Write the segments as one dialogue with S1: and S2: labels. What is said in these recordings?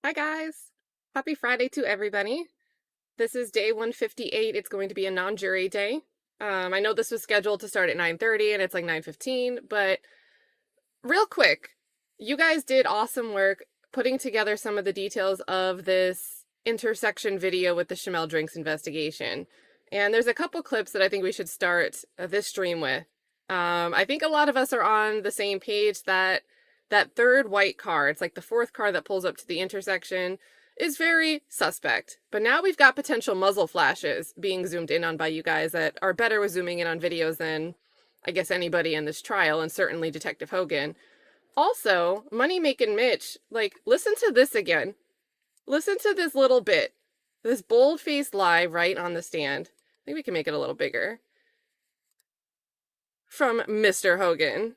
S1: Hi guys! Happy Friday to everybody. This is day 158. It's going to be a non-jury day. I know this was scheduled to start at 9:30 and it's like 9:15, but real quick, you guys did awesome work putting together some of the details of this intersection video with the Chamel Drinks investigation. And there's a couple clips that I think we should start this stream with. I think a lot of us are on the same page that that third white car, it's like the fourth car that pulls up to the intersection, is very suspect. But now we've got potential muzzle flashes being zoomed in on by you guys that are better with zooming in on videos than, I guess, anybody in this trial, and certainly Detective Hogan. Also, Money Making Mitch, like, listen to this again. Listen to this little bit. This bold-faced lie right on the stand. I think we can make it a little bigger. From Mr. Hogan.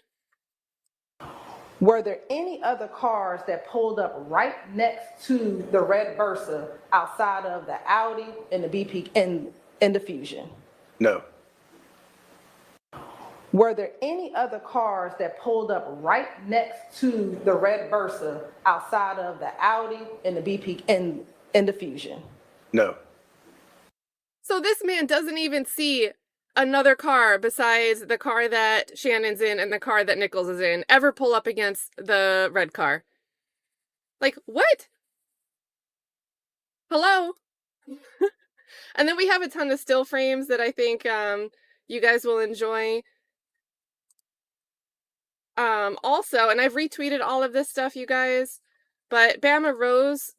S2: Were there any other cars that pulled up right next to the red Versa outside of the Audi and the BP and the Fusion?
S3: No.
S2: Were there any other cars that pulled up right next to the red Versa outside of the Audi and the BP and the Fusion?
S3: No.
S1: So this man doesn't even see another car besides the car that Shannon's in and the car that Nichols is in ever pull up against the red car. Like, what? Hello? And then we have a ton of still frames that I think you guys will enjoy. Also, and I've retweeted all of this stuff, you guys, but Bama Rose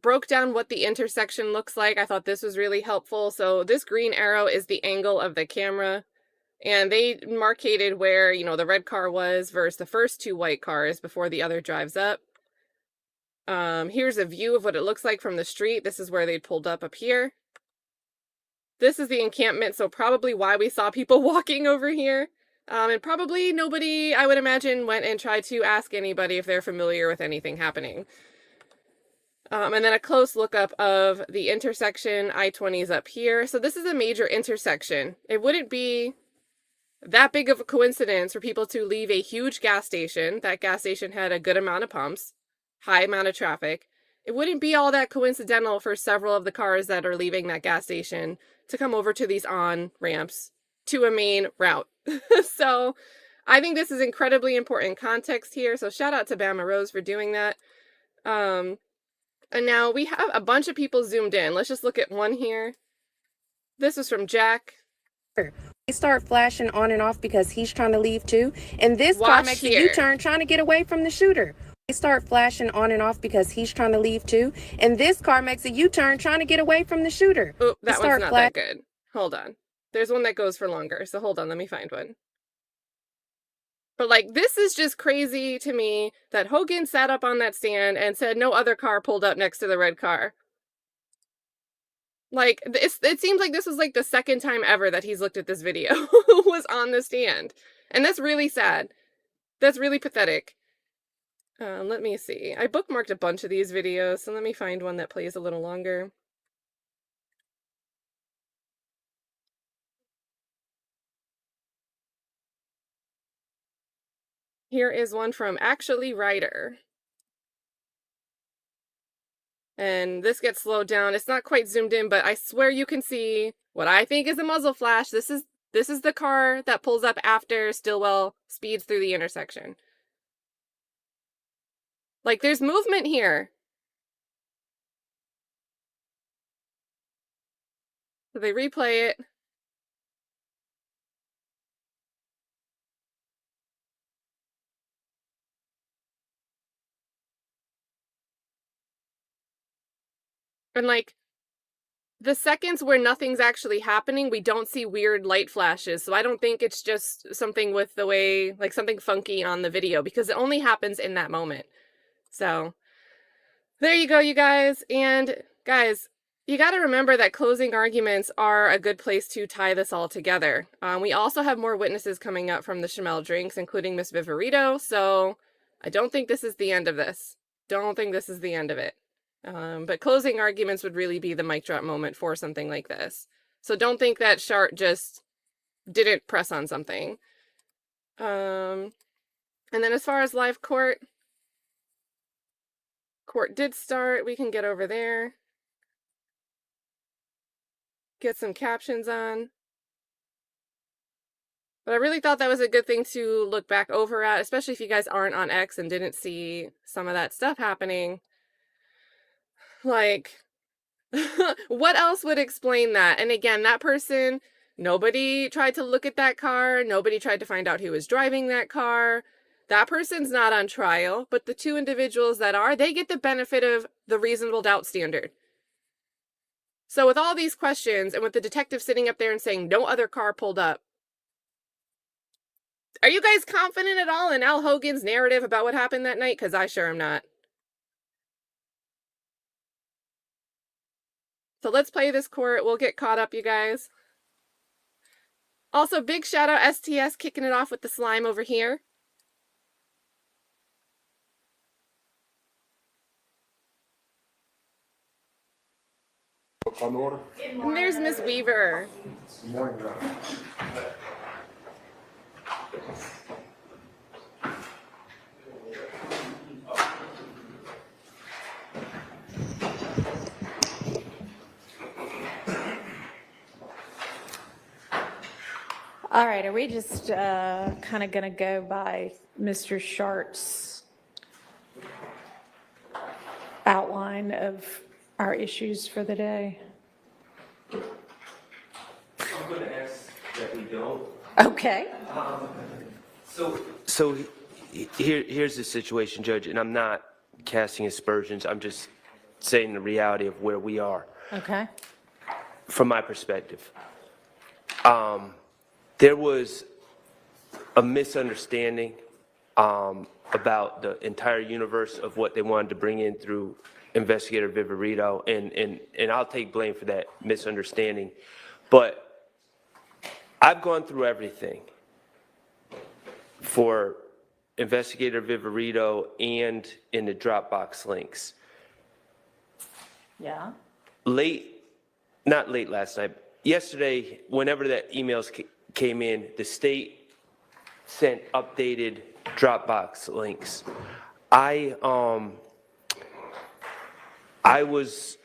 S1: broke down what the intersection looks like. I thought this was really helpful. So this green arrow is the angle of the camera, and they marcated where, you know, the red car was versus the first two white cars before the other drives up. Here's a view of what it looks like from the street. This is where they pulled up here. This is the encampment, so probably why we saw people walking over here. And probably nobody, I would imagine, went and tried to ask anybody if they're familiar with anything happening. And then a close look up of the intersection. I-20 is up here. So this is a major intersection. It wouldn't be that big of a coincidence for people to leave a huge gas station. That gas station had a good amount of pumps, high amount of traffic. It wouldn't be all that coincidental for several of the cars that are leaving that gas station to come over to these on-ramps to a main route. So I think this is incredibly important context here. So shout out to Bama Rose for doing that. And now we have a bunch of people zoomed in. Let's just look at one here. This is from Jack.
S4: They start flashing on and off because he's trying to leave too. And this car makes a U-turn trying to get away from the shooter. They start flashing on and off because he's trying to leave too. And this car makes a U-turn trying to get away from the shooter.
S1: Oh, that one's not that good. Hold on. There's one that goes for longer. So hold on, let me find one. But, like, this is just crazy to me that Hogan sat up on that stand and said no other car pulled up next to the red car. Like, it seems like this was, like, the second time ever that he's looked at this video was on the stand. And that's really sad. That's really pathetic. Let me see. I bookmarked a bunch of these videos, so let me find one that plays a little longer. Here is one from Actually Ryder. And this gets slowed down. It's not quite zoomed in, but I swear you can see what I think is a muzzle flash. This is the car that pulls up after Stillwell speeds through the intersection. Like, there's movement here. So they replay it. And, like, the seconds where nothing's actually happening, we don't see weird light flashes. So I don't think it's just something with the way, like, something funky on the video, because it only happens in that moment. So there you go, you guys. And guys, you got to remember that closing arguments are a good place to tie this all together. We also have more witnesses coming up from the Chamel Drinks, including Miss Viverito. So I don't think this is the end of this. Don't think this is the end of it. But closing arguments would really be the mic drop moment for something like this. So don't think that Shart just didn't press on something. And then as far as live court, Court did start. We can get over there. Get some captions on. But I really thought that was a good thing to look back over at, especially if you guys aren't on X and didn't see some of that stuff happening. Like, what else would explain that? And again, that person, nobody tried to look at that car. Nobody tried to find out who was driving that car. That person's not on trial, but the two individuals that are, they get the benefit of the reasonable doubt standard. So with all these questions and with the detective sitting up there and saying no other car pulled up, are you guys confident at all in Al Hogan's narrative about what happened that night? Because I sure am not. So let's play this court. We'll get caught up, you guys. Also, big shout out STS kicking it off with the slime over here. And there's Miss Weaver.
S3: Good morning,
S5: All right, are we just kind of going to go by Mr. Shart's outline of our issues for the day?
S6: I'm going to ask that we don't.
S5: Okay.
S6: So here's the situation, Judge, and I'm not casting aspersions. I'm just saying the reality of where we are.
S5: Okay.
S6: From my perspective. There was a misunderstanding about the entire universe of what they wanted to bring in through Investigator Viverito, and I'll take blame for that misunderstanding. But I've gone through everything for Investigator Viverito and in the Dropbox links.
S5: Yeah.
S6: Not late last night, yesterday, whenever that emails came in, the state sent updated Dropbox links. I was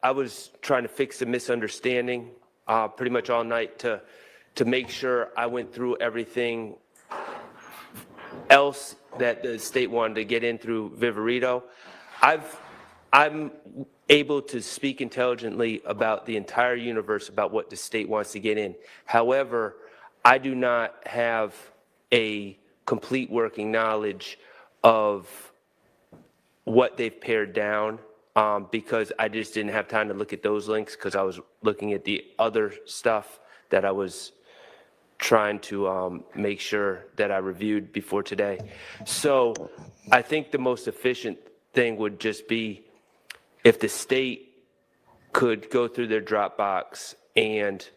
S6: I was trying to fix the misunderstanding pretty much all night to make sure I went through everything else that the state wanted to get in through Viverito. I'm able to speak intelligently about the entire universe about what the state wants to get in. However, I do not have a complete working knowledge of what they've pared down because I just didn't have time to look at those links because I was looking at the other stuff that I was trying to make sure that I reviewed before today. So I think the most efficient thing would just be if the state could go through their Dropbox and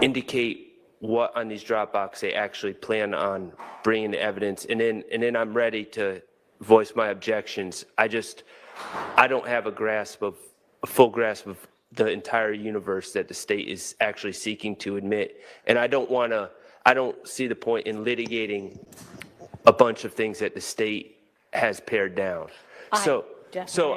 S6: indicate what on these Dropbox they actually plan on bringing the evidence, and then I'm ready to voice my objections. I don't have a full grasp of the entire universe that the state is actually seeking to admit, and I don't see the point in litigating a bunch of things that the state has pared down. So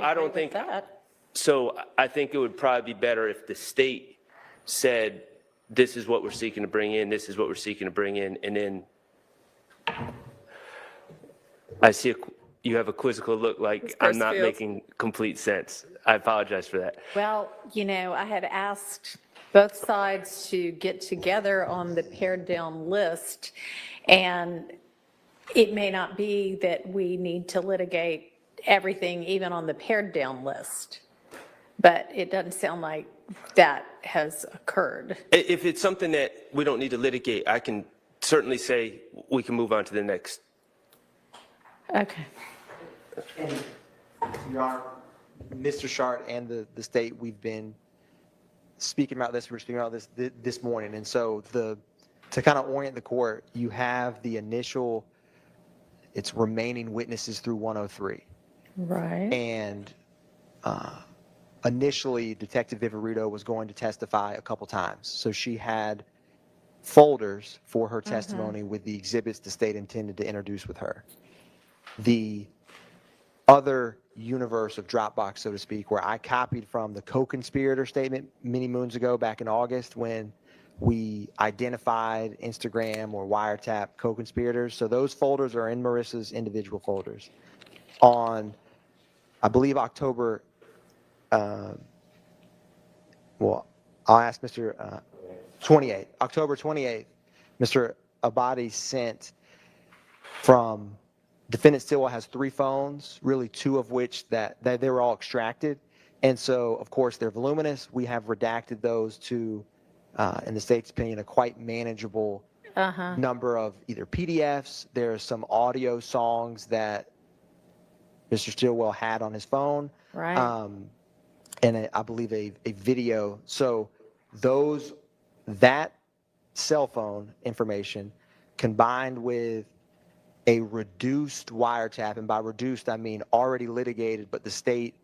S6: I don't think
S5: that.
S6: So I think it would probably be better if the state said, this is what we're seeking to bring in, this is what we're seeking to bring in, and then I see you have a quizzical look like I'm not making complete sense. I apologize for that.
S5: Well, I had asked both sides to get together on the pared down list, and it may not be that we need to litigate everything even on the pared down list, but it doesn't sound like that has occurred.
S6: If it's something that we don't need to litigate, I can certainly say we can move on to the next.
S5: Okay.
S3: And Your Honor, Mr. Shart and the state, we've been speaking about this. We're speaking about this morning, and so to kind of orient the court, you have the initial. It's remaining witnesses through 103.
S5: Right.
S3: And initially, Detective Viverito was going to testify a couple times. So she had folders for her testimony with the exhibits the state intended to introduce with her. The other universe of Dropbox, so to speak, where I copied from the co-conspirator statement many moons ago back in August when we identified Instagram or wiretap co-conspirators. So those folders are in Marissa's individual folders. On, I believe, October, well, I'll ask Mr. 28th, October 28th, Mr. Abadi sent from, defendant Stillwell has 3 phones, really 2 of which that they were all extracted. And so, of course, they're voluminous. We have redacted those to, in the state's opinion, a quite manageable number of either PDFs. There are some audio songs that Mr. Stillwell had on his phone.
S5: Right.
S3: And I believe a video. So that cell phone information combined with a reduced wiretap, and by reduced I mean already litigated, but the state,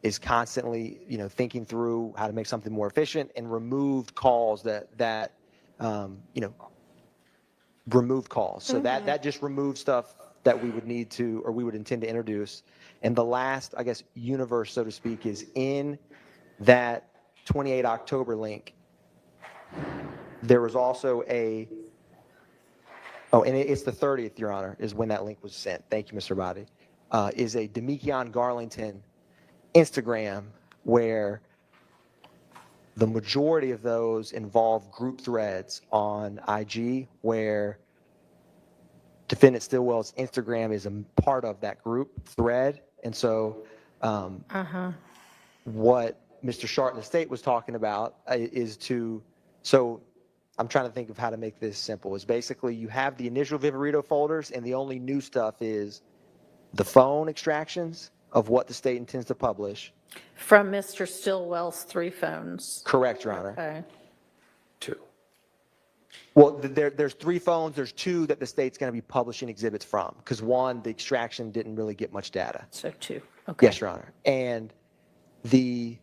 S3: is constantly, thinking through how to make something more efficient, and removed calls that removed calls. So that just removed stuff that we would need to, or we would intend to introduce. And the last, I guess, universe, so to speak, is in that 28 October link. There was also and it's the 30th, Your Honor, is when that link was sent. Thank you, Mr. Abadi. Is a Demekion Garlington Instagram where the majority of those involve group threads on IG where defendant Stillwell's Instagram is a part of that group thread. And so what Mr. Shart in the state was talking about is so I'm trying to think of how to make this simple, is basically you have the initial Vivarito folders and the only new stuff is the phone extractions of what the state intends to publish.
S5: From Mr. Stillwell's 3 phones.
S3: Correct, Your Honor.
S5: Okay.
S6: 2.
S3: Well, there's 3 phones. There's 2 that the state's going to be publishing exhibits from, because 1, the extraction didn't really get much data.
S5: So 2. Okay.
S3: Yes, Your Honor. And the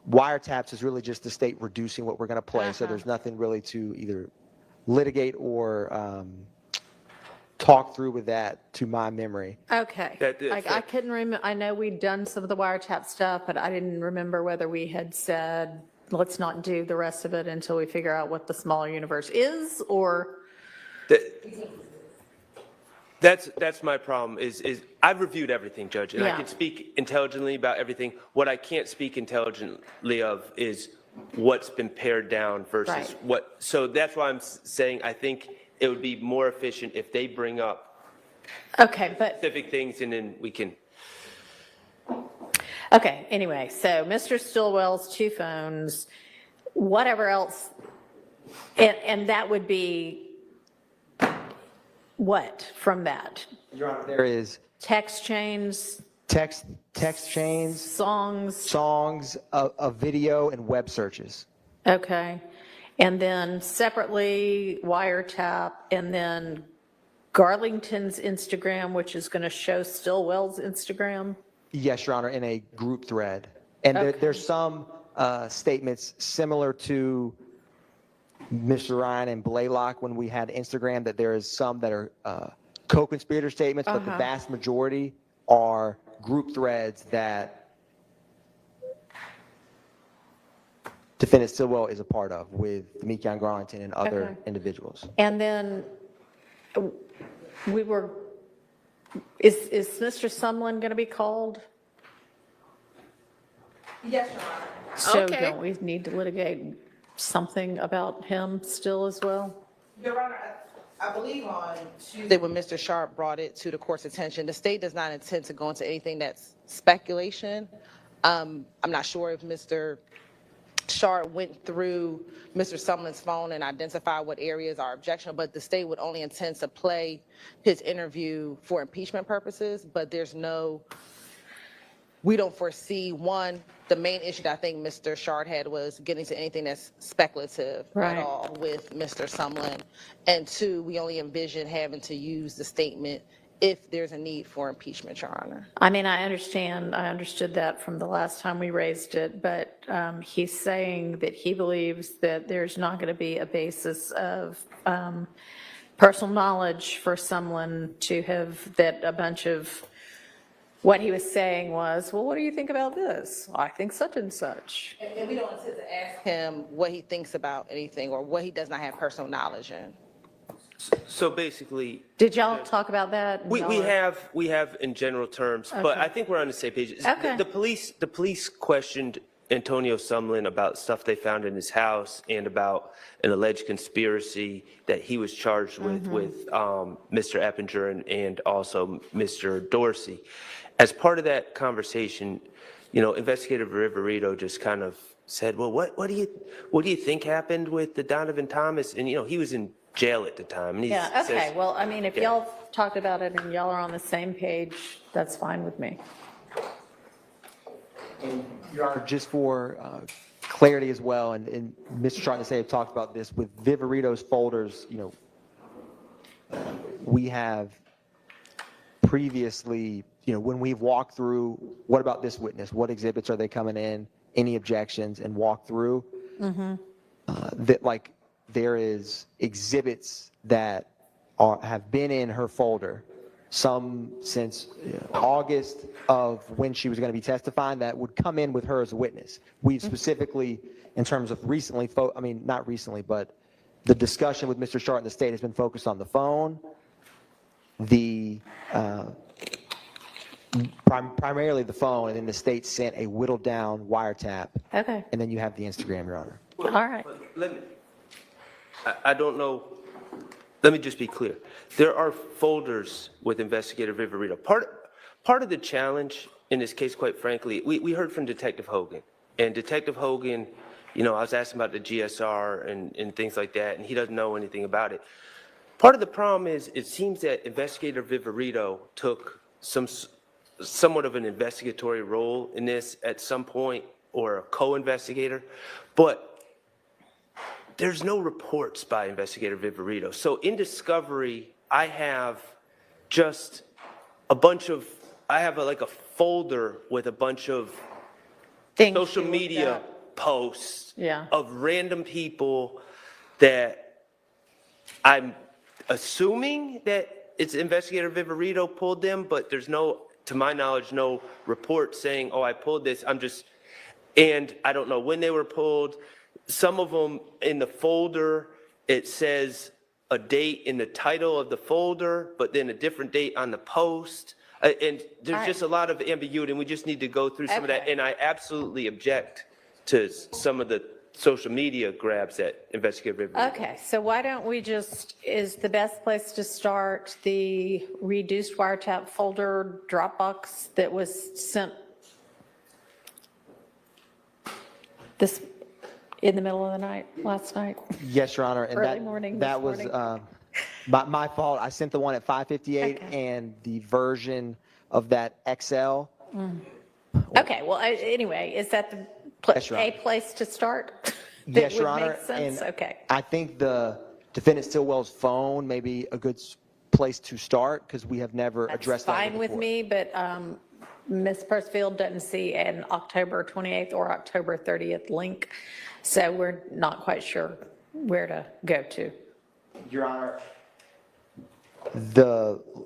S3: wiretaps is really just the state reducing what we're going to play. So there's nothing really to either litigate or talk through with that, to my memory.
S5: Okay. I couldn't remember. I know we'd done some of the wiretap stuff, but I didn't remember whether we had said, let's not do the rest of it until we figure out what the smaller universe is, or.
S6: That's my problem is I've reviewed everything, Judge, and I
S5: Yeah.
S6: can speak intelligently about everything. What I can't speak intelligently of is what's been pared down versus
S5: Right.
S6: what. So that's why I'm saying I think it would be more efficient if they bring up
S5: Okay, but.
S6: specific things and then we can.
S5: Okay, anyway, so Mr. Stillwell's 2 phones, whatever else, and that would be what from that?
S3: Your Honor, there is
S5: Text chains,
S3: text chains,
S5: songs,
S3: a video, and web searches.
S5: okay. And then separately wiretap, and then Garlington's Instagram, which is going to show Stillwell's Instagram.
S3: Yes, Your Honor, in a group thread. And
S5: Okay.
S3: there's some statements similar to Mr. Ryan and Blaylock when we had Instagram, that there is some that are co-conspirator statements, but the vast majority are group threads that defendant Stillwell is a part of with Demekion Garlington and other individuals.
S5: And then is Mr. Sumlin going to be called?
S2: Yes, Your Honor.
S5: So
S1: Okay.
S5: don't we need to litigate something about him still as well?
S2: Your Honor, I believe on Tuesday when Mr. Sharp brought it to the court's attention, the state does not intend to go into anything that's speculation. I'm not sure if Mr. Sharp went through Mr. Sumlin's phone and identified what areas are objectionable, but the state would only intend to play his interview for impeachment purposes, but we don't foresee, one, the main issue that I think Mr. Shard had was getting to anything that's speculative
S5: Right.
S2: at all with Mr. Sumlin. And 2, we only envision having to use the statement if there's a need for impeachment, Your Honor.
S5: I mean, I understood that from the last time we raised it, but he's saying that he believes that there's not going to be a basis of personal knowledge for someone to have, that a bunch of, what he was saying was, well, what do you think about this? I think such and such.
S2: And we don't intend to ask him what he thinks about anything or what he does not have personal knowledge in.
S6: So basically,
S5: Did y'all talk about that?
S6: we have in general terms, but I think we're on the same page.
S5: Okay.
S6: The police questioned Antonio Sumlin about stuff they found in his house and about an alleged conspiracy that he was charged with Mr. Eppinger and also Mr. Dorsey. As part of that conversation, Investigator Riverito just kind of said, well, what do you think happened with the Donovan Thomas? And, he was in jail at the time. And he
S5: Yeah, okay,
S6: says,
S5: well, I mean, if y'all talked about it and y'all are on the same page, that's fine with me.
S3: Your Honor, just for clarity as well, and Mr. Chartnasay talked about this with Viverito's folders, we have previously, when we've walked through, what about this witness? What exhibits are they coming in? Any objections, and walk through? That like there is exhibits that have been in her folder, some since August of when she was going to be testifying, that would come in with her as a witness. We've specifically, in terms of recently, not recently, but the discussion with Mr. Sharp and the state has been focused on the phone, primarily the phone, and then the state sent a whittled down wiretap.
S5: Okay,
S3: And then you have the Instagram, Your Honor.
S5: all right.
S6: I don't know. Let me just be clear. There are folders with Investigator Viverito. Part of the challenge in this case, quite frankly, we heard from Detective Hogan. And Detective Hogan, I was asking about the GSR and things like that, and he doesn't know anything about it. Part of the problem is it seems that Investigator Viverito took somewhat of an investigatory role in this at some point, or a co-investigator, but there's no reports by Investigator Viverito. So in discovery, I have just like a folder with a bunch of
S5: Things
S6: social
S5: you looked
S6: media
S5: at.
S6: posts
S5: Yeah.
S6: of random people that I'm assuming that it's Investigator Viverito pulled them, but there's no, to my knowledge, no report saying, oh, I pulled this. And I don't know when they were pulled. Some of them in the folder, it says a date in the title of the folder, but then a different date on the post. And there's
S5: All
S6: just a lot of ambiguity, and we just need to go through some of that.
S5: Okay.
S6: And I absolutely object to some of the social media grabs that Investigator Viverito.
S5: Okay, so why don't we is the best place to start the reduced wiretap folder Dropbox that was sent in the middle of the night, last night?
S3: Yes, Your Honor. And
S5: Early morning
S3: that
S5: this
S3: was
S5: morning.
S3: my fault. I sent the one at 5:58,
S5: Okay.
S3: and the version of that XL.
S5: Okay, well, anyway, is that
S3: Yes, Your
S5: a
S3: Honor.
S5: place to start?
S3: Yes, Your
S5: That would
S3: Honor.
S5: make sense,
S3: And
S5: okay.
S3: I think the defendant Stillwell's phone may be a good place to start, because we have never
S5: That's
S3: addressed that
S5: fine with
S3: before.
S5: me, but Ms. Percival doesn't see an October 28th or October 30th link, so we're not quite sure where to go to.
S3: Your Honor,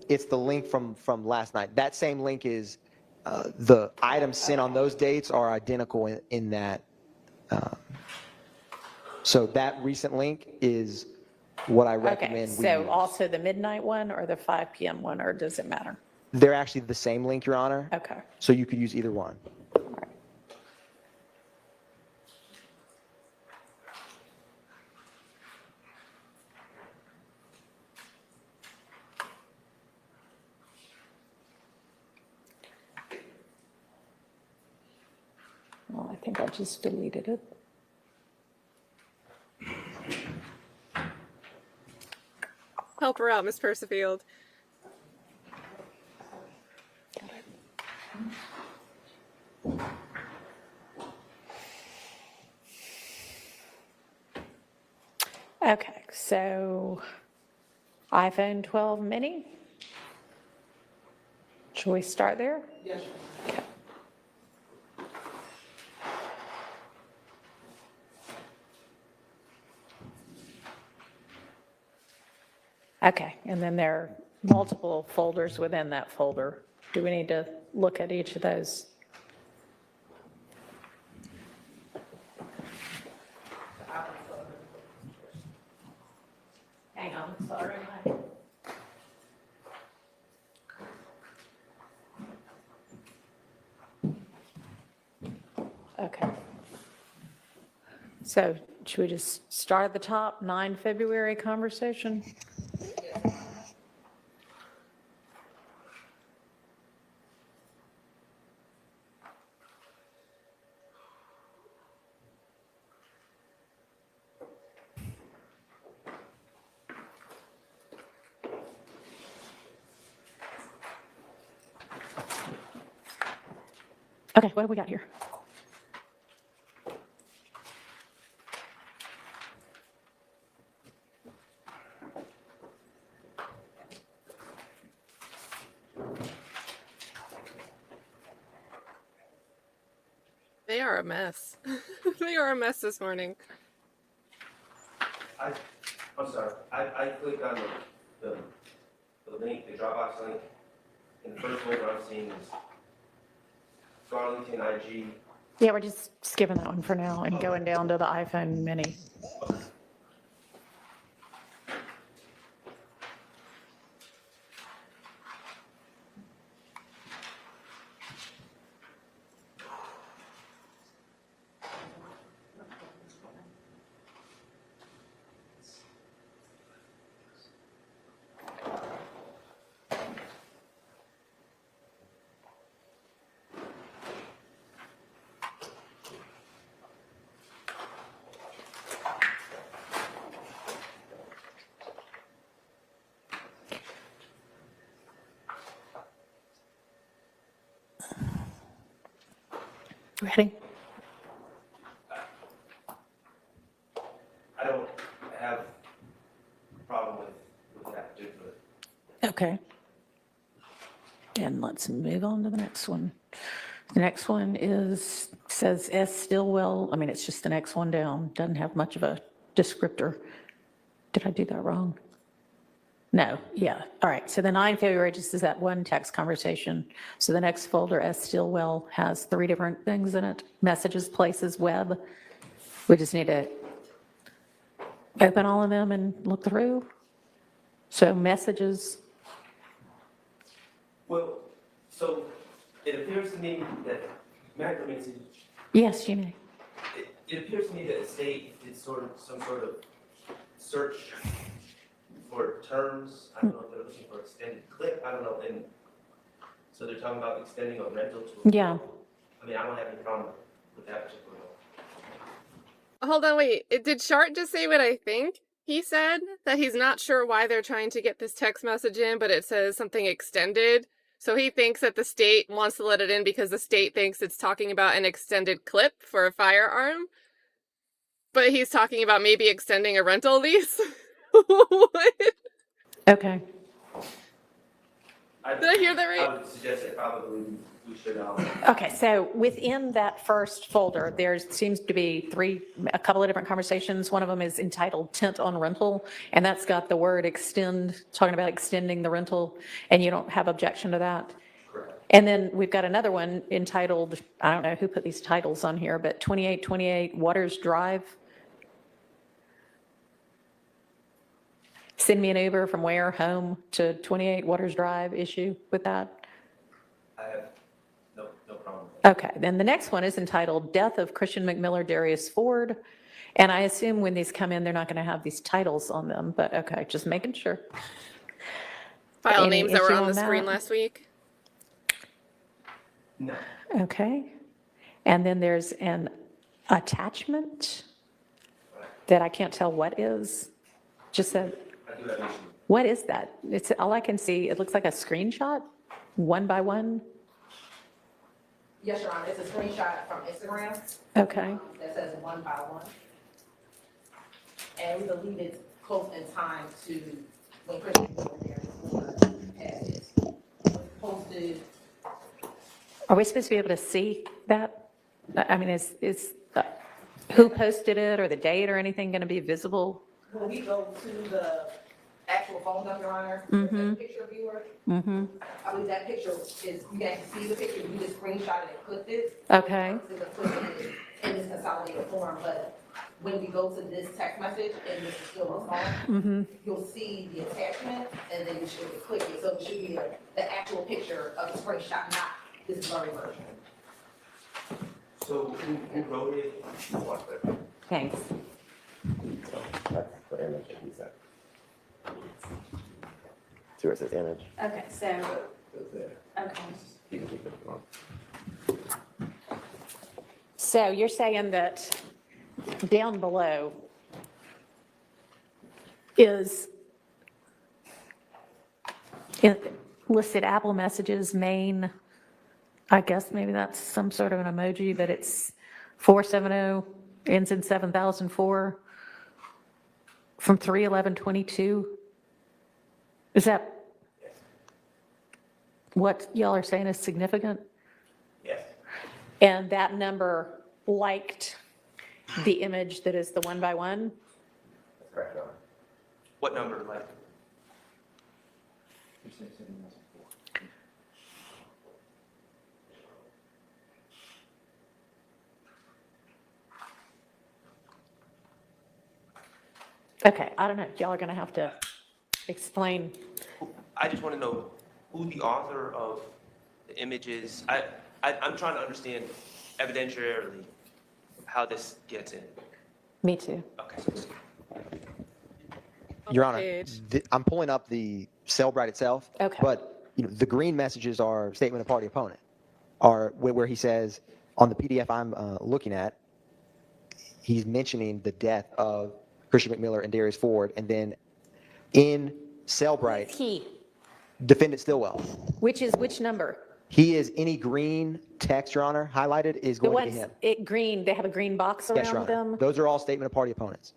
S3: it's the link from last night. That same link is, the items sent on those dates are identical in that. So that recent link is what I
S5: Okay,
S3: recommend we
S5: so
S3: use.
S5: also the midnight one or the 5 PM one, or does it matter?
S3: They're actually the same link, Your Honor.
S5: Okay.
S3: So you could use either one.
S5: Well, I think I just deleted it.
S1: Help her out, Miss Percifield.
S5: Okay, so iPhone 12 mini. Shall we start there?
S2: Yes.
S5: Okay. Okay, and then there are multiple folders within that folder. Do we need to look at each of those? Hang on, sorry. Okay. So should we just start at the top, 9 February conversation? Okay, what have we got here?
S1: They are a mess. They are a mess this morning.
S6: I'm sorry, I clicked on the link, the Dropbox link, and the first folder I'm seeing is Darlington IG.
S5: Yeah, we're just skipping that one for now and going down to the iPhone mini. Ready?
S6: I don't have a problem with that particular.
S5: Okay. And let's move on to the next one. The next one says S. Stillwell. I mean, it's just the next one down. Doesn't have much of a descriptor. Did I do that wrong? No, yeah. All right. So the 9 February just is that one text conversation. So the next folder, S. Stillwell, has 3 different things in it. Messages, places, web. We just need to open all of them and look through. So messages.
S6: Well, so it appears to me that, Matt,
S5: Yes, you may.
S6: it appears to me that the state did some sort of search for terms. I don't know if they're looking for extended clip. I don't know. And so they're talking about extending a rental to.
S5: Yeah.
S6: I mean, I don't have any problem with that particular one.
S1: Hold on, wait. Did Shart just say what I think? He said that he's not sure why they're trying to get this text message in, but it says something extended. So he thinks that the state wants to let it in because the state thinks it's talking about an extended clip for a firearm. But he's talking about maybe extending a rental lease. What?
S5: Okay.
S1: Did I hear that right?
S6: I would suggest that probably we should.
S5: Okay, so within that first folder, there seems to be a couple of different conversations. One of them is entitled Tent on Rental, and that's got the word extend, talking about extending the rental, and you don't have objection to that?
S6: Correct.
S5: And then we've got another one entitled, I don't know who put these titles on here, but 2828 Waters Drive. Send me an Uber from where, home to 28 Waters Drive, issue with that?
S6: I have no problem.
S5: Okay, then the next one is entitled Death of Christian McMiller Darius Ford. And I assume when these come in, they're not going to have these titles on them, but okay, just making sure.
S1: File
S5: Any
S1: names that were
S5: issue
S1: on the
S5: on
S1: screen
S5: that?
S1: last week.
S6: No.
S5: Okay. And then there's an attachment that I can't tell what is. Just a,
S6: I do have an issue.
S5: what is that? It's all I can see. It looks like a screenshot, 1 by 1.
S2: Yes, Your Honor, it's a screenshot from Instagram
S5: Okay.
S2: that says 1 by 1. And we believe it's close in time to when Christian was there before passed it. It was posted posted.
S5: Are we supposed to be able to see that? I mean, who posted it or the date or anything going to be visible?
S2: When we go to the actual phone number, Your Honor, the picture viewer, I believe that picture is, you guys can see the picture, you just screenshot it and clicked it.
S5: Okay.
S2: So the clip is in this consolidated form, but when we go to this text message and this is still a phone, you'll see the attachment and then you should click it. So it should be the actual picture of the screenshot, not this blurry version.
S6: So who wrote it?
S5: Thanks.
S7: That's the image that he sent. See where it says image?
S5: Okay, so, okay.
S7: You can keep it on.
S5: So you're saying that down below is listed Apple Messages main, I guess maybe that's some sort of an emoji, but it's 470, ends in 7004 from 3/11/22. Is that what y'all are saying is significant?
S6: Yes.
S5: And that number liked the image that is the 1x1?
S7: That's correct, Your Honor.
S6: What number, like?
S5: Okay, I don't know, y'all are gonna have to explain.
S6: I just want to know who the author of the image is. I'm trying to understand evidentiarily how this gets in.
S5: Me too.
S6: Okay.
S3: Your Honor,
S1: Page.
S3: I'm pulling up the Cellbrite itself.
S5: Okay.
S3: But, the green messages are statement of party opponent, are where he says, on the PDF I'm looking at, he's mentioning the death of Christian McMiller and Darius Ford, and then in Cellbrite,
S5: He,
S3: defendant Stillwell.
S5: which is which number?
S3: He is, any green text, Your Honor, highlighted is
S5: The
S3: going to
S5: ones,
S3: be him.
S5: green, they have a green box
S3: Yes, Your
S5: around
S3: Honor.
S5: them?
S3: Those are all statement of party opponents.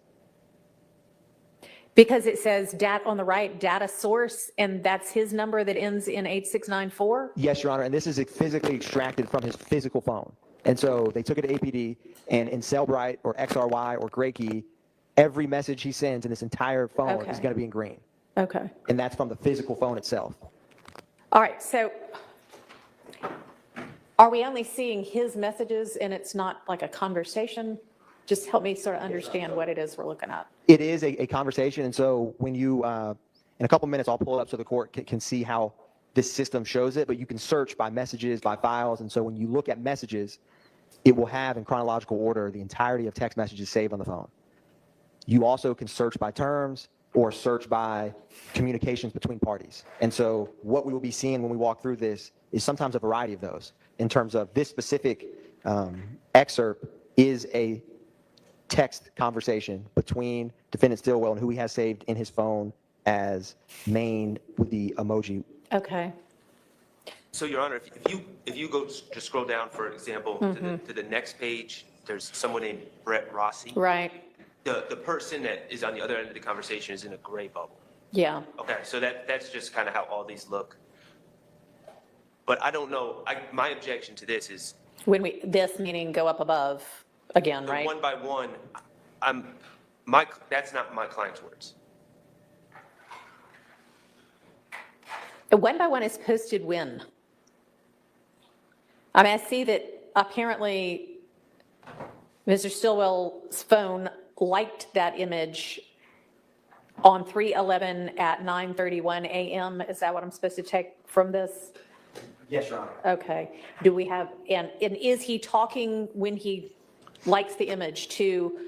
S5: Because it says on the right, data source, and that's his number that ends in 8694?
S3: Yes, Your Honor, and this is physically extracted from his physical phone. And so they took it to APD, and in Cellbrite or XRY or Gray Key, every message he sends in this entire phone is
S5: Okay.
S3: going to be in green.
S5: Okay.
S3: And that's from the physical phone itself.
S5: All right, so are we only seeing his messages and it's not like a conversation? Just help me sort of understand what it is we're looking at.
S3: It is a conversation, and so when you, in a couple minutes, I'll pull it up so the court can see how this system shows it, but you can search by messages, by files, and so when you look at messages, it will have in chronological order the entirety of text messages saved on the phone. You also can search by terms or search by communications between parties. And so what we will be seeing when we walk through this is sometimes a variety of those. In terms of this specific excerpt is a text conversation between defendant Stillwell and who he has saved in his phone as main with the emoji.
S5: Okay.
S6: So, Your Honor, if you go just scroll down, for example, to the next page, there's someone named Brett Rossi.
S5: Right.
S6: The person that is on the other end of the conversation is in a gray bubble.
S5: Yeah.
S6: Okay, so that's just kind of how all these look. But I don't know, my objection to this is
S5: When this meaning go up above again,
S6: the
S5: right?
S6: one by one, that's not my client's words.
S5: A 1x1 is posted when? I mean, I see that apparently Mr. Stillwell's phone liked that image on 3/11 at 9:31 a.m. Is that what I'm supposed to take from this?
S3: Yes, Your Honor.
S5: Okay. Do we have, and is he talking when he likes the image to,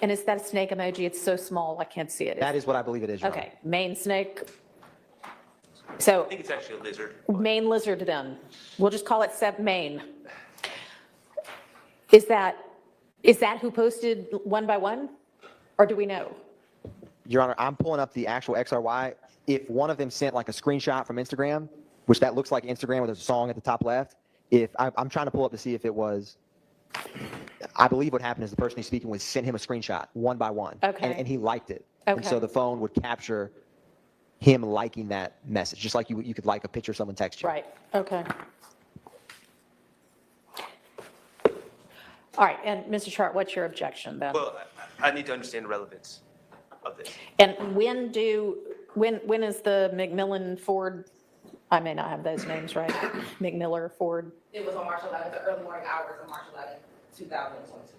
S5: and is that a snake emoji? It's so small, I can't see it.
S3: That is what I believe it is, Your Honor.
S5: Okay, main snake.
S6: I
S5: So
S6: think it's actually a lizard.
S5: main lizard then. We'll just call it main. Is that who posted 1x1? Or do we know?
S3: Your Honor, I'm pulling up the actual XRY. If one of them sent like a screenshot from Instagram, which that looks like Instagram where there's a song at the top left, I'm trying to pull up to see if it was, I believe what happened is the person he's speaking with sent him a screenshot one by one.
S5: Okay.
S3: And he liked it. And so
S5: Okay.
S3: the phone would capture him liking that message, just like you could like a picture someone texts you.
S5: Right, okay. All right, and Mr. Chart, what's your objection then?
S6: Well, I need to understand the relevance of this.
S5: And when is the McMillan Ford, I may not have those names right, McMiller Ford?
S2: It was on March 11th, the early morning hours of March 11th, 2022.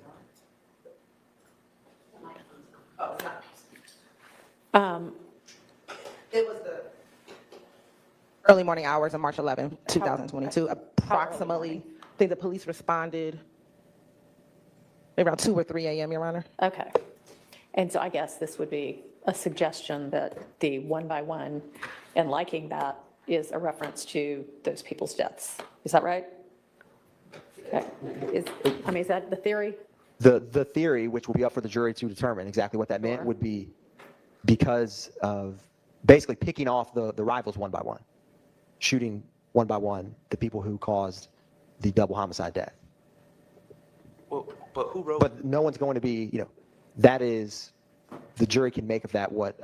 S2: Oh, it's not. It was the early morning hours of March 11th, 2022, approximately. I think the police responded around 2 or 3 a.m., Your Honor.
S5: Okay. And so I guess this would be a suggestion that the one by one and liking that is a reference to those people's deaths. Is that right? Okay. Is that the theory?
S3: The theory, which will be up for the jury to determine exactly what that meant, would be because of basically picking off the rivals one by one, shooting one by one the people who caused the double homicide death.
S6: Well, but who wrote?
S3: But no one's going to be, that is, the jury can make of that what,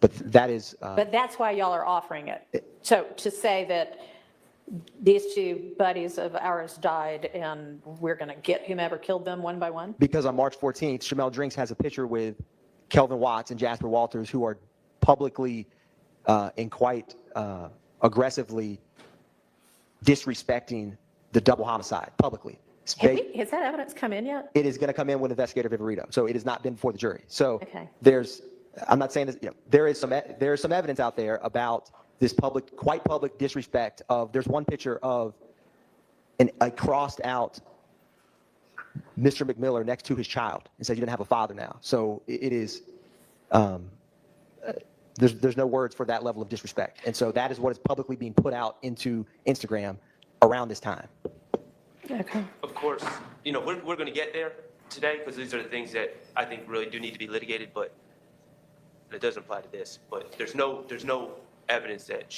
S3: but that is.
S5: But that's why y'all are offering it. So to say that these two buddies of ours died and we're going to get whomever killed them one by one?
S3: Because on March 14th, Shamel Drinks has a picture with Kelvin Watts and Jasper Walters, who are publicly and quite aggressively disrespecting the double homicide publicly.
S5: Has that evidence come in yet?
S3: It is going to come in with investigator Viverito, so it has not been before the jury. So
S5: Okay.
S3: I'm not saying this, there is some evidence out there about this quite public disrespect of, there's one picture of a crossed out Mr. McMiller next to his child and said, "You didn't have a father now." So it is, there's no words for that level of disrespect. And so that is what is publicly being put out into Instagram around this time.
S5: Okay.
S6: Of course, we're going to get there today because these are the things that I think really do need to be litigated, but it doesn't apply to this. But there's no evidence that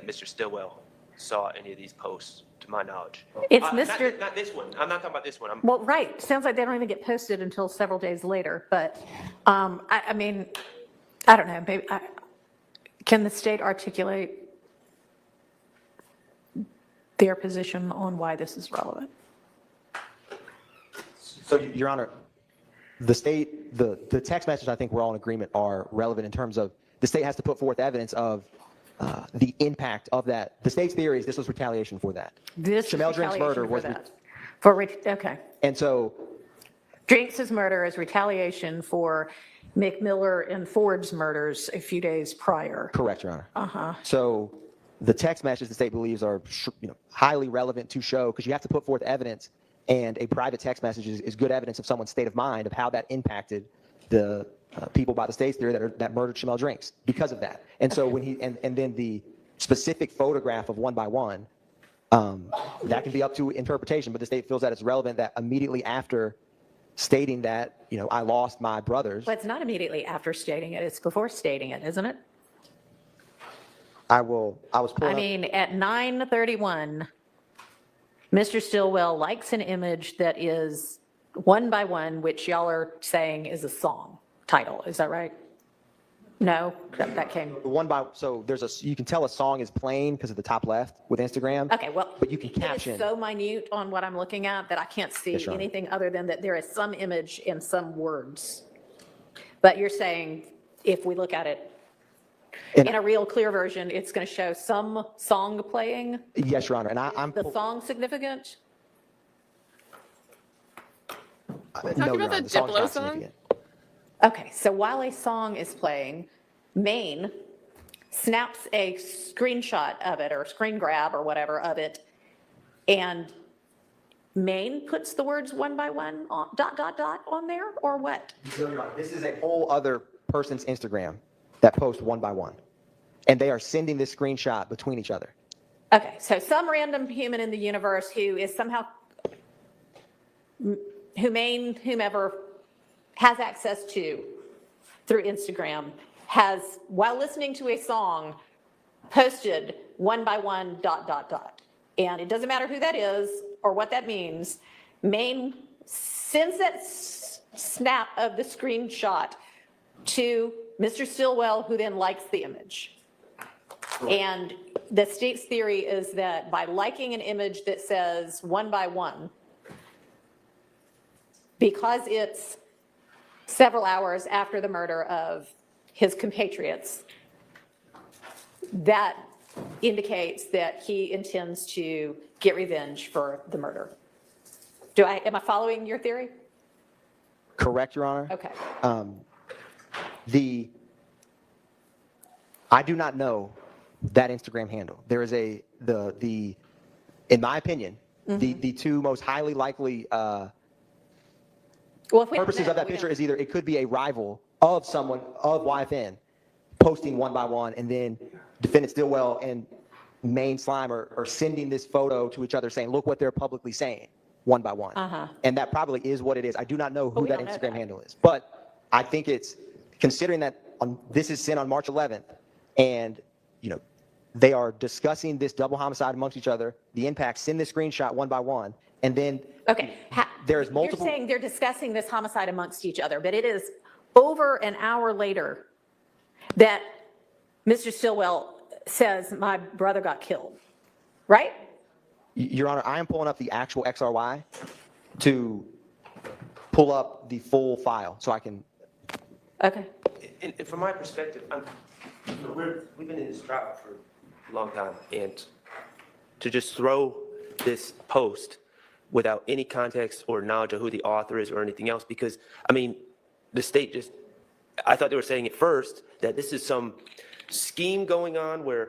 S6: Mr. Stillwell saw any of these posts, to my knowledge.
S5: It's Mr.
S6: Not this one. I'm not talking about this one.
S5: Well, right. Sounds like they don't even get posted until several days later. But I mean, I don't know. Maybe can the state articulate their position on why this is relevant?
S3: So, Your Honor, the state, the text messages, I think we're all in agreement, are relevant in terms of the state has to put forth evidence of the impact of that. The state's theory is this was retaliation for that.
S5: This
S3: Shamel Drink's murder was,
S5: okay.
S3: and so
S5: Drinks' murder is retaliation for McMiller and Ford's murders a few days prior.
S3: correct, Your Honor. So the text messages the state believes are highly relevant to show, because you have to put forth evidence, and a private text message is good evidence of someone's state of mind of how that impacted the people by the state's theory that murdered Shamel Drinks because of that. And so when and then the specific photograph of one by one, that can be up to interpretation, but the state feels that it's relevant that immediately after stating that, I lost my brothers.
S5: But it's not immediately after stating it, it's before stating it, isn't it?
S3: I was pulling
S5: I
S3: up.
S5: mean, at 9:31, Mr. Stillwell likes an image that is one by one, which y'all are saying is a song title. Is that right? No, that came.
S3: So you can tell a song is playing because of the top left with Instagram.
S5: Okay, well,
S3: But you can
S5: it
S3: caption.
S5: is so minute on what I'm looking at that I can't see
S3: Yes, Your Honor.
S5: anything other than that there is some image and some words. But you're saying if we look at it
S3: And-
S5: in a real clear version, it's going to show some song playing?
S3: Yes, Your Honor. And I'm
S5: The song significant?
S3: no,
S1: about
S3: Your Honor,
S1: the
S3: the song's
S1: Diplo
S3: not
S1: song?
S3: significant.
S5: Okay, so while a song is playing, Maine snaps a screenshot of it or screen grab or whatever of it, and Maine puts the words one by one on, ... on there, or what?
S3: No, Your Honor, this is a whole other person's Instagram that posts one by one. And they are sending this screenshot between each other.
S5: Okay, so some random human in the universe who is somehow, whomever has access to through Instagram, has, while listening to a song, posted one by one ... And it doesn't matter who that is or what that means. Maine sends that snap of the screenshot to Mr. Stillwell, who then likes the image. And the state's theory is that by liking an image that says 1 by 1, because it's several hours after the murder of his compatriots, that indicates that he intends to get revenge for the murder. Am I following your theory?
S3: Correct, Your Honor.
S5: Okay.
S3: I do not know that Instagram handle. There is in my opinion, the two most highly likely
S5: Well, if we don't
S3: purposes
S5: know,
S3: of that
S5: we
S3: picture
S5: don't-
S3: is either it could be a rival of someone of YFN posting 1 by 1, and then defendant Stillwell and Main Slime are sending this photo to each other saying, look what they're publicly saying 1 by 1. And that probably is what it is. I do not know who
S5: we
S3: that
S5: don't know
S3: Instagram
S5: that.
S3: handle is, but I think it's considering that this is sent on March 11th, and they are discussing this double homicide amongst each other, the impact, send this screenshot 1 by 1, and then
S5: Okay.
S3: there's multiple.
S5: You're saying they're discussing this homicide amongst each other, but it is over an hour later that Mr. Stillwell says, my brother got killed, right?
S3: Your Honor, I am pulling up the actual XRY to pull up the full file so I can.
S5: Okay.
S6: And from my perspective, we've been in this trial for a long time, and to just throw this post without any context or knowledge of who the author is or anything else, because, I mean, the state I thought they were saying at first that this is some scheme going on where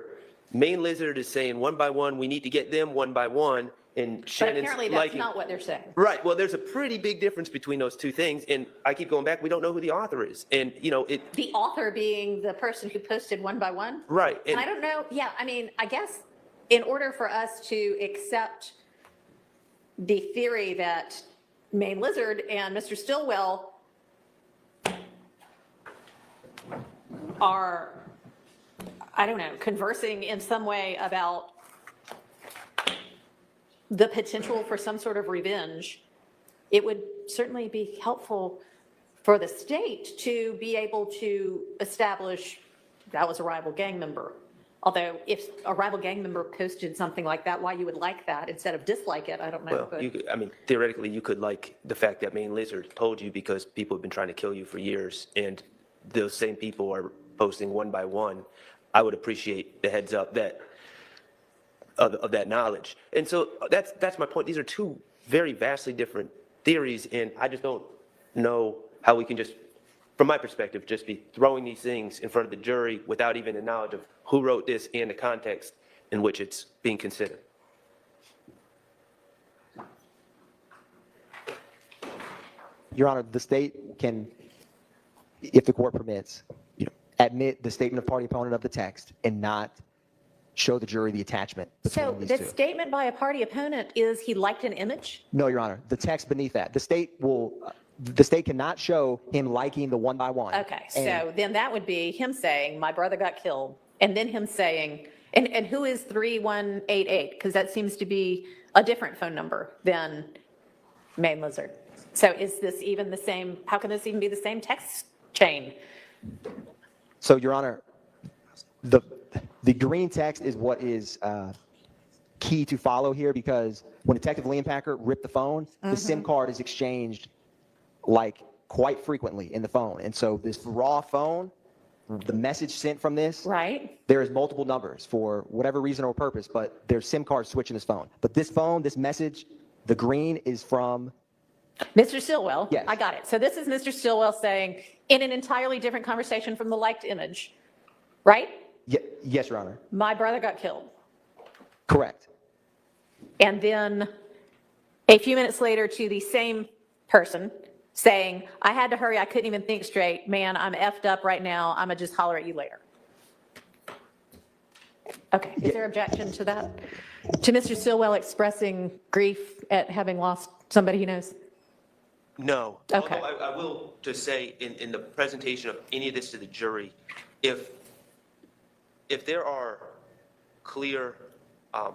S6: Main Lizard is saying 1 by 1, we need to get them 1 by 1, and
S5: But
S6: Shannon's
S5: apparently that's
S6: liking.
S5: not what they're saying.
S6: Right. Well, there's a pretty big difference between those two things, and I keep going back. We don't know who the author is, and
S5: The author being the person who posted 1 by 1?
S6: Right.
S5: And I don't know, yeah, I mean, I guess in order for us to accept the theory that Main Lizard and Mr. Stillwell are, I don't know, conversing in some way about the potential for some sort of revenge, it would certainly be helpful for the state to be able to establish that was a rival gang member. Although if a rival gang member posted something like that, why you would like that instead of dislike it, I don't know.
S6: Well,
S5: but-
S6: I mean, theoretically, you could like the fact that Main Lizard told you because people have been trying to kill you for years, and those same people are posting 1 by 1. I would appreciate the heads up that of that knowledge. And so that's my point. These are two very vastly different theories, and I just don't know how we can just, from my perspective, just be throwing these things in front of the jury without even the knowledge of who wrote this and the context in which it's being considered.
S3: Your Honor, the state can, if the court permits, admit the statement of party opponent of the text and not show the jury the attachment
S5: So
S3: between
S5: the
S3: these two.
S5: statement by a party opponent is he liked an image?
S3: No, Your Honor, the text beneath that. The state cannot show him liking the 1 by 1.
S5: Okay,
S3: And
S5: so then that would be him saying, my brother got killed, and then him saying, and who is 3188? Because that seems to be a different phone number than Main Lizard. So is this even the same, how can this even be the same text chain?
S3: So, Your Honor, the green text is what is key to follow here, because when Detective Liam Packer ripped the phone, the SIM card is exchanged like quite frequently in the phone. And so this raw phone, the message sent from this,
S5: Right?
S3: there is multiple numbers for whatever reason or purpose, but there's SIM cards switching this phone. But this phone, this message, the green is from.
S5: Mr. Stillwell?
S3: Yes.
S5: I got it. So this is Mr. Stillwell saying, in an entirely different conversation from the liked image, right?
S3: Yes, Your Honor.
S5: My brother got killed.
S3: Correct.
S5: And then a few minutes later to the same person saying, I had to hurry, I couldn't even think straight. Man, I'm effed up right now. I'm gonna just holler at you later. Okay, is there objection to that? To Mr. Stillwell expressing grief at having lost somebody he knows?
S6: No.
S5: Okay.
S6: Although I will just say, in the presentation of any of this to the jury, if there are clear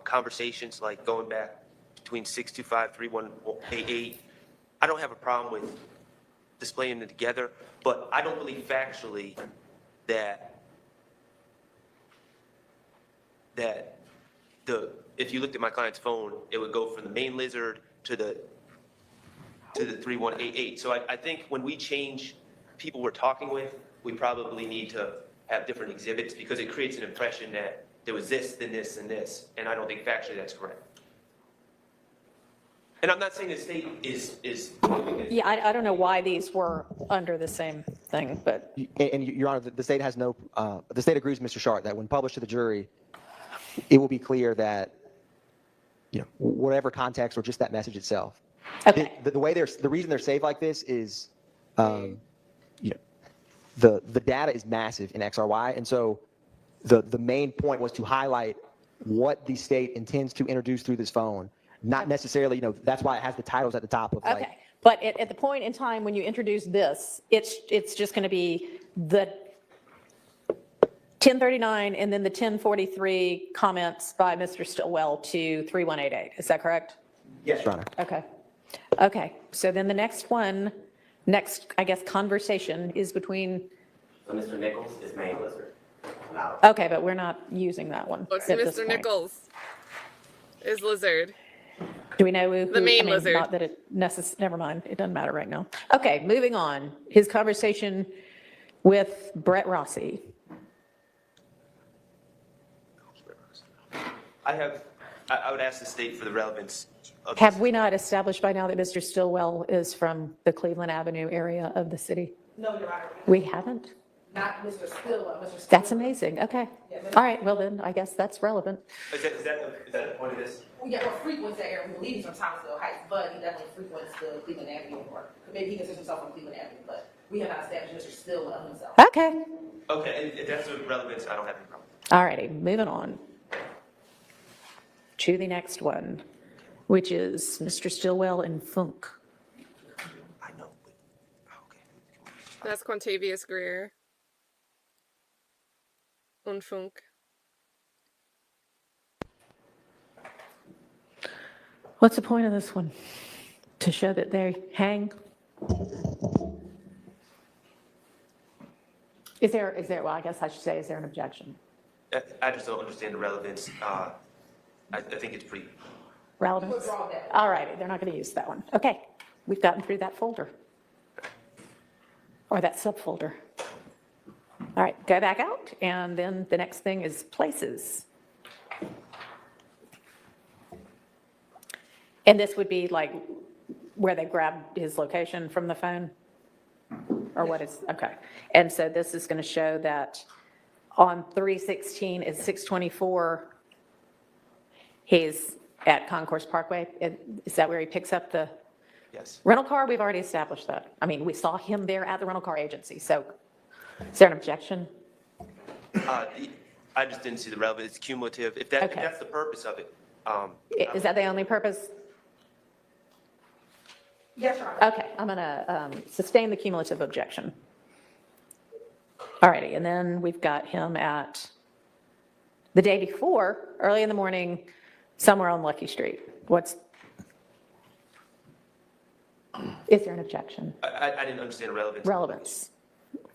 S6: conversations, like going back between 625, 3188, I don't have a problem with displaying them together, but I don't believe factually that if you looked at my client's phone, it would go from the main lizard to the 3188. So I think when we change people we're talking with, we probably need to have different exhibits because it creates an impression that there was this, then this, and this, and I don't think factually that's correct. And I'm not saying the state is.
S5: Yeah, I don't know why these were under the same thing, but
S3: And Your Honor, the state has no, the state agrees with Mr. Sharp that when published to the jury, it will be clear that, whatever context or just that message itself.
S5: okay.
S3: The reason they're saved like this is, the data is massive in XRY, and so the main point was to highlight what the state intends to introduce through this phone, not necessarily, that's why it has the titles at the top of like.
S5: Okay, but at the point in time when you introduce this, it's just going to be the 1039 and then the 1043 comments by Mr. Stillwell to 3188. Is that correct?
S3: Yes, Your Honor.
S5: Okay. Okay, so then the next, I guess, conversation is between,
S7: So Mr. Nichols is main lizard. Now,
S5: okay, but we're not using that one.
S1: What's
S5: at this
S1: Mr.
S5: point.
S1: Nichols? Is lizard.
S5: Do we know who?
S1: The main lizard.
S5: Not that it never mind, it doesn't matter right now. Okay, moving on. His conversation with Brett Rossi.
S6: I would ask the state for the relevance of.
S5: Have we not established by now that Mr. Stillwell is from the Cleveland Avenue area of the city?
S2: No, Your Honor,
S5: We haven't?
S2: not Mr. Stillwell, Mr. Stillwell.
S5: That's amazing, okay. All right, well then, I guess that's relevant.
S6: Is that the point of this?
S2: Well, yeah, well, frequents that area, we believe he's from Thomasville Heights, but he definitely frequents the Cleveland Avenue, or maybe he considers himself from Cleveland Avenue, but we have not established Mr. Stillwell himself.
S5: Okay,
S6: Okay, and if that's the relevance, I don't have any problem.
S5: all righty, moving on to the next one, which is Mr. Stillwell and Funk.
S6: I know, but, okay.
S1: That's Quantavious Greer. Unfunk.
S5: What's the point of this one? To show that they hang? Is there, well, I guess I should say, is there an objection?
S6: I just don't understand the relevance. I think it's pretty,
S5: Relevance?
S2: Withdraw that.
S5: All righty, they're not going to use that one. Okay, we've gotten through that folder. Or that subfolder. All right, go back out, and then the next thing is places. And this would be like where they grabbed his location from the phone? Or what is, okay. And so this is going to show that on 316 at 624, he's at Concourse Parkway. Is that where he picks up the
S6: yes.
S5: rental car? We've already established that. I mean, we saw him there at the rental car agency, so is there an objection?
S6: I just didn't see the relevance. It's cumulative. If that's the purpose of it.
S5: Is that the only purpose?
S2: Yes, Your Honor.
S5: Okay, I'm going to sustain the cumulative objection. All righty, and then we've got him at the day before, early in the morning, somewhere on Lucky Street. Is there an objection?
S6: I didn't understand the relevance.
S5: Relevance.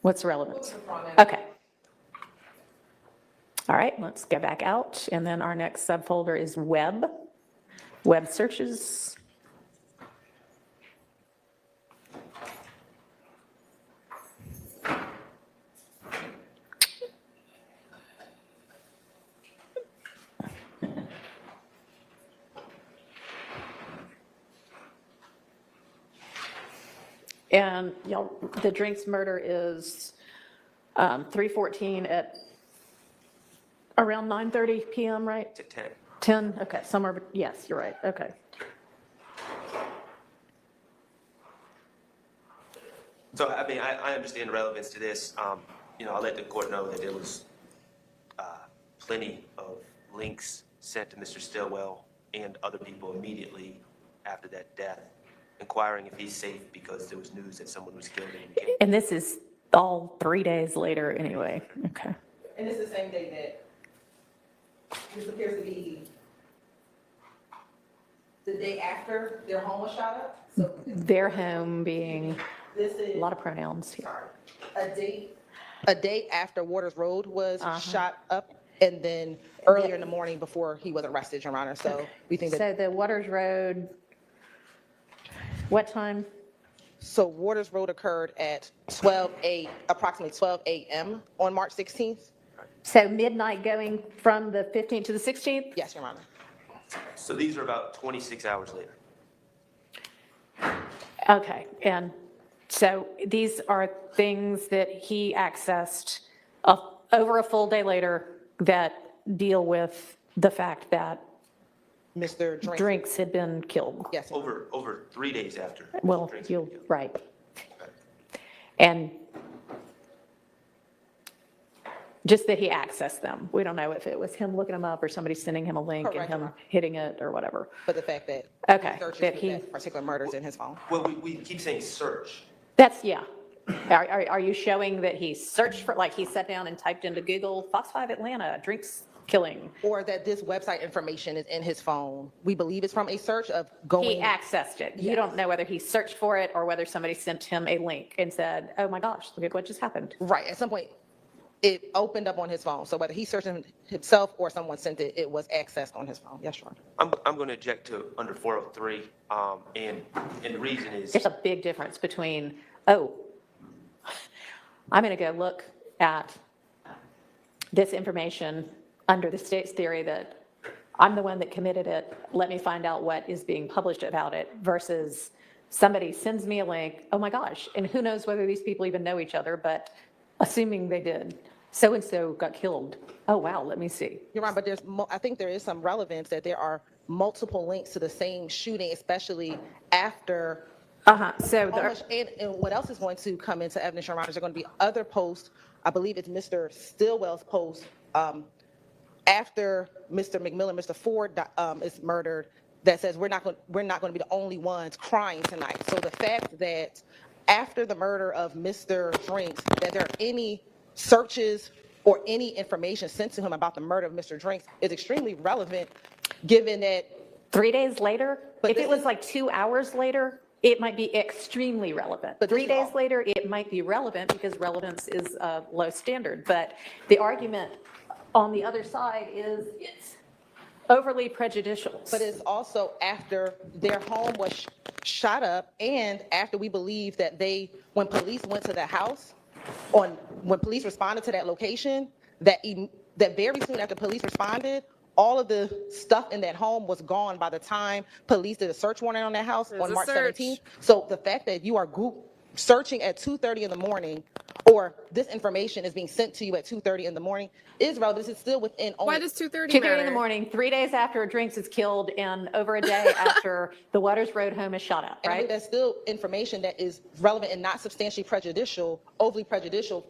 S5: What's the relevance?
S2: Withdraw that.
S5: Okay. All right, let's go back out, and then our next subfolder is web searches. And the Drinks murder is 3:14 at around 9:30 p.m., right?
S6: It's at 10.
S5: 10, okay, somewhere, yes, you're right, okay.
S6: So, I mean, I understand the relevance to this. I'll let the court know that there was plenty of links sent to Mr. Stillwell and other people immediately after that death, inquiring if he's safe because there was news that someone was killed.
S5: And this is all 3 days later anyway, okay.
S2: And this is the same day that this appears to be the day after their home was shot up. So
S5: Their home being
S2: this is
S5: a lot of pronouns here.
S2: sorry, a date a day after Waters Road was shot up, and then earlier in the morning before he was arrested, Your Honor. So we think that.
S5: So the Waters Road, what time?
S2: So Waters Road occurred at approximately 12 a.m. on March 16th.
S5: So midnight going from the 15th to the 16th?
S2: Yes, Your Honor.
S6: So these are about 26 hours later.
S5: Okay, and so these are things that he accessed over a full day later that deal with the fact that
S2: Mr.
S5: Drinks had been killed.
S2: Yes.
S6: Over 3 days after.
S5: Well,
S6: Drinks
S5: you're
S6: were killed.
S5: right. And just that he accessed them. We don't know if it was him looking them up or somebody sending him a link and
S2: Correct,
S5: him
S2: Your Honor.
S5: hitting it or whatever.
S2: But the fact that.
S5: Okay,
S2: Searches
S5: that
S2: for
S5: he-
S2: that particular murders in his phone.
S6: Well, we keep saying search.
S5: That's, yeah. Are you showing that he searched for, like he sat down and typed into Google, Fox 5 Atlanta, Drinks killing?
S2: Or that this website information is in his phone. We believe it's from a search of
S5: He
S2: going.
S5: accessed it. You
S2: Yes.
S5: don't know whether he searched for it or whether somebody sent him a link and said, oh my gosh, look at what just happened.
S2: Right, at some point, it opened up on his phone. So whether he searched it himself or someone sent it, it was accessed on his phone. Yes, Your Honor.
S6: I'm going to object to under 403, and the reason is.
S5: There's a big difference between, oh, I'm going to go look at this information under the state's theory that I'm the one that committed it. Let me find out what is being published about it versus somebody sends me a link. Oh my gosh. And who knows whether these people even know each other, but assuming they did, so-and-so got killed. Oh, wow. Let me see.
S2: You're right, but I think there is some relevance that there are multiple links to the same shooting, especially after.
S5: So
S2: And what else is going to come into evidence, Your Honor, there are going to be other posts. I believe it's Mr. Stillwell's post after Mr. McMillan, Mr. Ford is murdered, that says we're not going to be the only ones crying tonight. So the fact that after the murder of Mr. Drinks, that there are any searches or any information sent to him about the murder of Mr. Drinks is extremely relevant, given that.
S5: 3 days later,
S2: But
S5: if
S2: this
S5: it was
S2: is-
S5: like 2 hours later, it might be extremely relevant.
S2: But
S5: 3
S2: this is
S5: days
S2: all-
S5: later, it might be relevant because relevance is a low standard. But the argument on the other side is it's overly prejudicial.
S2: But it's also after their home was shot up and after we believe that when police went to the house, when police responded to that location, that very soon after police responded, all of the stuff in that home was gone by the time police did a search warrant on that house on
S1: a
S2: March
S1: search.
S2: 17th. So the fact that you are searching at 2:30 in the morning, or this information is being sent to you at 2:30 in the morning, is relevant. This is still within only.
S1: Why does 2:30
S5: 2:30
S1: matter?
S5: in the morning, 3 days after Drinks is killed, and over a day after the Waters Road home is shot up,
S2: And I think
S5: right?
S2: that's still information that is relevant and not substantially prejudicial, overly prejudicial,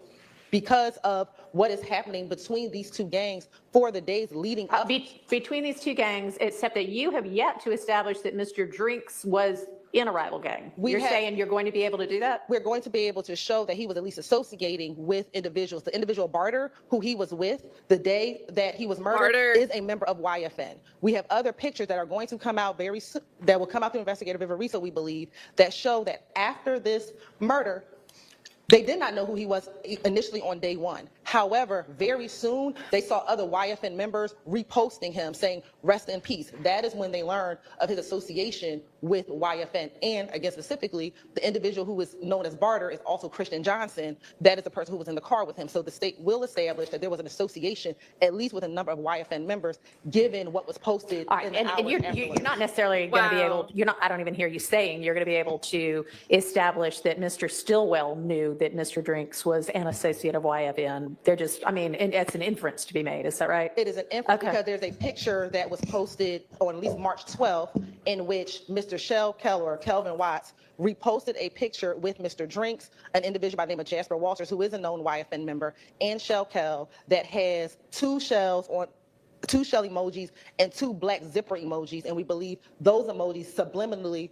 S2: because of what is happening between these two gangs for the days leading up.
S5: Between these two gangs, except that you have yet to establish that Mr. Drinks was in a rival gang. You're saying you're going to be able to do that?
S2: We're going to be able to show that he was at least associating with individuals. The individual Barter, who he was with the day that he was murdered,
S1: Barter.
S2: is a member of YFN. We have other pictures that are going to come out very soon, that will come out through investigative Vivarisa, we believe, that show that after this murder, they did not know who he was initially on day one. However, very soon, they saw other YFN members reposting him saying, rest in peace. That is when they learned of his association with YFN. And again, specifically, the individual who is known as Barter is also Christian Johnson. That is the person who was in the car with him. So the state will establish that there was an association, at least with a number of YFN members, given what was posted.
S5: All right,
S2: in the
S5: and
S2: hours
S5: you're
S2: afterwards.
S5: not necessarily going to be
S1: Wow.
S5: able, I don't even hear you saying you're going to be able to establish that Mr. Stillwell knew that Mr. Drinks was an associate of YFN. They're just, and it's an inference to be made, is that right?
S2: It is an inference
S5: Okay.
S2: because there's a picture that was posted on at least March 12th in which Mr. Shell Keller, Kelvin Watts, reposted a picture with Mr. Drinks, an individual by the name of Jasper Walters, who is a known YFN member, and Shell Kell, that has two shell emojis and two black zipper emojis. And we believe those emojis subliminally.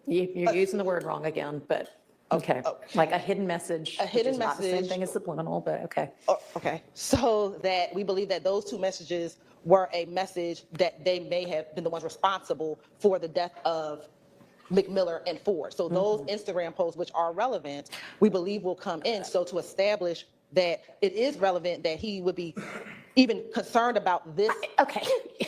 S5: You're using the word wrong again, but, okay. Like a hidden message.
S2: A hidden
S5: which is not the same
S2: message.
S5: thing as subliminal, but okay.
S2: Okay, so that we believe that those two messages were a message that they may have been the ones responsible for the death of McMillan and Ford. So those Instagram posts, which are relevant, we believe will come in. So to establish that it is relevant that he would be even concerned about this,
S5: Okay.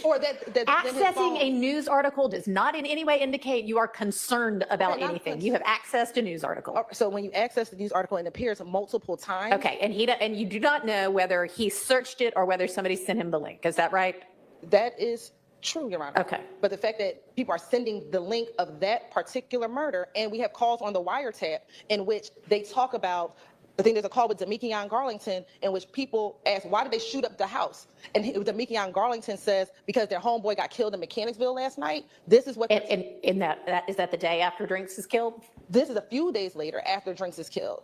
S2: or that then his
S5: Accessing
S2: phone-
S5: a news article does not in any way indicate you are concerned about
S2: not
S5: anything.
S2: cons-
S5: You have accessed a news article.
S2: So when you access the news article and it appears multiple times.
S5: Okay, and you do not know whether he searched it or whether somebody sent him the link. Is that right?
S2: That is true, Your Honor.
S5: Okay.
S2: But the fact that people are sending the link of that particular murder, and we have calls on the wiretap in which they talk about, I think there's a call with Tameka Garlington in which people ask, why did they shoot up the house? And Tameka Garlington says, because their homeboy got killed in Mechanicsville last night. This is what,
S5: And in that is that the day after Drinks is killed?
S2: this is a few days later after Drinks is killed.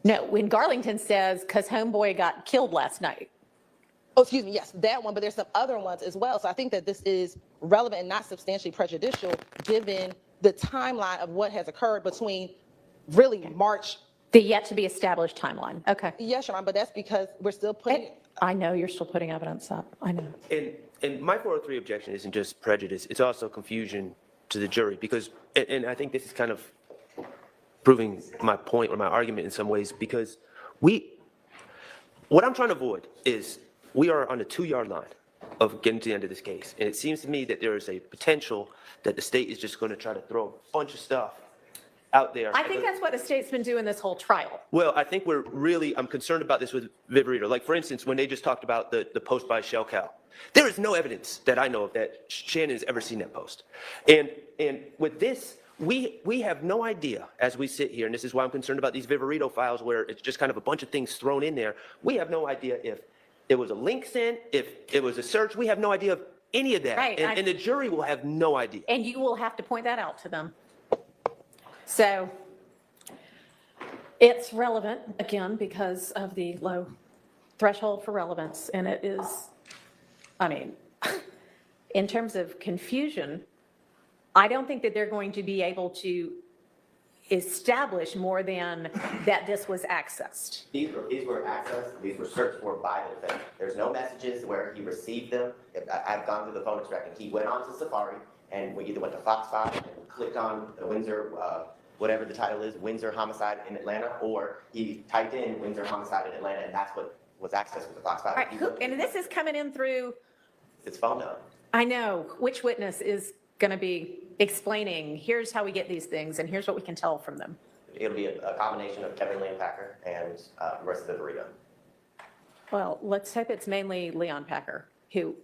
S5: No, when Garlington says, because homeboy got killed last night.
S2: Oh, excuse me, yes, that one, but there's some other ones as well. So I think that this is relevant and not substantially prejudicial given the timeline of what has occurred between really March.
S5: The yet to be established timeline. Okay.
S2: Yes, Your Honor, but that's because we're still putting,
S5: I know you're still putting evidence up. I know.
S6: And my 403 objection isn't just prejudice, it's also confusion to the jury, because, and I think this is kind of proving my point or my argument in some ways, because what I'm trying to avoid is we are on the 2-yard line of getting to the end of this case. And it seems to me that there is a potential that the state is just going to try to throw a bunch of stuff out there.
S5: I think that's what the state's been doing this whole trial.
S6: Well, I think I'm concerned about this with Viverito. Like, for instance, when they just talked about the post by Shell Cow, there is no evidence that I know of that Shannon has ever seen that post. And with this, we have no idea as we sit here, and this is why I'm concerned about these Viverito files where it's just kind of a bunch of things thrown in there. We have no idea if it was a link sent, if it was a search. We have no idea of any of that.
S5: Right,
S6: And the jury will have no idea.
S5: And you will have to point that out to them. So it's relevant, again, because of the low threshold for relevance. And it is, I mean, in terms of confusion, I don't think that they're going to be able to establish more than that this was accessed.
S7: These were accessed, these were searched for by the defendant. There's no messages where he received them. I've gone through the phone extracting. He went on to Safari and we either went to Fox 5 and clicked on the Windsor, whatever the title is, Windsor Homicide in Atlanta, or he typed in Windsor Homicide in Atlanta, and that's what was accessed with the Fox 5.
S5: All right, and this is coming in through,
S7: It's phone number.
S5: I know, which witness is going to be explaining, here's how we get these things, and here's what we can tell from them.
S7: It'll be a combination of Kevin Leon Packer and Marissa Viverito.
S5: Well, let's hope it's mainly Leon Packer, who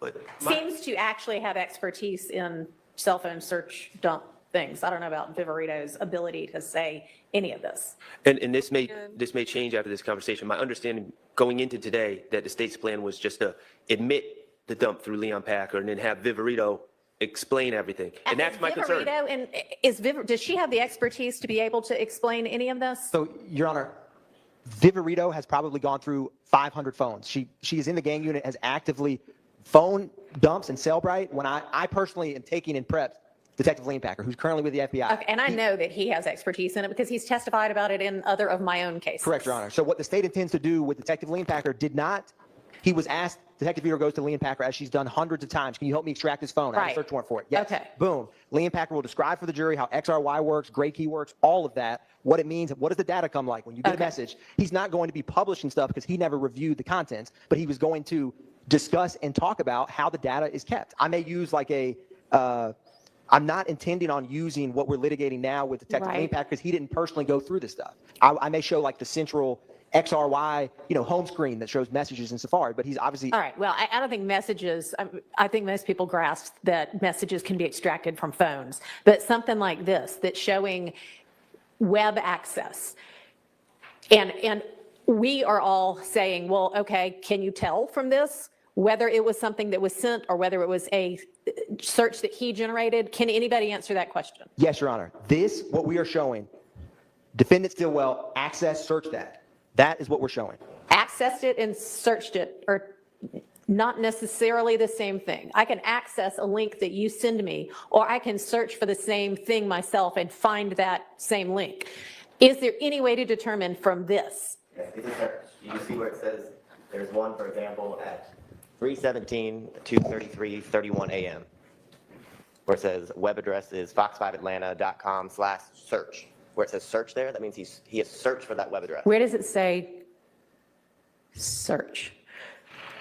S6: But
S5: seems to actually have expertise in cell phone search dump things. I don't know about Viverito's ability to say any of this.
S6: And this may change after this conversation. My understanding going into today that the state's plan was just to admit the dump through Leon Packer and then have Viverito explain everything. And that's my concern.
S5: Viverito, and does she have the expertise to be able to explain any of this?
S3: So, Your Honor, Viverito has probably gone through 500 phones. She is in the gang unit, has actively phone dumps and Cellbrite. When I personally am taking in prep Detective Leon Packer, who's currently with the FBI.
S5: Okay, and I know that he has expertise in it because he's testified about it in other of my own cases.
S3: Correct, Your Honor. So what the state intends to do with Detective Leon Packer he was asked, Detective Vito goes to Leon Packer, as she's done hundreds of times, can you help me extract his phone? I have a
S5: Right.
S3: search warrant for it. Yes.
S5: Okay.
S3: Boom. Leon Packer will describe for the jury how XRY works, gray key works, all of that, what it means, what does the data come like when you get a
S5: Okay.
S3: message. He's not going to be publishing stuff because he never reviewed the contents, but he was going to discuss and talk about how the data is kept. I may use like I'm not intending on using what we're litigating now with Detective
S5: Right.
S3: Leon Packer because he didn't personally go through this stuff. I may show like the central XRY, home screen that shows messages in Safari, but he's obviously.
S5: All right, well, I don't think messages, I think most people grasp that messages can be extracted from phones, but something like this, that's showing web access. And we are all saying, well, okay, can you tell from this whether it was something that was sent or whether it was a search that he generated? Can anybody answer that question?
S3: Yes, Your Honor. What we are showing, defendant Stillwell, access, search that. That is what we're showing.
S5: Accessed it and searched it are not necessarily the same thing. I can access a link that you send me, or I can search for the same thing myself and find that same link. Is there any way to determine from this?
S7: Yes, it's a search. You see where it says, there's one, for example, at 3:17, 2:33, 31 a.m., where it says web address is fox5atlanta.com/search. Where it says search there, that means he has searched for that web address.
S5: Where does it say Search.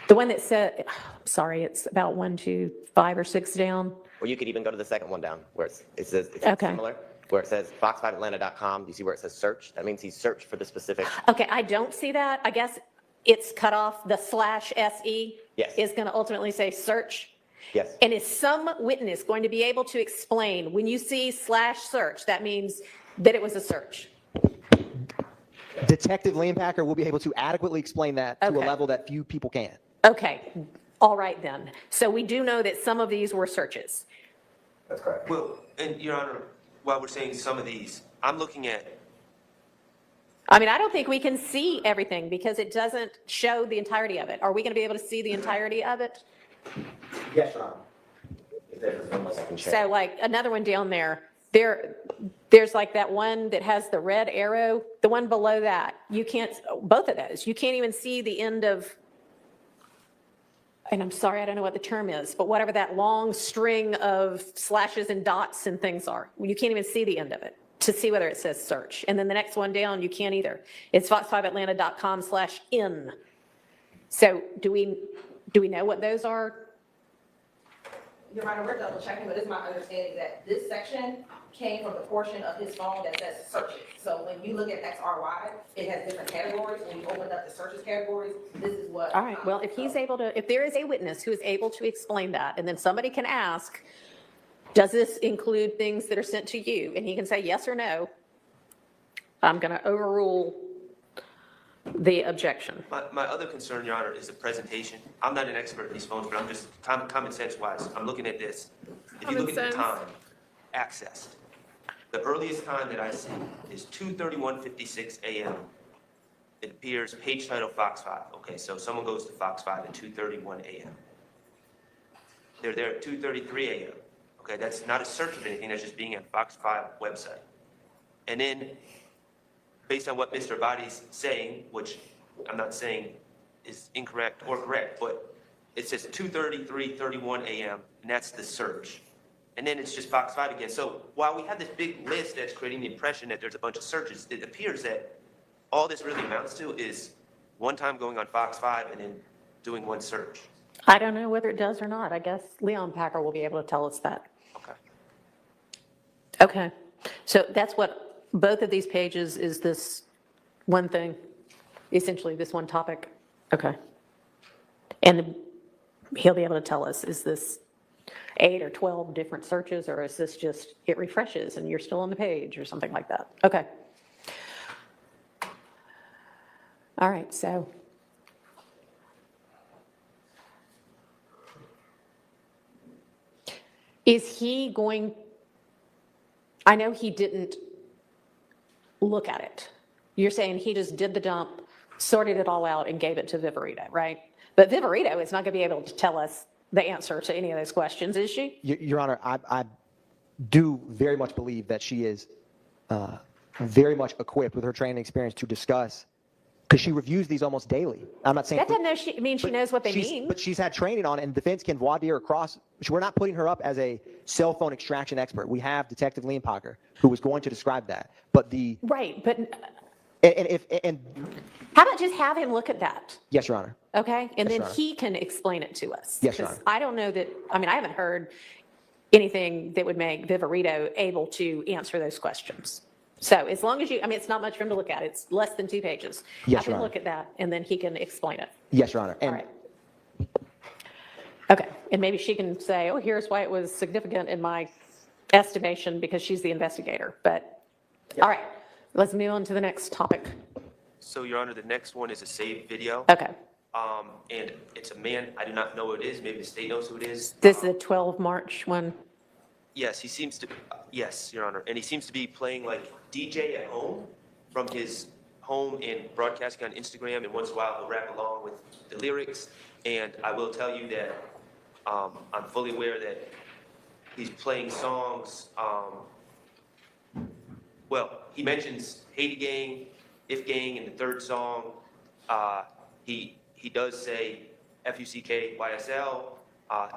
S5: The one that said, sorry, it's about 1, 2, 5 or 6 down.
S7: Or you could even go to the second one down where it says it's
S5: Okay.
S7: similar, where it says fox5atlanta.com. You see where it says search? That means he searched for the specific.
S5: Okay, I don't see that. I guess it's cut off. The /SE
S7: Yes.
S5: is going to ultimately say search.
S7: Yes.
S5: And is some witness going to be able to explain when you see /search, that means that it was a search?
S3: Detective Leonpacker will be able to adequately explain that to a
S5: Okay.
S3: level that few people can.
S5: Okay, all right then. So we do know that some of these were searches.
S7: That's correct.
S6: Well, and Your Honor, while we're saying some of these, I'm looking at,
S5: I mean, I don't think we can see everything because it doesn't show the entirety of it. Are we going to be able to see the entirety of it?
S7: Yes, Your Honor. If there's one less I can share.
S5: So like another one down there's like that one that has the red arrow, the one below that. You can't, both of those, you can't even see the end of, and I'm sorry, I don't know what the term is, but whatever that long string of slashes and dots and things are, you can't even see the end of it to see whether it says search. And then the next one down, you can't either. It's fox5atlanta.com/in. So do we know what those are?
S2: Your Honor, we're double checking, but it's my understanding that this section came from the portion of his phone that says searches. So when you look at XRY, it has different categories. When you open up the searches categories, this is what.
S5: All right, well, if he's able to, if there is a witness who is able to explain that, and then somebody can ask, does this include things that are sent to you? And he can say yes or no, I'm going to overrule the objection.
S6: my other concern, Your Honor, is the presentation. I'm not an expert in these phones, but I'm just common sense wise, I'm looking at this. If you look at the
S1: Common
S6: time accessed, the earliest time that I see is 2:31:56 a.m. It appears page title Fox 5. Okay, so someone goes to Fox 5 at 2:31 a.m. They're there at 2:33 a.m. Okay, that's not a search of anything, that's just being at Fox 5 website. And then, based on what Mr. Abadi's saying, which I'm not saying is incorrect or correct, but it says 2:33:31 a.m., and that's the search. And then it's just Fox 5 again. So while we have this big list that's creating the impression that there's a bunch of searches, it appears that all this really amounts to is one time going on Fox 5 and then doing one search.
S5: I don't know whether it does or not. I guess Leon Packer will be able to tell us that.
S6: Okay.
S5: Okay, so that's what both of these pages is, this one thing, essentially this one topic. Okay. And he'll be able to tell us, is this 8 or 12 different searches, or is this just, it refreshes and you're still on the page or something like that? Okay. All right, so. Is he going, I know he didn't look at it. You're saying he just did the dump, sorted it all out, and gave it to Viverito, right? But Viverito is not going to be able to tell us the answer to any of those questions, is she?
S3: Your Honor, I do very much believe that she is very much equipped with her training experience to discuss, because she reviews these almost daily. I'm not saying.
S5: That doesn't mean she knows what they mean.
S3: But she's had training on it, and defense can voir dire across. We're not putting her up as a cell phone extraction expert. We have Detective Leonpacker, who was going to describe that. But the.
S5: Right, but
S3: And
S5: how about just have him look at that?
S3: yes, Your Honor.
S5: Okay, and
S3: Yes,
S5: then
S3: Your Honor.
S5: he can explain it to us.
S3: Yes, Your
S5: 'Cause
S3: Honor.
S5: I don't know that, I mean, I haven't heard anything that would make Viverito able to answer those questions. So as long as you, I mean, it's not much for him to look at. It's less than 2 pages.
S3: Yes,
S5: Have him
S3: Your Honor.
S5: look at that, and then he can explain it.
S3: Yes, Your Honor.
S5: All
S3: And
S5: right. Okay, and maybe she can say, oh, here's why it was significant in my estimation, because she's the investigator. But, all right, let's move on to the next topic.
S6: So, Your Honor, the next one is a saved video.
S5: Okay,
S6: And it's a man, I do not know who it is, maybe the state knows who it is.
S5: this is the 12 March one.
S6: Yes, he seems to, yes, Your Honor, and he seems to be playing like DJ at home from his home and broadcasting on Instagram, and once in a while he'll rap along with the lyrics. And I will tell you that I'm fully aware that he's playing songs. Well, he mentions Haiti Gang, If Gang in the third song. He does say FUCK, YSL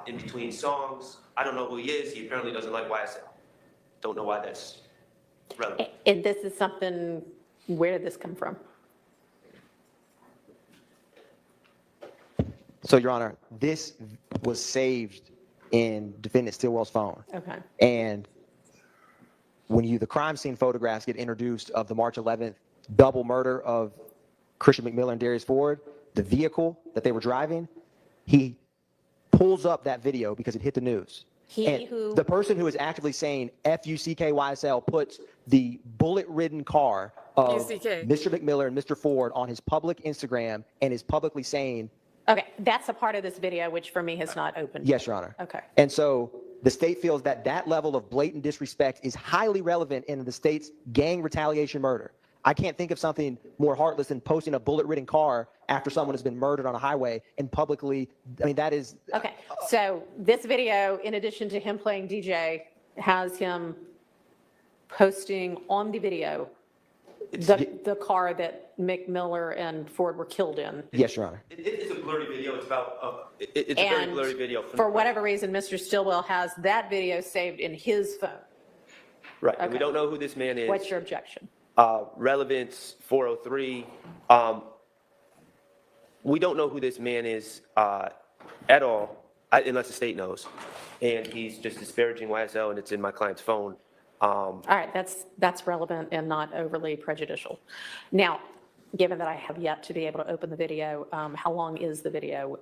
S6: in between songs. I don't know who he is. He apparently doesn't like YSL. Don't know why that's relevant.
S5: And this is something, where did this come from?
S3: So, Your Honor, this was saved in defendant Stillwell's phone.
S5: Okay.
S3: And when the crime scene photographs get introduced of the March 11th double murder of Christian McMiller and Darius Ford, the vehicle that they were driving, he pulls up that video because it hit the news. The person who is actively saying FUCKYSL puts the bullet-ridden car of
S1: UCK.
S3: Mr. McMiller and Mr. Ford on his public Instagram and is publicly saying,
S5: Okay, that's a part of this video, which for me has not opened.
S3: yes, Your Honor.
S5: Okay.
S3: And so the state feels that that level of blatant disrespect is highly relevant in the state's gang retaliation murder. I can't think of something more heartless than posting a bullet-ridden car after someone has been murdered on a highway and publicly, I mean, that is.
S5: Okay, so this video, in addition to him playing DJ, has him posting on the video the car that McMiller and Ford were killed in.
S3: Yes, Your Honor.
S6: It's a blurry video. It's about, it's a very
S5: And
S6: blurry video.
S5: for whatever reason, Mr. Stillwell has that video saved in his phone.
S6: Right, and we
S5: Okay.
S6: don't know who this man is.
S5: What's your objection?
S6: Relevance 403. We don't know who this man is at all, unless the state knows. And he's just disparaging YSL, and it's in my client's phone.
S5: All right, that's relevant and not overly prejudicial. Now, given that I have yet to be able to open the video, how long is the video?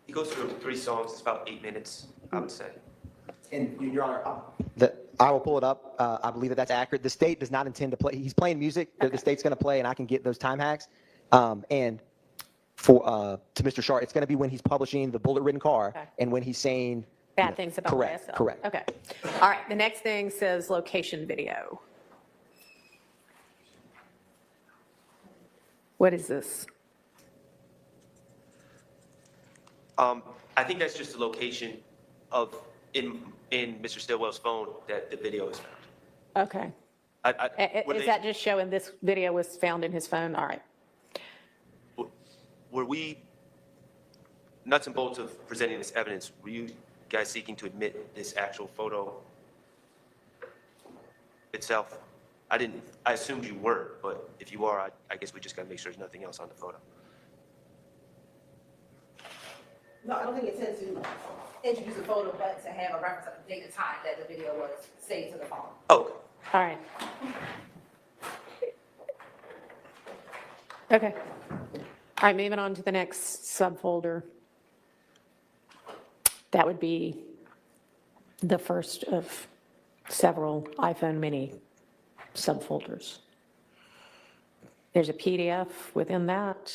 S6: He goes through 3 songs. It's about 8 minutes, I would say.
S3: And Your Honor, I will pull it up. I believe that that's accurate. The state does not intend to play. He's playing music that the state's going to play, and I can get those time hacks. And to Mr. Sharp, it's going to be when he's publishing the bullet-ridden car
S5: Okay.
S3: and when he's saying
S5: Bad things about
S3: correct,
S5: YSL.
S3: correct.
S5: Okay. All right, the next thing says location video. What is this?
S6: I think that's just the location of, in Mr. Stillwell's phone that the video is found.
S5: Okay.
S6: Were
S5: Is
S6: they-
S5: that just showing this video was found in his phone? All right.
S6: Were we, nuts and bolts of presenting this evidence, were you guys seeking to admit this actual photo itself? I assumed you weren't, but if you are, I guess we just gotta make sure there's nothing else on the photo.
S2: No, I don't think it intends to introduce a photo, but to have a reference of the date and time that the video was saved to the phone.
S6: Oh, okay.
S5: All right. Okay. All right, moving on to the next subfolder. That would be the first of several iPhone mini subfolders. There's a PDF within that.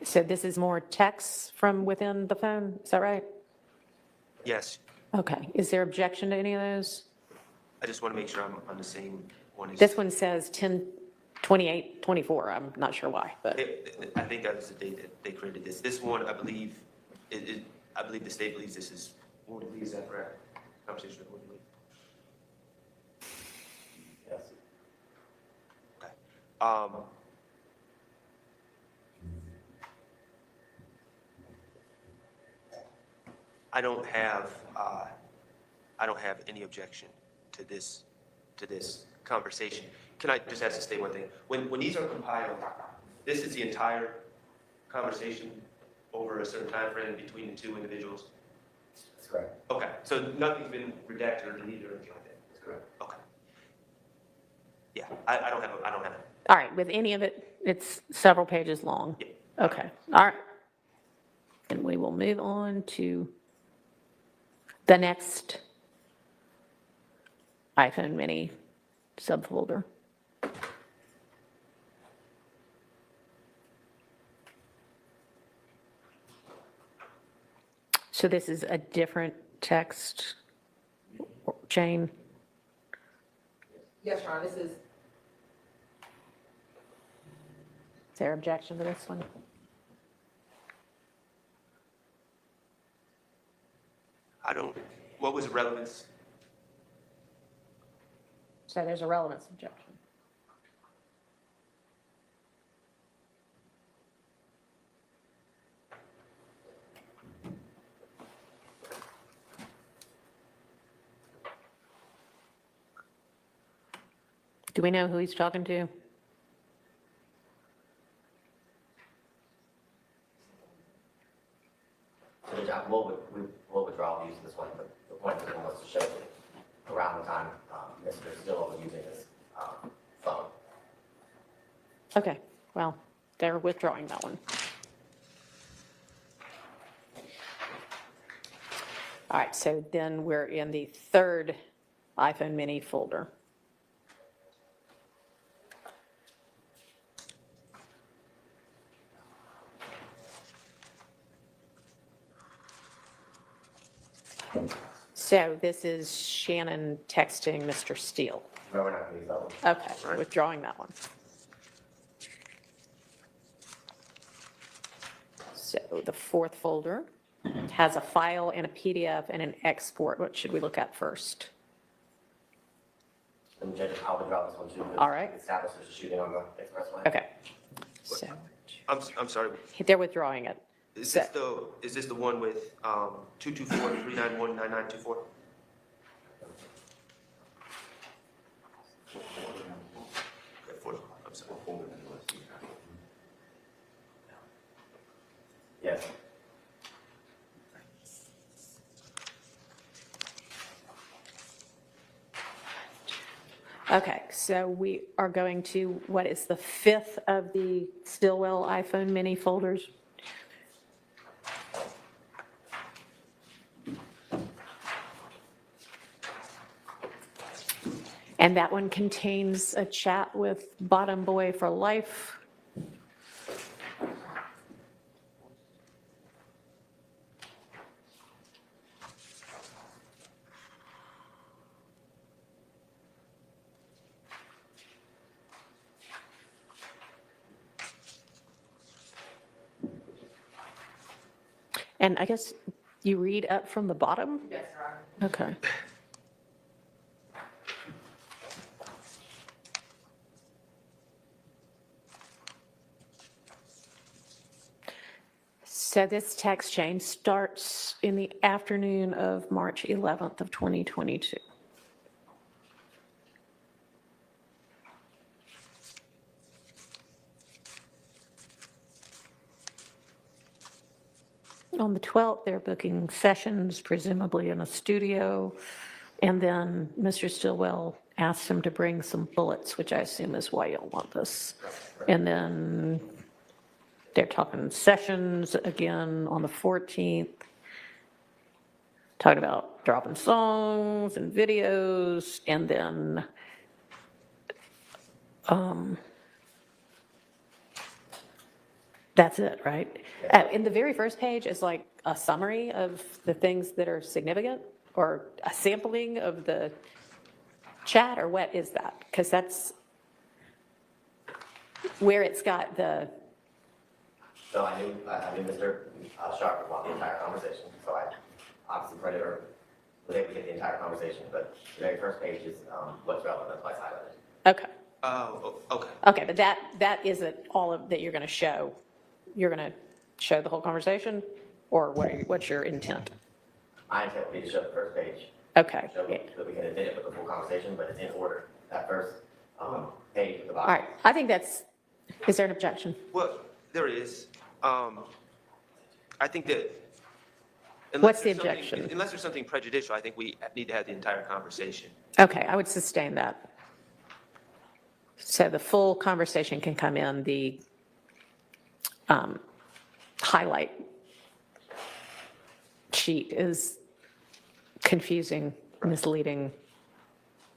S5: So this is more text from within the phone, is that right?
S6: Yes,
S5: Okay, is there objection to any of those?
S6: I just want to make sure I'm on the same one as.
S5: This one says 10/28/24, I'm not sure why, but,
S6: I think that was the date that they created this. This one, I believe, I believe the state believes this is, Horne, is that correct? Conversation with Horne. Yes. Okay. I don't have any objection to this conversation. Can I just ask to state one thing? When these are compiled, this is the entire conversation over a certain time frame between the two individuals?
S7: That's correct.
S6: Okay, so nothing's been redacted or deleted or anything like that?
S7: That's correct.
S6: Okay. Yeah, I don't have a.
S5: all right, with any of it, it's several pages long.
S6: Yeah.
S5: Okay, all right. And we will move on to the next iPhone mini subfolder. So this is a different text chain.
S2: Yes, Your Honor, this is.
S5: Is there objection to this one?
S6: What was the relevance?
S5: So there's a relevance objection. Do we know who he's talking to?
S7: Judge, we'll withdraw the use of this one, but the point of it was to show that around the time Mr. Stillwell was using his phone.
S5: Okay, well, they're withdrawing that one. All right, so then we're in the third iPhone mini folder. So this is Shannon texting Mr. Steele.
S7: No, we're not going to use that one.
S5: Okay, withdrawing that one. So the fourth folder has a file and a PDF and an export. What should we look at first?
S7: And Judge, I'll withdraw this one too. because
S5: All right.
S7: the established there's a shooting on the expressway.
S5: Okay. So
S6: I'm sorry.
S5: they're withdrawing it.
S6: Is this the one with 224-391-9924? I'm sorry.
S7: Yes.
S5: Okay, so we are going to, what is the fifth of the Stillwell iPhone mini folders? And that one contains a chat with Bottom Boy for Life. And I guess you read up from the bottom? Yes, Your Honor. Okay. So this text chain starts in the afternoon of March 11th of 2022. On the 12th, they're booking sessions, presumably in a studio, and then Mr. Stillwell asked him to bring some bullets, which I assume is why you'll want this. And then they're talking sessions again on the 14th, talking about dropping songs and videos, and then that's it, right? In the very first page is like a summary of the things that are significant, or a sampling of the chat, or what is that? Because that's where it's got the,
S7: So I knew Mr. Sharp would want the entire conversation, so I obviously printed or was able to get the entire conversation, but the very first page is what's relevant, that's why it's highlighted.
S5: okay.
S6: Oh, okay.
S5: Okay, but that isn't all of that you're going to show. You're going to show the whole conversation, or what's your intent?
S7: My intent would be to show the first page,
S5: Okay.
S7: show that we can admit it with the full conversation, but it's in order, that first page at the
S5: All
S7: bottom.
S5: right, I think is there an objection?
S6: Well, there is. I think that.
S5: What's the
S6: there's something-
S5: objection?
S6: Unless there's something prejudicial, I think we need to have the entire conversation.
S5: Okay, I would sustain that. So the full conversation can come in, the highlight sheet is confusing, misleading,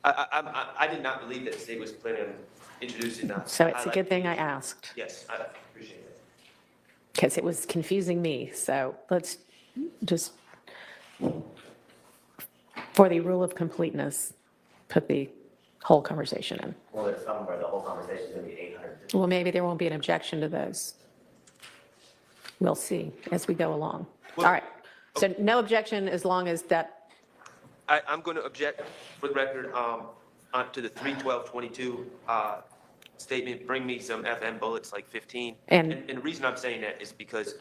S6: I did not believe that the state was planning on introducing that.
S5: so it's a good thing I asked,
S6: Yes, I appreciate it.
S5: because it was confusing me, so let's just, for the rule of completeness, put the whole conversation in.
S7: Well, there's some where the whole conversation is going to be 800.
S5: Well, maybe there won't be an objection to those. We'll see as we go along. All right, so no objection as long as that,
S6: I'm going to object for the record to the 3/12/22 statement, bring me some FM bullets, like 15.
S5: And-
S6: the reason I'm saying that is because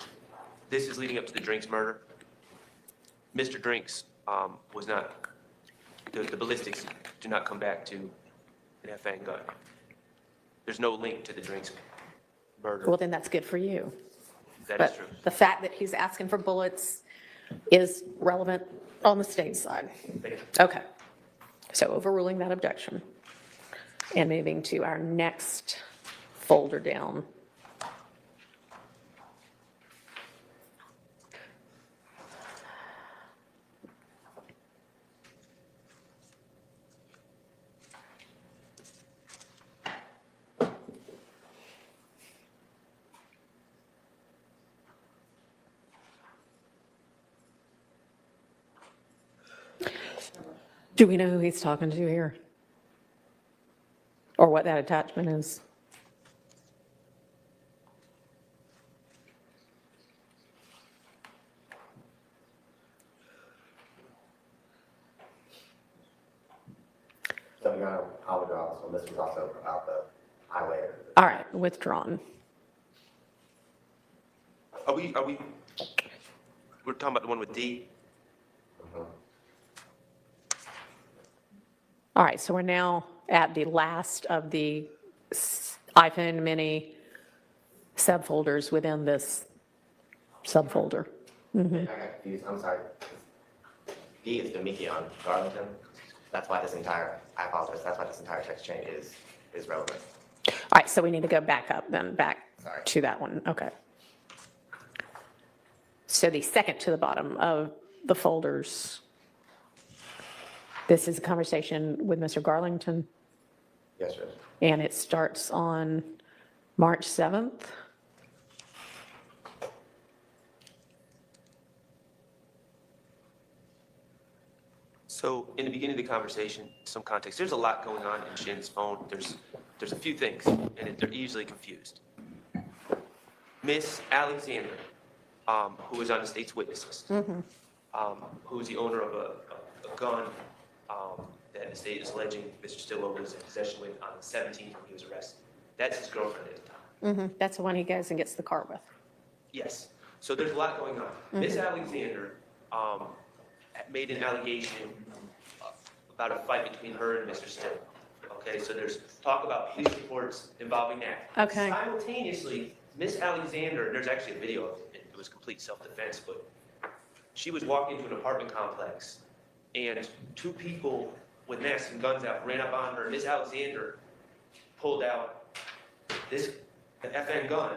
S6: this is leading up to the Drinks murder. Mr. Drinks was not, the ballistics do not come back to an FN gun. There's no link to the Drinks murder.
S5: well, then that's good for you.
S6: That is
S5: But
S6: true.
S5: the fact that he's asking for bullets, is relevant on the state side. Okay. So overruling that objection and moving to our next folder down. Do we know who he's talking to here? Or what that attachment is?
S7: So, Your Honor, I'll withdraw this one. This was also about the highway.
S5: All right, withdrawn.
S6: We're talking about the one with D?
S5: All right, so we're now at the last of the iPhone mini subfolders within this subfolder.
S7: I got confused, I'm sorry. D is Tameka on Garlington. That's why this entire, I apologize, that's why this entire text chain is relevant.
S5: All right, so we need to go back up then, back
S7: Sorry.
S5: to that one, okay. So the second to the bottom of the folders, this is a conversation with Mr. Garlington,
S7: Yes, Judge.
S5: and it starts on March 7th.
S6: So in the beginning of the conversation, some context, there's a lot going on in Shin's phone. There's a few things, and they're easily confused. Miss Alexander, who is on the state's witness list, who is the owner of a gun that the state is alleging Mr. Stillwell was in possession with on the 17th when he was arrested. That's his girlfriend at the time.
S5: That's the one he goes and gets the car with.
S6: Yes. So there's a lot going on. Miss Alexander made an allegation about a fight between her and Mr. Stillwell. Okay, so there's talk about police reports involving that.
S5: Okay.
S6: Simultaneously, Miss Alexander, there's actually a video of it. It was complete self-defense, but she was walking into an apartment complex, and two people with masks and guns out ran up on her. Miss Alexander pulled out this FN gun,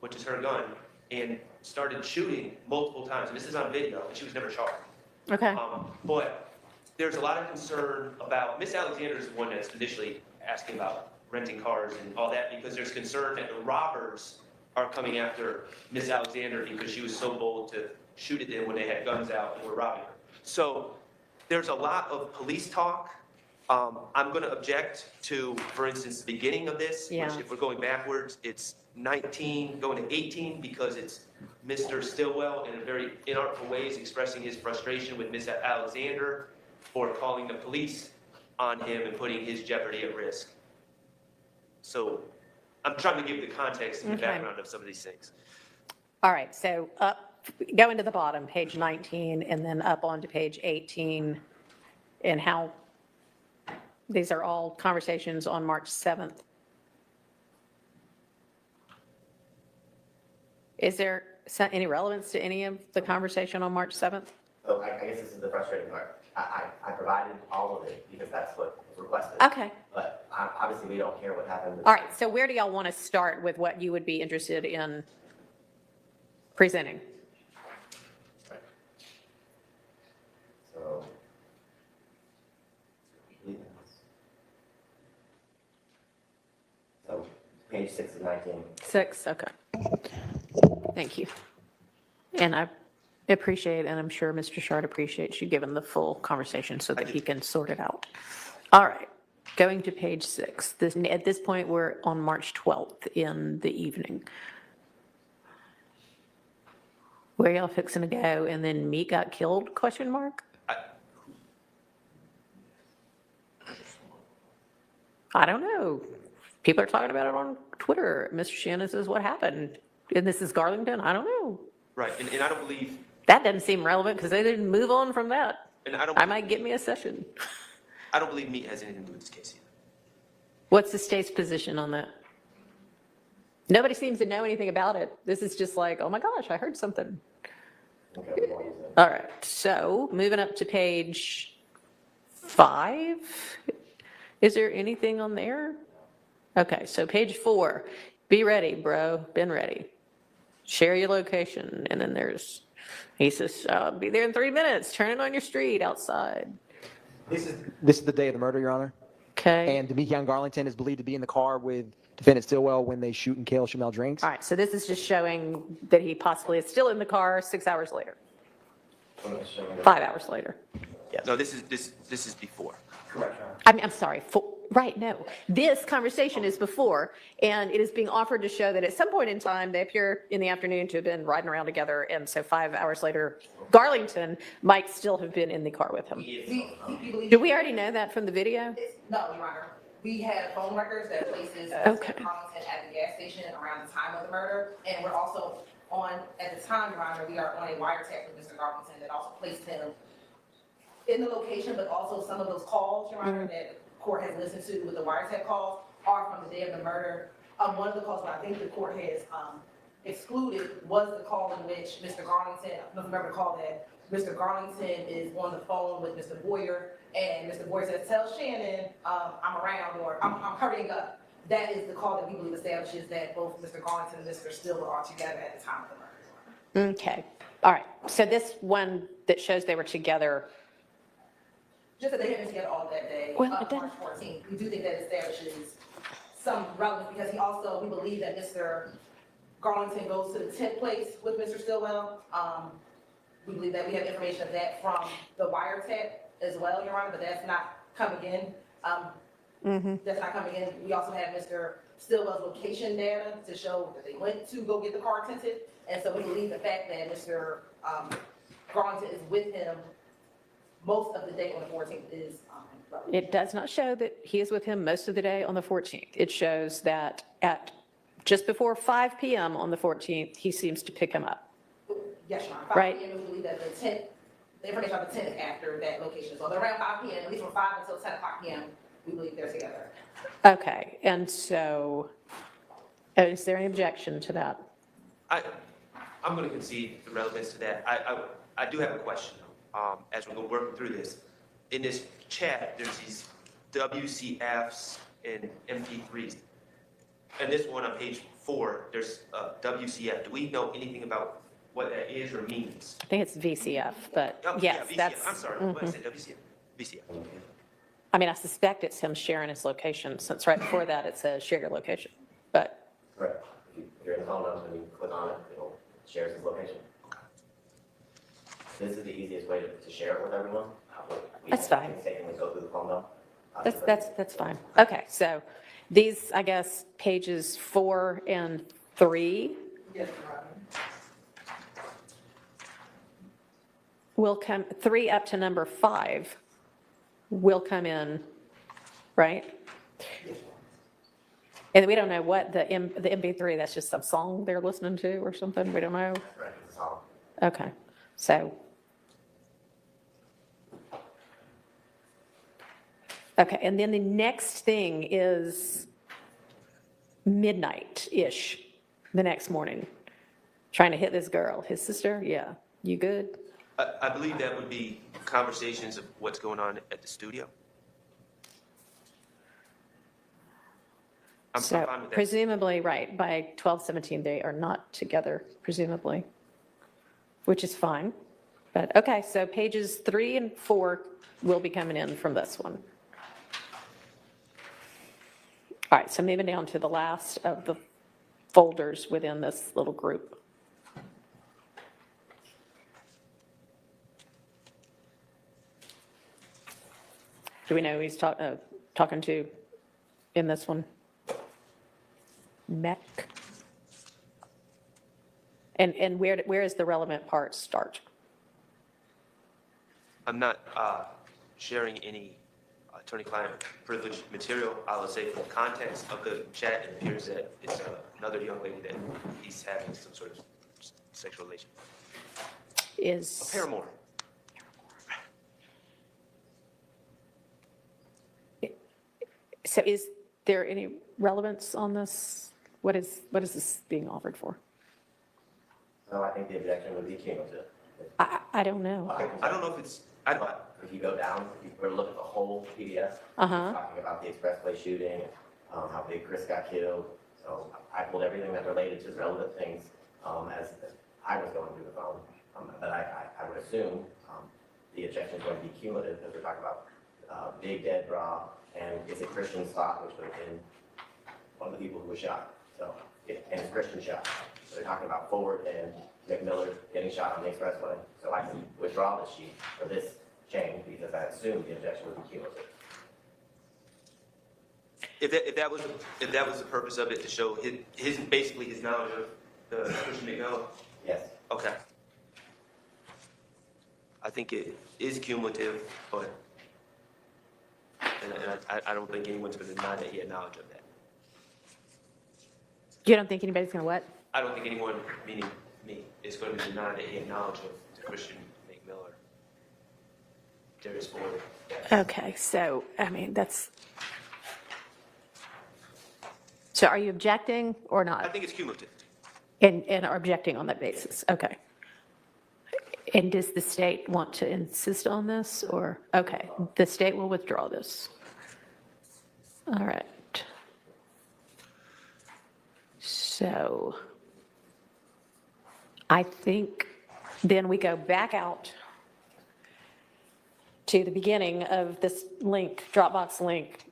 S6: which is her gun, and started shooting multiple times. And this is on video, and she was never charged.
S5: Okay.
S6: But there's a lot of concern about, Miss Alexander is the one that's initially asking about renting cars and all that, because there's concern that the robbers are coming after Miss Alexander because she was so bold to shoot at them when they had guns out and were robbing her. So there's a lot of police talk. I'm going to object to, for instance, the beginning of this,
S5: Yeah.
S6: which if we're going backwards, it's 19 going to 18 because it's Mr. Stillwell in a very inartful way is expressing his frustration with Miss Alexander for calling the police on him and putting his jeopardy at risk. So I'm trying to give the context and the
S5: Okay.
S6: background of some of these things.
S5: All right, so go into the bottom, page 19, and then up onto page 18, and how, these are all conversations on March 7th. Is there any relevance to any of the conversation on March 7th?
S7: So I guess this is the frustrating part. I provided all of it because that's what was requested.
S5: Okay.
S7: But obviously, we don't care what happened.
S5: All right, so where do y'all want to start with what you would be interested in presenting?
S7: So. So, page 6 of 19.
S5: 6, okay. Thank you. And I appreciate, and I'm sure Mr. Shard appreciates you giving the full conversation so that he can sort it out. All right, going to page 6. At this point, we're on March 12th in the evening. Where y'all fixing to go? And then Meat got killed, question mark? I don't know. People are talking about it on Twitter. Mr. Shannon says, what happened? And this is Garlington? I don't know.
S6: Right, and I don't believe,
S5: That doesn't seem relevant because they didn't move on from that.
S6: and I don't,
S5: I might get me a session.
S6: I don't believe meat has anything to do with this case either.
S5: What's the state's position on that? Nobody seems to know anything about it. This is just like, oh my gosh, I heard something.
S7: Okay, we won't use it.
S5: All right, so moving up to page 5. Is there anything on there? Okay, so page 4, be ready, bro, been ready. Share your location, and then he says, be there in 3 minutes, turn it on your street outside.
S3: This is the day of the murder, Your Honor.
S5: Okay,
S3: And Tameka and Garlington is believed to be in the car with defendant Stillwell when they shoot and kill Shamel Drinks.
S5: all right, so this is just showing that he possibly is still in the car 6 hours later,
S7: I'm not showing it.
S5: 5 hours later.
S6: No, this is before.
S7: Correct, Your Honor.
S5: I'm sorry, right, no. This conversation is before, and it is being offered to show that at some point in time, they appear in the afternoon to have been riding around together, and so 5 hours later, Garlington might still have been in the car with him. Do we already know that from the video?
S2: No, Your Honor. We have phone records that places
S5: Okay.
S2: Mr. Garlington at the gas station around the time of the murder. And we're also at the time, Your Honor, we are on a wiretap with Mr. Garlington that also placed him in the location, but also some of those calls, Your Honor, that the court has listened to with the wiretap calls are from the day of the murder. One of the calls that I think the court has excluded was the call in which Mr. Garlington, I don't remember the call that Mr. Garlington is on the phone with Mr. Boyer, and Mr. Boyer says, tell Shannon I'm around, or I'm hurrying up. That is the call that we believe establishes that both Mr. Garlington and Mr. Stillwell are together at the time of the murder.
S5: Okay, all right. So this one that shows they were together,
S2: Just that they have been together all that day,
S5: Well, it
S2: March
S5: doesn't-
S2: 14th. We do think that establishes some relevance, because we believe that Mr. Garlington goes to the tent place with Mr. Stillwell. We believe that we have information of that from the wiretap as well, Your Honor, but that's not coming in. That's not coming in. We also have Mr. Stillwell's location data to show that they went to go get the car tinted. And so we believe the fact that Mr. Garlington is with him most of the day on the 14th is relevant.
S5: it does not show that he is with him most of the day on the 14th. It shows that at just before 5 p.m. on the 14th, he seems to pick him up.
S2: Yes, Your Honor.
S5: Right.
S2: 5 p.m. we believe that the information about the tent is after that location. So around 5 p.m., at least from 5 until 10 o'clock p.m., we believe they're together.
S5: Okay, and so, is there any objection to that?
S6: I'm going to concede the relevance to that. I do have a question, as we're going to work through this. In this chat, there's these WCFs and MP3s. And this one on page 4, there's WCF. Do we know anything about what that is or means?
S5: I think it's VCF, but
S6: Oh,
S5: yes,
S6: yeah, VCF.
S5: that's.
S6: I'm sorry, what did I say, WCF? VCF.
S5: I mean, I suspect it's him sharing his location, since right before that it says share your location. But,
S7: Correct. If you're in the phone notes, when you click on it, it'll share his location. This is the easiest way to share it with everyone. We
S5: That's fine.
S7: Mistakenly go through the phone though.
S5: that's fine. Okay, so these, I guess, pages 4 and 3
S2: Yes, Your Honor.
S5: will come, 3 up to number 5 will come in, right? And we don't know what the MP3, that's just some song they're listening to or something, we don't know.
S7: Right, it's a song.
S5: Okay, so. Okay, and then the next thing is midnight-ish, the next morning. Trying to hit this girl, his sister, yeah. You good?
S6: I believe that would be conversations of what's going on at the studio. I'm
S5: So
S6: fine with that.
S5: presumably, right, by 12:17, they are not together, presumably, which is fine. But, okay, so pages 3 and 4 will be coming in from this one. All right, so moving down to the last of the folders within this little group. Do we know who he's talking to in this one? Mech? And where is the relevant part start?
S6: I'm not sharing any attorney-client privilege material. I will say from the context of the chat, it appears that it's another young lady that he's having some sort of sexual relation.
S5: Is.
S6: A paramour.
S5: So is there any relevance on this? What is this being offered for?
S7: So I think the objection would be cumulative.
S5: I don't know.
S6: I don't know if it's, I don't,
S7: If you go down, if you were to look at the whole PDF,
S5: Uh-huh.
S7: talking about the expressway shooting, how Big Chris got killed. So I pulled everything that related to relevant things as I was going through the phone. But I would assume the objection is going to be cumulative because we're talking about Big Dead Bra and is it Christian Slot, which would have been one of the people who was shot. So, and it's Christian shot. So they're talking about Ford and McMiller getting shot on the expressway. So I can withdraw this sheet or this chain because I assume the objection would be cumulative.
S6: if that was the purpose of it, to show his basically his knowledge of the Christian McMillan.
S7: Yes.
S6: Okay. I think it is cumulative, but and I don't think anyone's going to deny that he had knowledge of that.
S5: You don't think anybody's going to what?
S6: I don't think anyone, meaning me, is going to deny that he had knowledge of the Christian McMillan. Darius Ford.
S5: Okay, so, I mean, that's, so are you objecting or
S6: I
S5: not?
S6: think it's cumulative.
S5: And are objecting on that basis? Okay. And does the state want to insist on this, or, okay, the state will withdraw this. All right. So I think then we go back out to the beginning of this link, Dropbox link,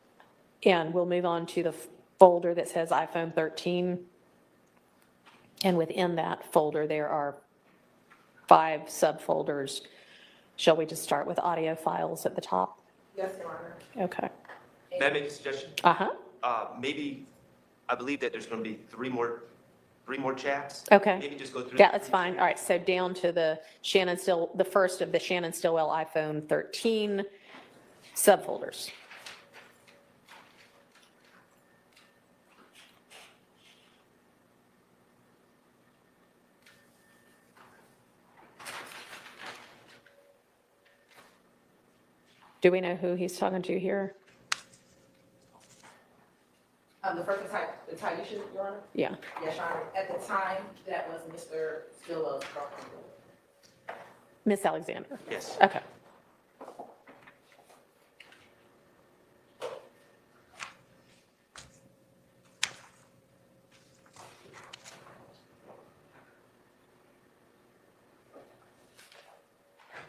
S5: and we'll move on to the folder that says iPhone 13. And within that folder, there are 5 subfolders. Shall we just start with audio files at the top?
S2: Yes, Your Honor.
S5: Okay.
S6: May I make a suggestion?
S5: Uh-huh.
S6: Maybe, I believe that there's going to be three more chats.
S5: Okay.
S6: Maybe just go through.
S5: Yeah, that's fine. All right, so down to the the first of the Shannon Stillwell iPhone 13 subfolders. Do we know who he's talking to here?
S2: The first retaliation, Your Honor?
S5: Yeah.
S2: Yes, Your Honor. At the time, that was Mr. Stillwell's girlfriend.
S5: Miss Alexander?
S6: Yes.
S5: Okay.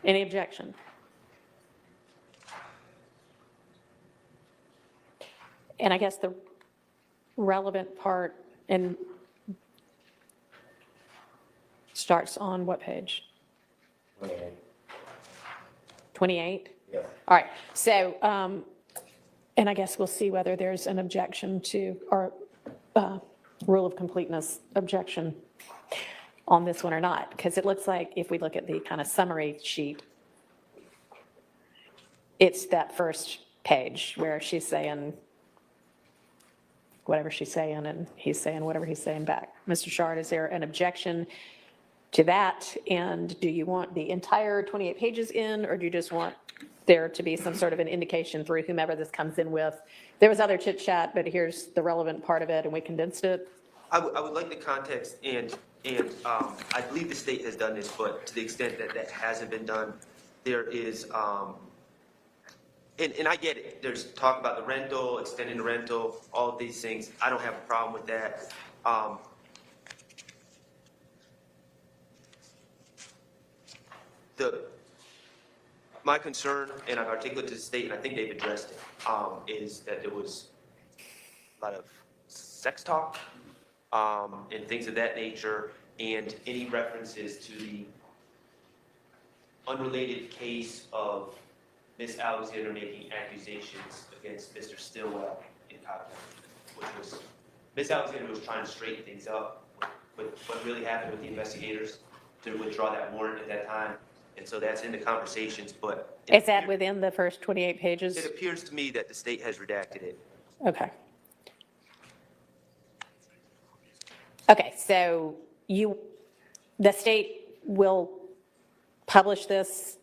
S5: Any objection? And I guess the relevant part and starts on what page? 28?
S7: Yes.
S5: All right, so, and I guess we'll see whether there's an objection to, or rule of completeness objection on this one or not, because it looks like if we look at the kind of summary sheet, it's that first page where she's saying whatever she's saying, and he's saying whatever he's saying back. Mr. Shard, is there an objection to that? And do you want the entire 28 pages in, or do you just want there to be some sort of an indication through whomever this comes in with? There was other chit chat, but here's the relevant part of it, and we condensed it.
S6: I would like the context, and I believe the state has done this, but to the extent that that hasn't been done, there is, and I get it, there's talk about the rental, extending the rental, all of these things. I don't have a problem with that. My concern, and I've articulated to the state, and I think they've addressed it, is that there was a lot of sex talk and things of that nature, and any references to the unrelated case of Miss Alexander making accusations against Mr. Stillwell in Cotton, which was, Miss Alexander was trying to straighten things up with what really happened with the investigators to withdraw that warrant at that time. And so that's in the conversations, but.
S5: Is that within the first 28 pages?
S6: It appears to me that the state has redacted it.
S5: Okay. Okay, so the state will publish this.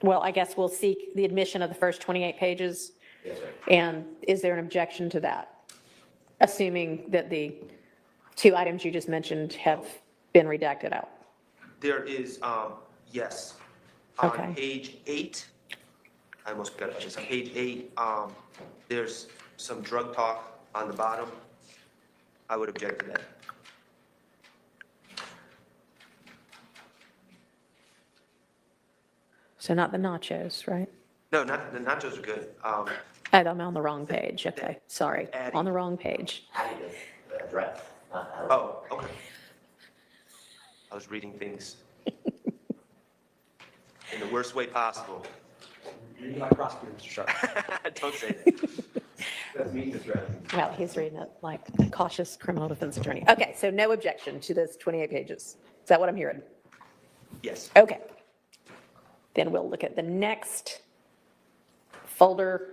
S5: Well, I guess we'll seek the admission of the first 28 pages.
S7: Yes, sir.
S5: And is there an objection to that? Assuming that the 2 items you just mentioned have been redacted out.
S6: There is, Yes.
S5: Okay.
S6: On page 8, I almost forgot about this. On page 8, there's some drug talk on the bottom. I would object to that.
S5: So not the nachos, right?
S6: No, not, the nachos are good.
S5: Oh, I'm on the wrong page. Okay, sorry.
S6: Adding.
S5: On the wrong page.
S7: Adding the address.
S6: Oh, okay. I was reading things in the worst way possible.
S3: You're not prosecutor, Mr. Sharp.
S6: Don't say that.
S3: That's me, Mr. Evans.
S5: Well, he's reading it like a cautious criminal defense attorney. Okay, so no objection to this 28 pages. Is that what I'm hearing?
S6: Yes.
S5: Okay. Then we'll look at the next folder.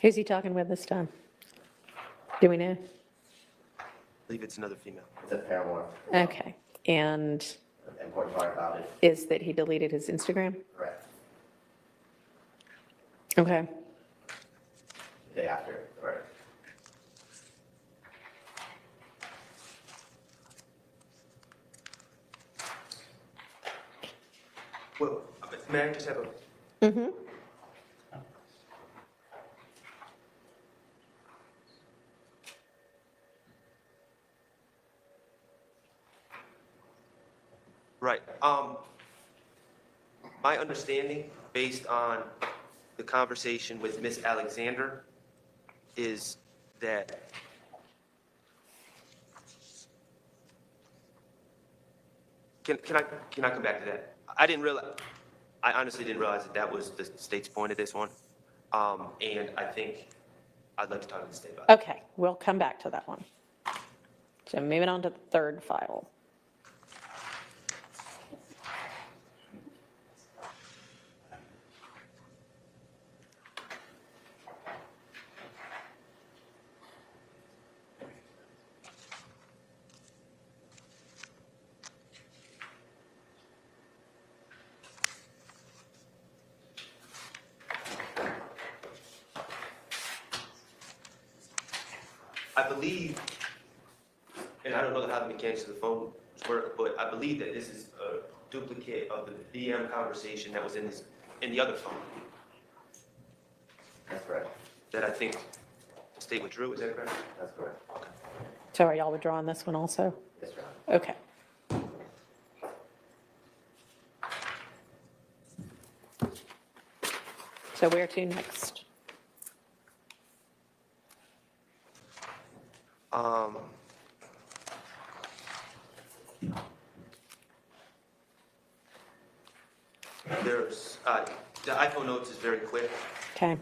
S5: Who's he talking with this time? Do we know?
S6: I believe it's another female.
S7: It's a paramour.
S5: Okay. And
S7: The important part about it,
S5: is that he deleted his Instagram?
S7: correct,
S5: Okay.
S7: the day after the murder.
S6: Well, may I just have a,
S5: Mm-hmm.
S6: right. My understanding, based on the conversation with Miss Alexander, is that can I come back to that? I honestly didn't realize that that was the state's point of this one. And I think I'd like to talk to the state about it.
S5: Okay, we'll come back to that one. So moving on to the third file.
S6: I believe, and I don't know how the mechanics of the phone work, but I believe that this is a duplicate of the DM conversation that was in the other phone
S7: That's correct,
S6: that I think the state withdrew. Is that correct?
S7: that's correct.
S5: So are y'all withdrawing this one also?
S7: Yes, Your Honor.
S5: Okay. So where to next?
S6: There's, the iPhone notes is very quick.
S5: Okay.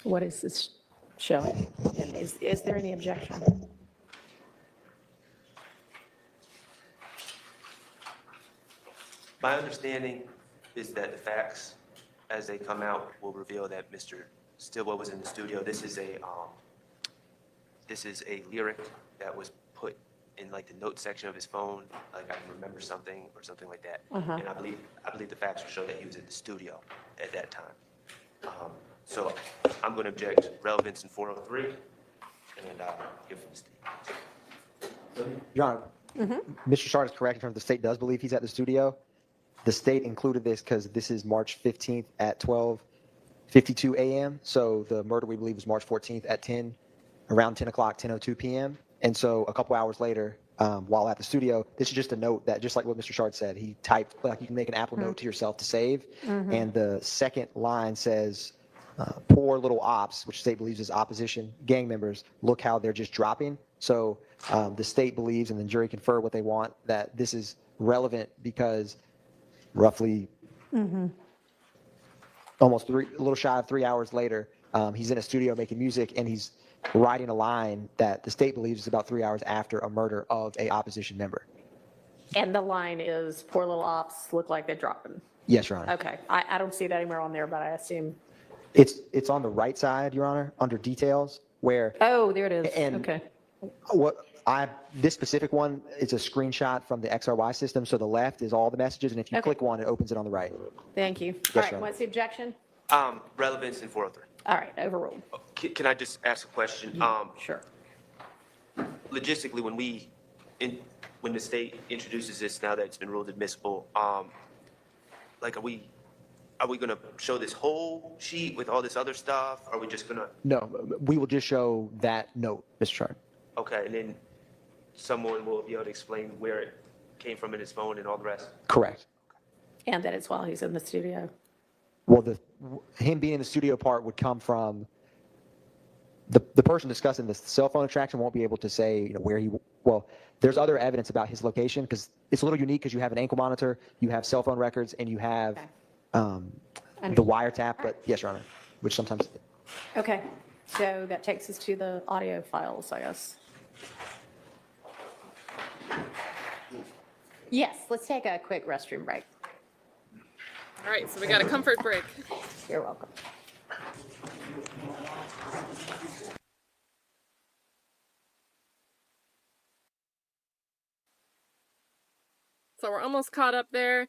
S5: What is this showing? And is there any objection?
S6: My understanding is that the facts, as they come out, will reveal that Mr. Stilwell was in the studio. This is a lyric that was put in like the note section of his phone, like I can remember something or something like that.
S5: Uh-huh.
S6: And I believe the facts will show that he was in the studio at that time. So I'm going to object relevance in 403 and give him the state.
S3: Your Honor, Mr. Shard is correct in terms of the state does believe he's at the studio. The state included this because this is March 15th at 12:52 a.m. So the murder, we believe, was March 14th at around 10 o'clock, 10:02 p.m. And so a couple hours later, while at the studio, this is just a note that, just like what Mr. Shard said, he typed, like you can make an Apple note to yourself to save. And the second line says, poor little ops, which the state believes is opposition gang members, look how they're just dropping. So the state believes, and the jury confer what they want, that this is relevant because roughly almost a little shy of 3 hours later, he's in a studio making music and he's writing a line that the state believes is about 3 hours after a murder of a opposition member.
S5: And the line is, poor little ops look like they're dropping.
S3: Yes, Your Honor.
S5: Okay, I don't see that anywhere on there, but I assume,
S3: It's on the right side, Your Honor, under details. where,
S5: Oh, there it is.
S3: And-
S5: Okay.
S3: this specific one is a screenshot from the XRY system. So the left is all the messages, and if you
S5: Okay.
S3: click one, it opens it on the right.
S5: Thank you.
S3: Yes,
S5: All right,
S3: Your Honor.
S5: what's the objection?
S6: Relevance in 403.
S5: All right, overruled.
S6: Can I just ask a question?
S5: Sure.
S6: Logistically, when the state introduces this, now that it's been ruled admissible, like, are we going to show this whole sheet with all this other stuff? Are we just going to,
S3: No, we will just show that note, Mr. Chard.
S6: okay, and then someone will be able to explain where it came from in his phone and all the rest?
S3: Correct.
S5: And that it's while he's in the studio.
S3: Well, him being in the studio part would come from the person discussing the cell phone extraction won't be able to say, where well, there's other evidence about his location because it's a little unique because you have an ankle monitor, you have cell phone records, and you have the wiretap, but yes, Your Honor, which sometimes.
S5: Okay, so that takes us to the audio files, I guess. Yes, let's take a quick restroom break.
S1: All right, so we got a comfort break.
S5: You're welcome.
S1: So we're almost caught up there.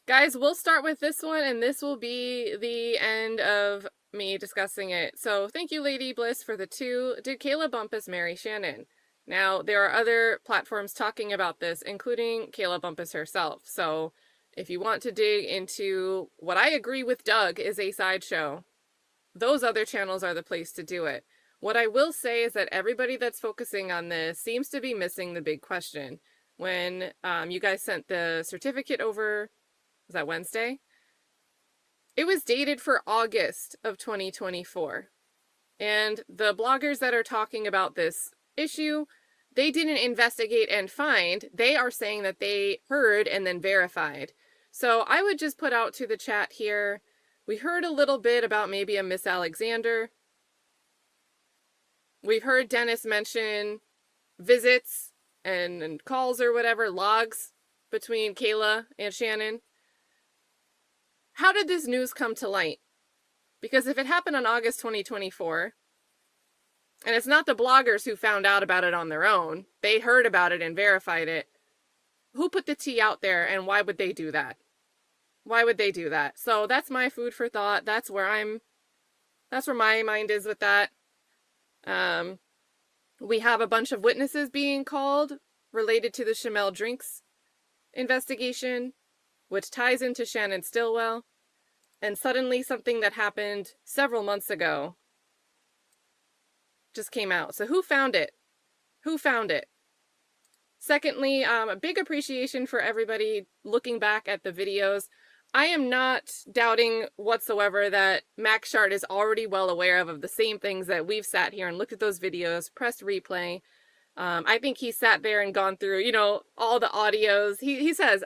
S1: Guys, we'll start with this one, and this will be the end of me discussing it. So thank you, Lady Bliss, for the 2. Did Kayla Bumpus marry Shannon? Now, there are other platforms talking about this, including Kayla Bumpus herself. So if you want to dig into what I agree with Doug is a sideshow, those other channels are the place to do it. What I will say is that everybody that's focusing on this seems to be missing the big question. When you guys sent the certificate over, was that Wednesday? It was dated for August of 2024. And the bloggers that are talking about this issue, they didn't investigate and find. They are saying that they heard and then verified. So I would just put out to the chat here, we heard a little bit about maybe a Miss Alexander. We've heard Dennis mention visits and calls or whatever, logs between Kayla and Shannon. How did this news come to light? Because if it happened on August 2024, and it's not the bloggers who found out about it on their own, they heard about it and verified it, who put the tea out there and why would they do that? Why would they do that? So that's my food for thought. That's where my mind is with that. We have a bunch of witnesses being called related to the Chamel Drinks investigation, which ties into Shannon Stillwell. And suddenly something that happened several months ago just came out. So who found it? Who found it? Secondly, a big appreciation for everybody looking back at the videos. I am not doubting whatsoever that Max Shard is already well aware of the same things that we've sat here and looked at those videos, pressed replay. I think he sat there and gone through, all the audios. He says,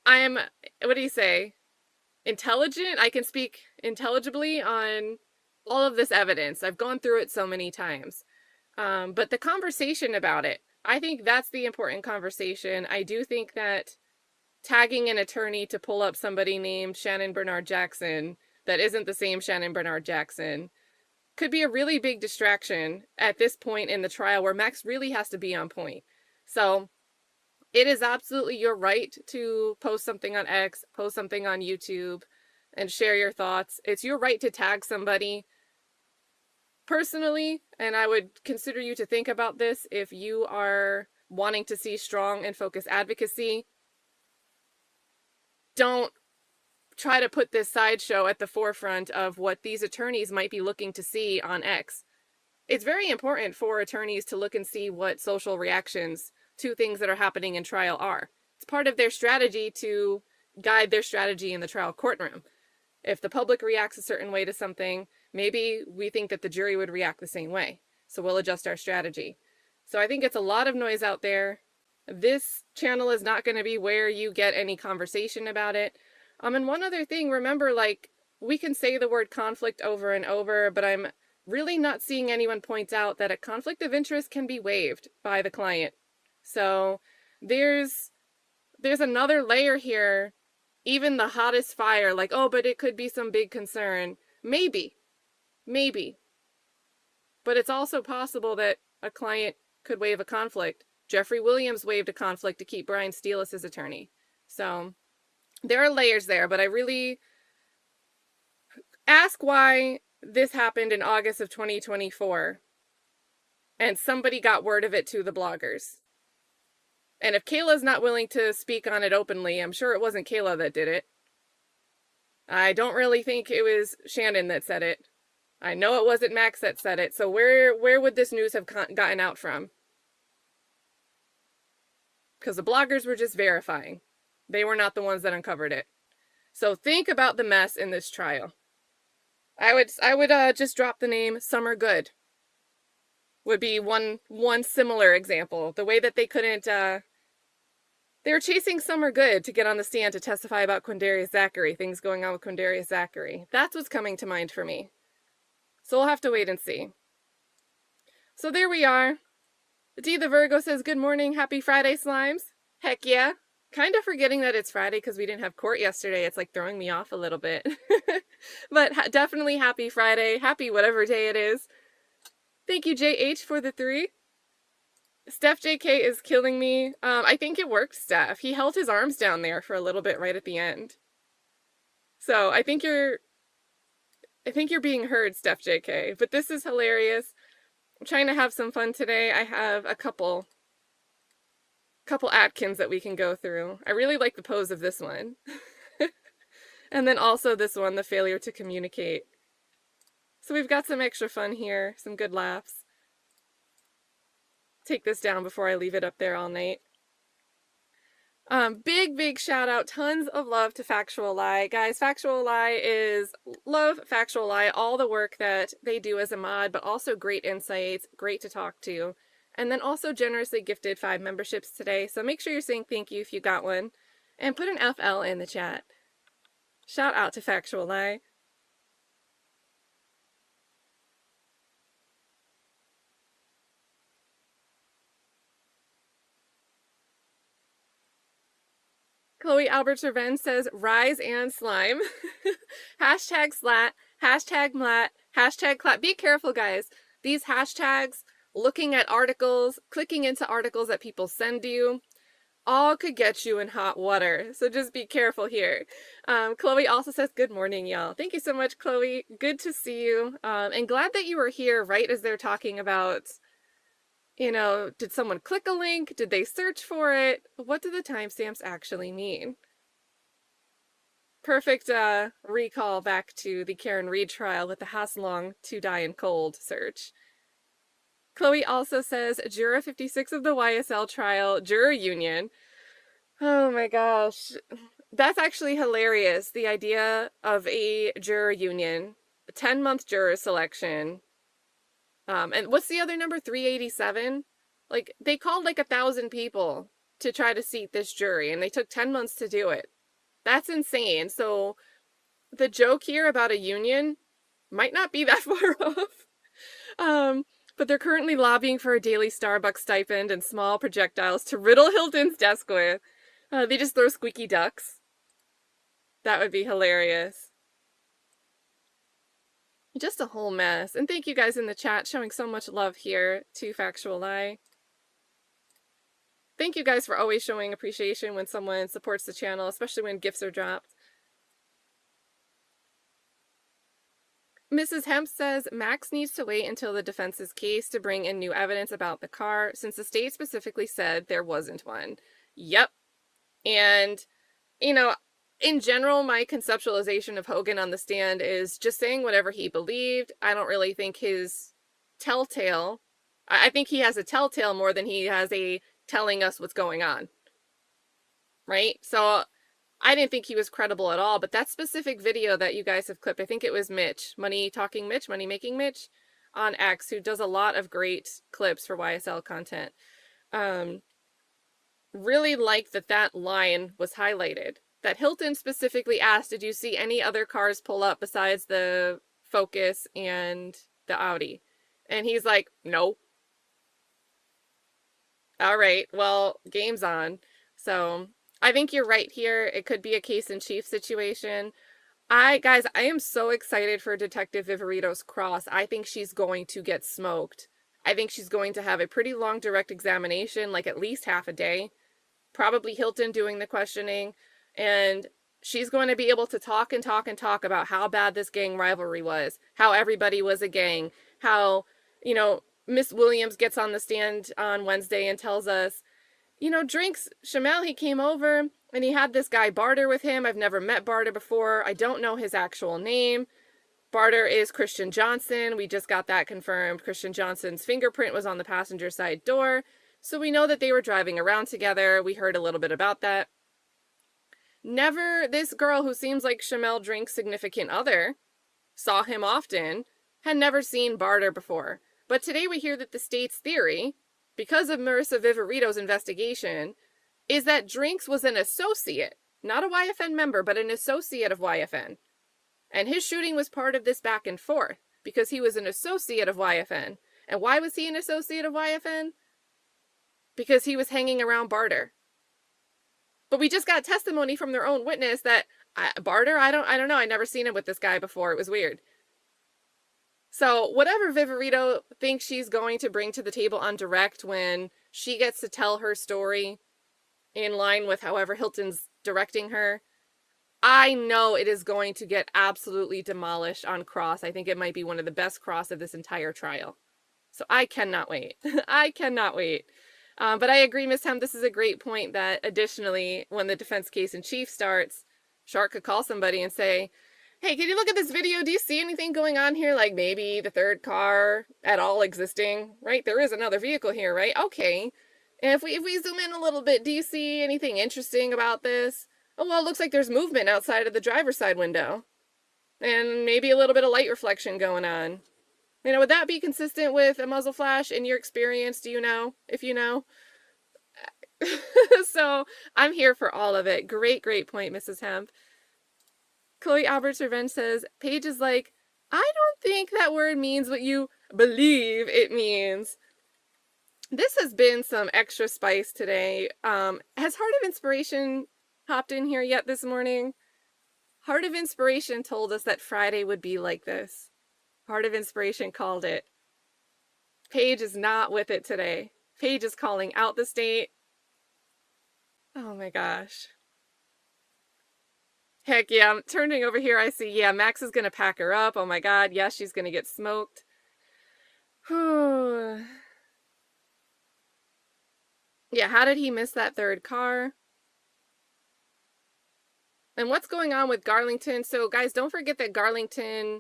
S1: I am, what do you say? Intelligent? I can speak intelligibly on all of this evidence. I've gone through it so many times. But the conversation about it, I think that's the important conversation. I do think that tagging an attorney to pull up somebody named Shannon Bernard Jackson that isn't the same Shannon Bernard Jackson could be a really big distraction at this point in the trial where Max really has to be on point. So it is absolutely your right to post something on X, post something on YouTube, and share your thoughts. It's your right to tag somebody. Personally, and I would consider you to think about this if you are wanting to see strong and focused advocacy, don't try to put this sideshow at the forefront of what these attorneys might be looking to see on X. It's very important for attorneys to look and see what social reactions to things that are happening in trial are. It's part of their strategy to guide their strategy in the trial courtroom. If the public reacts a certain way to something, maybe we think that the jury would react the same way. So we'll adjust our strategy. So I think it's a lot of noise out there. This channel is not going to be where you get any conversation about it. And one other thing, remember, we can say the word conflict over and over, but I'm really not seeing anyone point out that a conflict of interest can be waived by the client. So there's another layer here. Even the hottest fire, but it could be some big concern. Maybe. But it's also possible that a client could waive a conflict. Jeffrey Williams waived a conflict to keep Brian Steele as his attorney. So there are layers there, but I really ask why this happened in August of 2024 and somebody got word of it to the bloggers. And if Kayla's not willing to speak on it openly, I'm sure it wasn't Kayla that did it. I don't really think it was Shannon that said it. I know it wasn't Max that said it. So where would this news have gotten out from? Because the bloggers were just verifying. They were not the ones that uncovered it. So think about the mess in this trial. I would just drop the name Summer Good. Would be one similar example. The way that they couldn't, they were chasing Summer Good to get on the stand to testify about Quindarius Zachary, things going on with Quindarius Zachary. That's what's coming to mind for me. So we'll have to wait and see. So there we are. D the Virgo says, good morning, happy Friday, Slimes. Heck yeah. Kind of forgetting that it's Friday because we didn't have court yesterday. It's like throwing me off a little bit. But definitely happy Friday. Happy whatever day it is. Thank you, JH, for the 3. SteffJK is killing me. I think it worked, Steph. He held his arms down there for a little bit right at the end. So I think you're being heard, SteffJK. But this is hilarious. I'm trying to have some fun today. I have a couple Atkins that we can go through. I really like the pose of this one. And then also this one, the failure to communicate. So we've got some extra fun here, some good laughs. Take this down before I leave it up there all night. Big shout out, tons of love to Factual Lie. Guys, Factual Lie love Factual Lie, all the work that they do as a mod, but also great insights, great to talk to. And then also generously gifted 5 memberships today, so make sure you're saying thank you if you got one. And put an FL in the chat. Shout out to Factual Lie. Chloe Alberts Revenge says, rise and slime. Hashtag slat, hashtag mlat, hashtag clap. Be careful, guys. These hashtags, looking at articles, clicking into articles that people send you, all could get you in hot water. So just be careful here. Chloe also says, good morning, y'all. Thank you so much, Chloe. Good to see you. And glad that you were here right as they're talking about, you know, did someone click a link? Did they search for it? What do the timestamps actually mean? Perfect recall back to the Karen Reed trial with the Hasselong to die in cold search. Chloe also says, Juror 56 of the YSL trial, juror union. Oh my gosh. That's actually hilarious. The idea of a juror union, a 10-month juror selection. And what's the other number? 387? Like, they called like 1,000 people to try to seat this jury, and they took 10 months to do it. That's insane. So the joke here about a union might not be that far off. But they're currently lobbying for a daily Starbucks stipend and small projectiles to riddle Hilton's desk with. They just throw squeaky ducks. That would be hilarious. Just a whole mess. And thank you guys in the chat showing so much love here to Factual Lie. Thank you guys for always showing appreciation when someone supports the channel, especially when gifts are dropped. Mrs. Hemp says, Max needs to wait until the defense's case to bring in new evidence about the car, since the state specifically said there wasn't one. Yep. And, you know, in general, my conceptualization of Hogan on the stand is just saying whatever he believed. I don't really think his telltale, I think he has a telltale more than he has a telling us what's going on. Right? So I didn't think he was credible at all, but that specific video that you guys have clipped, I think it was Mitch, Money Making Mitch on X, who does a lot of great clips for YSL content. Really liked that line was highlighted. That Hilton specifically asked, did you see any other cars pull up besides the Focus and the Audi? And he's like, no. All right, well, game's on. So I think you're right here. It could be a case in chief situation. Guys, I am so excited for Detective Viverito's cross. I think she's going to get smoked. I think she's going to have a pretty long direct examination, like at least half a day. Probably Hilton doing the questioning. And she's going to be able to talk and talk and talk about how bad this gang rivalry was, how everybody was a gang, how, Miss Williams gets on the stand on Wednesday and tells us, drinks, Shamel, he came over and he had this guy Barter with him. I've never met Barter before. I don't know his actual name. Barter is Christian Johnson. We just got that confirmed. Christian Johnson's fingerprint was on the passenger side door. So we know that they were driving around together. We heard a little bit about that. Never, this girl who seems like Shamel Drink's significant other, saw him often, had never seen Barter before. But today we hear that the state's theory, because of Marissa Viverito's investigation, is that Drinks was an associate, not a YFN member, but an associate of YFN. And his shooting was part of this back and forth, because he was an associate of YFN. And why was he an associate of YFN? Because he was hanging around Barter. But we just got testimony from their own witness that Barter, I don't know, I never seen him with this guy before. It was weird. So whatever Viverito thinks she's going to bring to the table on direct when she gets to tell her story in line with however Hilton's directing her, I know it is going to get absolutely demolished on cross. I think it might be one of the best cross of this entire trial. So I cannot wait. I cannot wait. But I agree, Ms. Hemp, this is a great point that additionally, when the defense case in chief starts, Shark could call somebody and say, hey, can you look at this video? Do you see anything going on here? Like maybe the third car at all existing, right? There is another vehicle here, right? Okay. And if we zoom in a little bit, do you see anything interesting about this? Oh, well, it looks like there's movement outside of the driver's side window. And maybe a little bit of light reflection going on. Would that be consistent with a muzzle flash in your experience? Do you know? If you know. So I'm here for all of it. Great, great point, Mrs. Hemp. Chloe Alberts Revenge says, Paige is like, I don't think that word means what you believe it means. This has been some extra spice today. Has Heart of Inspiration hopped in here yet this morning? Heart of Inspiration told us that Friday would be like this. Heart of Inspiration called it. Paige is not with it today. Paige is calling out the state. Oh my gosh. Heck yeah, I'm turning over here. I see, yeah, Max is going to pack her up. Oh my God, yes, she's going to get smoked. Yeah, how did he miss that third car? And what's going on with Garlington? So guys, don't forget that Garlington,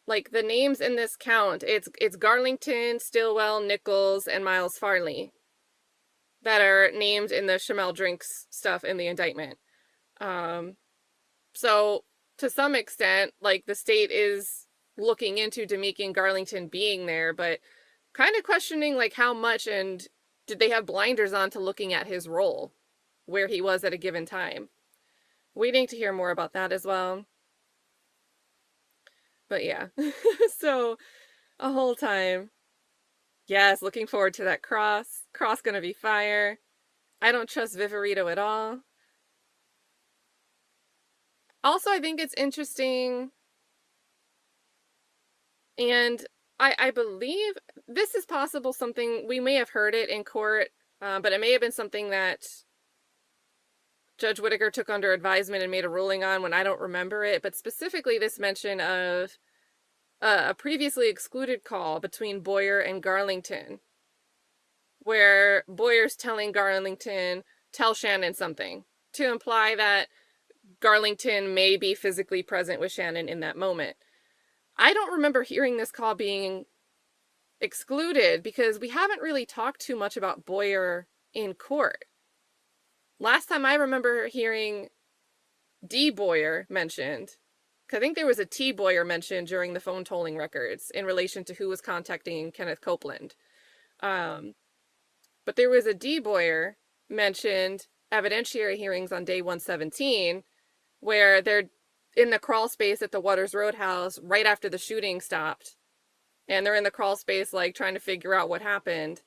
S1: like the names in this count, it's Garlington, Stillwell, Nichols, and Miles Farley that are named in the Shamel Drinks stuff in the indictment. So to some extent, like the state is looking into Tameka and Garlington being there, but kind of questioning like how much, and did they have blinders on to looking at his role, where he was at a given time. Waiting to hear more about that as well. But yeah, so a whole time. Yes, looking forward to that cross. Cross gonna be fire. I don't trust Viverito at all. Also, I think it's interesting, and I believe this is possible something, we may have heard it in court, but it may have been something that Judge Whitaker took under advisement and made a ruling on when I don't remember it, but specifically this mention of a previously excluded call between Boyer and Garlington, where Boyer's telling Garlington, tell Shannon something, to imply that Garlington may be physically present with Shannon in that moment. I don't remember hearing this call being excluded because we haven't really talked too much about Boyer in court. Last time I remember hearing D. Boyer mentioned, because I think there was a T. Boyer mentioned during the phone tolling records in relation to who was contacting Kenneth Copeland. But there was a D. Boyer mentioned evidentiary hearings on day 117, where they're in the crawl space at the Waters Roadhouse right after the shooting stopped. And they're in the crawl space, like, trying to figure out what happened.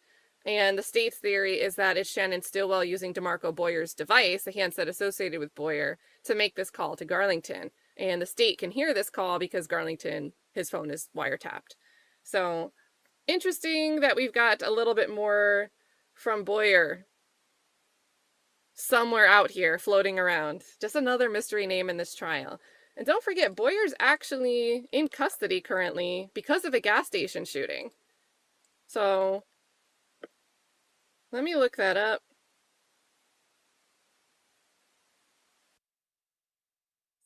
S1: And the state's theory is that it's Shannon Stillwell using DeMarco Boyer's device, the handset associated with Boyer, to make this call to Garlington. And the state can hear this call because Garlington, his phone is wiretapped. So interesting that we've got a little bit more from Boyer somewhere out here floating around. Just another mystery name in this trial. And don't forget, Boyer's actually in custody currently because of a gas station shooting. So let me look that up.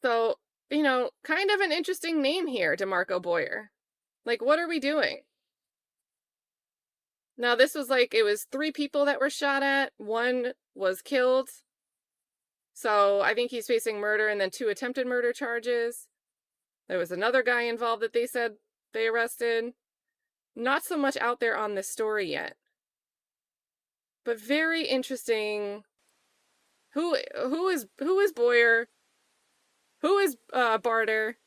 S1: So, you know, kind of an interesting name here, DeMarco Boyer. Like, what are we doing? Now, this was like, it was 3 people that were shot at. 1 was killed. So I think he's facing murder and then 2 attempted murder charges. There was another guy involved that they said they arrested. Not so much out there on this story yet. But very interesting. Who is Boyer? Who is Barter?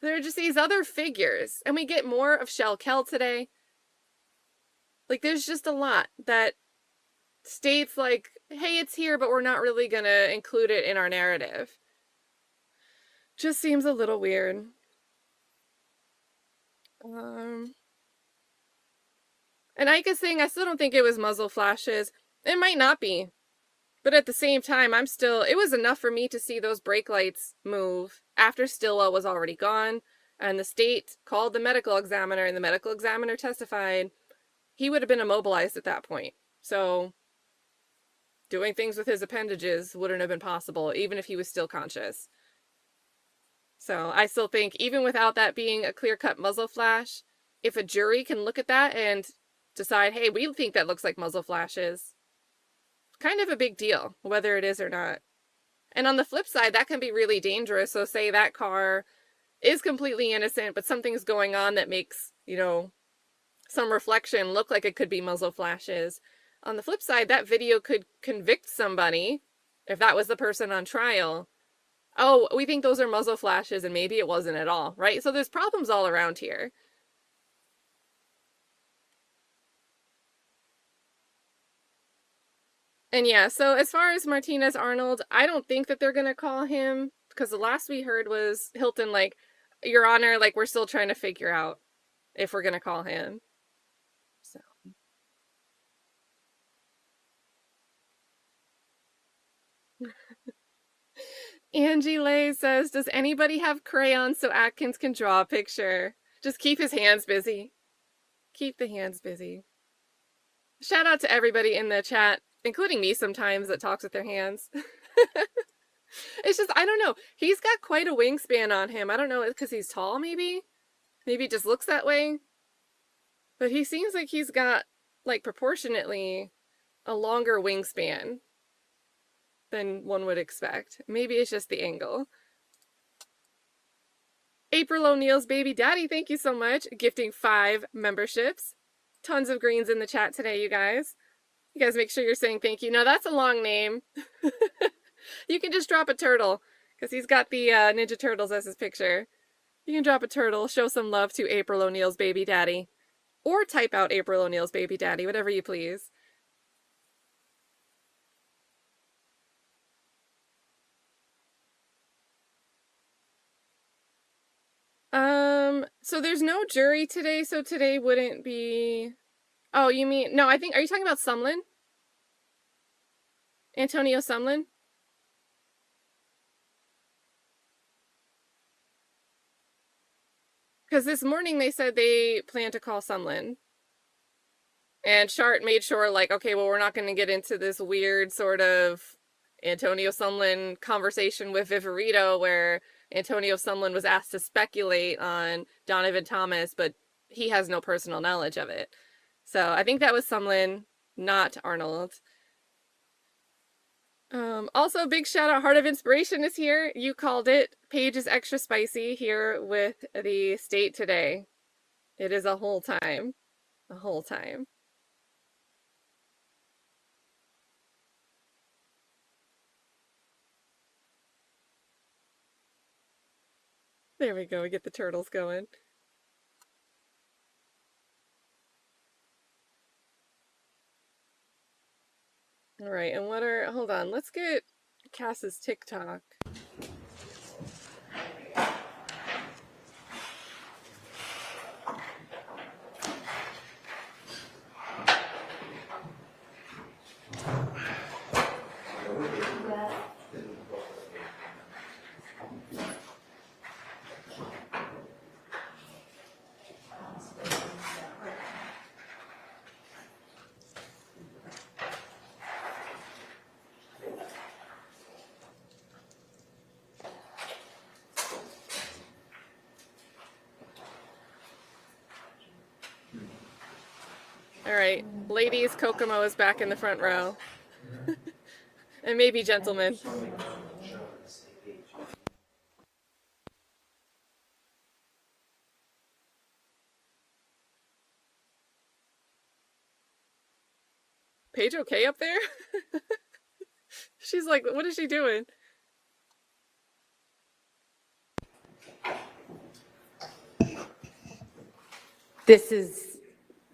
S1: There are just these other figures. And we get more of Shell Kell today. Like, there's just a lot that states like, hey, it's here, but we're not really going to include it in our narrative. Just seems a little weird. And Ika's saying, I still don't think it was muzzle flashes. It might not be. But at the same time, it was enough for me to see those brake lights move after Stillwell was already gone. And the state called the medical examiner, and the medical examiner testified he would have been immobilized at that point. So doing things with his appendages wouldn't have been possible, even if he was still conscious. So I still think, even without that being a clear-cut muzzle flash, if a jury can look at that and decide, hey, we think that looks like muzzle flashes, kind of a big deal, whether it is or not. And on the flip side, that can be really dangerous. So say that car is completely innocent, but something's going on that makes, you know, some reflection look like it could be muzzle flashes. On the flip side, that video could convict somebody, if that was the person on trial. Oh, we think those are muzzle flashes, and maybe it wasn't at all, right? So there's problems all around here. And yeah, so as far as Martinez Arnold, I don't think that they're going to call him, because the last we heard was Hilton like, Your Honor, like, we're still trying to figure out if we're going to call him. So. Angie Lay says, does anybody have crayons so Atkins can draw a picture? Just keep his hands busy. Keep the hands busy. Shout out to everybody in the chat, including me sometimes, that talks with their hands. It's just, I don't know. He's got quite a wingspan on him. I don't know, because he's tall, maybe? Maybe it just looks that way. But he seems like he's got, like, proportionately a longer wingspan than one would expect. Maybe it's just the angle. April O'Neill's baby daddy, thank you so much. Gifting 5 memberships. Tons of greens in the chat today, you guys. You guys make sure you're saying thank you. Now, that's a long name. You can just drop a turtle, because he's got the Ninja Turtles as his picture. You can drop a turtle, show some love to April O'Neill's baby daddy. Or type out April O'Neill's baby daddy, whatever you please. So there's no jury today, so today wouldn't be... Oh, you mean... No, I think... Are you talking about Sumlin? Antonio Sumlin? Because this morning they said they plan to call Sumlin. And Chart made sure, like, okay, well, we're not going to get into this weird sort of Antonio Sumlin conversation with Viverito where Antonio Sumlin was asked to speculate on Donovan Thomas, but he has no personal knowledge of it. So I think that was Sumlin, not Arnold. Also, big shout out, Heart of Inspiration is here. You called it. Paige is extra spicy here with the state today. It is a whole time. A whole time. There we go. We get the turtles going. All right, and what are... Hold on. Let's get Cass's TikTok. All right, ladies, Kokomo is back in the front row. And maybe gentlemen. Paige okay up there? She's like, what is she doing?
S5: This is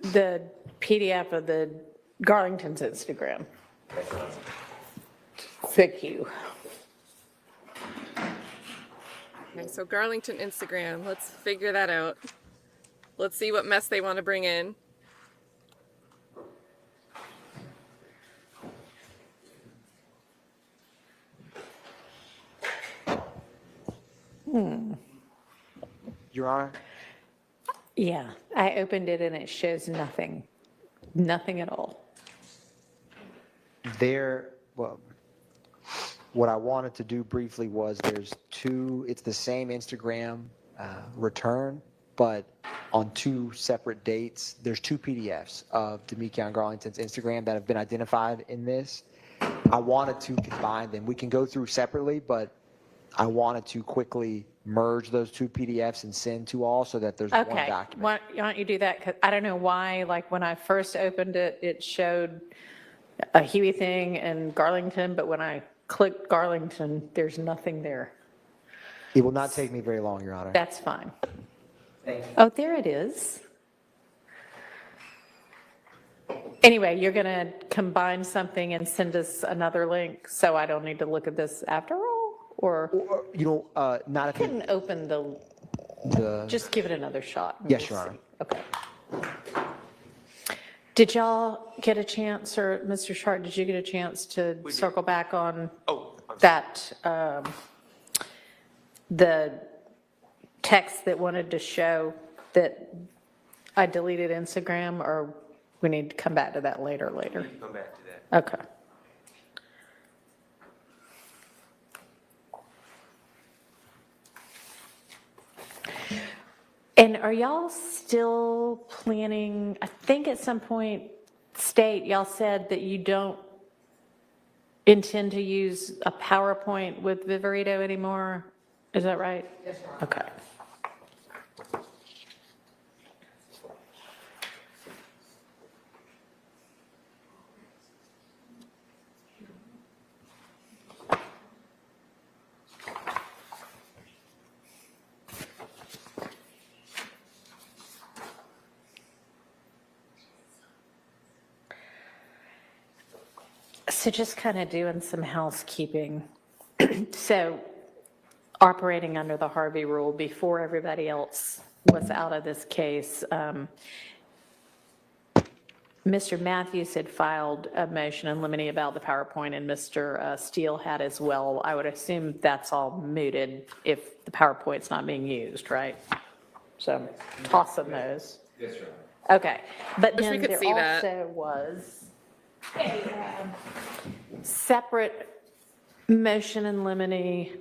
S5: the PDF of the Garlington's Instagram. Thank you.
S1: Okay, so Garlington Instagram, let's figure that out. Let's see what mess they want to bring in.
S3: Your Honor?
S5: Yeah, I opened it and it shows nothing. Nothing at all.
S3: Well, what I wanted to do briefly was there's two, it's the same Instagram return, but on two separate dates. There's two PDFs of Tameka and Garlington's Instagram that have been identified in this. I wanted to combine them. We can go through separately, but I wanted to quickly merge those two PDFs and send to all so that there's one
S5: Okay,
S3: document.
S5: why don't you do that? 'Cause I don't know why, like when I first opened it, it showed a Huey thing and Garlington, but when I clicked Garlington, there's nothing there.
S3: It will not take me very long, Your Honor.
S5: That's fine.
S3: Thank you.
S5: Oh, there it is. Anyway, you're going to combine something and send us another link, so I don't need to look at this after all? Or
S3: Not if you,
S5: couldn't open
S3: the,
S5: just give it another shot. and
S3: Yes,
S5: we'll
S3: Your Honor.
S5: see. Okay. Did y'all get a chance, or Mr. Sharp, did you get a chance to circle back on that, the text that wanted to show that I deleted Instagram, or we need to come back to that later?
S6: Come back to that.
S5: Okay. And are y'all still planning, I think at some point, State, y'all said that you don't intend to use a PowerPoint with Viverito anymore? Is that right? Yes, ma'am. Okay. So just kind of doing some housekeeping. So operating under the Harvey rule before everybody else was out of this case, Mr. Matthews had filed a motion in limine about the PowerPoint, and Mr. Steele had as well. I would assume that's all mooted if the PowerPoint's not being used, right? So tossing those.
S6: Yes, sir.
S5: Okay, but
S1: Wish we
S5: then
S1: could
S5: there
S1: see that.
S5: also was a separate motion in limine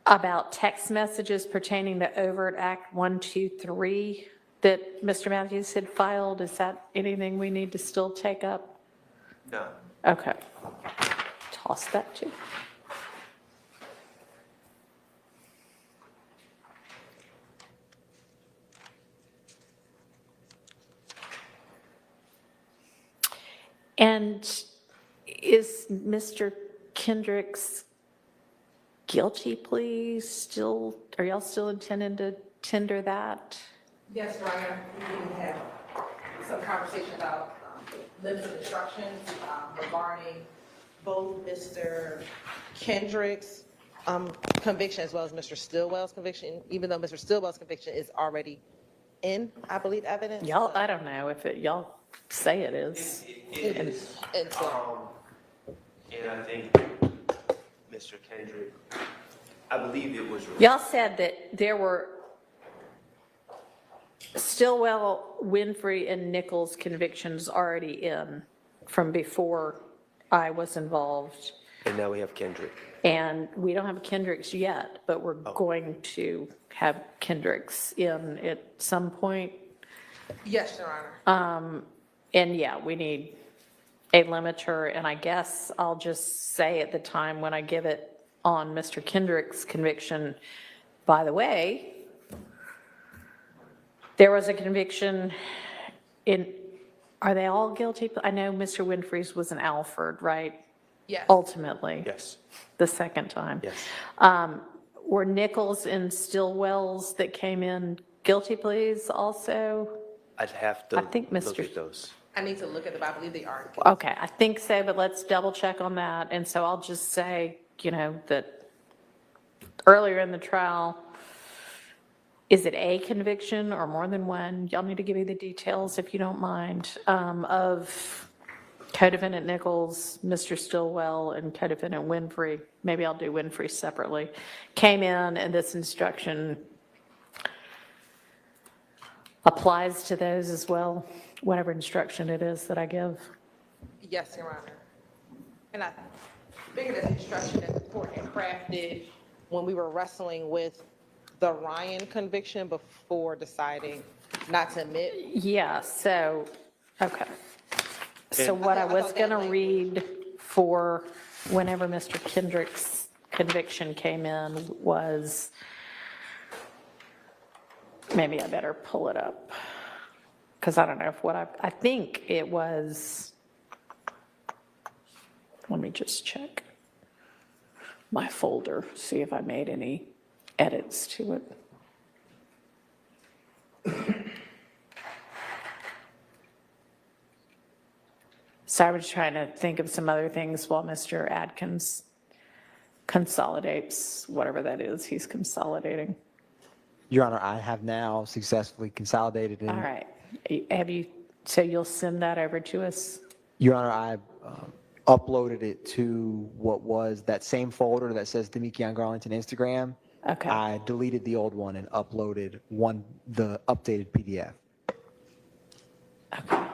S5: about text messages pertaining to Overt Act 123 that Mr. Matthews had filed. Is that anything we need to still take up?
S6: No.
S5: Okay. Toss that too. And is Mr. Kendrick's guilty plea still, are y'all still intending to tender that?
S2: Yes, Your Honor, we did have some conversation about limited instructions regarding both Mr. Kendrick's conviction as well as Mr. Stillwell's conviction, even though Mr. Stillwell's conviction is already in, I believe, evidence.
S5: Y'all, I don't know if it, y'all say it is.
S6: It is.
S2: And so,
S6: And I think Mr. Kendrick, I believe it was.
S5: Y'all said that there were Stillwell, Winfrey, and Nichols convictions already in from before I was involved.
S6: And now we have Kendrick.
S5: And we don't have Kendrick's yet, but we're going to have Kendrick's in at some point.
S2: Yes, Your Honor.
S5: And yeah, we need a limiter, and I guess I'll just say at the time when I give it on Mr. Kendrick's conviction, by the way, there was a conviction in, are they all guilty? I know Mr. Winfrey's was in Alford, right?
S2: Yes.
S5: Ultimately,
S6: Yes,
S5: the second time.
S6: yes.
S5: Were Nichols and Stillwells that came in guilty pleas also?
S6: I'd have to
S5: I think
S6: look
S5: Mr.
S6: at those.
S2: I need to look at them. I believe they are.
S5: Okay, I think so, but let's double check on that. And so I'll just say, that earlier in the trial, is it a conviction or more than one? Y'all need to give me the details, if you don't mind, of co-defendant Nichols, Mr. Stillwell, and co-defendant Winfrey. Maybe I'll do Winfrey separately. Came in, and this instruction applies to those as well, whatever instruction it is that I give.
S2: Yes, Your Honor. And I figured that the instruction that the court had crafted when we were wrestling with the Ryan conviction before deciding not to admit.
S5: Yeah, so, okay. So
S6: And-
S5: what I
S2: I
S5: was
S2: thought
S5: going
S2: that
S5: to read for whenever Mr. Kendrick's conviction came in was, maybe I better pull it up, because I don't know if I think it was, let me just check my folder, see if I made any edits to it. So I was trying to think of some other things while Mr. Adkins consolidates whatever that is he's consolidating.
S3: Your Honor, I have now successfully consolidated.
S5: All right. So you'll send that over to us?
S3: Your Honor, I uploaded it to what was that same folder that says Tameka Garlington Instagram.
S5: Okay.
S3: I deleted the old one and uploaded the updated PDF.
S5: Okay.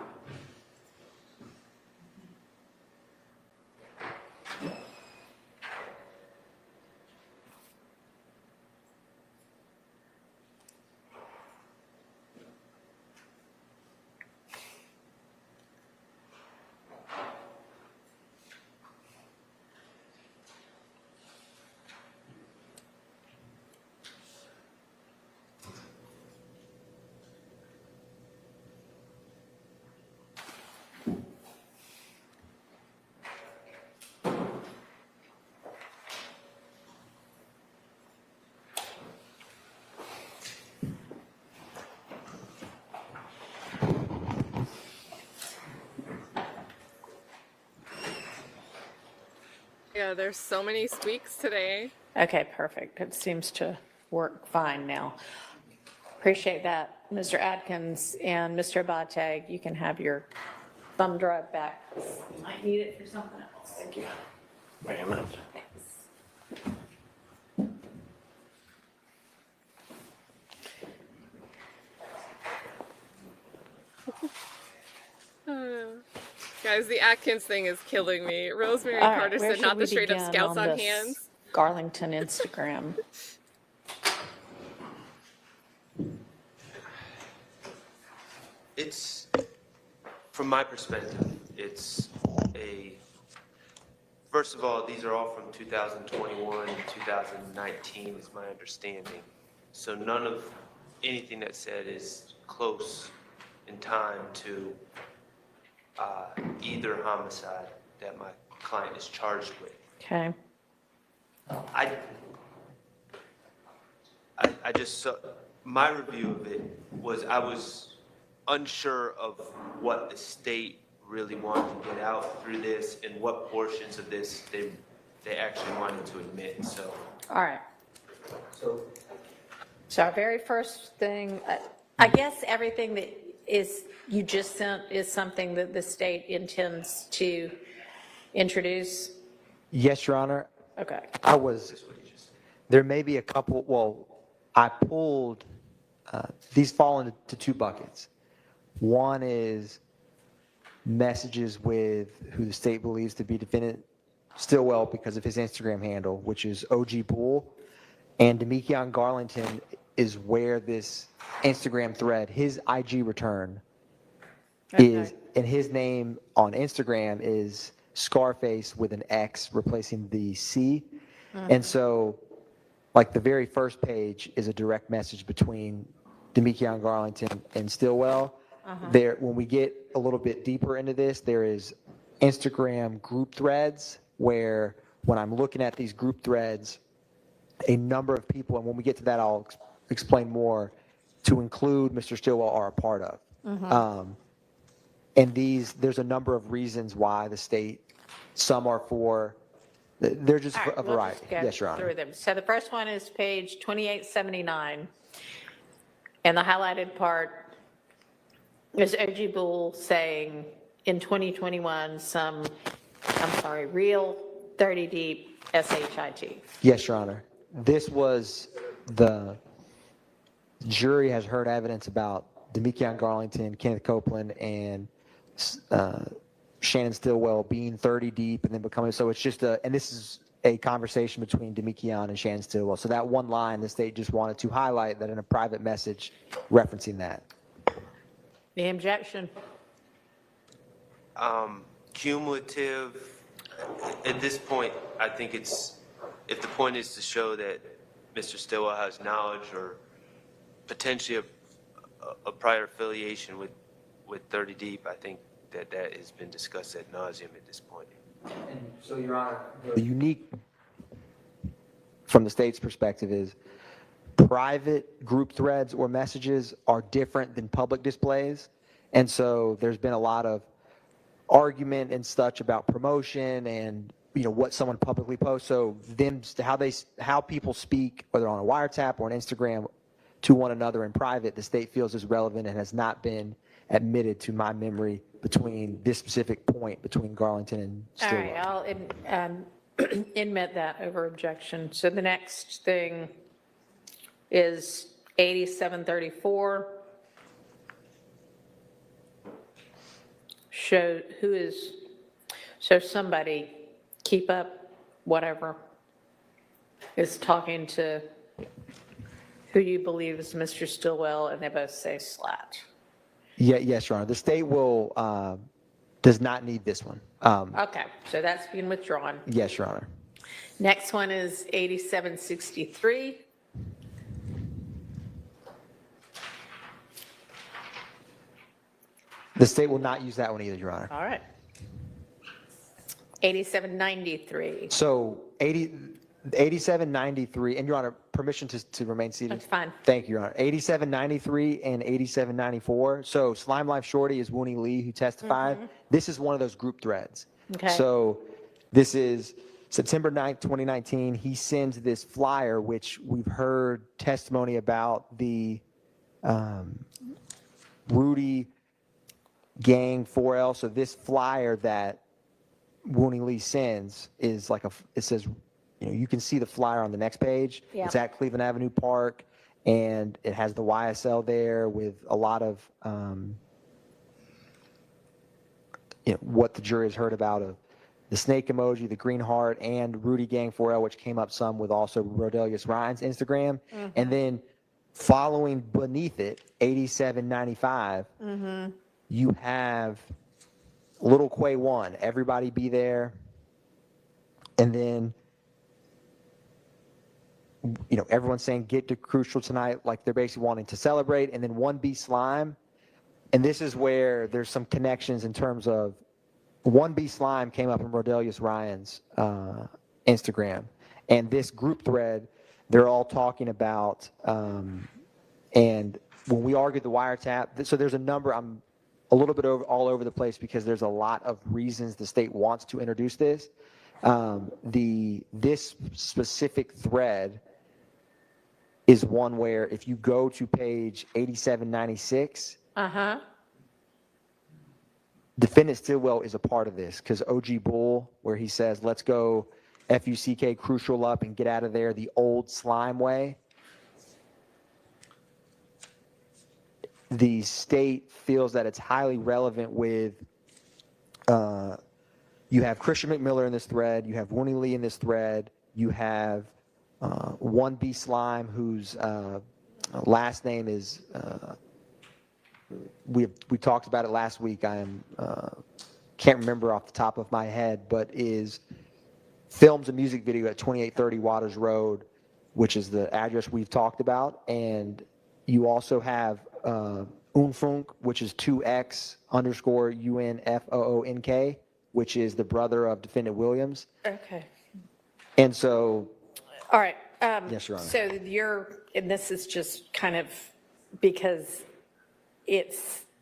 S1: Yeah, there's so many squeaks today.
S5: Okay, perfect. It seems to work fine now. Appreciate that, Mr. Adkins and Mr. Abate. You can have your thumb drive back. You might need it for something else. Thank you.
S6: Wait a minute.
S1: Guys, the Atkins thing is killing me. Rosemary
S5: All right,
S1: Carter
S5: where
S1: said not
S5: should
S1: the
S5: we
S1: straight up
S5: begin
S1: scouts on
S5: this
S1: hands.
S5: Garlington Instagram.
S6: It's, from my perspective, it's first of all, these are all from 2021 and 2019 is my understanding. So none of anything that's said is close in time to either homicide that my client is charged with.
S5: Okay.
S6: I just saw, my review of it was I was unsure of what the state really wanted to get out through this and what portions of this they actually wanted to admit, so.
S5: All right. So our very first thing, I guess everything that you just sent is something that the state intends to introduce?
S3: Yes, Your Honor.
S5: Okay.
S3: There may be a couple, I pulled, these fall into two buckets. One is messages with who the state believes to be defendant Stillwell because of his Instagram handle, which is OG Pool, and Tameka Garlington is where this Instagram thread, his IG return is, and his name on Instagram is Scarface with an X replacing the C. And so, like, the very first page is a direct message between Demekion Garlington and Stillwell. There, when we get a little bit deeper into this, there is Instagram group threads where when I'm looking at these group threads, a number of people, and when we get to that, I'll explain more, to include Mr. Stillwell are a part of. And there's a number of reasons why the state, some are for, they're just
S5: All
S3: a
S5: right, we'll
S3: variety.
S5: just go
S3: Yes, Your Honor.
S5: through them. So the first one is page 2879. And the highlighted part is OG Bull saying, in 2021, real 30 deep SHIT.
S3: Yes, Your Honor. This was the jury has heard evidence about Demekion Garlington, Kenneth Copeland, and Shannon Stillwell being 30 deep and then becoming, so it's just and this is a conversation between Demekion and Shannon Stillwell. So that one line, the state just wanted to highlight that in a private message referencing that.
S5: The objection.
S6: Cumulative, at this point, I think it's, if the point is to show that Mr. Stillwell has knowledge or potentially a prior affiliation with 30 Deep, I think that has been discussed ad nauseum at this point.
S3: And so, Your Honor, the unique from the state's perspective is private group threads or messages are different than public displays. And so there's been a lot of argument and such about promotion and, you know, what someone publicly posts. So how people speak, whether on a wiretap or an Instagram, to one another in private, the state feels is relevant and has not been admitted to my memory between this specific point between Garlington and
S5: All
S3: Stillwell.
S5: right, I'll admit that over objection. So the next thing is 8734. So somebody, keep up, whatever, is talking to who you believe is Mr. Stillwell, and they both say slat.
S3: Yeah, yes, Your Honor. The state will does not need this one.
S5: Okay, so that's being withdrawn.
S3: Yes, Your Honor.
S5: Next one is 8763.
S3: The state will not use that one either, Your Honor.
S5: All right. 8793.
S3: So 8793, and Your Honor, permission to remain seated?
S5: That's fine.
S3: Thank you, Your Honor. 8793 and 8794. So Slime Life Shorty is Wooney Lee, who testified. This is one of those group threads.
S5: Okay.
S3: So this is September 9th, 2019. He sends this flyer, which we've heard testimony about the Rudy Gang 4L. So this flyer that Wooney Lee sends is like it says, you know, you can see the flyer on the next page.
S5: Yeah.
S3: It's at Cleveland Avenue Park, and it has the YSL there with a lot of, you know, what the jury has heard about of the snake emoji, the green heart, and Rudy Gang 4L, which came up some with also Rodelius Ryan's Instagram. And then following beneath it, 8795, you have Little Quay 1, everybody be there. And then, you know, everyone's saying get to Crucial tonight, like they're basically wanting to celebrate. And then 1B Slime. And this is where there's some connections in terms of 1B Slime came up in Rodelius Ryan's Instagram. And this group thread, they're all talking about, and when we argued the wiretap, so there's a number, I'm a little bit all over the place because there's a lot of reasons the state wants to introduce this. This specific thread is one where if you go to page 8796, Defendant Stillwell is a part of this because OG Bull, where he says, let's go FUCK Crucial up and get out of there the old slime way. The state feels that it's highly relevant with, you have Christian McMiller in this thread, you have Wooney Lee in this thread, you have 1B Slime, who's last name is, we talked about it last week. I am, can't remember off the top of my head, but films a music video at 2830 Waters Road, which is the address we've talked about. And you also have Unfunk, which is 2X_UNFOONK, which is the brother of defendant Williams.
S5: Okay.
S3: And so,
S5: All right.
S3: Yes, Your Honor.
S5: So and this is just kind of because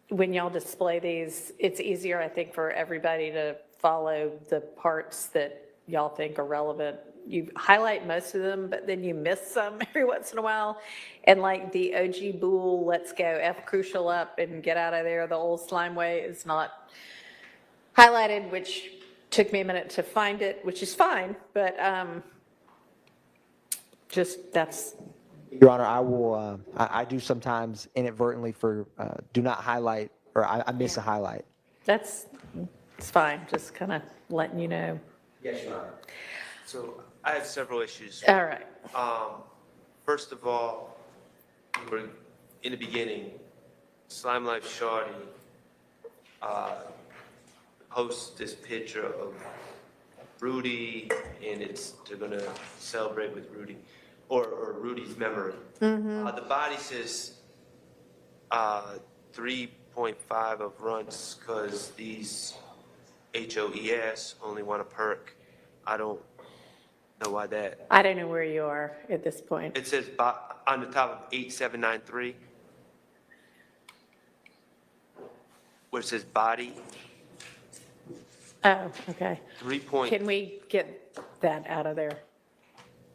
S5: when y'all display these, it's easier, I think, for everybody to follow the parts that y'all think are relevant. You highlight most of them, but then you miss some every once in a while. And like the OG Bull, let's go F crucial up and get out of there, the old slime way is not highlighted, which took me a minute to find it, which is fine, but just that's.
S3: Your Honor, I will, I do sometimes inadvertently do not highlight, or I miss a highlight.
S5: It's fine, just kind of letting you know.
S3: Yes, Your Honor.
S6: So I have several issues.
S5: All right.
S6: First of all, in the beginning, Slime Life Shorty posts this picture of Rudy, and they're gonna celebrate with Rudy, or Rudy's memory. The body says 3.5 of runts because these HOES only want a perk. I don't know why that.
S5: I don't know where you are at this point.
S6: It says on the top of 8793, where it says body,
S5: Oh, okay.
S6: 3 point.
S5: Can we get that out of there?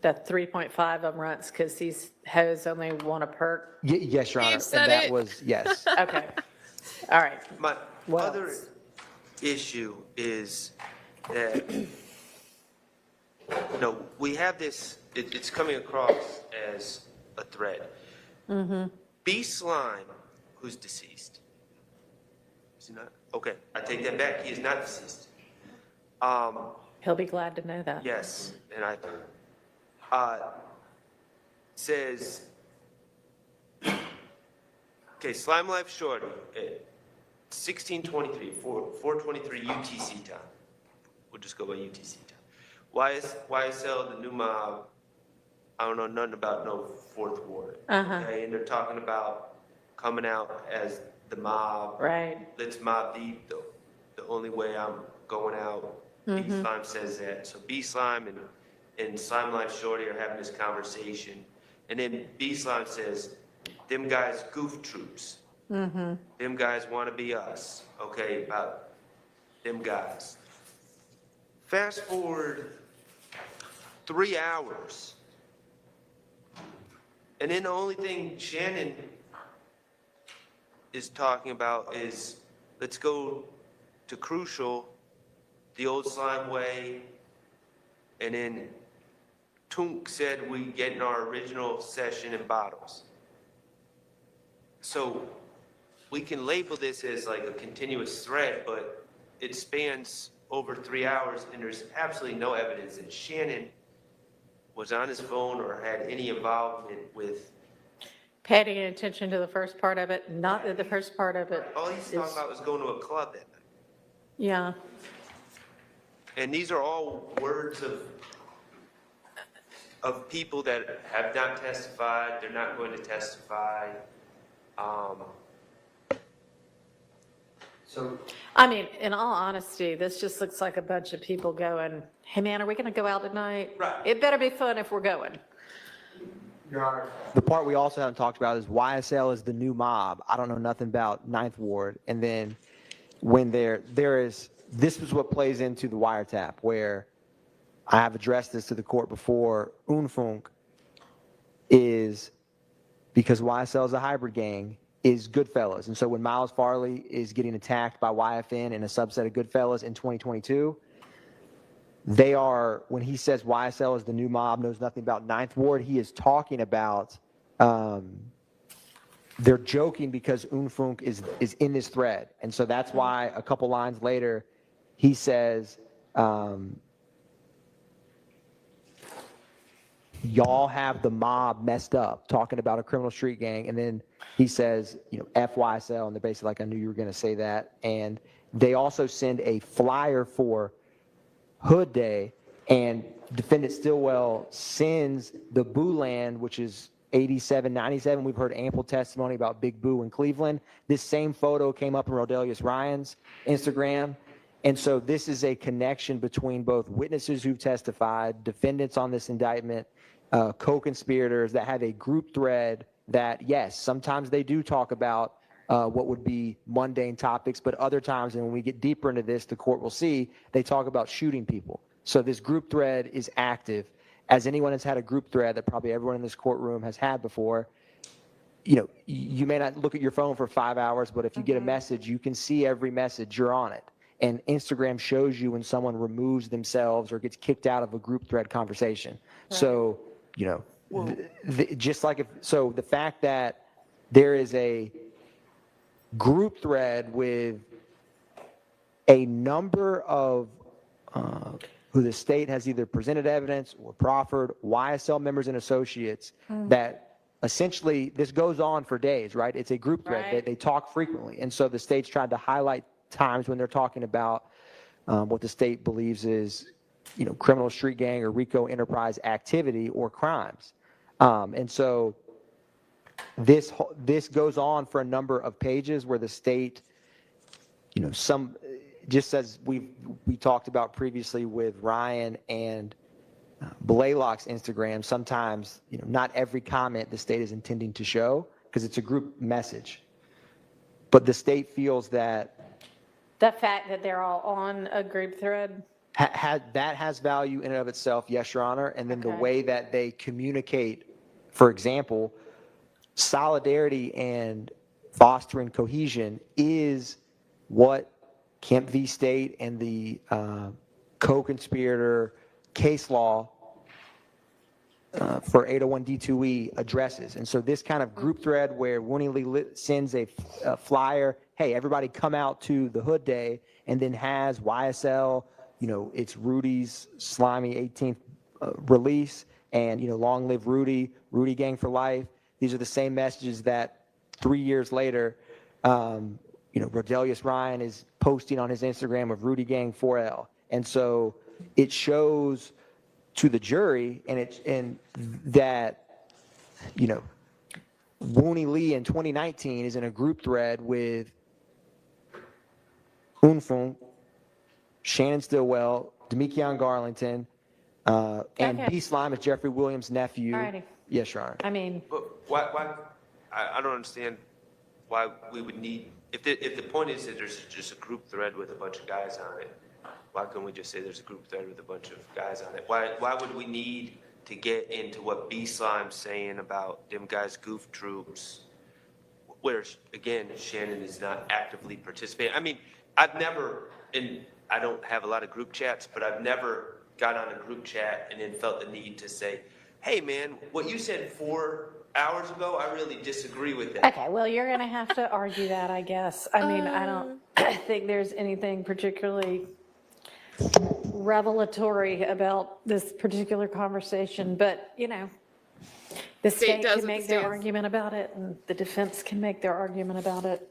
S5: The 3.5 of runts, because these hoes only want a perk?
S3: Yes, Your Honor.
S1: You said
S3: And that
S1: it.
S3: was, yes.
S5: Okay. All right.
S6: My
S5: What
S6: other
S5: else?
S6: issue is that, we have this, it's coming across as a thread. B Slime, who's deceased. Is he not? Okay, I take that back. He is not deceased.
S5: He'll be glad to know that.
S6: Yes, and says, okay, Slime Life Shorty, 1623, 423 UTC time. We'll just go by UTC time. YSL, the new mob, I don't know nothing about no fourth ward. Okay, and they're talking about coming out as the mob.
S5: Right.
S6: Let's mob deep, the only way I'm going out. B-Slime says that. So B-Slime and Slime Life Shorty are having this conversation. And then B-Slime says, them guys goof troops. Them guys want to be us. Okay, about them guys. Fast forward 3 hours. And then the only thing Shannon is talking about is, let's go to Crucial, the old slime way, and then Tunk said we get in our original session in bottles. So we can label this as like a continuous thread, but it spans over 3 hours, and there's absolutely no evidence that Shannon was on his phone or had any involvement with.
S5: Paying attention to the first part of it, not that the first part of it.
S6: All he's talking about was going to a club that night.
S5: Yeah.
S6: And these are all words of people that have not testified, they're not going to testify.
S3: So,
S5: I mean, in all honesty, this just looks like a bunch of people going, hey man, are we going to go out tonight?
S6: Right.
S5: It better be fun if we're going.
S3: Your Honor, the part we also haven't talked about is YSL is the new mob. I don't know nothing about Ninth Ward. And then when this is what plays into the wiretap, where I have addressed this to the court before. Unfunk is, because YSL is a hybrid gang, is Goodfellas. And so when Miles Farley is getting attacked by YFN and a subset of Goodfellas in 2022, they are, when he says YSL is the new mob, knows nothing about Ninth Ward, he is talking about, they're joking because Unfunk is in this thread. And so that's why a couple lines later, he says, y'all have the mob messed up, talking about a criminal street gang. And then he says, F YSL, and they're basically like, I knew you were going to say that. And they also send a flyer for Hood Day, and defendant Stillwell sends the Boo Land, which is 8797. We've heard ample testimony about Big Boo in Cleveland. This same photo came up in Rodelius Ryan's Instagram. And so this is a connection between both witnesses who've testified, defendants on this indictment, co-conspirators that have a group thread that, yes, sometimes they do talk about what would be mundane topics, but other times, and when we get deeper into this, the court will see, they talk about shooting people. So this group thread is active. As anyone has had a group thread that probably everyone in this courtroom has had before, you may not look at your phone for 5 hours, but if you get a message, you can see every message, you're on it. And Instagram shows you when someone removes themselves or gets kicked out of a group thread conversation. Right. So, just like so the fact that there is a group thread with a number of who the state has either presented evidence or proffered, YSL members and associates, that essentially this goes on for days, right? It's a group thread. Right. They talk frequently. And so the state's tried to highlight times when they're talking about what the state believes is, criminal street gang or RICO enterprise activity or crimes. And so this goes on for a number of pages where the state, just as we talked about previously with Ryan and Blaylock's Instagram, sometimes, not every comment the state is intending to show because it's a group message. But the state feels that
S5: the fact that they're all on a group thread
S3: that has value in and of itself, yes, Your Honor. And then the way that they communicate, for example, solidarity and fostering cohesion is what Kemp v. State and the co-conspirator case law for 801D2E addresses. And so this kind of group thread where Wooney Lee sends a flyer, hey, everybody come out to the Hood Day, and then has YSL, it's Rudy's slimy 18th release, and, long live Rudy, Rudy Gang for life. These are the same messages that 3 years later, Rodelius Ryan is posting on his Instagram of Rudy Gang 4L. And so it shows to the jury and that, Wooney Lee in 2019 is in a group thread with Unfung, Shannon Stillwell, Demekion Garlington, and B. Slime is Jeffrey Williams' nephew.
S5: Alrighty.
S3: Yes, Your Honor.
S5: I mean,
S6: But why, I don't understand why we would need, if the point is that there's just a group thread with a bunch of guys on it, why couldn't we just say there's a group thread with a bunch of guys on it? Why would we need to get into what B. Slime's saying about them guys goof troops, where, again, Shannon is not actively participating? I mean, I've never, and I don't have a lot of group chats, but I've never got on a group chat and then felt the need to say, hey, man, what you said 4 hours ago, I really disagree with that.
S5: okay, well, you're going to have to argue that, I guess. I mean, I don't think there's anything particularly revelatory about this particular conversation, but, the state can make their argument about it, and the defense can make their argument about it.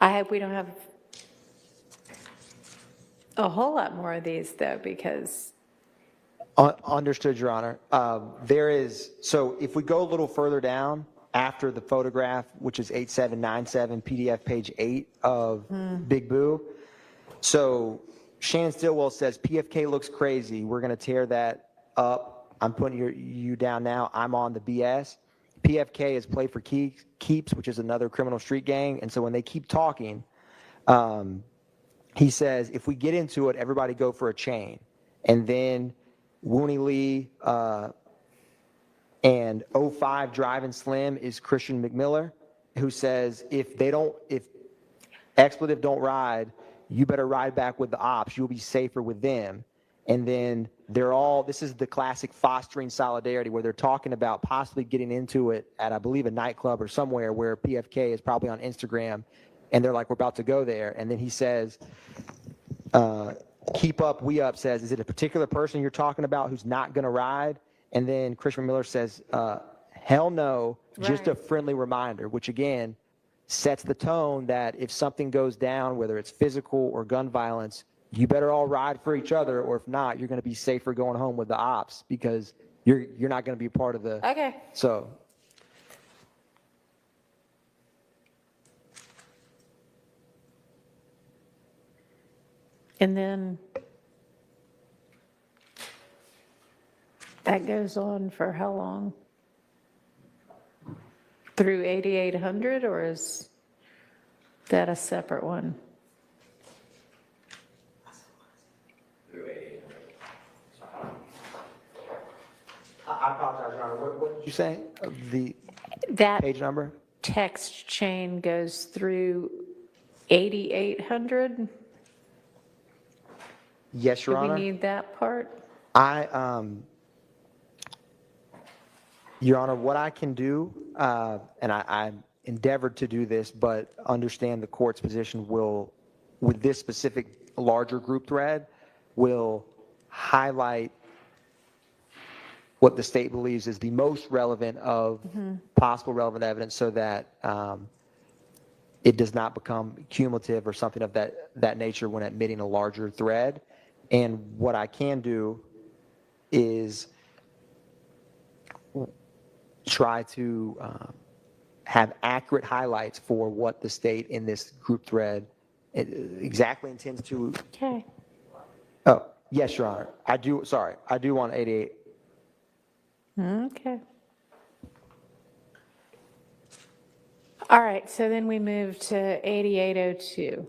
S5: I hope we don't have a whole lot more of these, though, because...
S3: Understood, Your Honor. So if we go a little further down after the photograph, which is 8797 PDF page 8 of Big Boo. So Shannon Stillwell says, PFK looks crazy. We're going to tear that up. I'm putting you down now. I'm on the BS. PFK is Play for Keeps, which is another criminal street gang. And so when they keep talking, he says, if we get into it, everybody go for a chain. And then Wooney Lee and 05 Driving Slim is Christian McMiller, who says, if expletive don't ride, you better ride back with the ops. You'll be safer with them. And then this is the classic fostering solidarity where they're talking about possibly getting into it at, I believe, a nightclub or somewhere where PFK is probably on Instagram. And they're like, we're about to go there. And then he says, Keep Up, We Up says, is it a particular person you're talking about who's not going to ride? And then Christopher Miller says, hell no, just a
S5: Right.
S3: friendly reminder, which again sets the tone that if something goes down, whether it's physical or gun violence, you better all ride for each other, or if not, you're going to be safer going home with the ops because you're not going to be a part of the.
S5: Okay.
S3: So.
S5: And then that goes on for how long? Through 8,800, or is that a separate one?
S3: I apologize, Your Honor. What did you say? The
S5: That
S3: page number?
S5: text chain goes through 8,800?
S3: Yes, Your
S5: Do we
S3: Honor.
S5: need that part?
S3: Your Honor, what I can do, and I endeavored to do this, but understand the court's position will, with this specific larger group thread, will highlight what the state believes is the most relevant of possible relevant evidence so that it does not become cumulative or something of that nature when admitting a larger thread. And what I can do is try to have accurate highlights for what the state in this group thread exactly intends to.
S5: Okay.
S3: Oh, yes, Your Honor. I do want 88.
S5: Okay. All right, so then we move to 8802.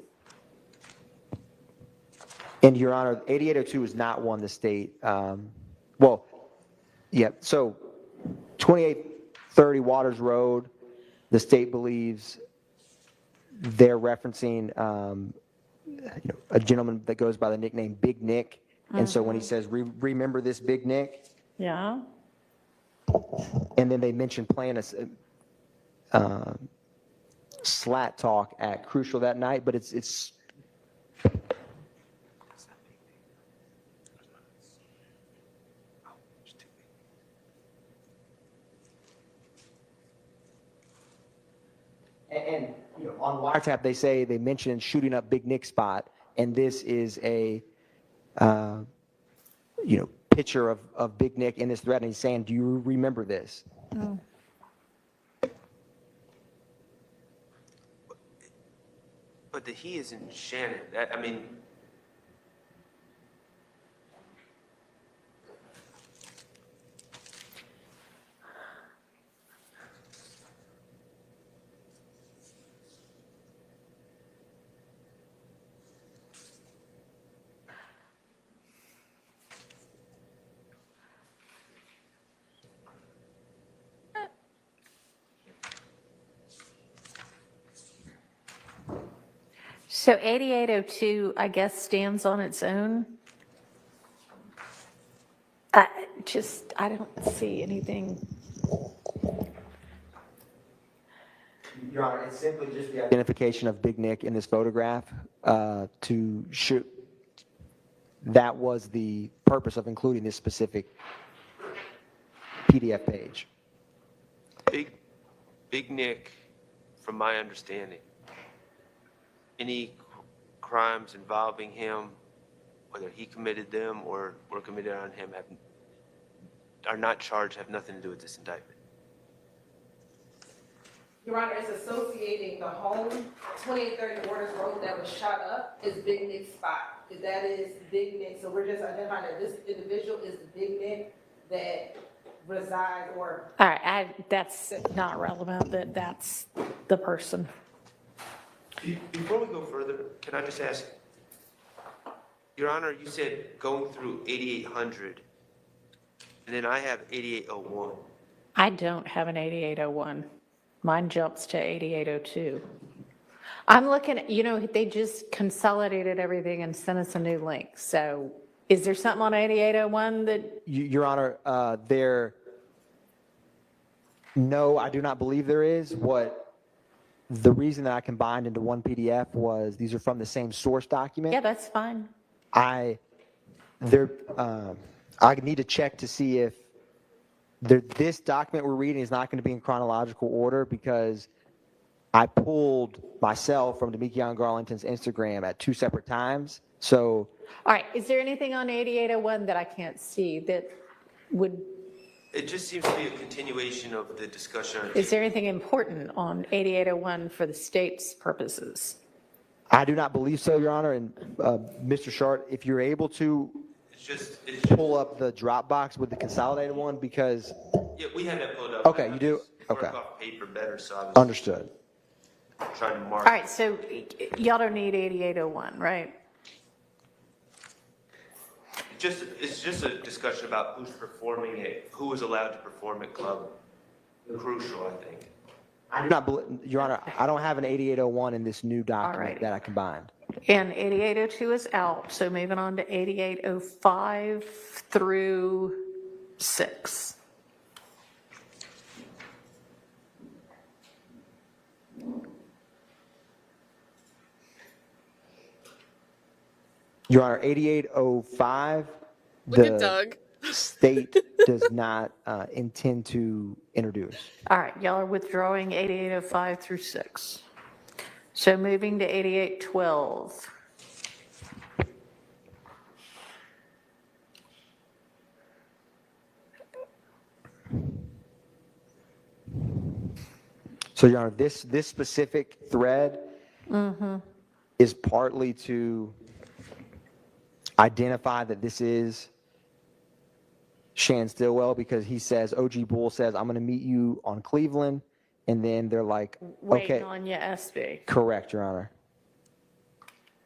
S3: And Your Honor, 8802 is not one the state, well, yeah, so 2830 Waters Road, the state believes they're referencing a gentleman that goes by the nickname Big Nick. And so when he says, remember this Big Nick?
S5: Yeah.
S3: And then they mentioned playing a slat talk at Crucial that night, but it's and on wiretap they mentioned shooting up Big Nick spot, and this is a picture of Big Nick in this thread, and he's saying, do you remember this?
S5: Oh.
S6: But the he is in Shannon. I mean,
S5: So 8802, I guess, stands on its own. I don't see anything.
S3: Your Honor, it's simply just the identification of Big Nick in this photograph to show that was the purpose of including this specific PDF page.
S6: Big Nick, from my understanding, any crimes involving him, whether he committed them or were committed on him, are not charged, have nothing to do with this indictment.
S2: Your Honor, it's associating the home, 2830 Waters Road that was shot up is Big Nick's spot. That is Big Nick, so we're just identifying that this individual is the Big Nick that resides or.
S5: All right, that's not relevant, that's the person.
S6: Before we go further, can I just ask, Your Honor, you said going through 8800, and then I have 8801.
S5: I don't have an 8801. Mine jumps to 8802. I'm looking at, they just consolidated everything and sent us a new link. So is there something on 8801 that?
S3: Your Honor, no, I do not believe there is. The reason that I combined into one PDF was these are from the same source document.
S5: Yeah, that's fine.
S3: I need to check to see if this document we're reading is not going to be in chronological order because I pulled myself from Tameka Garlington's Instagram at 2 separate times. So,
S5: All right, is there anything on 8801 that I can't see that would,
S6: It just seems to be a continuation of the discussion.
S5: is there anything important on 8801 for the state's purposes?
S3: I do not believe so, Your Honor. And Mr. Shart, if you're able to
S6: It's
S3: pull up the Dropbox with the consolidated one, because,
S6: yeah, we had that pulled up.
S3: Okay, you do?
S6: Mark
S3: Okay.
S6: off paper better, so I was
S3: understood.
S6: trying to mark.
S5: All right, so y'all don't need 8801, right?
S6: It's just a discussion about who's performing it, who is allowed to perform at club. Crucial, I think.
S3: I do not believe, Your Honor, I don't have an 8801 in this new document
S5: righty.
S3: that I combined.
S5: And 8802 is out, so moving on to 8805 through 6.
S3: Your Honor, 8805,
S1: Look at
S3: the
S1: Doug.
S3: state does not intend to introduce.
S5: All right, y'all are withdrawing 8805 through 6. So moving to 8812.
S3: So, Your Honor, this specific thread is partly to identify that this is Shan Stillwell, because he says, OG Bull says, I'm going to meet you on Cleveland. And then they're like,
S5: Waiting
S3: okay,
S5: on you, SB.
S3: correct, Your Honor.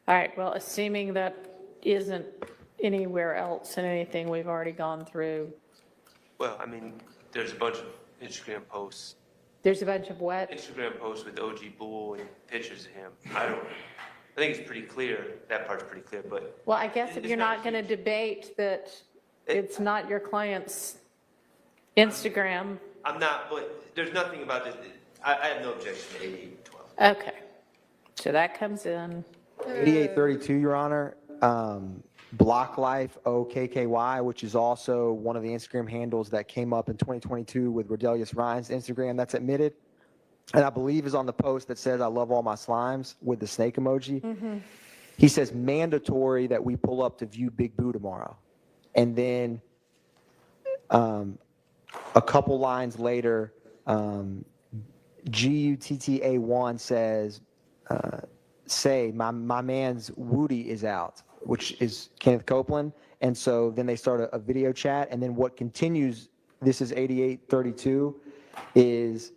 S5: All right, well, assuming that isn't anywhere else in anything we've already gone through,
S6: Well, I mean, there's a bunch of Instagram posts.
S5: there's a bunch of what?
S6: Instagram posts with OG Bull and pictures of him. I think it's pretty clear, that part's pretty clear, but
S5: Well, I guess if
S6: It's
S5: you're
S6: not
S5: not going to debate that it's not your client's Instagram,
S6: I'm not, but there's nothing about this. I have no objection to 8812.
S5: okay. So that comes in.
S3: 8832, Your Honor, Block Life OKKY, which is also one of the Instagram handles that came up in 2022 with Rodelius Ryan's Instagram that's admitted. And I believe is on the post that says, I love all my slimes with the snake emoji. He says, mandatory that we pull up to view Big Boo tomorrow. And then a couple lines later, GUTTA1 says, say, my man's Woody is out, which is Kenneth Copeland. And so then they start a video chat. And then what continues, this is 8832, is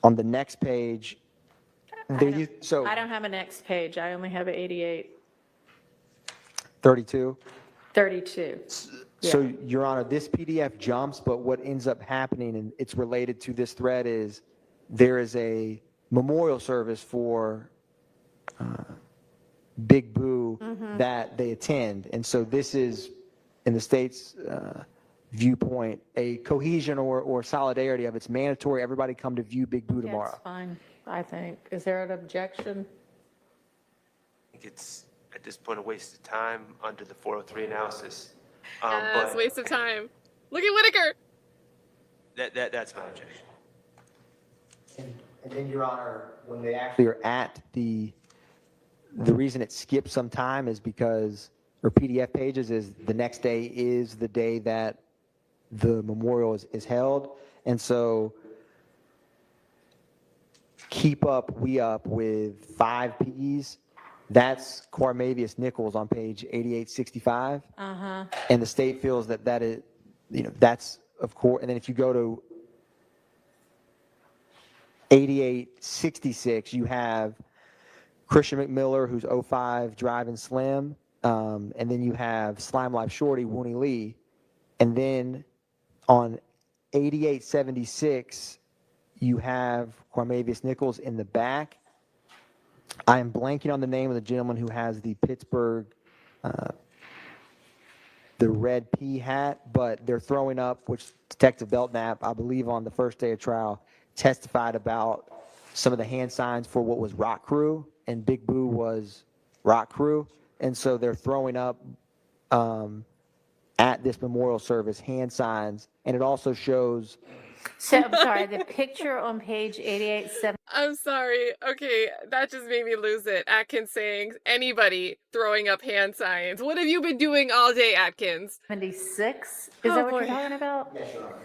S3: on the next page. So
S5: I don't have a next page. I only have 8832.
S3: 32. So, Your Honor, this PDF jumps, but what ends up happening, and it's related to this thread, is there is a memorial service for Big Boo that they attend. And so this is, in the state's viewpoint, a cohesion or solidarity of it's mandatory, everybody come to view Big Boo tomorrow.
S5: That's fine, I think. Is there an objection?
S6: I think it's, at this point, a waste of time under the 403 analysis.
S1: It's a
S6: But
S1: waste of time. Look at Whitaker.
S6: that's my objection.
S3: And then, Your Honor, when they actually are at the reason it skips some time is because, or PDF pages, is the next day is the day that the memorial is held. And so keep up, we up with 5 Ps. That's Cormavius Nichols on page 8865. And the state feels that is, that's of course, and then if you go to 8866, you have Christian McMiller, who's 05 Driving Slim. And then you have Slime Life Shorty, Wooney Lee. And then on 8876, you have Cormavius Nichols in the back. I am blanking on the name of the gentleman who has the Pittsburgh, the red P hat, but they're throwing up, which Detective Belknap, I believe on the first day of trial, testified about some of the hand signs for what was Rock Crew, and Big Boo was Rock Crew. And so they're throwing up at this memorial service hand signs, and it also shows.
S5: So I'm sorry, the picture on page 88,
S1: I'm sorry. Okay, that just made me lose it. Atkins saying anybody throwing up hand signs. What have you been doing all day, Atkins?
S5: 76, is
S1: Oh,
S5: that what
S1: boy.
S5: you're talking about? Yes, Your Honor.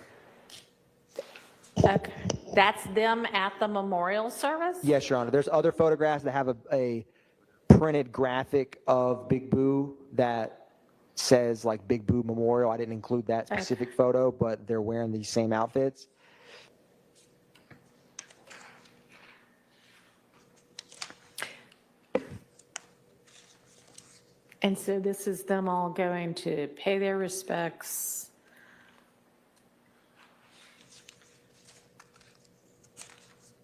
S5: Okay, that's them at the memorial service?
S3: Yes, Your Honor. There's other photographs that have a printed graphic of Big Boo that says like Big Boo Memorial. I didn't include that specific photo, but they're wearing these same outfits.
S5: And so this is them all going to pay their respects.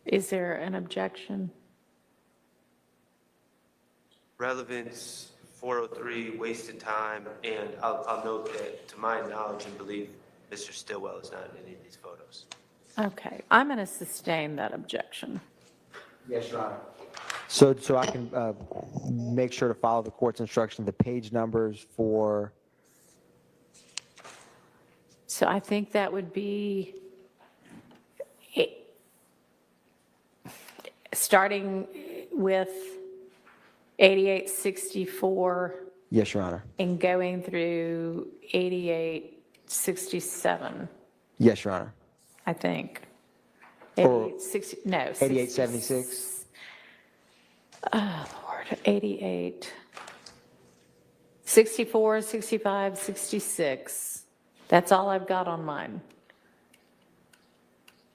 S5: Is there an objection?
S6: Relevance, 403, wasted time, and I'll note that, to my knowledge and belief, Mr. Stillwell is not in any of these photos.
S5: Okay, I'm going to sustain that objection.
S3: Yes, Your Honor. So I can make sure to follow the court's instruction, the page numbers for.
S5: So I think that would be starting with 8864
S3: Yes, Your Honor.
S5: and going through 8867,
S3: Yes, Your Honor.
S5: I think.
S3: Or
S5: 8860, no.
S3: 8876.
S5: Oh, Lord, 88. 64, 65, 66. That's all I've got on mine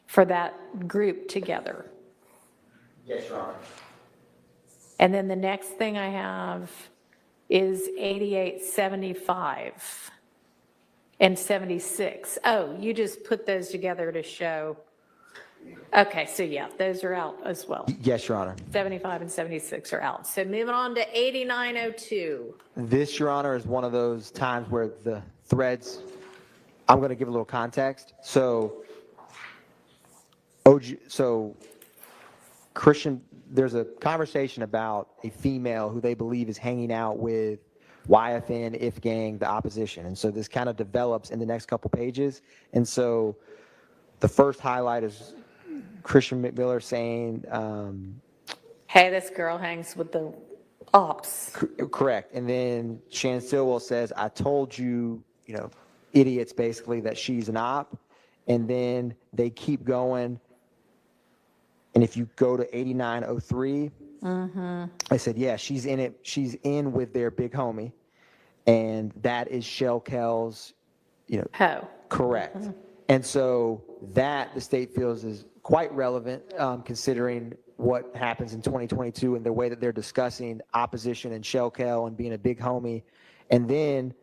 S5: for that group together.
S3: Yes, Your Honor.
S5: And then the next thing I have is 8875 and 76. Oh, you just put those together to show. Okay, so yeah, those are out as well.
S3: Yes, Your Honor.
S5: 75 and 76 are out. So moving on to 8902.
S3: This, Your Honor, is one of those times where the threads, I'm going to give a little context. So Christian, there's a conversation about a female who they believe is hanging out with YFN, If Gang, the opposition. And so this kind of develops in the next couple pages. And so the first highlight is Christian McMiller saying,
S5: Hey, this girl hangs with the ops.
S3: correct. And then Shannon Stillwell says, I told you, idiots basically, that she's an op. And then they keep going. And if you go to 8903, I said, yeah, she's in it. She's in with their big homie. And that is Shell Kell's,
S5: Ho.
S3: correct. And so that the state feels is quite relevant, considering what happens in 2022 and the way that they're discussing opposition and Shell Kell and being a big homie. And then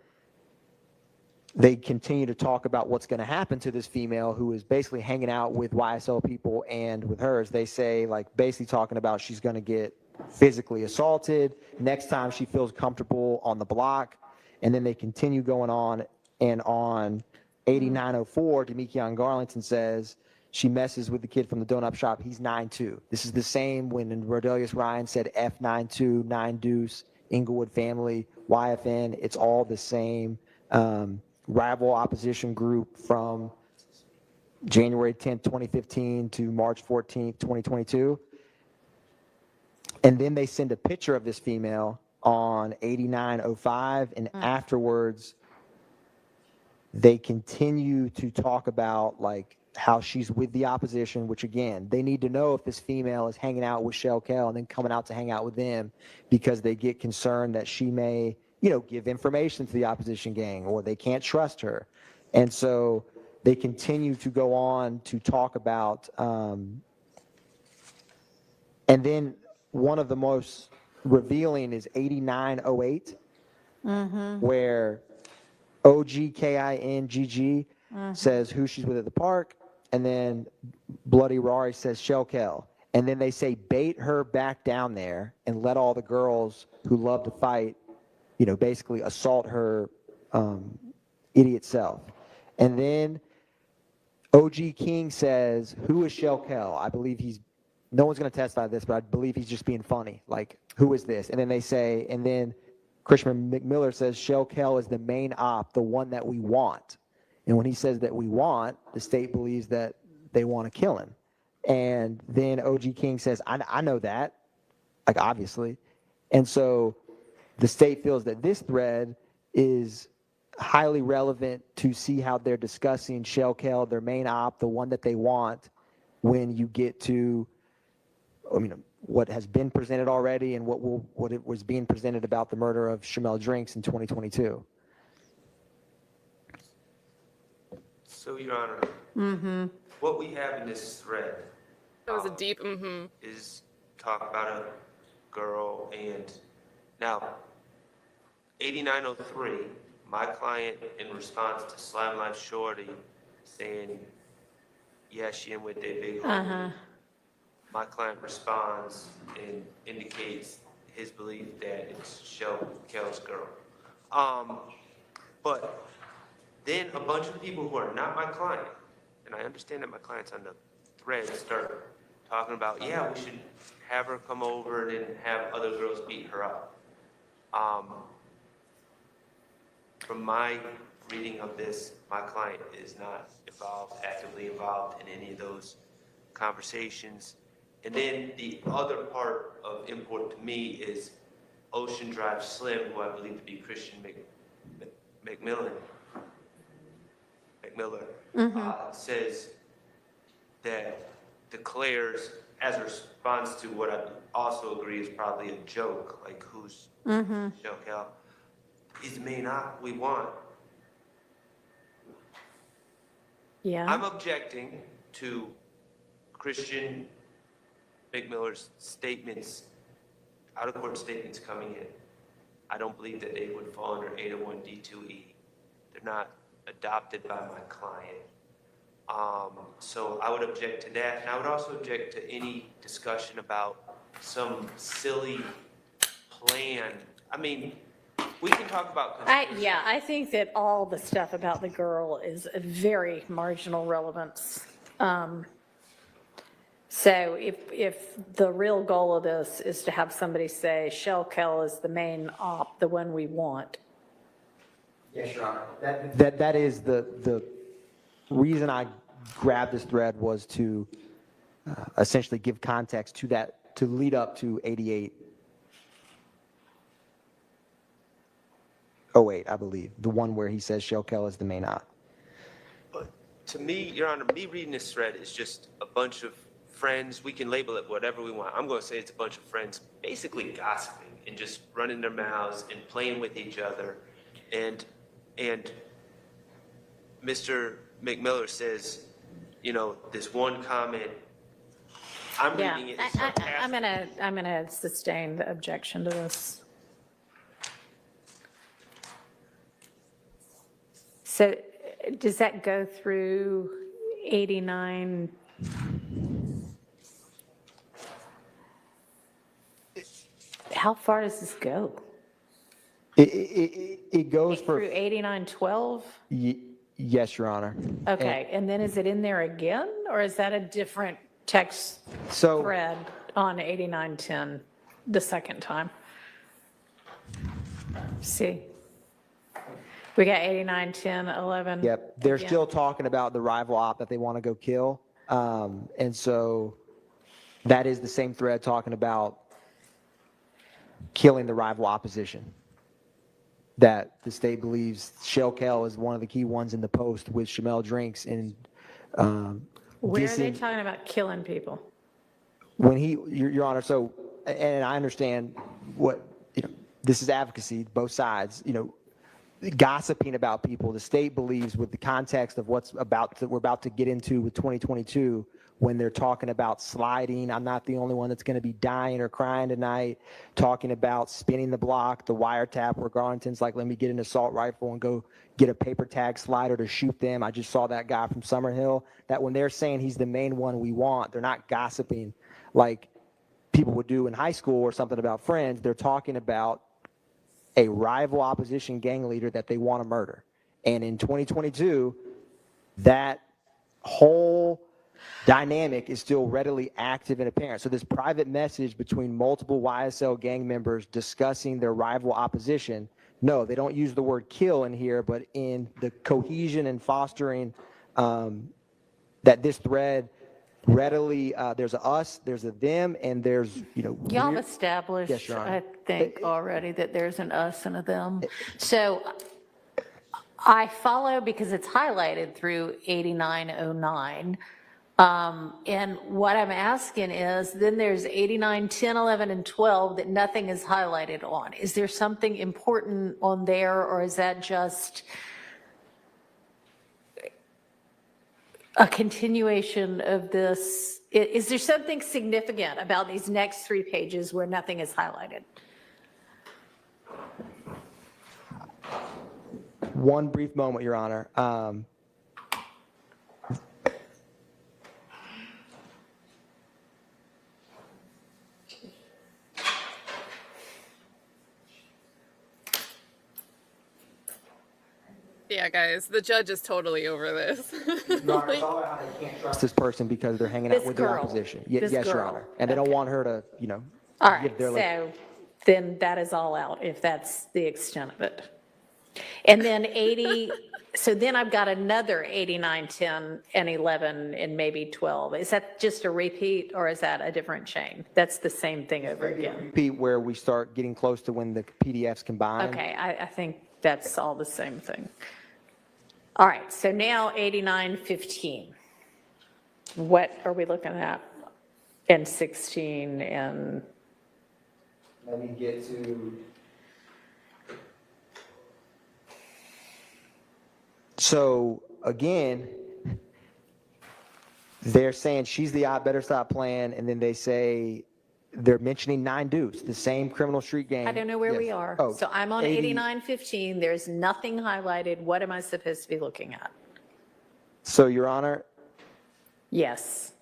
S3: they continue to talk about what's going to happen to this female who is basically hanging out with YSL people and with hers. They say, like, basically talking about she's going to get physically assaulted next time she feels comfortable on the block. And then they continue going on, and on 8904, Demekion Garlington says she messes with the kid from the donut shop. He's 9'2". This is the same when Rodelius Ryan said F92, 9 Deuce, Inglewood family, YFN. It's all the same rival opposition group from January 10th, 2015 to March 14th, 2022. And then they send a picture of this female on 8905, and afterwards they continue to talk about like how she's with the opposition, which again, they need to know if this female is hanging out with Shell Kell and then coming out to hang out with them because they get concerned that she may, give information to the opposition gang, or they can't trust her. And so they continue to go on to talk about, and then one of the most revealing is 8908, where OGKINGG says who she's with at the park, and then Bloody Rari says Shell Kell. And then they say bait her back down there and let all the girls who love to fight, basically assault her idiot self. And then OG King says, who is Shell Kell? I believe no one's going to testify to this, but I believe he's just being funny. Like, who is this? And then they say, and then Christian McMiller says Shell Kell is the main op, the one that we want. And when he says that we want, the state believes that they want to kill him. And then OG King says, I know that, like obviously. And so the state feels that this thread is highly relevant to see how they're discussing Shell Kell, their main op, the one that they want, when you get to, I mean, what has been presented already and what it was being presented about the murder of Shamel Drinks in 2022.
S6: So, Your Honor, what we have in this thread
S1: That was a deep
S6: is talk about a girl, and now 8903, my client in response to Slime Life Shorty saying, yeah, she in with that big homie. My client responds and indicates his belief that it's Shell Kell's girl. But then a bunch of people who are not my client, and I understand that my client's on the thread, start talking about, yeah, we should have her come over and have other girls beat her up. From my reading of this, my client is not actively involved in any of those conversations. And then the other part of import to me is Ocean Drive Slim, who I believe to be Christian McMiller, says that declares, as a response to what I also agree is probably a joke, like who's Shell Kell, is the main op we want.
S5: Yeah.
S6: I'm objecting to Christian McMiller's statements, out-of-court statements coming in. I don't believe that they would fall under 801 D2E. They're not adopted by my client. So I would object to that. And I would also object to any discussion about some silly plan. I mean, we can talk about conspiracy.
S5: I think that all the stuff about the girl is a very marginal relevance. So if the real goal of this is to have somebody say Shell Kell is the main op, the one we want.
S3: Yes, Your Honor. That is the reason I grabbed this thread was to essentially give context to that, to lead up to 8808, I believe, the one where he says Shell Kell is the main op.
S6: But to me, Your Honor, me reading this thread is just a bunch of friends. We can label it whatever we want. I'm going to say it's a bunch of friends basically gossiping and just running their mouths and playing with each other. And Mr. McMiller says, you know, this one comment, I'm reading it as sarcastic.
S5: I'm gonna sustain the objection to this. So does that go through 89? How far does this go?
S3: It goes for
S5: Through 8912?
S3: Yes, Your Honor.
S5: Okay, and then is it in there again, or is that a different text
S3: So
S5: thread on 8910 the second time? See? We got 8910, 11.
S3: yep, they're
S5: again.
S3: still talking about the rival op that they want to go kill. And so that is the same thread talking about killing the rival opposition. That the state believes Shell Kell is one of the key ones in the post with Shamel Drinks and
S5: Where are they
S3: dissing-
S5: talking about killing people?
S3: when he, Your Honor, so, and I understand what, you know, this is advocacy, both sides, you know, gossiping about people. The state believes with the context of we're about to get into with 2022, when they're talking about sliding, I'm not the only one that's going to be dying or crying tonight, talking about spinning the block, the wiretap where Garlington's like, let me get an assault rifle and go get a paper tag slider to shoot them. I just saw that guy from Summerhill. That when they're saying he's the main one we want, they're not gossiping like people would do in high school or something about friends. They're talking about a rival opposition gang leader that they want to murder. And in 2022, that whole dynamic is still readily active and apparent. So this private message between multiple YSL gang members discussing their rival opposition, no, they don't use the word kill in here, but in the cohesion and fostering that this thread readily, there's a us, there's a them, and there's,
S5: Y'all have established,
S3: Yes, Your Honor.
S5: I think, already that there's an us and a them. So I follow because it's highlighted through 8909. And what I'm asking is, then there's 89, 10, 11, and 12 that nothing is highlighted on. Is there something important on there, or is that just a continuation of this? Is there something significant about these next 3 pages where nothing is highlighted?
S3: One brief moment, Your Honor.
S1: Yeah, guys, the judge is totally over this.
S3: Your Honor, it's all about how they can't trust this person because they're hanging out
S5: This
S3: with their
S5: girl.
S3: opposition.
S5: This
S3: Yes, Your
S5: girl.
S3: Honor. And they don't want her to,
S5: All right,
S3: give their
S5: so then that is all out, if that's the extent of it. And then 80, so then I've got another 89, 10, and 11, and maybe 12. Is that just a repeat, or is that a different chain? That's the same thing over again.
S3: repeat where we start getting close to when the PDFs combine.
S5: Okay, I think that's all the same thing. All right, so now 8915. What are we looking at? And 16 and,
S3: Let me get to. So again, they're saying she's the odd better stop plan, and then they say they're mentioning 9 Deuce, the same criminal street gang.
S5: I don't know where we
S3: Yes.
S5: are.
S3: Oh,
S5: So I'm on
S3: 80
S5: 8915, there's nothing highlighted. What am I supposed to be looking at?
S3: So, Your Honor,
S5: Yes.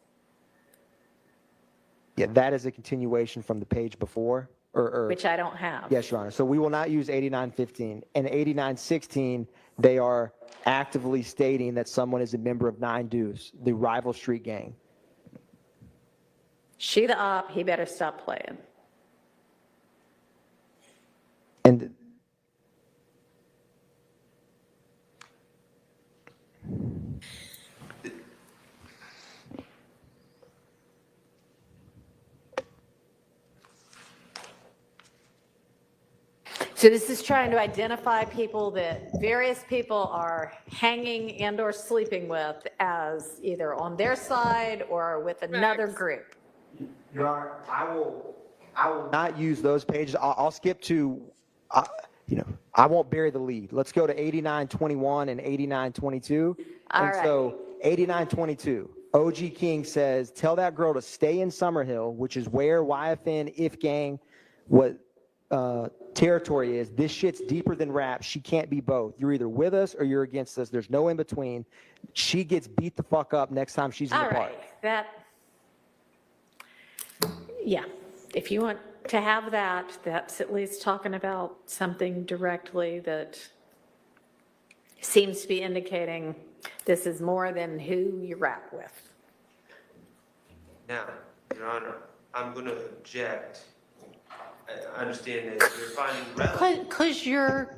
S3: yeah, that is a continuation from the page before, or
S5: Which I don't have.
S3: yes, Your Honor. So we will not use 8915. And 8916, they are actively stating that someone is a member of 9 Deuce, the rival street gang.
S5: She the op, he better stop playing.
S3: And
S5: So this is trying to identify people that various people are hanging and or sleeping with as either on their side or with another
S1: Facts.
S5: group.
S3: Your Honor, I will not use those pages. I'll skip to, I won't bury the lead. Let's go to 8921 and 8922.
S5: All
S3: And so 8922, OG King says, tell that girl to stay in Summerhill, which is where YFN, If Gang, what territory is. This shit's deeper than rap. She can't be both. You're either with us or you're against us. There's no in between. She gets beat the fuck up next time she's in
S5: All
S3: the park.
S5: right, that, yeah, if you want to have that, that's at least talking about something directly that seems to be indicating this is more than who you rap with.
S6: Now, Your Honor, I'm going to object. I understand that you're finding relevant.
S5: Because your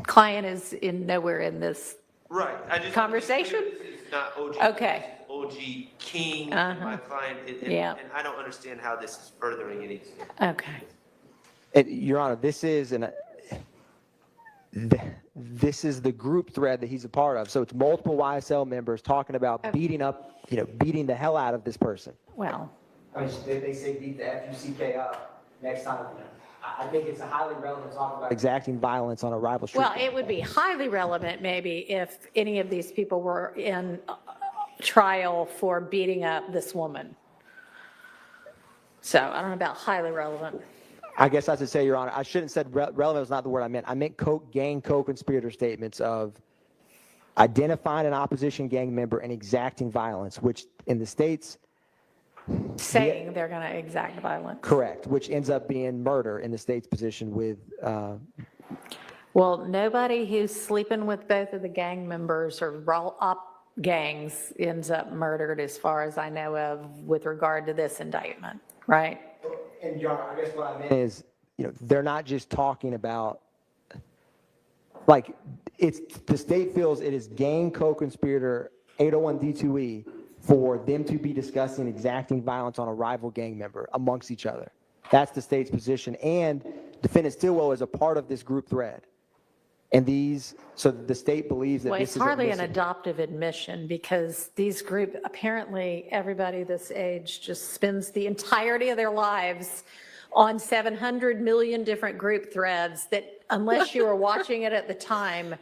S5: client is nowhere in this.
S6: Right. I just
S5: Conversation?
S6: This is not OG.
S5: Okay.
S6: This is OG King,
S5: Uh-huh.
S6: my client,
S5: Yeah.
S6: and I don't understand how this is furthering anything.
S5: Okay.
S3: Your Honor, this is the group thread that he's a part of. So it's multiple YSL members talking about beating the hell out of this person.
S5: Well,
S3: I mean, they say beat the FUCK up next time. I think it's a highly relevant talk about exacting violence on a rival street.
S5: well, it would be highly relevant maybe if any of these people were in trial for beating up this woman. So I don't know about highly relevant.
S3: I guess I should say, Your Honor, I shouldn't have said relevant is not the word I meant. I meant gang co-conspirator statements of identifying an opposition gang member and exacting violence, which in the States,
S5: Saying they're going to exact violence.
S3: correct, which ends up being murder in the State's position with,
S5: Well, nobody who's sleeping with both of the gang members or gangs ends up murdered, as far as I know of, with regard to this indictment, right?
S3: And Your Honor, I guess what I meant is, they're not just talking about, like, the state feels it is gang co-conspirator 801D2E for them to be discussing exacting violence on a rival gang member amongst each other. That's the state's position. And defendant Stillwell is a part of this group thread. And so the state believes that
S5: Well,
S3: this
S5: it's
S3: is
S5: hardly an
S3: admissible.
S5: adoptive admission, because these group, apparently everybody this age just spends the entirety of their lives on 700 million different group threads that, unless you were watching it at the time,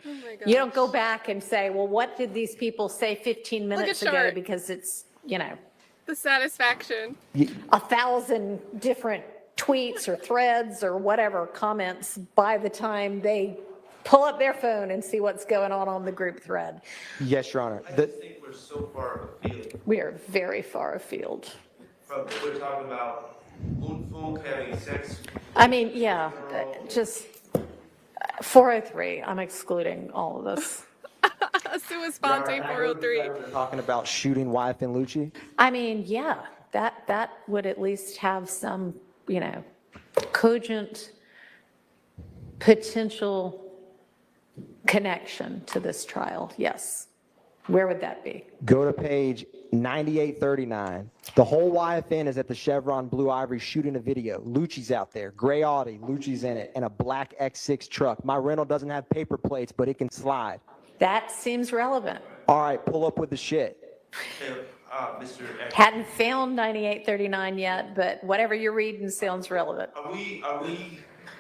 S5: you don't go back and say, well, what did these people say 15 minutes ago?
S1: Sharp.
S5: Because it's,
S1: The satisfaction.
S5: 1,000 different tweets or threads or whatever comments by the time they pull up their phone and see what's going on the group thread.
S3: Yes, Your Honor.
S6: I just think we're so far afield
S5: We are very far afield.
S6: from, we're talking about Fook having sex.
S5: I mean, yeah, just 403, I'm excluding all of this.
S1: Sua Sponte 403.
S3: We're talking about shooting wife and Lucci.
S5: I mean, yeah, that would at least have some, cogent potential connection to this trial, yes. Where would that be?
S3: Go to page 9839. The whole YFN is at the Chevron Blue Ivory shooting a video. Lucci's out there, gray Audi, Lucci's in it, and a black X6 truck. My rental doesn't have paper plates, but it can slide.
S5: That seems relevant.
S3: All right, pull up with the shit.
S6: Mr. X,
S5: Hadn't found 9839 yet, but whatever you're reading sounds relevant.
S6: are we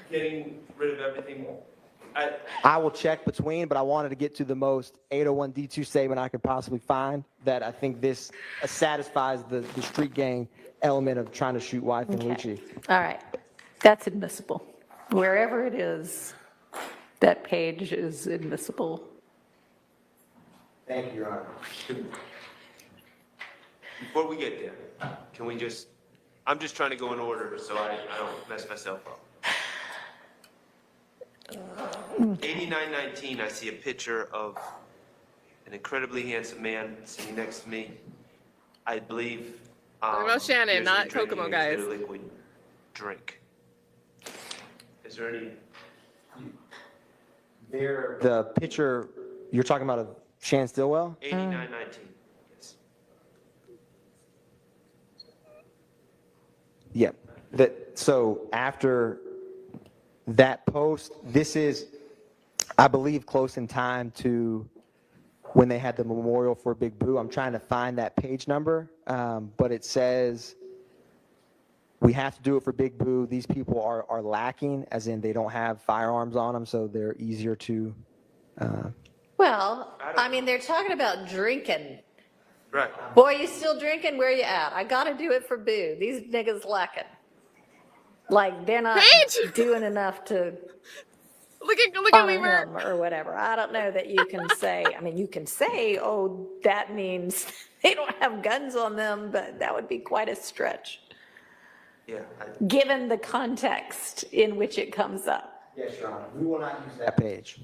S6: getting rid of everything?
S3: I will check between, but I wanted to get to the most 801D2 statement I could possibly find that I think this satisfies the street gang element of trying to shoot wife and
S5: Okay.
S3: Lucci.
S5: All right, that's admissible. Wherever it is, that page is admissible.
S3: Thank you, Your Honor.
S6: Before we get there, can we just, I'm just trying to go in order so I don't mess myself up. 8919, I see a picture of an incredibly handsome man sitting next to me. I believe.
S1: Talking about Shannon,
S6: here's
S1: not
S6: what he's drinking,
S1: Kokomo,
S6: is
S1: guys.
S6: their liquid drink. Is there any?
S3: The picture you're talking about of Shan Stillwell?
S6: 8919, yes.
S3: Yep. So after that post, this is, I believe, close in time to when they had the memorial for Big Boo. I'm trying to find that page number, but it says we have to do it for Big Boo. These people are lacking, as in they don't have firearms on them, so they're easier to.
S5: Well, I mean, they're talking about drinking.
S6: Right.
S5: Boy, you still drinking? Where you at? I gotta do it for Boo. These niggas lacking. Like, they're not
S1: Paige!
S5: doing enough to
S1: Look at
S5: honor
S1: Weaver.
S5: him or whatever. I don't know that you can say, I mean, you can say, oh, that means they don't have guns on them, but that would be quite a stretch,
S6: Yeah.
S5: given the context in which it comes up.
S3: Yes, Your Honor. We will not use that page.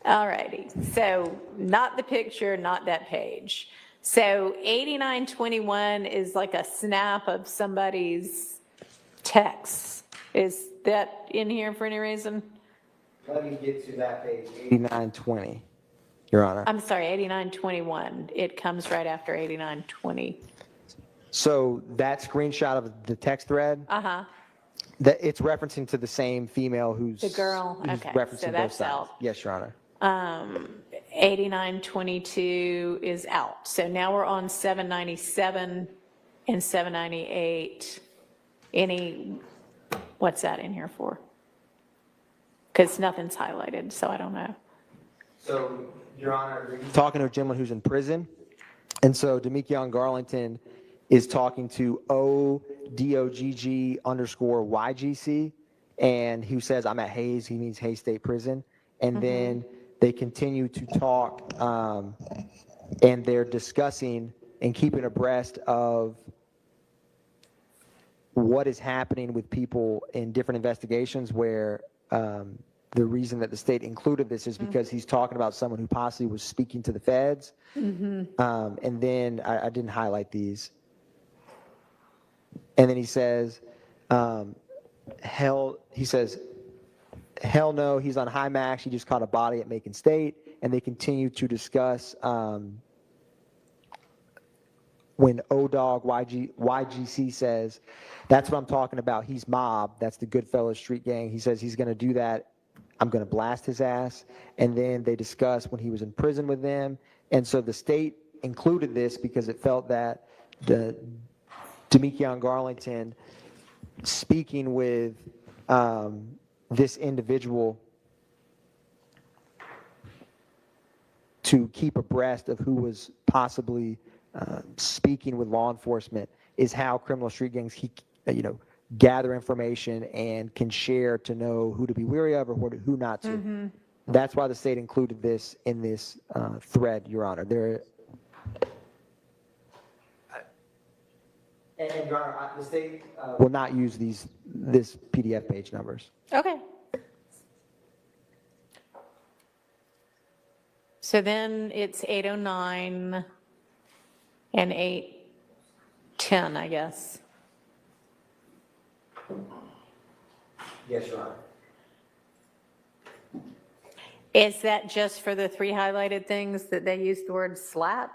S5: All righty, so not the picture, not that page. So 8921 is like a snap of somebody's text. Is that in here for any reason?
S3: Let me get to that page, 8920, Your Honor.
S5: I'm sorry, 8921. It comes right after 8920.
S3: So that screenshot of the text thread,
S5: Uh-huh,
S3: that it's referencing to the same female who's.
S5: the girl,
S3: who's
S5: okay,
S3: referencing
S5: so
S3: both
S5: that's
S3: sides.
S5: out.
S3: Yes, Your Honor.
S5: 8922 is out. So now we're on 797 and 798. What's that in here for? Because nothing's highlighted, so I don't know.
S3: So, Your Honor, talking to a gentleman who's in prison, and so Demekion Garlington is talking to ODOGG_YGC, and who says, I'm at Hayes, he means Hayes State Prison, and then they continue to talk, and they're discussing and keeping abreast of what is happening with people in different investigations where the reason that the state included this is because he's talking about someone who possibly was speaking to the feds. And then I didn't highlight these. And then he says, hell no, he's on high max. He just caught a body at Macon State. And they continue to discuss when O-Dog YGC says, that's what I'm talking about. He's mob. That's the Goodfellas street gang. He says he's going to do that. I'm going to blast his ass. And then they discuss when he was in prison with them. And so the state included this because it felt that the Tameka Garlington speaking with this individual to keep abreast of who was possibly speaking with law enforcement is how criminal street gangs gather information and can share to know who to be wary of or who not to. That's why the state included this in this thread, Your Honor. And Your Honor, the state will not use this PDF page numbers.
S5: Okay. So then it's 809 and 810, I guess.
S3: Yes, Your Honor.
S5: Is that just for the 3 highlighted things that they used the word slat?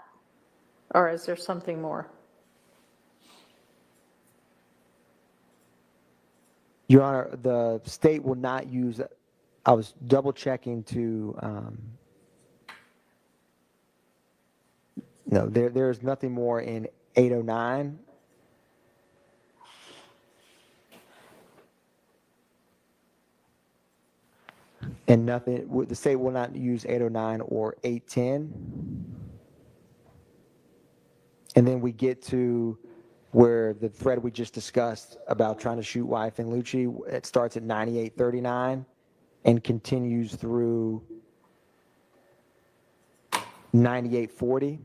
S5: Or is there something more?
S3: Your Honor, the state will not use, I was double checking to, no, there's nothing more in 809. And nothing, the state will not use 809 or 810. And then we get to where the thread we just discussed about trying to shoot wife and Lucci, it starts at 9839 and continues through 9840.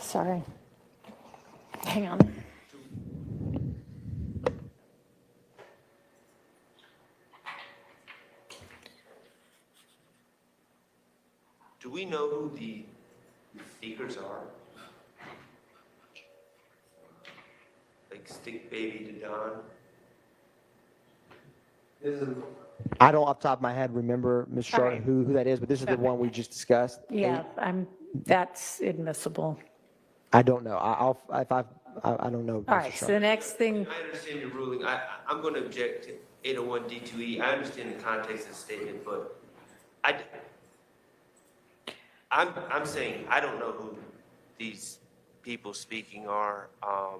S5: Sorry. Hang on.
S6: Do we know who the speakers are? Like Stick Baby to Don?
S3: I don't off the top of my head remember, Ms. Sharp,
S5: right.
S3: who that is, but this is the one we just discussed.
S5: Yeah, that's admissible.
S3: I don't know. I don't know.
S5: All right, so the next thing,
S6: I understand your ruling. I'm going to object to 801 D2E. I understand the context of the statement, but I'm saying I don't know who these people speaking are. I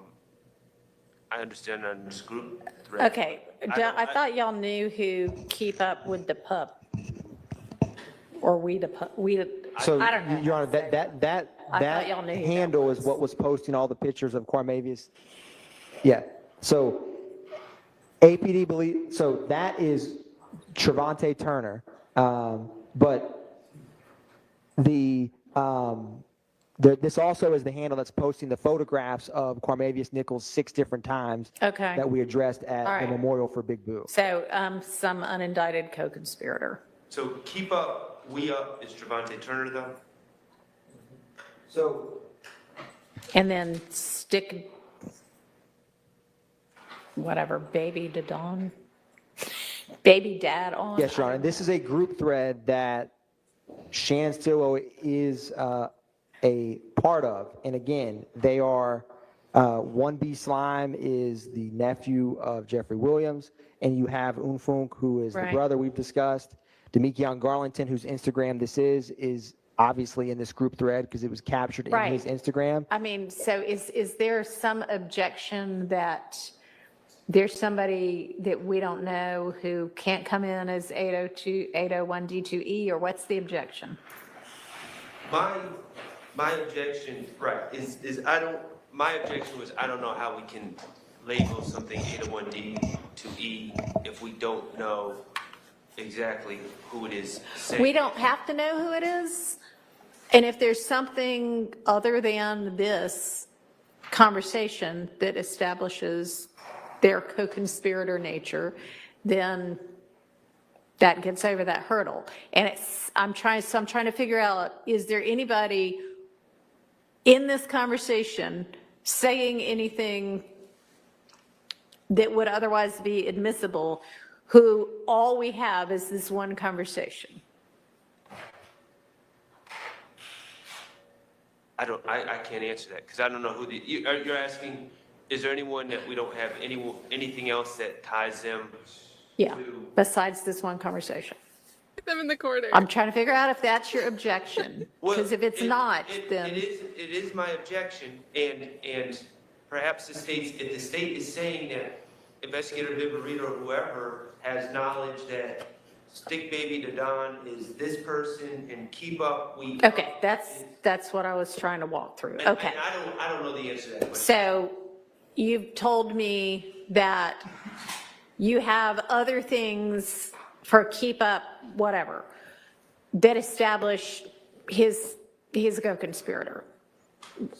S6: understand on this group thread.
S5: okay, I thought y'all knew who Keep Up with the Pup. Or We the Pup,
S3: So,
S5: I don't know.
S3: Your Honor, that
S5: thought y'all knew who that
S3: handle is what was posting all the pictures of Cormavius. Yeah. So APD believe, so that is Trevante Turner. But this also is the handle that's posting the photographs of Cormavius Nichols 6 different times
S5: Okay.
S3: that we addressed at
S5: All right.
S3: the memorial for Big Boo.
S5: So some unindicted co-conspirator.
S6: So Keep Up, We Up is Trevante Turner, though?
S3: So
S5: And then stick, whatever, baby to Dawn, baby dad on.
S3: yes, Your Honor. This is a group thread that Shannon Stilwell is a part of. And again, they are, 1B Slime is the nephew of Jeffrey Williams. And you have Unfunk, who is the
S5: Right.
S3: brother we've discussed. Demekion Garlington, whose Instagram this is obviously in this group thread because it was captured in
S5: Right.
S3: his Instagram.
S5: I mean, so is there some objection that there's somebody that we don't know who can't come in as 801 D2E, or what's the objection?
S6: My objection, right, is my objection was I don't know how we can label something 801D to E if we don't know exactly who it is saying.
S5: We don't have to know who it is? And if there's something other than this, conversation that establishes their co-conspirator nature, then that gets over that hurdle. And I'm trying to figure out, is there anybody in this conversation saying anything that would otherwise be admissible, who all we have is this one conversation?
S6: I can't answer that because I don't know who you're asking, is there anyone that we don't have anything else that ties them?
S5: Yeah, besides this one conversation.
S1: Put them in the corner.
S5: I'm trying to figure out if that's your objection, because if it's not, then.
S6: It is my objection, and perhaps if the state is saying that Investigator Viverito or whoever has knowledge that Stick Baby to Don is this person and keep up,
S5: Okay, that's what I was trying to walk through.
S6: And
S5: Okay.
S6: I don't know the answer to that question.
S5: So you've told me that you have other things for keep up, whatever, that establish he's a co-conspirator.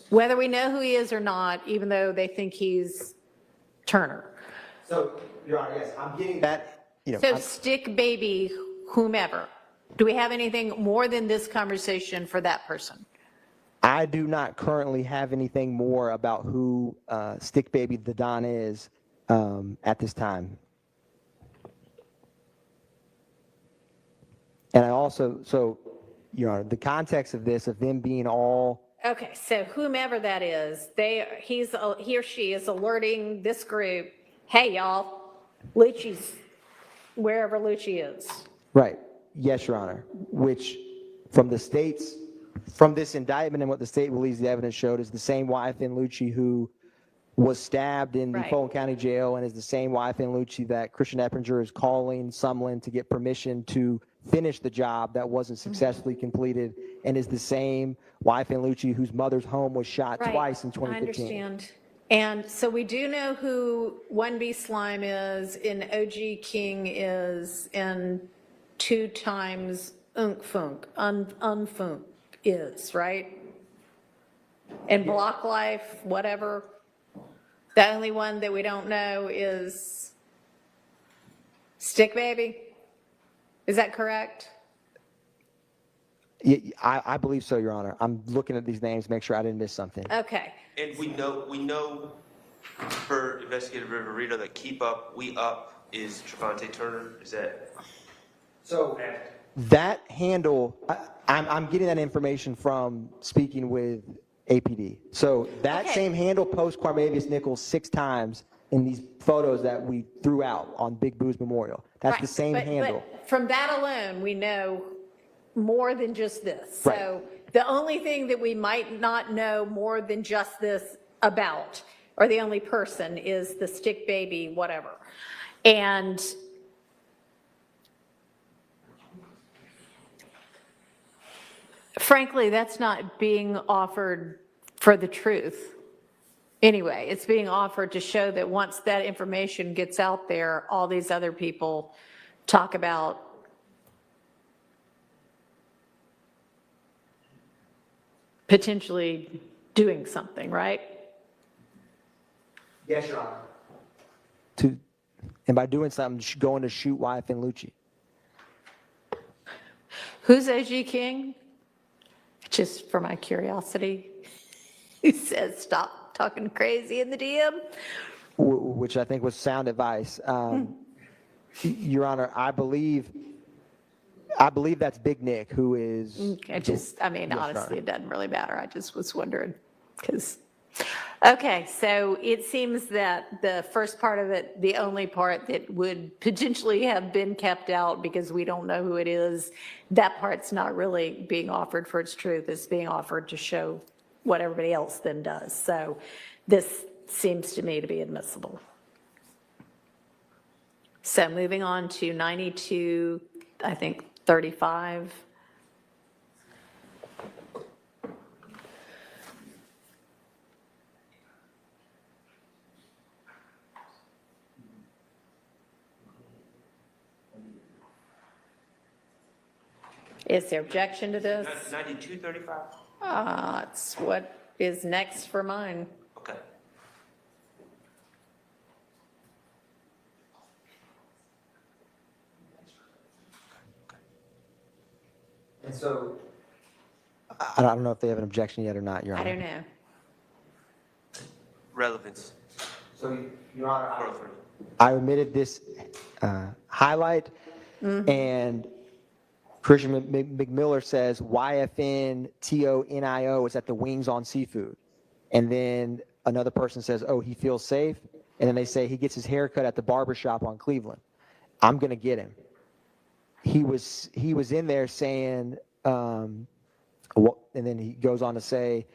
S5: Whether we know who he is or not, even though they think he's Turner.
S3: So, Your Honor, yes, I'm getting that,
S5: So Stick Baby, whomever, do we have anything more than this conversation for that person?
S3: I do not currently have anything more about who Stick Baby the Don is at this time. And I also, Your Honor, the context of this, of them being all.
S5: Okay, so whomever that is, he or she is alerting this group, hey, y'all, Lucci's wherever Lucci is.
S3: Right. Yes, Your Honor. Which, from this indictment and what the state believes the evidence showed, is the same wife in Lucci who was stabbed in the
S5: Right.
S3: Fulton County Jail, and is the same wife in Lucci that Christian Eppinger is calling Sumlin to get permission to finish the job that wasn't successfully completed, and is the same wife in Lucci whose mother's home was shot
S5: Right.
S3: twice in 2015.
S5: I understand. And so we do know who 1B Slime is, and OG King is, and 2 times Unfunk is, right? And Block Life, whatever. The only one that we don't know is Stick Baby. Is that correct?
S3: Yeah, I believe so, Your Honor. I'm looking at these names, make sure I didn't miss something.
S5: Okay.
S6: And we know for Investigator Viverito that keep up, we up is Trevante Turner. Is that?
S3: So that handle, I'm getting that information from speaking with APD. So that
S5: Okay.
S3: same handle posts Quarmavius Nichols 6 times in these photos that we threw out on Big Boo's Memorial. That's
S5: Right.
S3: the same handle.
S5: But from that alone, we know more than just this.
S3: Right.
S5: So the only thing that we might not know more than just this about, or the only person, is the Stick Baby whatever. And frankly, that's not being offered for the truth. Anyway, it's being offered to show that once that information gets out there, all these other people talk about potentially doing something, right?
S3: Yes, Your Honor. And by doing something, going to shoot wife and Lucci.
S5: Who's OG King? Just for my curiosity. He says, stop talking crazy in the DM.
S3: Which I think was sound advice. Your Honor, I believe that's Big Nick, who is.
S5: Yes,
S3: Your
S5: honestly,
S3: Honor.
S5: it doesn't really matter. I just was wondering, because, okay, so it seems that the first part of it, the only part that would potentially have been kept out because we don't know who it is, that part's not really being offered for its truth. It's being offered to show what everybody else then does. So this seems to me to be admissible. So moving on to 92, I think 35. Is there objection to this?
S6: 9235?
S5: It's what is next for mine.
S6: Okay.
S3: And so, I don't know if they have an objection yet or not, Your
S5: I
S3: Honor.
S5: don't know.
S6: Relevance.
S3: So, Your Honor,
S6: 403.
S3: I omitted this highlight, and Christian McMiller says YFNTONIO is at the Wings on Seafood. And then another person says, oh, he feels safe. And then they say he gets his hair cut at the barber shop on Cleveland. I'm going to get him. He was in there saying, and then he goes on to say,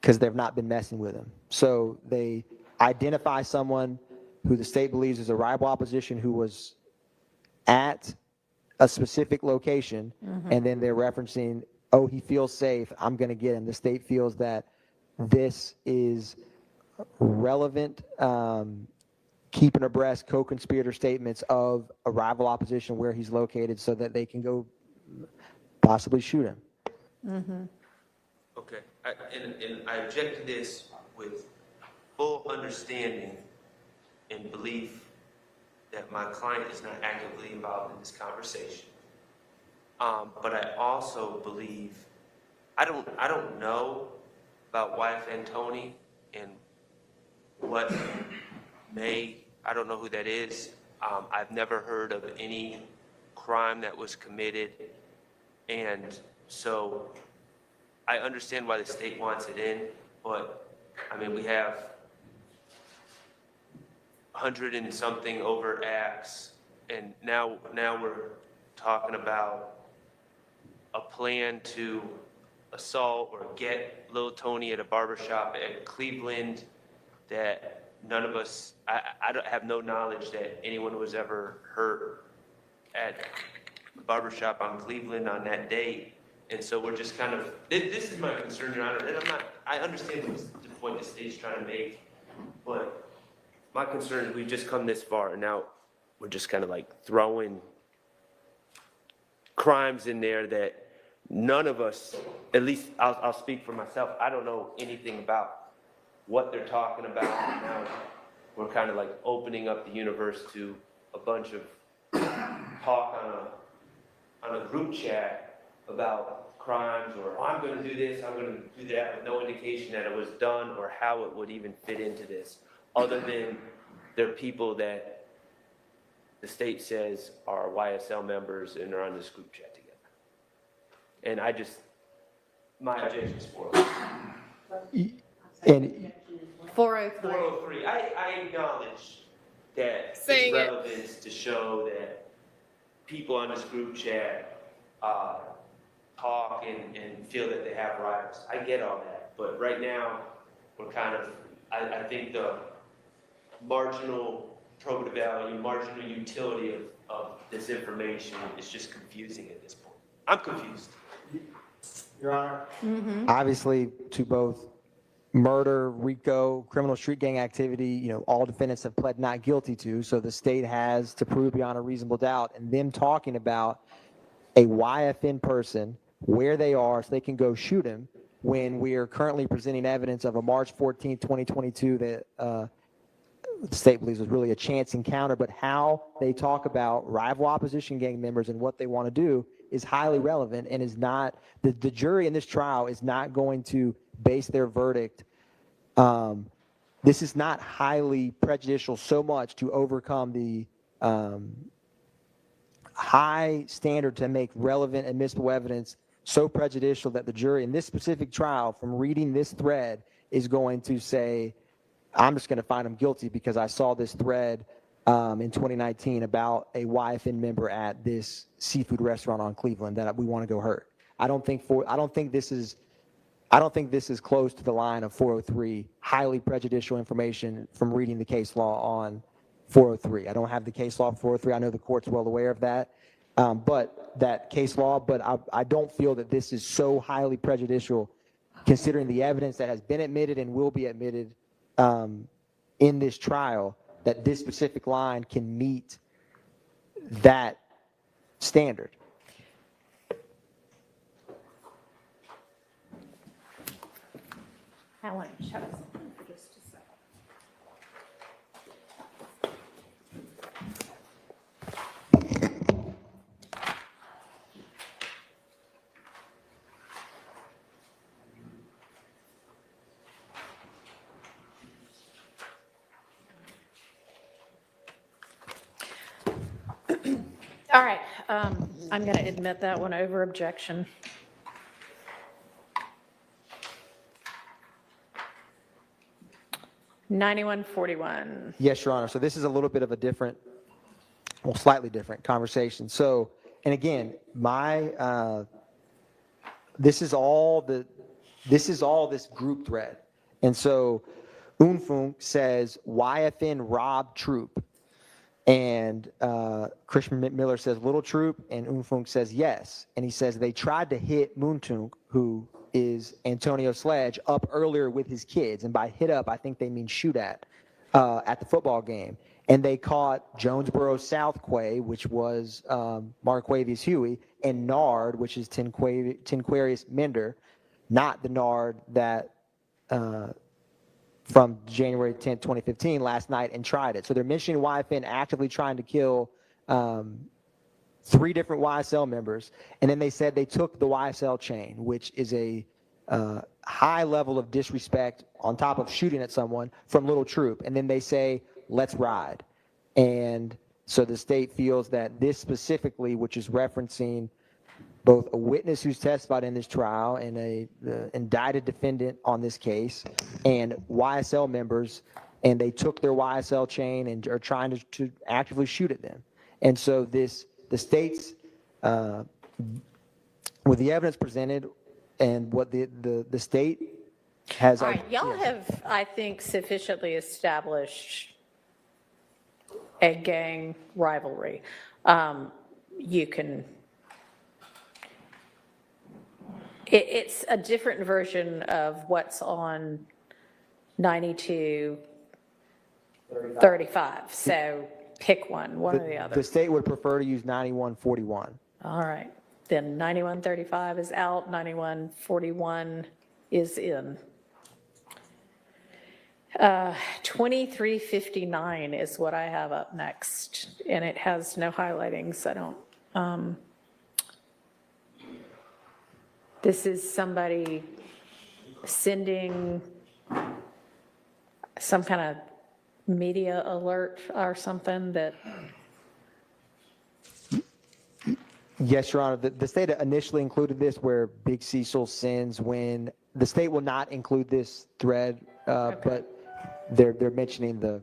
S3: because they've not been messing with him. So they identify someone who the state believes is a rival opposition who was at a specific location, and then they're referencing, oh, he feels safe, I'm going to get him. The state feels that this is relevant, keeping abreast co-conspirator statements of a rival opposition where he's located so that they can go possibly shoot him.
S6: Okay, and I object to this with full understanding and belief that my client is not actively involved in this conversation. But I also believe, I don't know about YFN Tony and what I don't know who that is. I've never heard of any crime that was committed. And so I understand why the state wants it in, but I mean, we have 100 and something over acts, and now we're talking about a plan to assault or get little Tony at a barbershop at Cleveland that none of us, I don't have no knowledge that anyone was ever hurt at the barbershop on Cleveland on that date. And so we're just kind of, this is my concern, Your Honor, and I understand the point the state's trying to make, but my concern is we've just come this far, and now we're just kind of like throwing crimes in there that none of us, at least I'll speak for myself, I don't know anything about what they're talking about. Now we're kind of like opening up the universe to a bunch of talk on a group chat about crimes, or I'm going to do this, I'm going to do that, with no indication that it was done or how it would even fit into this, other than they're people that the state says are YSL members and are on this group chat together. And my objection is 403.
S3: And
S5: 403.
S6: 403, I acknowledge that
S1: Saying
S6: it's
S1: it.
S6: relevance to show that people on this group chat talk and feel that they have rivals. I get all that, but right now we're kind of, I think the marginal probative value, marginal utility of this information is just confusing at this point. I'm confused.
S3: Your Honor, obviously to both murder, RICO, criminal street gang activity, all defendants have pled not guilty to, so the state has to prove beyond a reasonable doubt, and them talking about a YFN person, where they are, so they can go shoot him, when we are currently presenting evidence of a March 14th, 2022 that the state believes was really a chance encounter, but how they talk about rival opposition gang members and what they want to do is highly relevant, and is not, the jury in this trial is not going to base their verdict. This is not highly prejudicial so much to overcome the high standard to make relevant admissible evidence so prejudicial that the jury in this specific trial, from reading this thread, is going to say, I'm just going to find him guilty because I saw this thread in 2019 about a YFN member at this seafood restaurant on Cleveland that we want to go hurt. I don't think this is close to the line of 403, highly prejudicial information from reading the case law on 403. I don't have the case law for 403. I know the court's well aware of that, but that case law, but I don't feel that this is so highly prejudicial considering the evidence that has been admitted and will be admitted in this trial, that this specific line can meet that standard.
S5: I want to show something for just a second. All right, I'm going to admit that one over objection. $91.41.
S3: Yes, Your Honor. So this is a little bit of a different, well, slightly different conversation. So, and again, this is all this group thread. And so Unfunk says YFN robbed troop. And Christian Miller says little troop, and Unfunk says yes. And he says they tried to hit Moontunk, who is Antonio Sledge, up earlier with his kids. And by hit up, I think they mean shoot at the football game. And they caught Jonesboro Southquay, which was Marquavius Huey, and Nard, which is Tinquarius Minder, not the Nard that from January 10th, 2015, last night, and tried it. So they're mentioning YFN actively trying to kill 3 different YSL members. And then they said they took the YSL chain, which is a high level of disrespect on top of shooting at someone from Little Troop. And then they say, let's ride. And so the state feels that this specifically, which is referencing both a witness who's testified in this trial and the indicted defendant on this case and YSL members, and they took their YSL chain and are trying to actively shoot at them. And so the state's, with the evidence presented and what the state has.
S5: All right, y'all have, I think, sufficiently established a gang rivalry. You can, it's a different version of what's on 9235. So pick one or the other.
S3: The state would prefer to use 9141.
S5: All right, then 9135 is out, 9141 is in. 2359 is what I have up next, and it has no highlightings. I don't. This is somebody sending some kind of media alert or something that.
S3: Yes, Your Honor. The state initially included this where Big Cecil sends when the state will not include this thread, but they're mentioning the.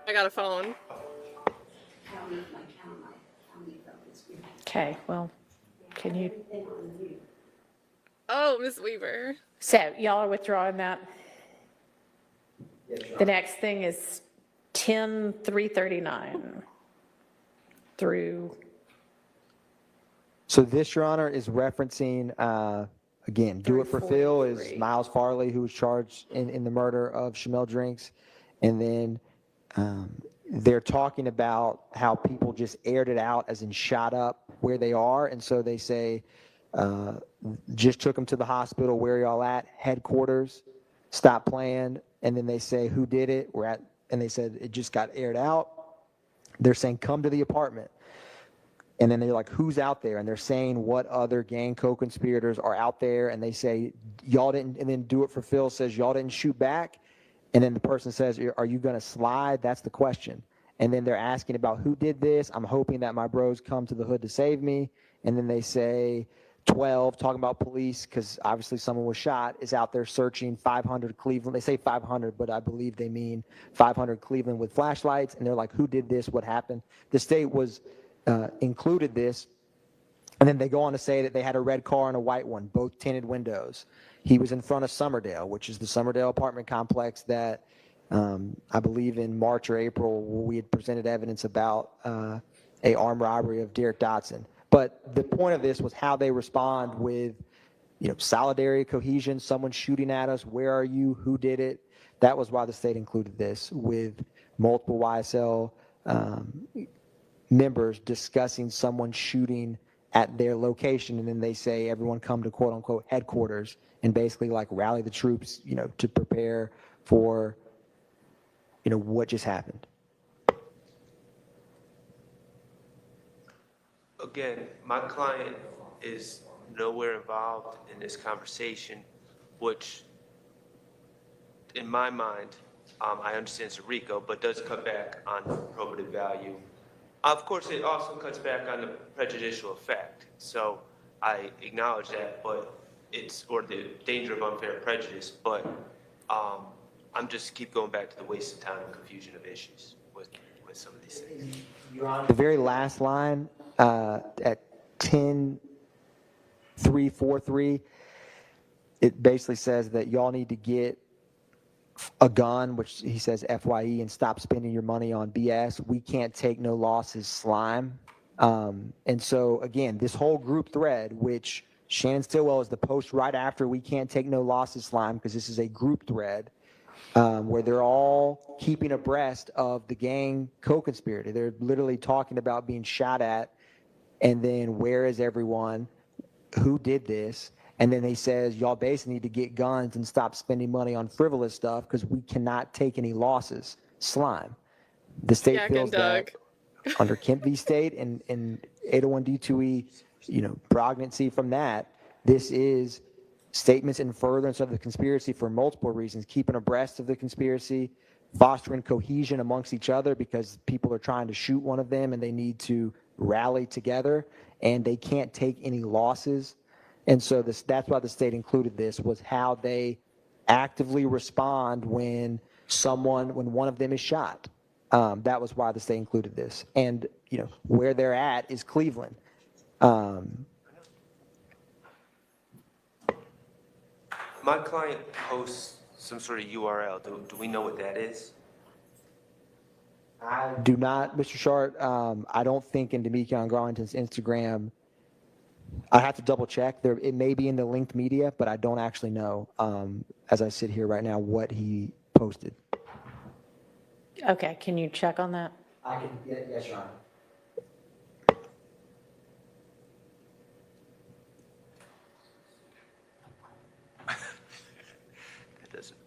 S1: I got a phone.
S5: Okay, well, can you?
S1: Oh, Miss Weaver.
S5: So y'all are withdrawing that? The next thing is 10-339 through.
S3: So this, Your Honor, is referencing, again, Do It for Phil is
S5: 343.
S3: Miles Farley, who was charged in the murder of Shamel Drinks. And then they're talking about how people just aired it out as in shot up where they are. And so they say, just took them to the hospital. Where y'all at? Headquarters. Stop playing. And then they say, who did it? We're at, and they said it just got aired out. They're saying, come to the apartment. And then they're like, who's out there? And they're saying what other gang co-conspirators are out there. And they say, y'all didn't, and then Do It for Phil says, y'all didn't shoot back. And then the person says, are you going to slide? That's the question. And then they're asking about who did this. I'm hoping that my bros come to the hood to save me. And then they say 12, talking about police, because obviously someone was shot, is out there searching 500 Cleveland. They say 500, but I believe they mean 500 Cleveland with flashlights. And they're like, who did this? What happened? The state was included this. And then they go on to say that they had a red car and a white one, both tinted windows. He was in front of Summerdale, which is the Summerdale apartment complex that I believe in March or April we had presented evidence about a armed robbery of Derek Dotson. But the point of this was how they respond with, solidarity, cohesion, someone shooting at us. Where are you? Who did it? That was why the state included this with multiple YSL members discussing someone shooting at their location. And then they say, everyone come to quote unquote headquarters and basically like rally the troops, to prepare for, what just happened.
S6: Again, my client is nowhere involved in this conversation, which, in my mind, I understand it's a RICO, but does cut back on probative value Of course, it also cuts back on the prejudicial effect. So I acknowledge that, but or the danger of unfair prejudice, but I'm just keep going back to the waste of time and confusion of issues with some of these things.
S3: The very last line at 10.343, it basically says that y'all need to get a gun, which he says FYE, and stop spending your money on BS. We can't take no losses, slime. And so, again, this whole group thread, which Shannon Stillwell is the post right after we can't take no losses, slime, because this is a group thread where they're all keeping abreast of the gang co-conspirator. They're literally talking about being shot at, and then where is everyone? Who did this? And then he says, y'all basically need to get guns and stop spending money on frivolous stuff because we cannot take any losses. Slime. The state feels that under Kemp v. State and 801D2E, pregnancy from that, this is statements in furtherance of the conspiracy for multiple reasons, keeping abreast of the conspiracy, fostering cohesion amongst each other because people are trying to shoot one of them and they need to rally together and they can't take any losses. And so that's why the state included this, was how they actively respond when one of them is shot. That was why the state included this. And, where they're at is Cleveland.
S6: My client posts some sort of URL. Do we know what that is?
S3: I do not, Mr. Short. I don't think in Tameka Garlington's Instagram, I have to double check. It may be in the linked media, but I don't actually know, as I sit here right now, what he posted.
S5: Okay, can you check on that?
S3: I can, yes, Your Honor.
S6: That doesn't.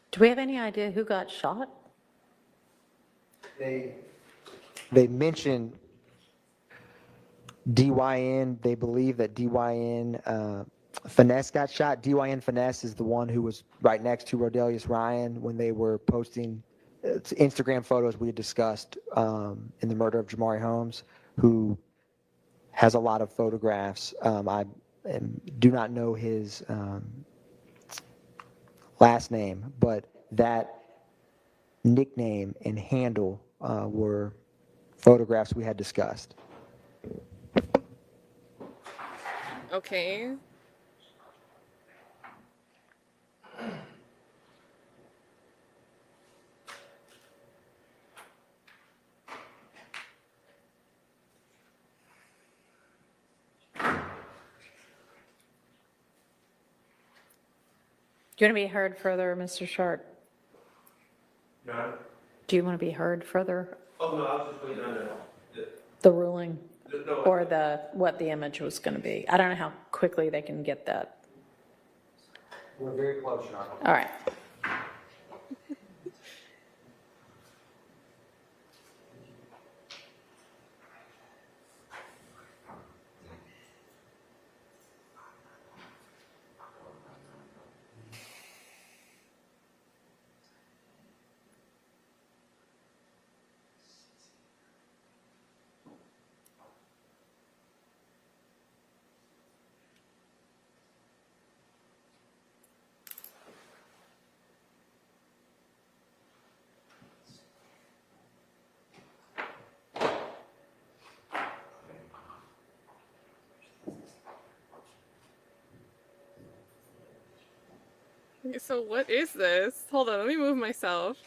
S5: Do we have any idea who got shot?
S3: They mentioned DYN. They believe that DYN Finesse got shot. DYN Finesse is the one who was right next to Rodelius Ryan when they were posting Instagram photos we had discussed in the murder of Jamari Holmes, who has a lot of photographs. I do not know his last name, but that nickname and handle were photographs we had discussed.
S1: Okay.
S5: Do you want to be heard further, Mr. Short?
S6: No.
S5: Do you want to be heard further?
S6: Oh, no, I was just waiting on
S5: The ruling
S6: no,
S5: or what the image was going to be? I don't know how quickly they can get that.
S3: We're very close, Your Honor.
S5: All right.
S1: So what is this? Hold on, let me move myself.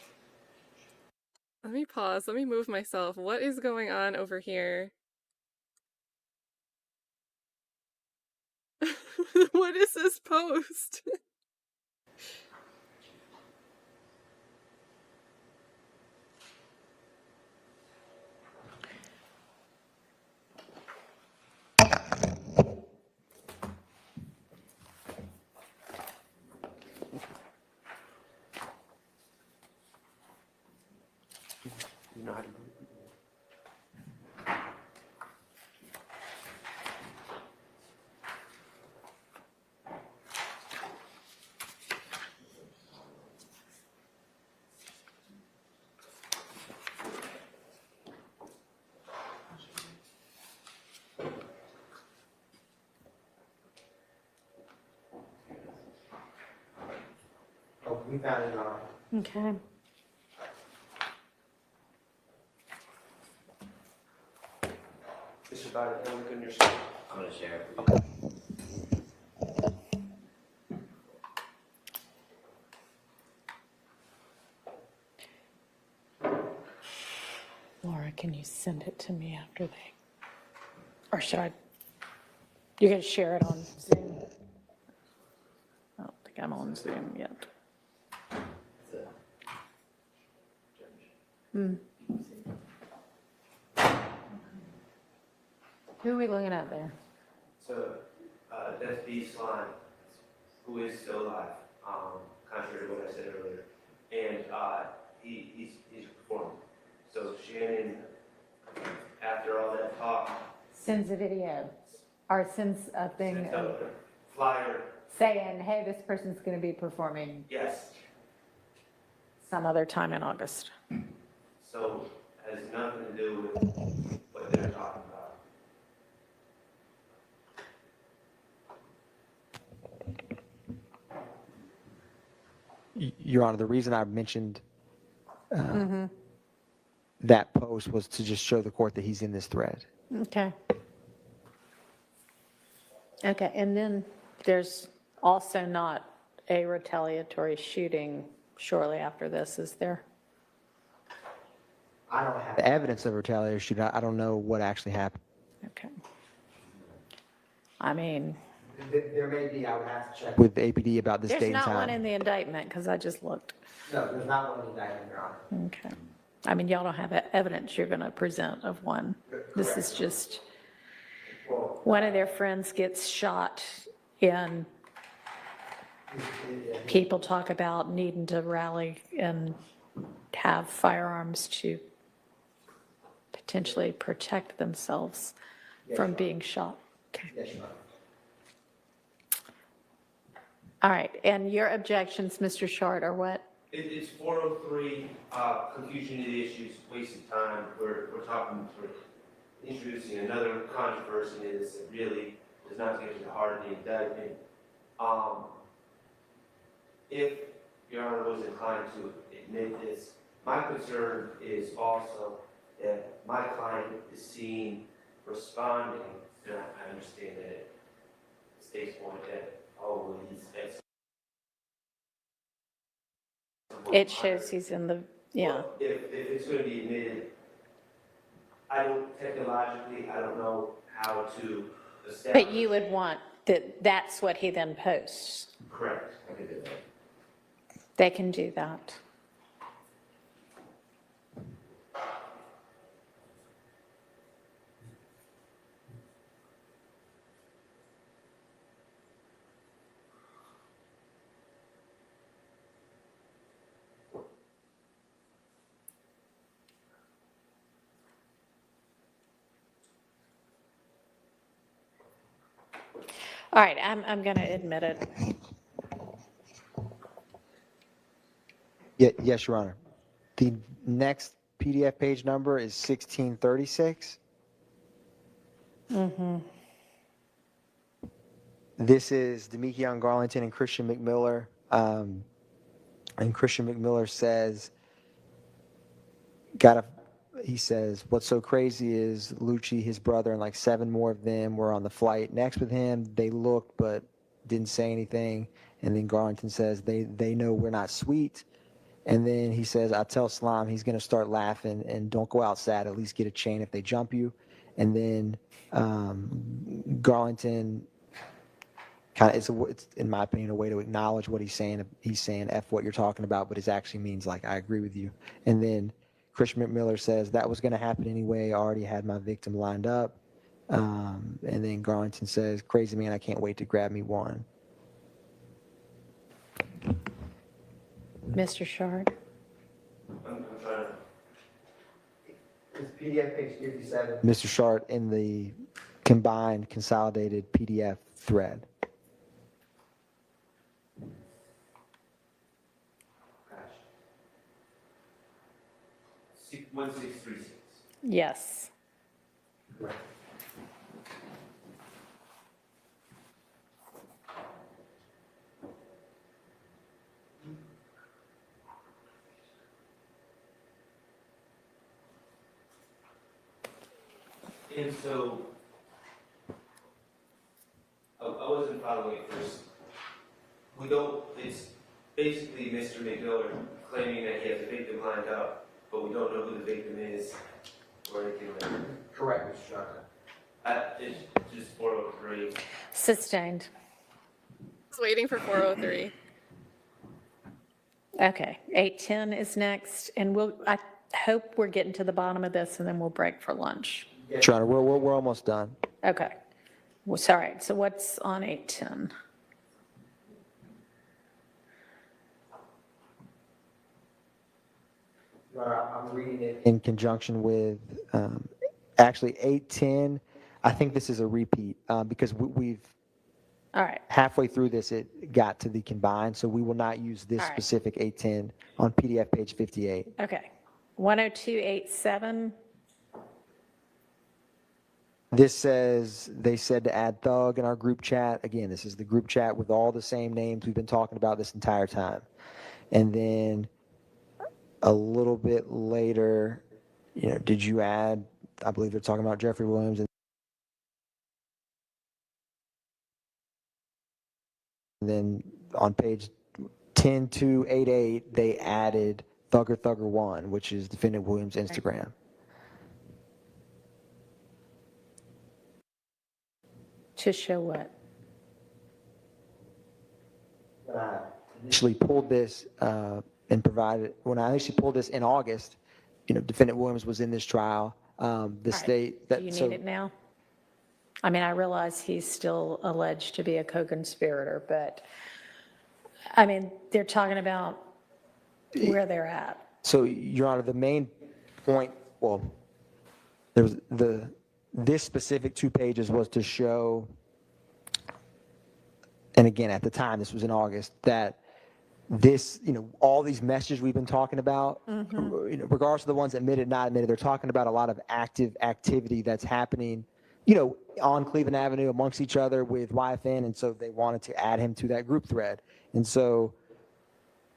S1: Let me pause, let me move myself. What is going on over here? What is this post?
S6: You know how to do it.
S3: Oh, we found it in our.
S5: Okay.
S6: This is about it. Look on your screen.
S7: I'm gonna share it.
S5: Laura, can you send it to me after they, or should I? You're going to share it on Zoom? I don't think I'm on Zoom yet. Who are we looking at there?
S6: So, that's B Slime, who is still alive, contrary to what I said earlier. And, he's performing. So Shannon, after all that talk,
S5: Sends a video, or sends a thing
S6: sent
S5: of
S6: out the flyer,
S5: saying, hey, this person's going to be performing
S6: yes.
S5: some other time in August.
S6: So has nothing to do with what they're talking about.
S3: Your Honor, the reason I mentioned that post was to just show the court that he's in this thread.
S5: Okay. Okay, and then there's also not a retaliatory shooting shortly after this, is there?
S3: I don't have evidence of retaliation. I don't know what actually happened.
S5: Okay. I mean,
S3: There may be, I would have to check with the APD about this
S5: there's
S3: date and
S5: not one in
S3: time.
S5: the indictment, because I just looked.
S3: No, there's not one in the indictment, Your Honor.
S5: Okay. I mean, y'all don't have evidence you're going to present of one. This is just, one of their friends gets shot, and people talk about needing to rally and have firearms to potentially protect themselves from being shot. Okay.
S3: Yes, Your Honor.
S5: All right, and your objections, Mr. Short, are what?
S6: It's 403, confusion of the issues, wasted time. We're talking, we're introducing another controversy in this that really does not get to the heart of the indictment. If Your Honor was inclined to admit this, my concern is also that my client is seen responding, and I understand that at the state's point that, oh, well, he's at
S5: It shows he's in the, yeah.
S6: Well, if it's going to be admitted, I don't, technologically, I don't know how to establish.
S5: But you would want that, that's what he then posts.
S6: Correct. I could do that.
S5: They can do that. All right, I'm going to admit it.
S3: Yes, Your Honor. The next PDF page number is 1636. This is Tameka Garlington and Christian McMiller. And Christian McMiller says, he says, what's so crazy is Lucci, his brother, and like 7 more of them were on the flight next with him. They looked but didn't say anything. And then Garlington says, they know we're not sweet. And then he says, I tell Slime he's going to start laughing and don't go out sad, at least get a chain if they jump you. And then Garlington kind of, it's in my opinion, a way to acknowledge what he's saying. He's saying F what you're talking about, but it actually means like, I agree with you. And then Christian McMiller says that was going to happen anyway. I already had my victim lined up. And then Garlington says, crazy man, I can't wait to grab me one.
S5: Mr. Shard?
S6: I'm trying to
S3: It's PDF page 57. Mr. Shart in the combined consolidated PDF thread.
S6: Gosh. 1636.
S5: Yes.
S6: And so, I wasn't following it first. We don't, it's basically Mr. McMiller claiming that he has a victim lined up, but we don't know who the victim is or anything like that.
S3: Correct, Mr. Shart.
S6: It's just 403.
S5: Sustained.
S1: I was waiting for 403.
S5: Okay, 810 is next, and I hope we're getting to the bottom of this, and then we'll break for lunch.
S3: Yes, Your Honor, we're almost done.
S5: Okay. Well, sorry, so what's on 810?
S3: I'm reading it in conjunction with, actually 810. I think this is a repeat because we've
S5: All right,
S3: halfway through this, it got to the combined, so we will not use this
S5: All right.
S3: specific 810 on PDF page 58.
S5: okay. 10287,
S3: This says, they said to add Thug in our group chat. Again, this is the group chat with all the same names we've been talking about this entire time. And then a little bit later, did you add, I believe they're talking about Jeffrey Williams. And then on page 10288, they added Thugger1, which is defendant Williams' Instagram.
S5: to show what?
S3: When I initially pulled this and provided, when I initially pulled this in August, defendant Williams was in this trial. The state
S5: Do you need it now? I mean, I realize he's still alleged to be a co-conspirator, but, I mean, they're talking about where they're at.
S3: So, Your Honor, the main point, well, there was this specific 2 pages was to show, and again, at the time, this was in August, that this, all these messages we've been talking about, regardless of the ones admitted, not admitted, they're talking about a lot of active activity that's happening, on Cleveland Avenue amongst each other with YFN, and so they wanted to add him to that group thread. And so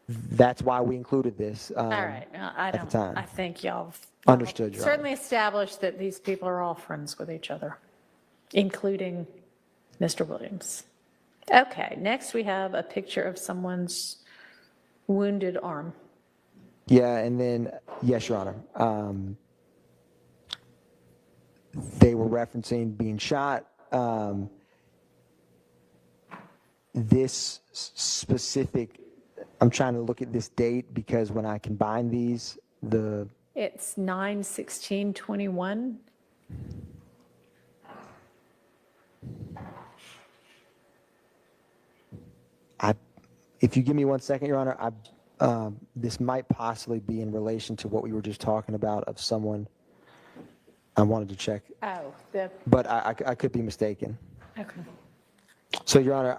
S3: that's why we included this
S5: All right,
S3: at the time.
S5: I think y'all
S3: Understood, Your Honor.
S5: certainly established that these people are all friends with each other, including Mr. Williams. Okay, next we have a picture of someone's wounded arm.
S3: Yeah, and then, yes, Your Honor. They were referencing being shot. This specific, I'm trying to look at this date because when I combine these,
S5: It's 9/16/21.
S3: if you give me 1 second, Your Honor, this might possibly be in relation to what we were just talking about of someone. I wanted to check,
S5: Oh,
S3: but I could be mistaken.
S5: okay.
S3: So, Your Honor,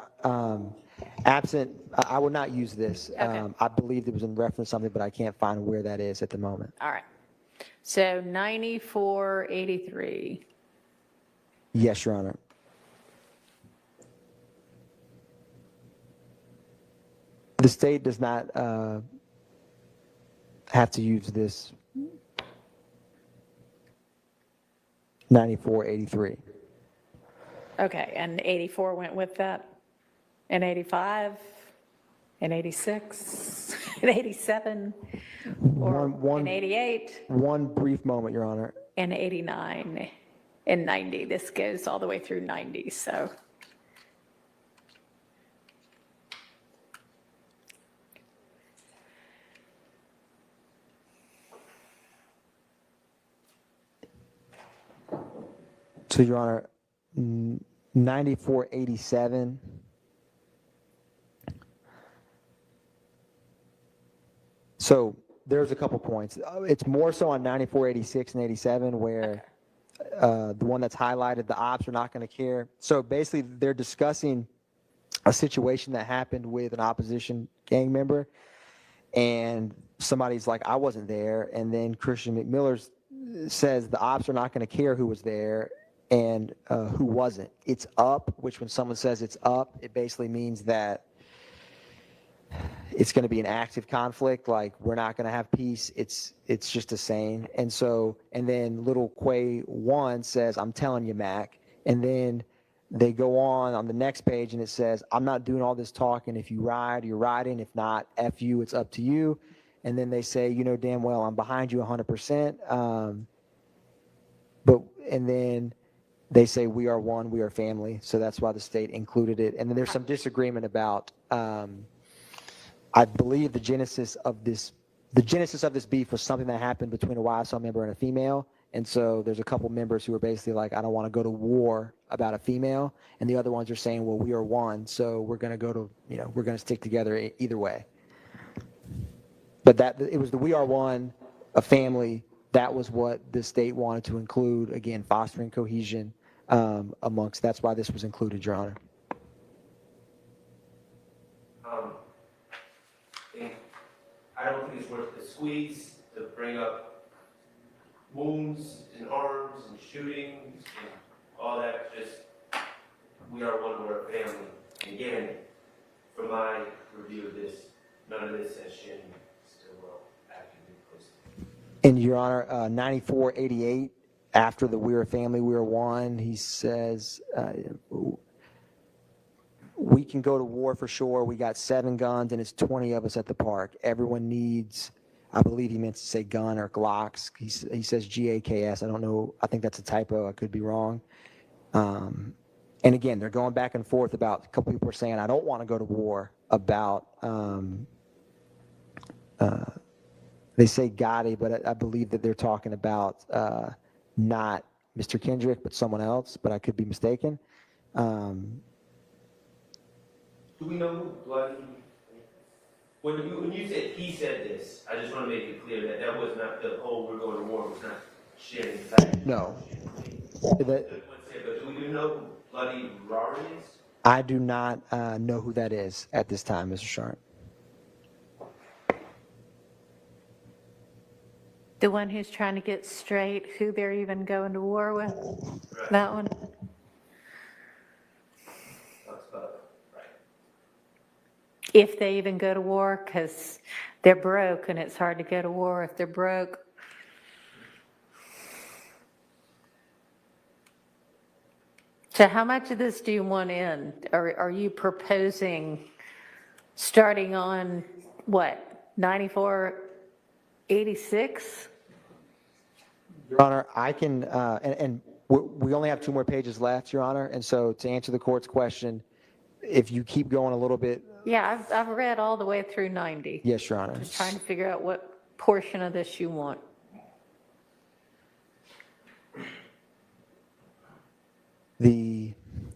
S3: absent, I would not use this.
S5: Okay.
S3: I believe it was in reference to something, but I can't find where that is at the moment.
S5: All right. So 9483.
S3: Yes, Your Honor. The state does not have to use this 9483.
S5: Okay, and 84 went with that, and 85, and 86, and 87, or and 88,
S3: One brief moment, Your Honor.
S5: and 89, and 90. This goes all the way through 90, so.
S3: So, Your Honor, 9487. So there's a couple points. It's more so on 94, 86, and 87 where the one that's highlighted, the ops are not going to care. So basically, they're discussing a situation that happened with an opposition gang member, and somebody's like, I wasn't there, and then Christian McMiller says the ops are not going to care who was there and who wasn't. It's up, which when someone says it's up, it basically means that it's going to be an active conflict, like we're not going to have peace. It's just a saying. And so, and then little Quay 1 says, I'm telling you, Mac. And then they go on the next page and it says, I'm not doing all this talking. If you ride, you're riding. If not, F you, it's up to you. And then they say, you know damn well I'm behind you 100%. And then they say, we are one, we are family. So that's why the state included it. And then there's some disagreement about, I believe the genesis of this beef was something that happened between a YSL member and a female. And so there's a couple members who are basically like, I don't want to go to war about a female. And the other ones are saying, well, we are one. So we're going to go to, we're going to stick together either way. But it was the we are one, a family. That was what the state wanted to include. Again, fostering cohesion amongst, that's why this was included, Your Honor.
S6: I don't think it's worth the squeeze to bring up wounds and arms and shootings and all that. Just, we are one, we're a family. And again, from my review of this, none of this has Shin still actively posted.
S3: And Your Honor, 9488, after the we're a family, we're one, he says, we can go to war for sure. We got 7 guns and it's 20 of us at the park. Everyone needs, I believe he meant to say gun or Glocks. He says GAKS. I don't know. I think that's a typo. I could be wrong. And again, they're going back and forth about, a couple people are saying, I don't want to go to war about, they say Gotti, but I believe that they're talking about not Mr. Kendrick, but someone else, but I could be mistaken.
S6: Do we know who bloody? When you said he said this, I just want to make it clear that that was not the whole we're going to war was not sharing facts.
S3: No.
S6: But do we know who bloody Rari is?
S3: I do not know who that is at this time, Mr. Sharp.
S5: The one who's trying to get straight who they're even going to war with?
S6: Right.
S5: That one? If they even go to war, because they're broke and it's hard to go to war if they're broke. So how much of this do you want in? Are you proposing starting on what, 9486?
S3: Your Honor, I can, and we only have 2 more pages left, Your Honor. And so to answer the court's question, if you keep going a little bit.
S5: Yeah, I've read all the way through 90.
S3: Yes, Your Honor.
S5: Just trying to figure out what portion of this you want.
S3: The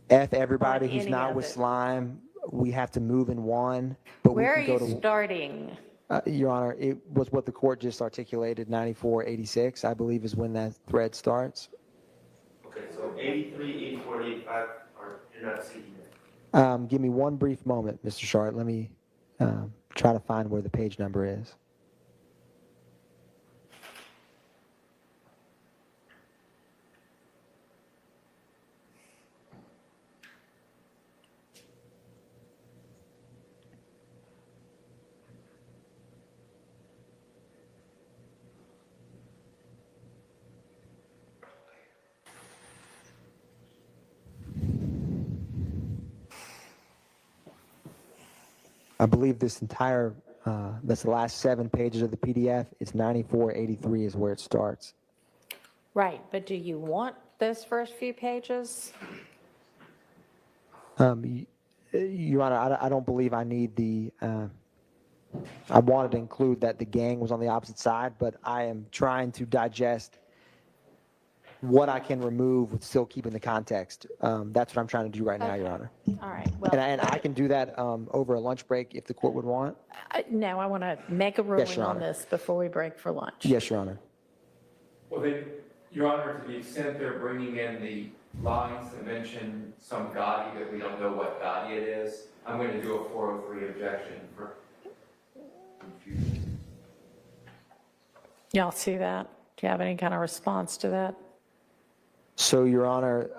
S3: F everybody
S5: On
S3: who's
S5: any
S3: not
S5: of
S3: with
S5: it.
S3: slime, we have to move in one. But
S5: Where are
S3: we can
S5: you
S3: go to,
S5: starting?
S3: Your Honor, it was what the court just articulated, 9486, I believe is when that thread starts.
S6: Okay, so 83, 84, and 85 you're not seeing it.
S3: Give me one brief moment, Mr. Sharp. Let me try to find where the page number is. I believe this entire, that's the last 7 pages of the PDF. It's 9483 is where it starts.
S5: Right, but do you want those first few pages?
S3: Your Honor, I don't believe I need the, I wanted to include that the gang was on the opposite side, but I am trying to digest what I can remove with still keeping the context. That's what I'm trying to do right now, Your
S5: Okay.
S3: Honor.
S5: All right, well.
S3: And I can do that over a lunch break if the court would want.
S5: No, I want to make a ruling
S3: Your
S5: on
S3: Honor.
S5: this before we break for lunch.
S3: Yes, Your Honor.
S8: Well, Your Honor, to the extent they're bringing in the lines that mention some Gotti that we don't know what Gotti it is, I'm going to do a 403 objection for confusion.
S5: Y'all see that? Do you have any kind of response to that?
S3: So, Your Honor,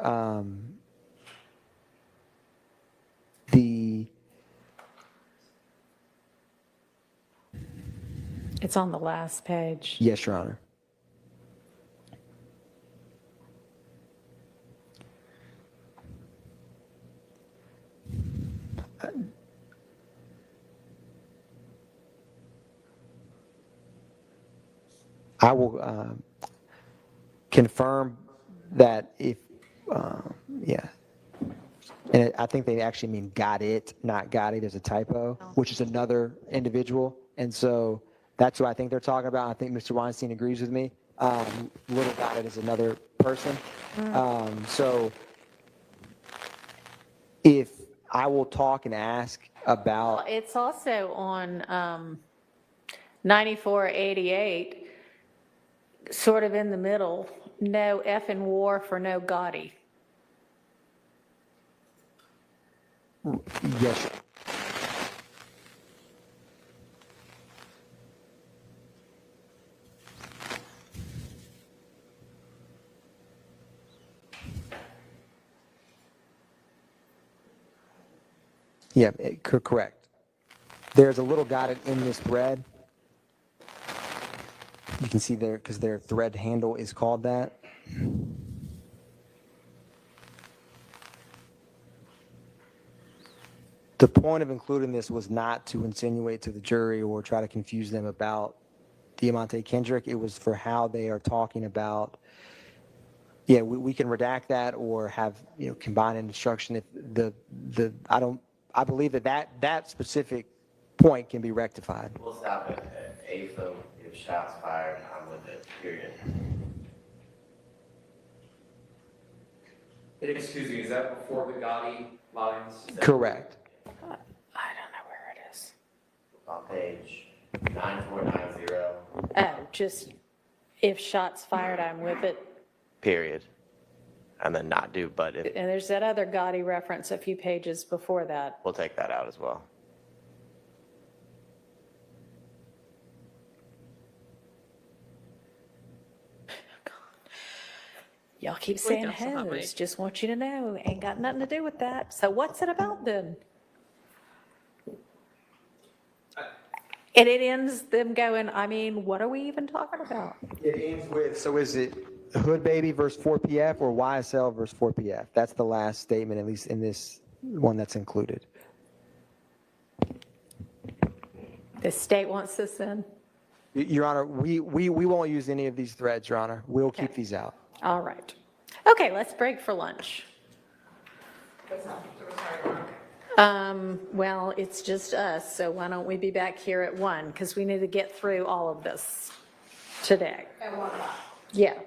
S5: It's on the last page.
S3: yes, Your Honor. I will confirm that if, yeah. And I think they actually mean got it, not got it. There's a typo, which is another individual. And so that's who I think they're talking about. I think Mr. Weinstein agrees with me. Little got it is another person. So if I will talk and ask about,
S5: It's also on 9488, sort of in the middle, no F in war for no Gotti.
S3: yes, yeah, correct. There's a little got it in this thread. You can see there because their thread handle is called that. The point of including this was not to insinuate to the jury or try to confuse them about Diamante Kendrick. It was for how they are talking about. Yeah, we can redact that or have, combine an instruction if I believe that specific point can be rectified.
S7: We'll stop at A, so if shots fired, I'm with it, period.
S8: Excuse me, is that before the Gotti lines?
S3: Correct.
S5: I don't know where it is.
S7: On page 9490.
S5: Oh, just if shots fired, I'm with it.
S7: Period. And then not do, but if,
S5: And there's that other Gotti reference a few pages before that.
S7: we'll take that out as well.
S5: Y'all keep
S1: Wait,
S5: saying
S1: that's not
S5: hoes.
S1: Mike.
S5: Just want you to know, ain't got nothing to do with that. So what's it about then? And it ends them going, I mean, what are we even talking about?
S3: It ends with, so is it Hood Baby versus 4PF or YSL versus 4PF? That's the last statement, at least in this one that's included.
S5: The state wants this in?
S3: Your Honor, we won't use any of these threads, Your Honor. We'll keep
S5: Okay.
S3: these out.
S5: All right. Okay, let's break for lunch. Well, it's just us, so why don't we be back here at 1, because we need to get through all of this today. At 1 o'clock? Yeah.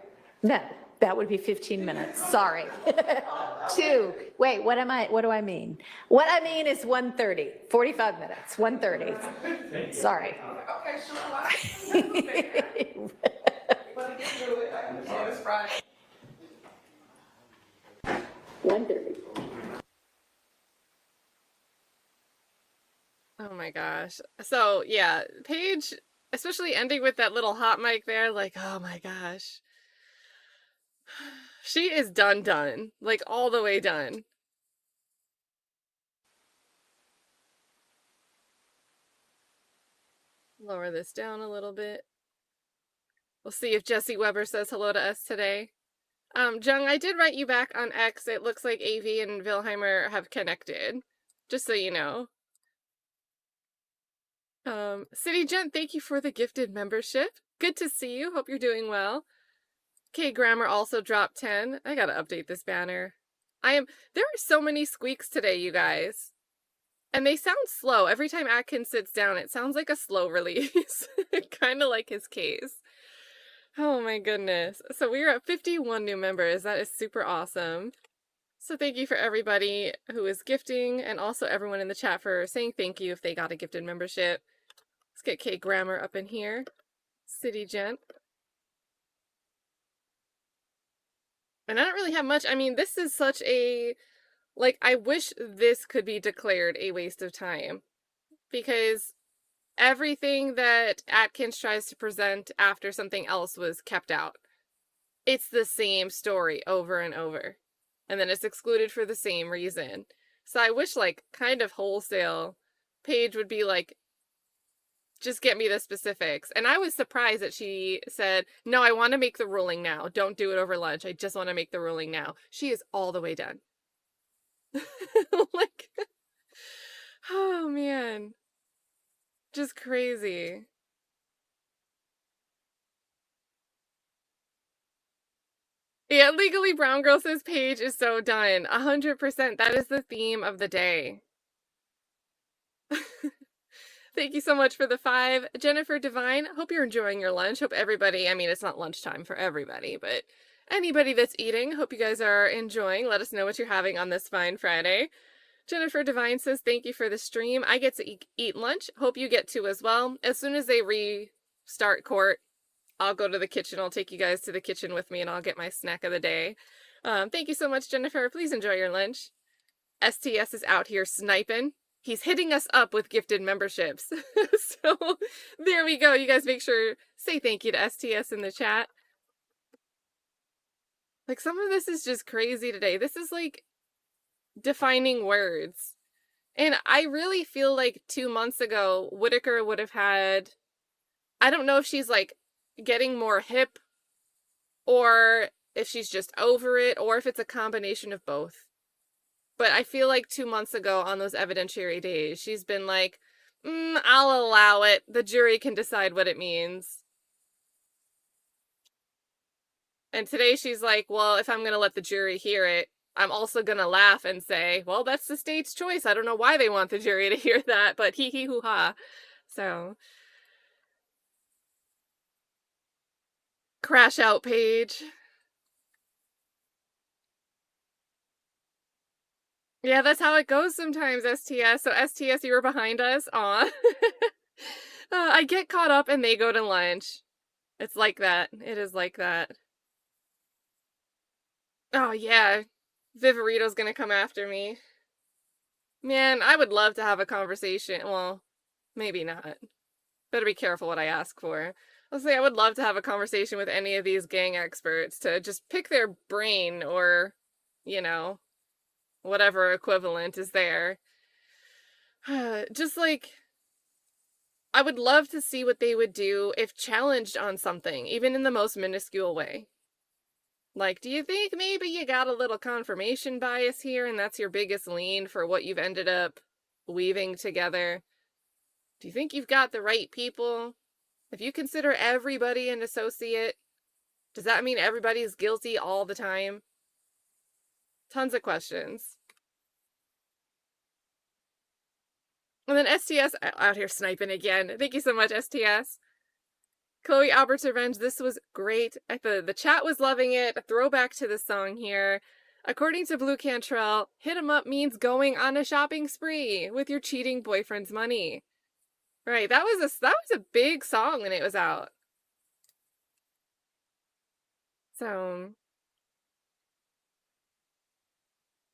S5: No, that would be 15 minutes, sorry. 2, wait, what do I mean? What I mean is 1:30, 45 minutes, 1:30. Sorry.
S9: Okay, sure.
S5: 1:30.
S1: Oh my gosh. So yeah, Paige, especially ending with that little hot mic there, like, oh my gosh. She is done. Like all the way done. Lower this down a little bit. We'll see if Jesse Weber says hello to us today. Jung, I did write you back on X. It looks like AV and Wilheimer have connected. Just so you know. City Gent, thank you for the gifted membership. Good to see you. Hope you're doing well. K Grammar also dropped 10. I gotta update this banner. There are so many squeaks today, you guys. And they sound slow. Every time Atkins sits down, it sounds like a slow release. Kind of like his case. Oh my goodness. So we are at 51 new members. That is super awesome. So thank you for everybody who is gifting, and also everyone in the chat for saying thank you if they got a gifted membership. Let's get Kate Grammer up in here. City Gent. And I don't really have much. I mean, this is such a, like, I wish this could be declared a waste of time, because everything that Atkins tries to present after something else was kept out. It's the same story over and over. And then it's excluded for the same reason. So I wish, like, kind of wholesale, Paige would be like, just get me the specifics. And I was surprised that she said, no, I want to make the ruling now. Don't do it over lunch. I just want to make the ruling now. She is all the way done. Like, oh man. Just crazy. Yeah, Legally Brown Girl says Paige is so done. 100%. That is the theme of the day. Thank you so much for the 5. Jennifer Devine, hope you're enjoying your lunch. Hope everybody, I mean, it's not lunchtime for everybody, but anybody that's eating, hope you guys are enjoying. Let us know what you're having on this fine Friday. Jennifer Devine says, thank you for the stream. I get to eat lunch. Hope you get to as well. As soon as they restart court, I'll go to the kitchen. I'll take you guys to the kitchen with me, and I'll get my snack of the day. Thank you so much, Jennifer. Please enjoy your lunch. STS is out here sniping. He's hitting us up with gifted memberships. So there we go. You guys make sure, say thank you to STS in the chat. Like, some of this is just crazy today. This is like defining words. And I really feel like 2 months ago, Whitaker would have had, I don't know if she's like getting more hip, or if she's just over it, or if it's a combination of both. But I feel like 2 months ago on those evidentiary days, she's been like, I'll allow it. The jury can decide what it means. And today she's like, well, if I'm going to let the jury hear it, I'm also going to laugh and say, well, that's the state's choice. I don't know why they want the jury to hear that, but hee hee hoo ha. So, crash out, Paige. Yeah, that's how it goes sometimes, STS. So STS, you were behind us. Aw. I get caught up and they go to lunch. It's like that. It is like that. Oh, yeah. Viverito's gonna come after me. Man, I would love to have a conversation. Well, maybe not. Better be careful what I ask for. I'll say I would love to have a conversation with any of these gang experts to just pick their brain, or, you know, whatever equivalent is there. Just like, I would love to see what they would do if challenged on something, even in the most minuscule way. Like, do you think maybe you got a little confirmation bias here, and that's your biggest lean for what you've ended up weaving together? Do you think you've got the right people? If you consider everybody an associate, does that mean everybody's guilty all the time? Tons of questions. And then STS out here sniping again. Thank you so much, STS. Chloe Albert's Revenge, this was great. The chat was loving it. A throwback to the song here. According to Blue Cantrell, hit 'em up means going on a shopping spree with your cheating boyfriend's money. Right, that was a big song when it was out. So,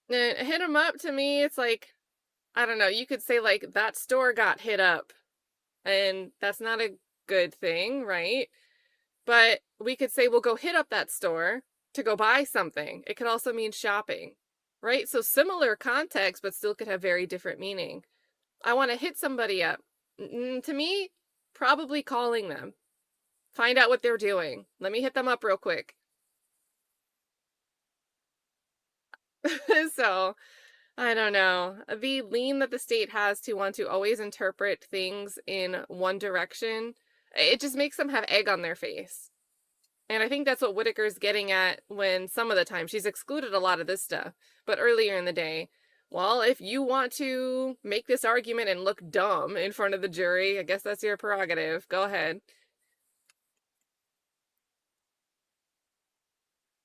S1: hit 'em up to me, it's like, I don't know, you could say like, that store got hit up, and that's not a good thing, right? But we could say, we'll go hit up that store to go buy something. It could also mean shopping, right? So similar context, but still could have very different meaning. I want to hit somebody up. To me, probably calling them. Find out what they're doing. Let me hit them up real quick. So, I don't know. The lean that the state has to want to always interpret things in one direction, it just makes them have egg on their face. And I think that's what Whitaker's getting at when some of the time she's excluded a lot of this stuff. But earlier in the day, well, if you want to make this argument and look dumb in front of the jury, I guess that's your prerogative. Go ahead.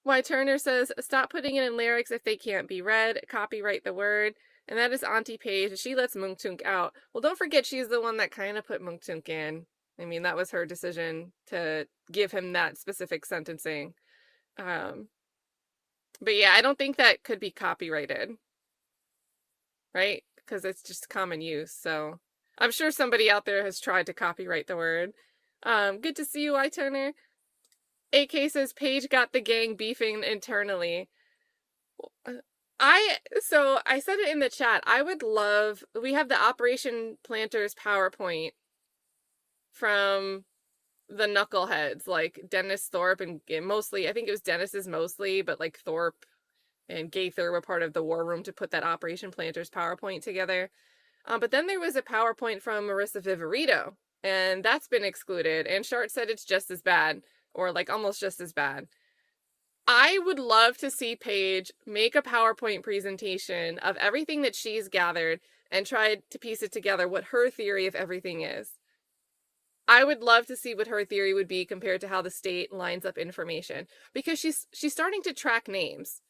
S1: Y Turner says, stop putting it in lyrics if they can't be read. Copyright the word. And that is Auntie Paige. She lets Mungtunk out. Well, don't forget she's the one that kind of put Mungtunk in. I mean, that was her decision to give him that specific sentencing. But yeah, I don't think that could be copyrighted. Right? Because it's just common use. So I'm sure somebody out there has tried to copyright the word. Good to see you, Y Turner. AK says Paige got the gang beefing internally. I said it in the chat. I would love, we have the Operation Planters PowerPoint from the knuckleheads, like Dennis Thorpe and mostly, I think it was Dennis's mostly, but like Thorpe and Gaither were part of the war room to put that Operation Planters PowerPoint together. But then there was a PowerPoint from Marissa Viverito, and that's been excluded. And Shart said it's just as bad, or like almost just as bad. I would love to see Paige make a PowerPoint presentation of everything that she's gathered and try to piece it together, what her theory of everything is. I would love to see what her theory would be compared to how the state lines up information, because she's starting to track names.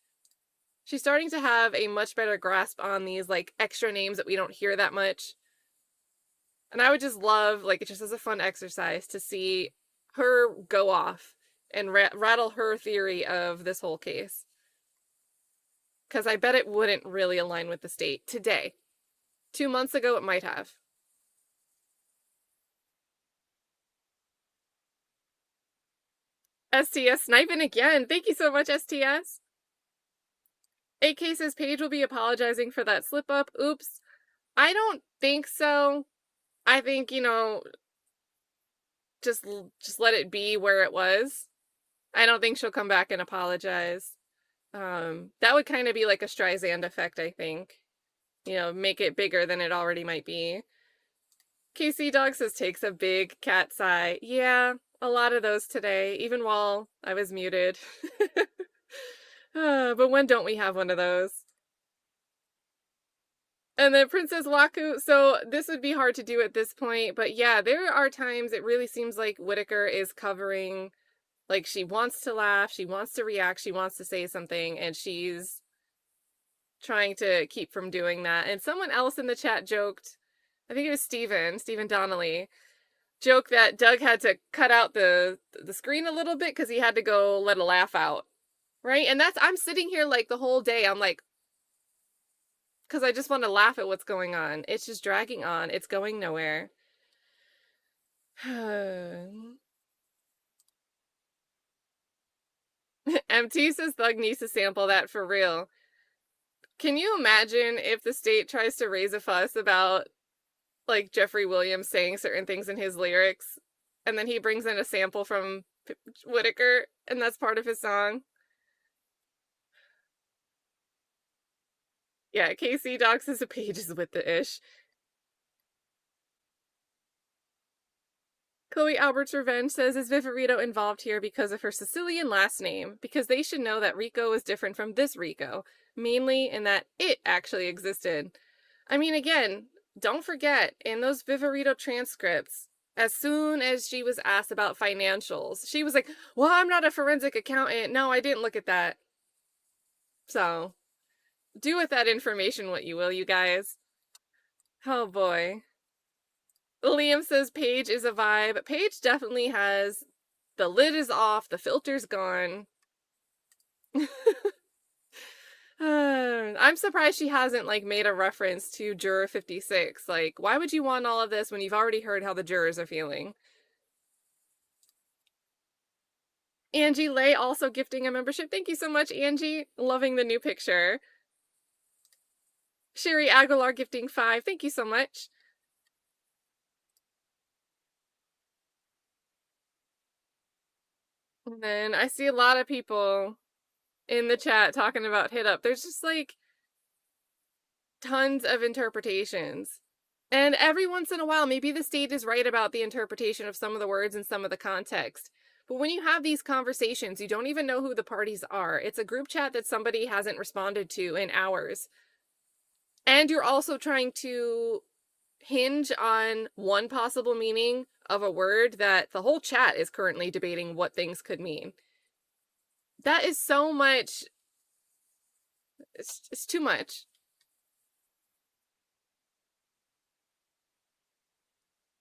S1: She's starting to have a much better grasp on these like extra names that we don't hear that much. And I would just love, like, just as a fun exercise, to see her go off and rattle her theory of this whole case. Because I bet it wouldn't really align with the state today. 2 months ago, it might have. STS sniping again. Thank you so much, STS. AK says Paige will be apologizing for that slip up. Oops. I don't think so. I think, you know, just let it be where it was. I don't think she'll come back and apologize. That would kind of be like a Streisand effect, I think. You know, make it bigger than it already might be. KC Dog says takes a big cat sigh. Yeah, a lot of those today, even while I was muted. But when don't we have one of those? And then Princess Waku, so this would be hard to do at this point, but yeah, there are times it really seems like Whitaker is covering, like she wants to laugh, she wants to react, she wants to say something, and she's trying to keep from doing that. And someone else in the chat joked, I think it was Stephen Donnelly, joked that Doug had to cut out the screen a little bit because he had to go let a laugh out. Right? And I'm sitting here like the whole day, I'm like, because I just want to laugh at what's going on. It's just dragging on. It's going nowhere. MT says Thug needs to sample that for real. Can you imagine if the state tries to raise a fuss about like Jeffrey Williams saying certain things in his lyrics, and then he brings in a sample from Whitaker, and that's part of his song? Yeah, KC Docs is a pages with the ish. Chloe Albert's Revenge says, is Viverito involved here because of her Sicilian last name? Because they should know that Rico is different from this Rico, mainly in that it actually existed. I mean, again, don't forget, in those Viverito transcripts, as soon as she was asked about financials, she was like, well, I'm not a forensic accountant. No, I didn't look at that. So, do with that information what you will, you guys. Oh boy. Liam says Paige is a vibe. Paige definitely has, the lid is off, the filter's gone. I'm surprised she hasn't like made a reference to Juror 56. Like, why would you want all of this when you've already heard how the jurors are feeling? Angie Lay also gifting a membership. Thank you so much, Angie. Loving the new picture. Sherry Aguilar gifting 5. Thank you so much. And then I see a lot of people in the chat talking about Hit Up. There's just like tons of interpretations. And every once in a while, maybe the state is right about the interpretation of some of the words and some of the context. But when you have these conversations, you don't even know who the parties are. It's a group chat that somebody hasn't responded to in hours. And you're also trying to hinge on one possible meaning of a word that the whole chat is currently debating what things could mean. That is so much. It's too much.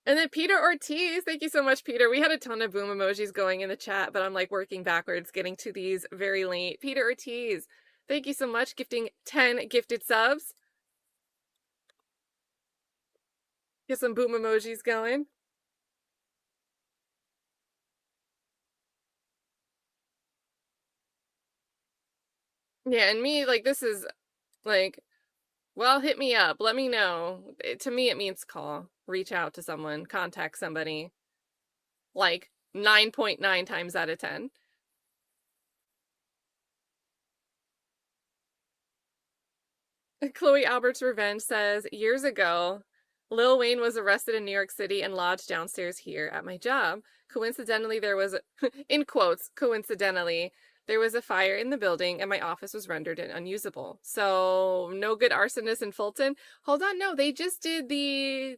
S1: And then Peter Ortiz, thank you so much, Peter. We had a ton of boom emojis going in the chat, but I'm like working backwards, getting to these very late. Peter Ortiz, thank you so much, gifting 10 gifted subs. Get some boom emojis going. Yeah, and me, like, this is, like, well, hit me up. Let me know. To me, it means call. Reach out to someone. Contact somebody. Like, 9.9 times out of 10. Chloe Albert's Revenge says, years ago, Lil Wayne was arrested in New York City and lodged downstairs here at my job. Coincidentally, there was, in quotes, coincidentally, there was a fire in the building and my office was rendered unusable. So, no good arsonist in Fulton. Hold on, no, they just did the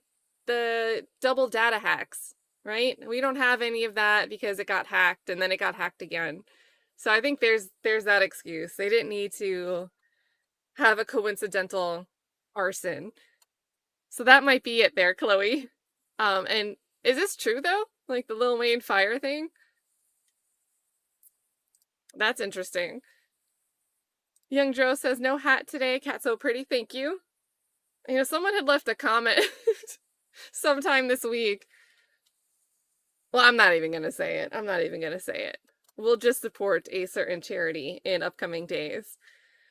S1: double data hacks, right? We don't have any of that because it got hacked and then it got hacked again. So I think there's that excuse. They didn't need to have a coincidental arson. So that might be it there, Chloe. And is this true though? Like the Lil Wayne fire thing? That's interesting. Young Joe says, no hat today. Cat so pretty. Thank you. You know, someone had left a comment sometime this week. Well, I'm not even going to say it. I'm not even going to say it. We'll just support a certain charity in upcoming days.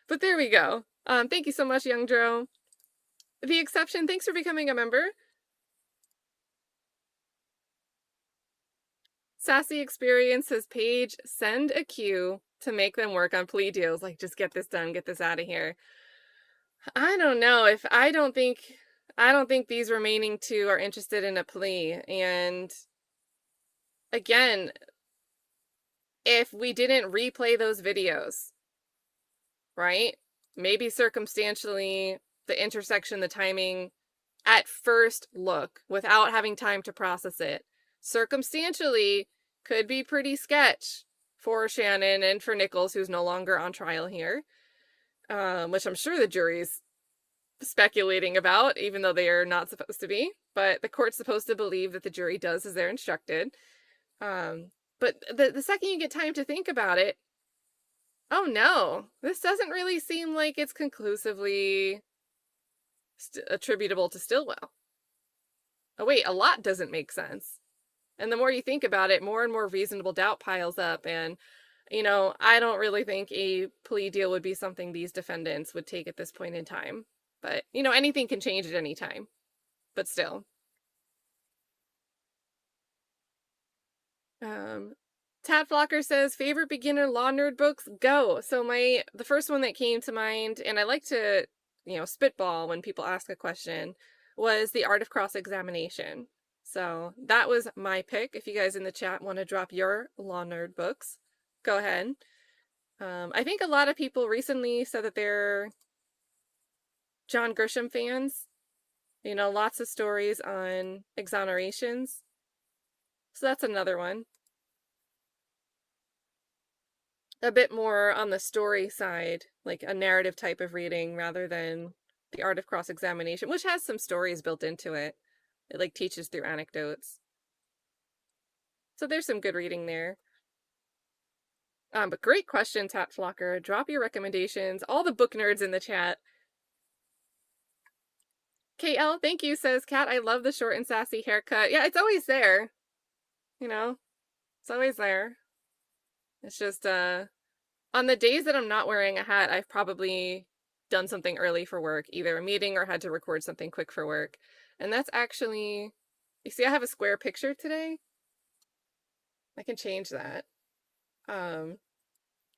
S1: But there we go. Thank you so much, Young Joe. The Exception, thanks for becoming a member. Sassy Experience says, Paige, send a queue to make them work on plea deals. Like, just get this done, get this out of here. I don't know. I don't think these remaining two are interested in a plea. And again, if we didn't replay those videos, right? Maybe circumstantially, the intersection, the timing, at first look, without having time to process it, circumstantially could be pretty sketch for Shannon and for Nichols, who's no longer on trial here, which I'm sure the jury's speculating about, even though they are not supposed to be. But the court's supposed to believe that the jury does as they're instructed. But the second you get time to think about it, oh no, this doesn't really seem like it's conclusively attributable to Stillwell. Oh wait, a lot doesn't make sense. And the more you think about it, more and more reasonable doubt piles up. And, you know, I don't really think a plea deal would be something these defendants would take at this point in time. But, you know, anything can change at any time. But still. Tad Flocker says, favorite beginner law nerd books? Go. So the first one that came to mind, and I like to, you know, spitball when people ask a question, was The Art of Cross-Examination. So that was my pick. If you guys in the chat want to drop your law nerd books, go ahead. I think a lot of people recently said that they're John Grisham fans. You know, lots of stories on exonerations. So that's another one. A bit more on the story side, like a narrative type of reading rather than The Art of Cross-Examination, which has some stories built into it. It like teaches through anecdotes. So there's some good reading there. But great question, Tat Flocker. Drop your recommendations. All the book nerds in the chat. KL, thank you, says Kat. I love the short and sassy haircut. Yeah, it's always there. You know, it's always there. It's just, on the days that I'm not wearing a hat, I've probably done something early for work, either a meeting or had to record something quick for work. And that's actually, you see, I have a square picture today. I can change that.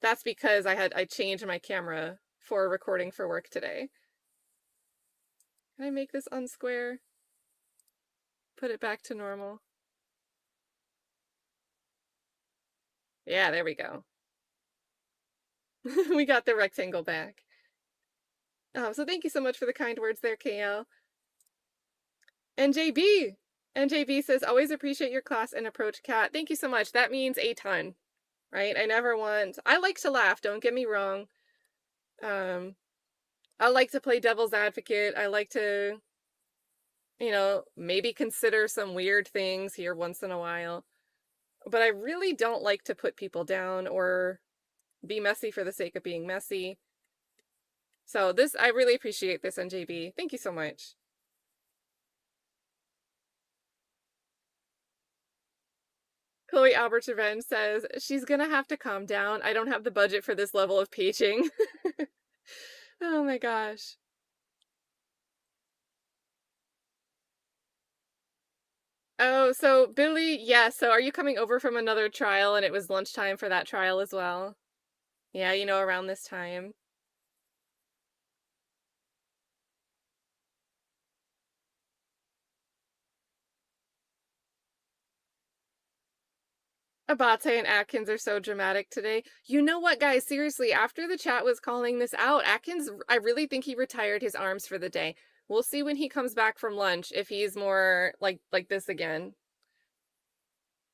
S1: That's because I changed my camera for recording for work today. Can I make this unsquare? Put it back to normal. Yeah, there we go. We got the rectangle back. So thank you so much for the kind words there, KL. NJB says, always appreciate your class and approach, Kat. Thank you so much. That means a ton. right? I like to laugh, don't get me wrong. I like to play devil's advocate. I like to, maybe consider some weird things here once in a while. But I really don't like to put people down or be messy for the sake of being messy. So I really appreciate this, NJB. Thank you so much. Chloe Albert's Revenge says, she's gonna have to calm down. I don't have the budget for this level of paging. Oh my gosh. Oh, so Billy, yeah, so are you coming over from another trial and it was lunchtime for that trial as well? Yeah, around this time. Abate and Atkins are so dramatic today. You know what, guys? Seriously, after the chat was calling this out, Atkins, I really think he retired his arms for the day. We'll see when he comes back from lunch if he's more like this again.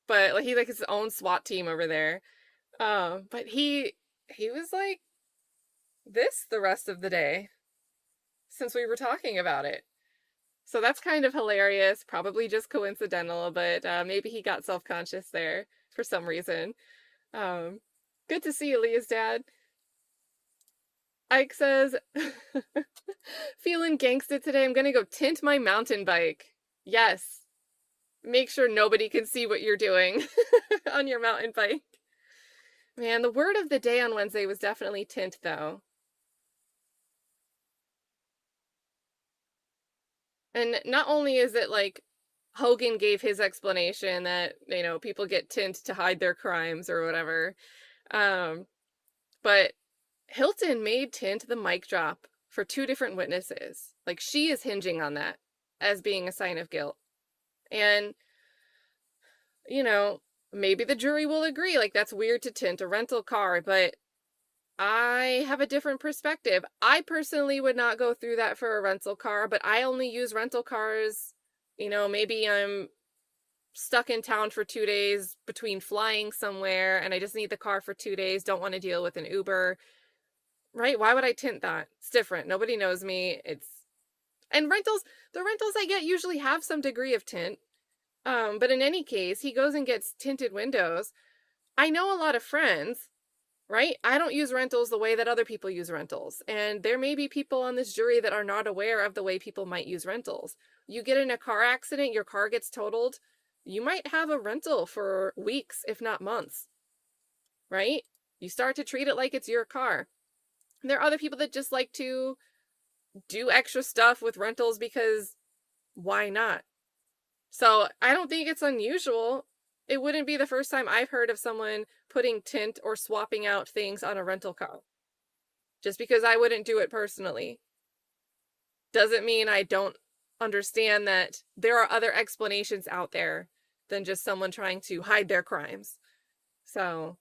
S1: But like, he like his own SWAT team over there. But he was like this the rest of the day since we were talking about it. So that's kind of hilarious, probably just coincidental, but maybe he got self-conscious there for some reason. Good to see you, Leah's dad. Ike says, feeling gangsta today. I'm gonna go tint my mountain bike. Yes. Make sure nobody can see what you're doing on your mountain bike. Man, the word of the day on Wednesday was definitely tint, though. And not only is it like Hogan gave his explanation that, people get tint to hide their crimes or whatever. But Hilton made tint the mic drop for 2 different witnesses. Like, she is hinging on that as being a sign of guilt. And, maybe the jury will agree, like, that's weird to tint a rental car, but I have a different perspective. I personally would not go through that for a rental car, but I only use rental cars, maybe I'm stuck in town for 2 days between flying somewhere and I just need the car for 2 days, don't want to deal with an Uber, right? Why would I tint that? It's different. Nobody knows me. And the rentals I get usually have some degree of tint. But in any case, he goes and gets tinted windows. I know a lot of friends, right? I don't use rentals the way that other people use rentals. And there may be people on this jury that are not aware of the way people might use rentals. You get in a car accident, your car gets totaled, you might have a rental for weeks, if not months, right? You start to treat it like it's your car. There are other people that just like to do extra stuff with rentals because why not? So I don't think it's unusual. It wouldn't be the first time I've heard of someone putting tint or swapping out things on a rental car. Just because I wouldn't do it personally doesn't mean I don't understand that there are other explanations out there than just someone trying to hide their crimes. So,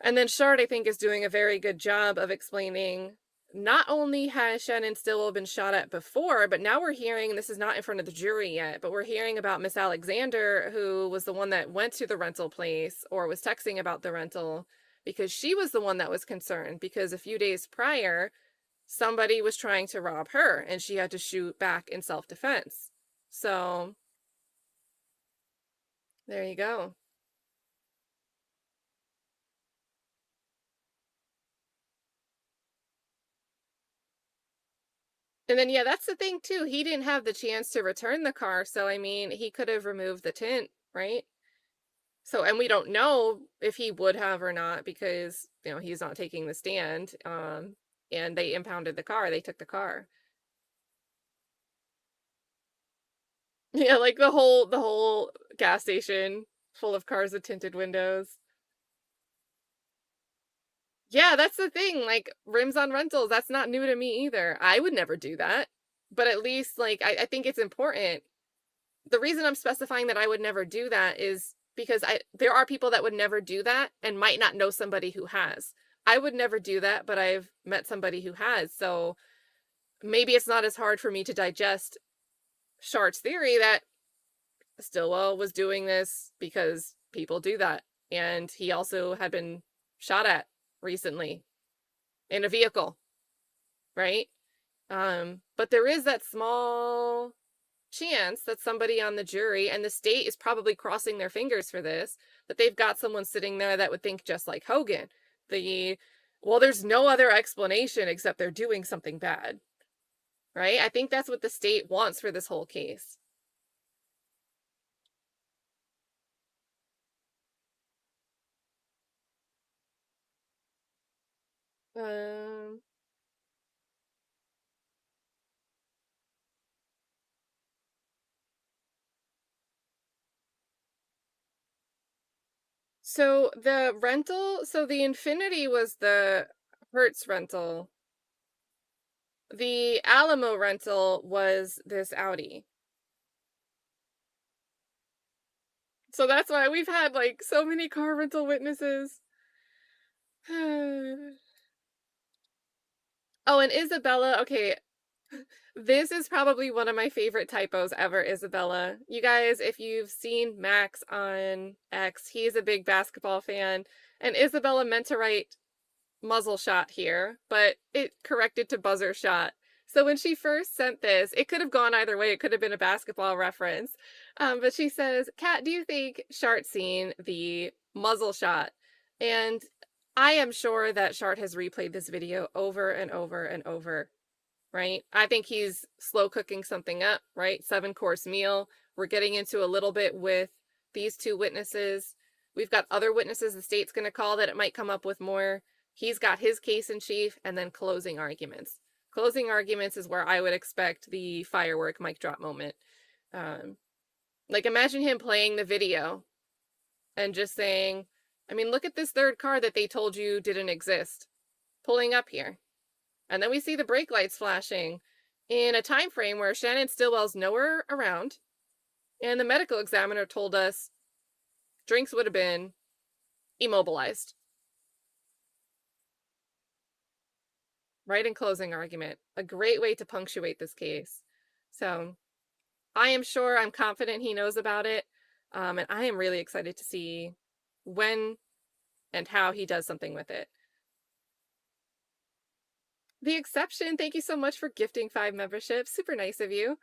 S1: and then Shard, I think, is doing a very good job of explaining not only has Shannon Stillwell been shot at before, but now we're hearing, and this is not in front of the jury yet, but we're hearing about Miss Alexander, who was the one that went to the rental place or was texting about the rental, because she was the one that was concerned, because a few days prior, somebody was trying to rob her and she had to shoot back in self-defense. So there you go. And then, yeah, that's the thing too. He didn't have the chance to return the car. So, I mean, he could have removed the tint, right? So, and we don't know if he would have or not because, he's not taking the stand. And they impounded the car. They took the car. Yeah, like the whole gas station full of cars with tinted windows. Yeah, that's the thing. Like, rims on rentals, that's not new to me either. I would never do that. But at least, like, I think it's important. The reason I'm specifying that I would never do that is because there are people that would never do that and might not know somebody who has. I would never do that, but I've met somebody who has. So maybe it's not as hard for me to digest Shart's theory that Stillwell was doing this because people do that. And he also had been shot at recently in a vehicle, right? But there is that small chance that somebody on the jury, and the state is probably crossing their fingers for this, that they've got someone sitting there that would think just like Hogan. Well, there's no other explanation except they're doing something bad, right? I think that's what the state wants for this whole case. Um, so the rental, so the Infinity was the Hertz rental. The Alamo rental was this Audi. So that's why we've had like so many car rental witnesses. Oh, and Isabella, okay. This is probably one of my favorite typos ever, Isabella. You guys, if you've seen Max on X, he's a big basketball fan, and Isabella meant to write muzzle shot here, but it corrected to buzzer shot. So when she first sent this, it could have gone either way. It could have been a basketball reference. But she says, Kat, do you think Shart seen the muzzle shot? And I am sure that Shart has replayed this video over and over and over, right? I think he's slow cooking something up, right? 7-course meal. We're getting into a little bit with these two witnesses. We've got other witnesses the state's going to call that it might come up with more. He's got his case in chief, and then closing arguments. Closing arguments is where I would expect the firework mic drop moment. Like, imagine him playing the video and just saying, I mean, look at this third car that they told you didn't exist, pulling up here. And then we see the brake lights flashing in a time frame where Shannon Stillwell's nowhere around, and the medical examiner told us Drinks would have been immobilized. Right in closing argument. A great way to punctuate this case. So I'm confident he knows about it. And I am really excited to see when and how he does something with it. The Exception, thank you so much for gifting 5 memberships. Super nice of you.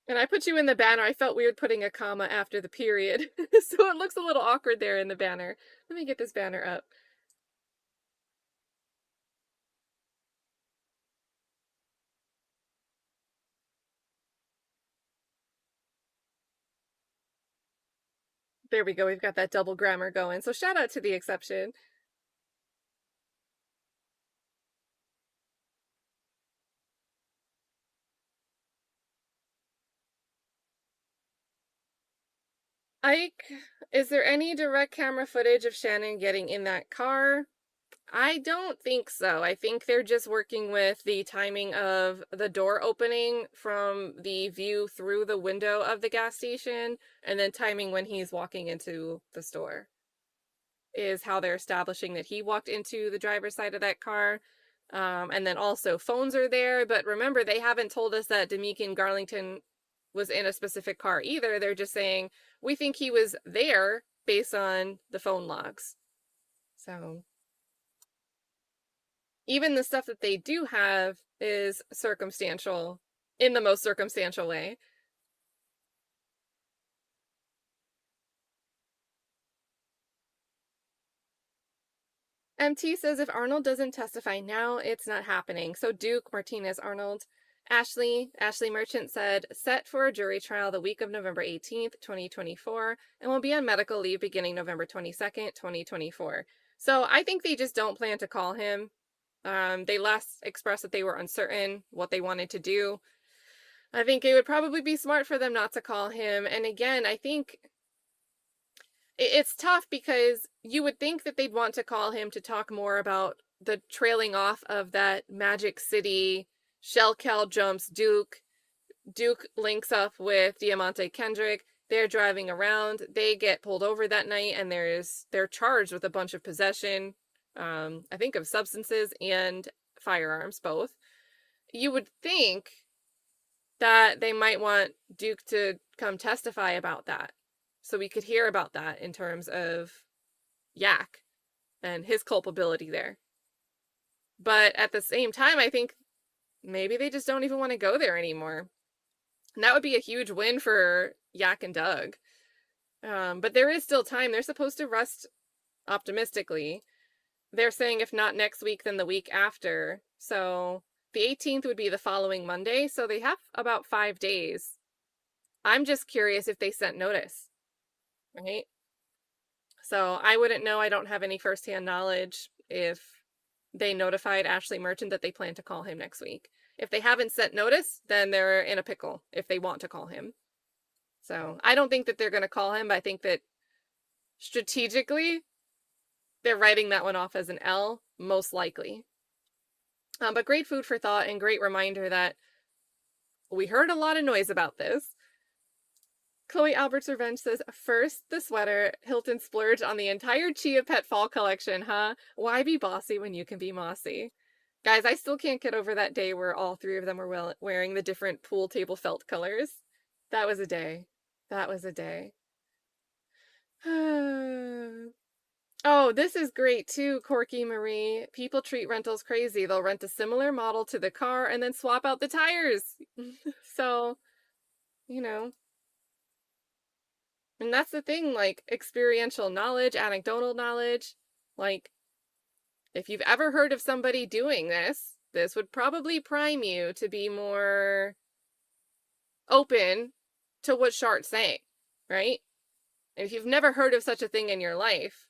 S1: And I put you in the banner. I felt weird putting a comma after the period. So it looks a little awkward there in the banner. Let me get this banner up. There we go. We've got that double grammar going. So shout out to The Exception. Ike, is there any direct camera footage of Shannon getting in that car? I don't think so. I think they're just working with the timing of the door opening from the view through the window of the gas station, and then timing when he's walking into the store is how they're establishing that he walked into the driver's side of that car. And then also phones are there, but remember, they haven't told us that Tameka and Garlington was in a specific car either. They're just saying, we think he was there based on the phone logs. So even the stuff that they do have is circumstantial in the most circumstantial way. MT says if Arnold doesn't testify now, it's not happening. So Duke, Martinez, Arnold. Ashley Merchant said, set for a jury trial the week of November 18th, 2024, and will be on medical leave beginning November 22nd, 2024. So I think they just don't plan to call him. They last expressed that they were uncertain what they wanted to do. I think it would probably be smart for them not to call him. And again, I think it's tough because you would think that they'd want to call him to talk more about the trailing off of that Magic City shell cow jumps Duke. Duke links up with Diamante Kendrick. They're driving around. They get pulled over that night, and they're charged with a bunch of possession, I think of substances and firearms, both. You would think that they might want Duke to come testify about that. So we could hear about that in terms of Yak and his culpability there. But at the same time, I think maybe they just don't even want to go there anymore. And that would be a huge win for Yak and Doug. But there is still time. They're supposed to rest optimistically. They're saying if not next week, then the week after. So the 18th would be the following Monday. So they have about 5 days. I'm just curious if they sent notice, right? So I wouldn't know. I don't have any firsthand knowledge if they notified Ashley Merchant that they plan to call him next week. If they haven't sent notice, then they're in a pickle if they want to call him. So I don't think that they're going to call him, but I think that strategically, they're writing that one off as an L, most likely. But great food for thought and great reminder that we heard a lot of noise about this. Chloe Albert's Revenge says, first the sweater, Hilton splurged on the entire Chia Pet fall collection, huh? Why be bossy when you can be mossy? Guys, I still can't get over that day where all 3 of them were wearing the different pool table felt colors. That was a day. That was a day. Oh, this is great too, Corky Marie. People treat rentals crazy. They'll rent a similar model to the car and then swap out the tires. So, you know. And that's the thing, like, experiential knowledge, anecdotal knowledge. Like, if you've ever heard of somebody doing this, this would probably prime you to be more open to what Shart's saying, right? And if you've never heard of such a thing in your life,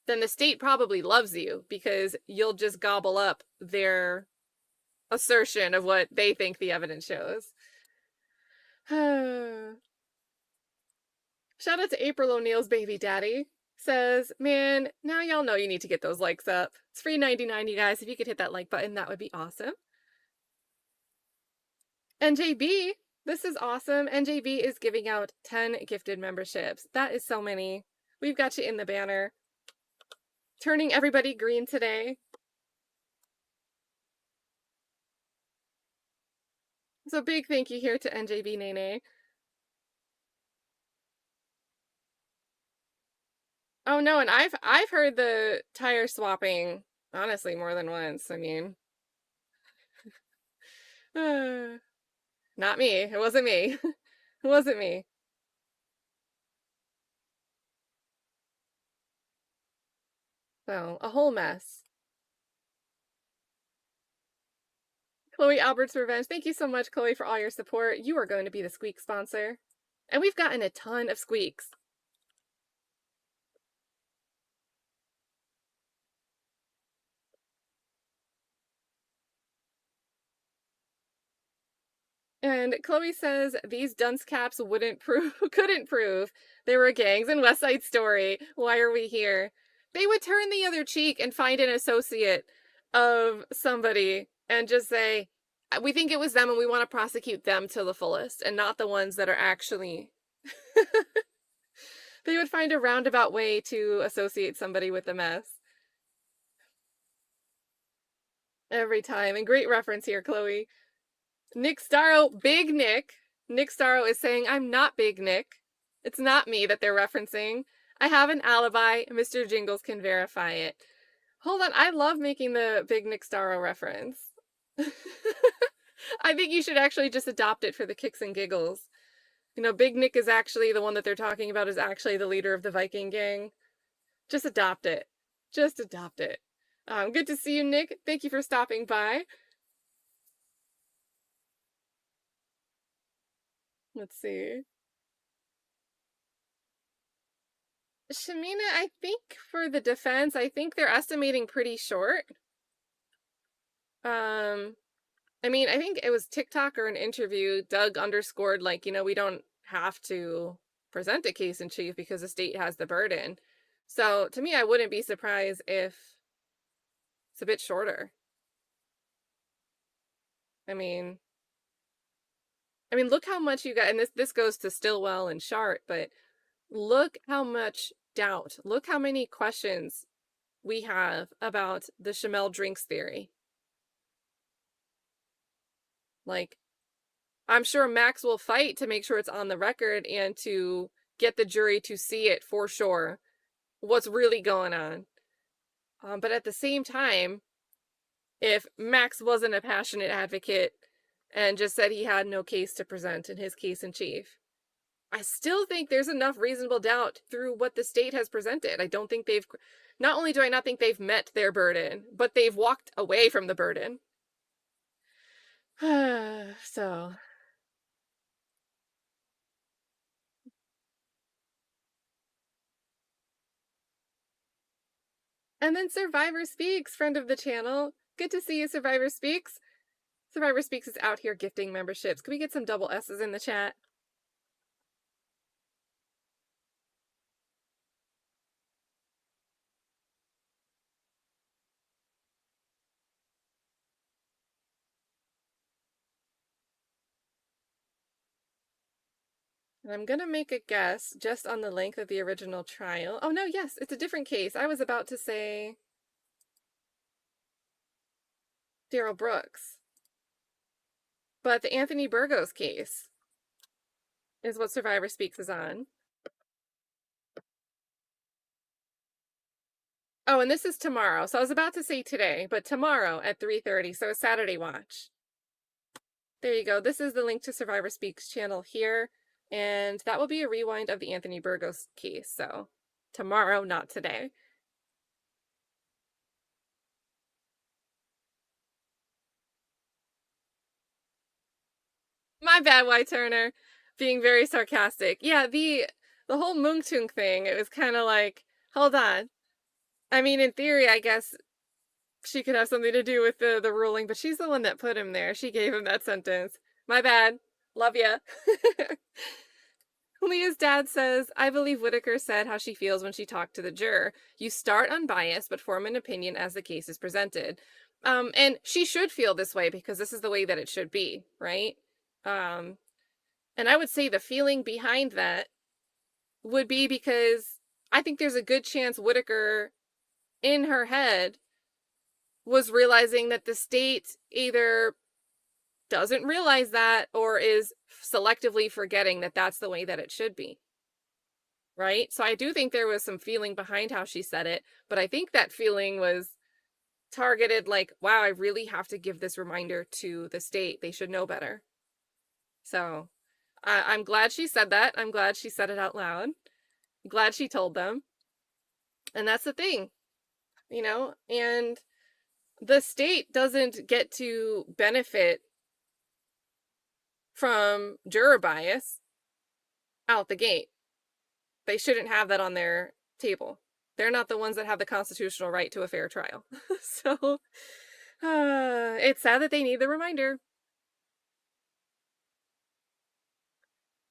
S1: then the state probably loves you because you'll just gobble up their assertion of what they think the evidence shows. Shout out to April O'Neil's baby daddy. Says, man, now y'all know you need to get those likes up. It's free $99, you guys. If you could hit that like button, that would be awesome. NJB, this is awesome. NJB is giving out 10 gifted memberships. That is so many. We've got you in the banner. Turning everybody green today. So big thank you here to NJB Nene. Oh no, and I've heard the tire swapping honestly more than once. I mean, not me. It wasn't me. It wasn't me. So, a whole mess. Chloe Albert's Revenge. Thank you so much, Chloe, for all your support. You are going to be the squeak sponsor. And we've gotten a ton of squeaks. And Chloe says these dunce caps couldn't prove they were gangs in West Side Story. Why are we here? They would turn the other cheek and find an associate of somebody and just say, we think it was them and we want to prosecute them to the fullest and not the ones that are actually... They would find a roundabout way to associate somebody with the mess. Every time. And great reference here, Chloe. Nick Starro, Big Nick. Nick Starro is saying, I'm not Big Nick. It's not me that they're referencing. I have an alibi. Mr. Jingles can verify it. Hold on, I love making the Big Nick Starro reference. I think you should actually just adopt it for the kicks and giggles. You know, Big Nick is actually the one that they're talking about is actually the leader of the Viking gang. Just adopt it. Just adopt it. Good to see you, Nick. Thank you for stopping by. Let's see. Shamina, I think for the defense, I think they're estimating pretty short. I mean, I think it was TikTok or an interview. Doug underscored, like, you know, we don't have to present a case in chief because the state has the burden. So to me, I wouldn't be surprised if it's a bit shorter. I mean, look how much you got, and this goes to Stillwell and Shart, but look how much doubt, look how many questions we have about the Shamel drinks theory. Like, I'm sure Max will fight to make sure it's on the record and to get the jury to see it for sure, what's really going on. But at the same time, if Max wasn't a passionate advocate and just said he had no case to present in his case in chief, I still think there's enough reasonable doubt through what the state has presented. I don't think they've, not only do I not think they've met their burden, but they've walked away from the burden. So. And then Survivor Speaks, friend of the channel. Good to see you, Survivor Speaks. Survivor Speaks is out here gifting memberships. Can we get some double S's in the chat? And I'm gonna make a guess just on the length of the original trial. Oh no, yes, it's a different case. I was about to say Daryl Brooks. But the Anthony Burgos case is what Survivor Speaks is on. Oh, and this is tomorrow. So I was about to say today, but tomorrow at 3:30, so a Saturday watch. There you go. This is the link to Survivor Speaks channel here. And that will be a rewind of the Anthony Burgos case. So tomorrow, not today. My bad, White Turner. Being very sarcastic. Yeah, the whole Mungtung thing, it was kind of like, hold on. I mean, in theory, I guess she could have something to do with the ruling, but she's the one that put him there. She gave him that sentence. My bad. Love ya. Leah's dad says, I believe Whitaker said how she feels when she talked to the juror. You start unbiased, but form an opinion as the case is presented. And she should feel this way because this is the way that it should be, right? And I would say the feeling behind that would be because I think there's a good chance Whitaker, in her head, was realizing that the state either doesn't realize that or is selectively forgetting that that's the way that it should be. Right? So I do think there was some feeling behind how she said it, but I think that feeling was targeted like, wow, I really have to give this reminder to the state. They should know better. So I'm glad she said that. I'm glad she said it out loud. I'm glad she told them. And that's the thing, you know, and the state doesn't get to benefit from juror bias out the gate. They shouldn't have that on their table. They're not the ones that have the constitutional right to a fair trial. So it's sad that they need the reminder.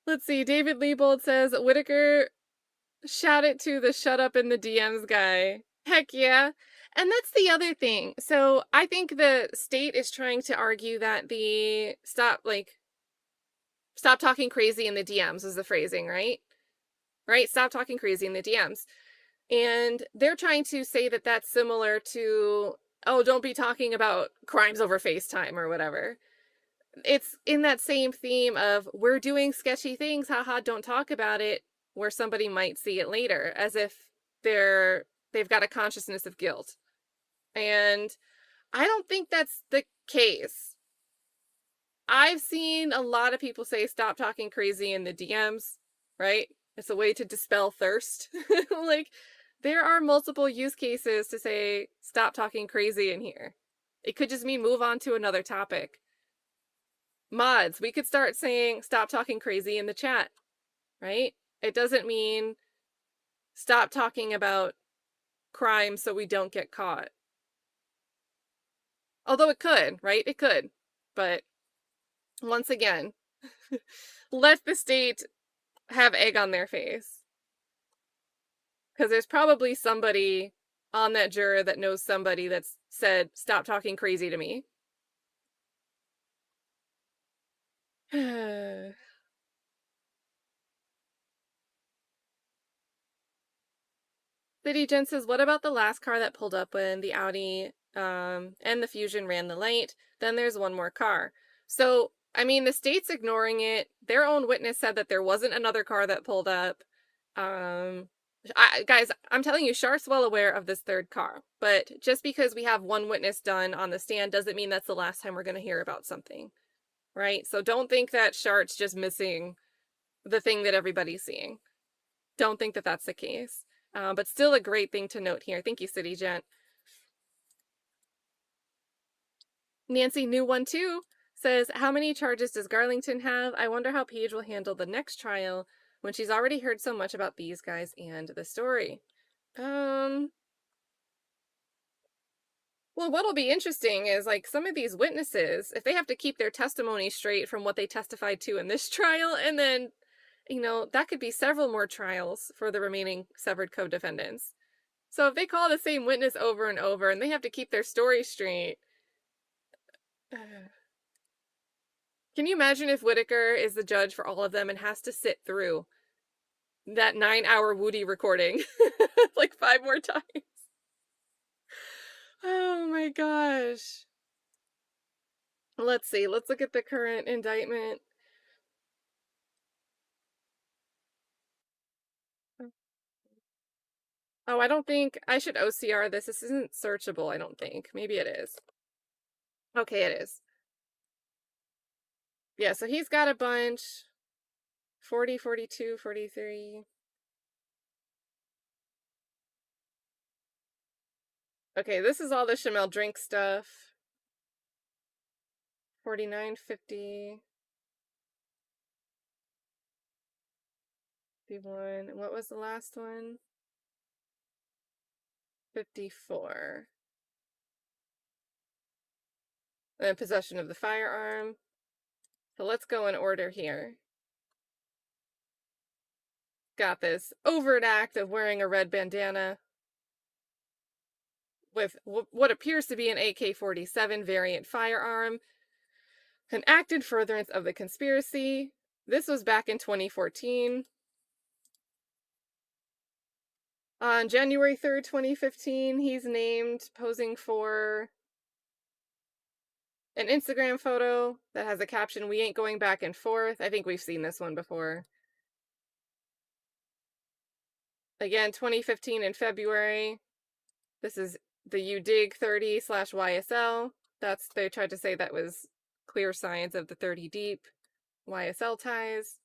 S1: Let's see. David Liebold says, Whitaker, shout it to the shut up in the DMs guy. Heck yeah. And that's the other thing. So I think the state is trying to argue that the stop talking crazy in the DMs is the phrasing, right? Right? Stop talking crazy in the DMs. And they're trying to say that that's similar to, oh, don't be talking about crimes over FaceTime or whatever. It's in that same theme of we're doing sketchy things, haha, don't talk about it, where somebody might see it later, as if they've got a consciousness of guilt. And I don't think that's the case. I've seen a lot of people say stop talking crazy in the DMs, right? It's a way to dispel thirst. Like, there are multiple use cases to say stop talking crazy in here. It could just mean move on to another topic. Mods, we could start saying stop talking crazy in the chat, right? It doesn't mean stop talking about crime so we don't get caught. Although it could, right? It could. But once again, let the state have egg on their face. Because there's probably somebody on that juror that knows somebody that's said, stop talking crazy to me. City Jen says, what about the last car that pulled up when the Audi and the Fusion ran the light? Then there's one more car. So I mean, the state's ignoring it. Their own witness said that there wasn't another car that pulled up. Guys, I'm telling you, Sharp's well aware of this third car. But just because we have one witness done on the stand doesn't mean that's the last time we're going to hear about something. Right? So don't think that Sharp's just missing the thing that everybody's seeing. Don't think that that's the case. But still a great thing to note here. Thank you, City Gent. Nancy, new one too, says, how many charges does Garlington have? I wonder how Paige will handle the next trial when she's already heard so much about these guys and the story. Well, what'll be interesting is, like, some of these witnesses, if they have to keep their testimony straight from what they testified to in this trial, and then, you know, that could be several more trials for the remaining severed co-defendants. So if they call the same witness over and over and they have to keep their story straight, can you imagine if Whitaker is the judge for all of them and has to sit through that 9-hour Woody recording like 5 more times? Oh my gosh. Let's see. Let's look at the current indictment. Oh, I don't think I should OCR this. This isn't searchable, I don't think. Maybe it is. Okay, it is. Yeah, so he's got a bunch. 40, 42, 43. Okay, this is all the Chamel drink stuff. 49, 50. 51. And what was the last one? 54. And possession of the firearm. So let's go in order here. Got this overt act of wearing a red bandana with what appears to be an AK-47 variant firearm. An act in furtherance of the conspiracy. This was back in 2014. On January 3rd, 2015, he's named posing for an Instagram photo that has a caption, "We ain't going back and forth." I think we've seen this one before. Again, 2015 in February. This is the UDIG 30/YSL. They tried to say that was clear signs of the 30 deep YSL ties.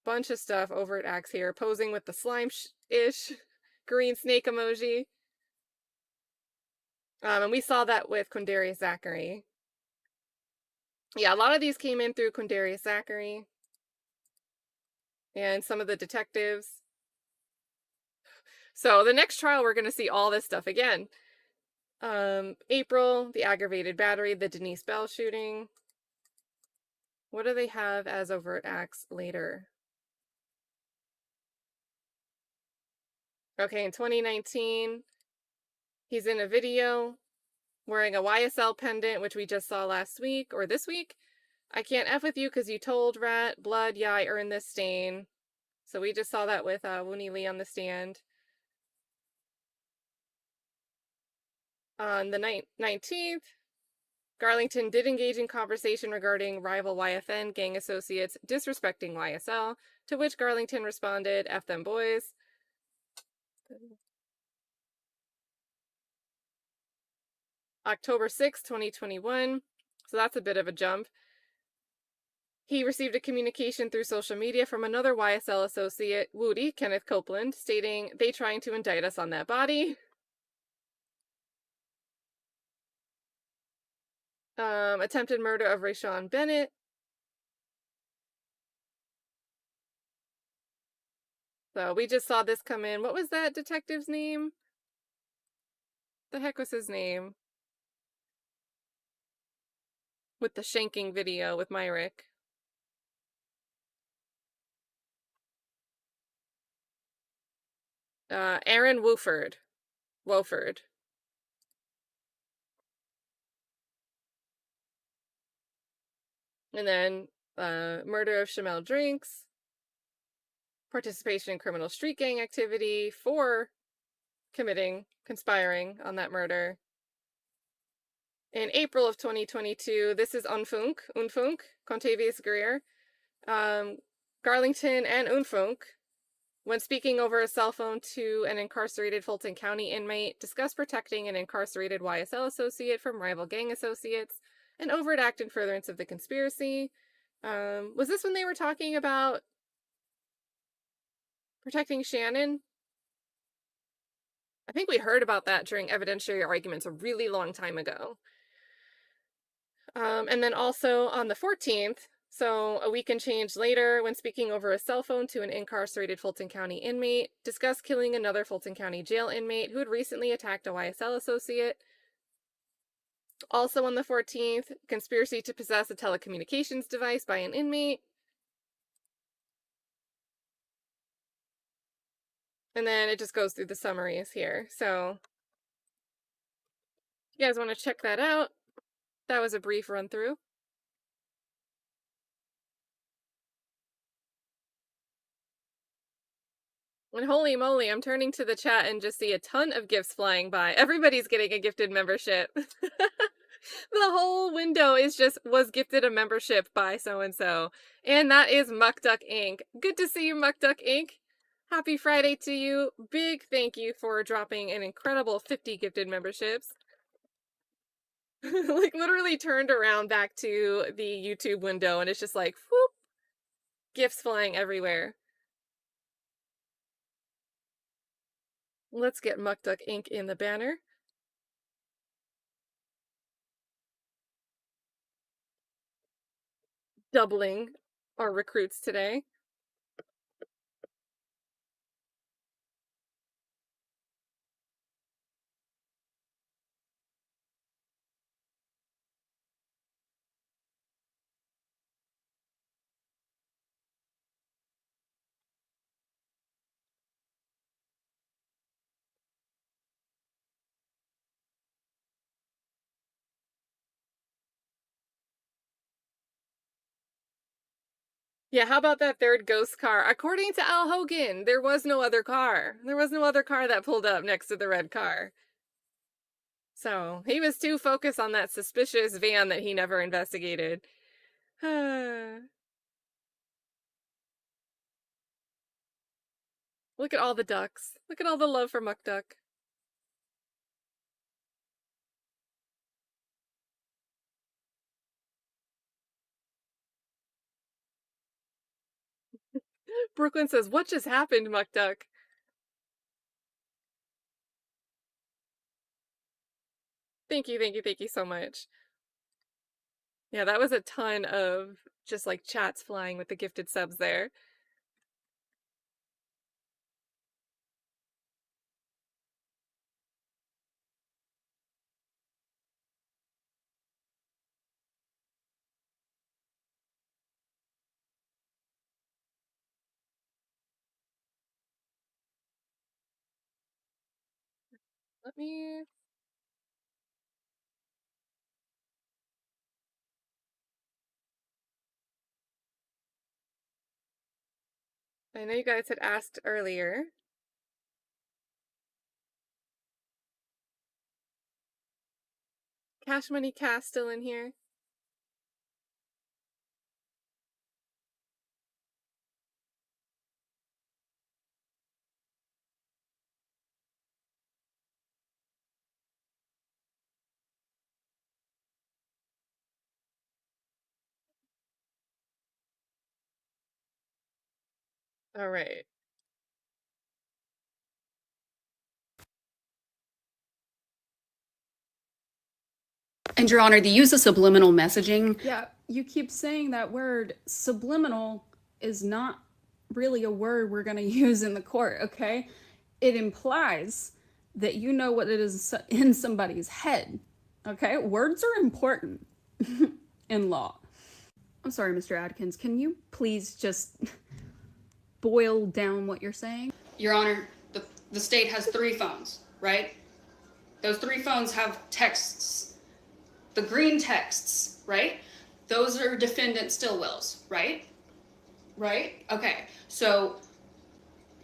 S1: Bunch of stuff, overt acts here. Posing with the slime-ish green snake emoji. And we saw that with Quindarius Zachary. Yeah, a lot of these came in through Quindarius Zachary. And some of the detectives. So the next trial, we're going to see all this stuff again. April, the aggravated battery, the Denise Bell shooting. What do they have as overt acts later? Okay, in 2019, he's in a video wearing a YSL pendant, which we just saw last week, or this week. I can't F with you because you told Rat, blood, yeah, I earned this stain. So we just saw that with Wooney Lee on the stand. On the 19th, Garlington did engage in conversation regarding rival YFN gang associates disrespecting YSL, to which Garlington responded, F them boys. October 6, 2021. So that's a bit of a jump. He received a communication through social media from another YSL associate, Woody, Kenneth Copeland, stating, they trying to indict us on that body. Attempted murder of Rayshawn Bennett. So we just saw this come in. What was that detective's name? The heck was his name? With the shanking video with Myrick. Aaron Wofford. And then murder of Chamel Drinks. Participation in criminal street gang activity for conspiring on that murder. In April of 2022, this is Unfunk, Contavious Greer, Garlington and Unfunk, when speaking over a cell phone to an incarcerated Fulton County inmate, discussed protecting an incarcerated YSL associate from rival gang associates, an overt act in furtherance of the conspiracy. Was this when they were talking about protecting Shannon? I think we heard about that during evidentiary arguments a really long time ago. And then also on the 14th, so a week and change later, when speaking over a cell phone to an incarcerated Fulton County inmate, discussed killing another Fulton County jail inmate who had recently attacked a YSL associate. Also on the 14th, conspiracy to possess a telecommunications device by an inmate. And then it just goes through the summaries here. So if you guys want to check that out, that was a brief run through. And holy moly, I'm turning to the chat and just see a ton of gifts flying by. Everybody's getting a gifted membership. The whole window is just was gifted a membership by so-and-so. And that is Muck Duck Inc. Good to see you, Muck Duck Inc. Happy Friday to you. Big thank you for dropping an incredible 50 gifted memberships. Like literally turned around back to the YouTube window and it's just like, whoop, gifts flying everywhere. Let's get Muck Duck Inc. in the banner. Doubling our recruits today. Yeah, how about that third ghost car? According to Al Hogan, there was no other car. There was no other car that pulled up next to the red car. So, he was too focused on that suspicious van that he never investigated. Look at all the ducks. Look at all the love for Muck Duck. Brooklyn says, what just happened, Muck Duck? Thank you, thank you, thank you so much. Yeah, that was a ton of just like chats flying with the gifted subs there. Let me... I know you guys had asked earlier. Cash Money Cass still in here? All right.
S10: And Your Honor, the use of subliminal messaging.
S11: Yeah, you keep saying that word. Subliminal is not really a word we're going to use in the court, okay? It implies that you know what it is in somebody's head, okay? Words are important in law. I'm sorry, Mr. Adkins, can you please just boil down what you're saying?
S10: Your Honor, the state has 3 phones, right? Those 3 phones have texts. The green texts, right? Those are defendant Stillwell's, right? Right? Okay, so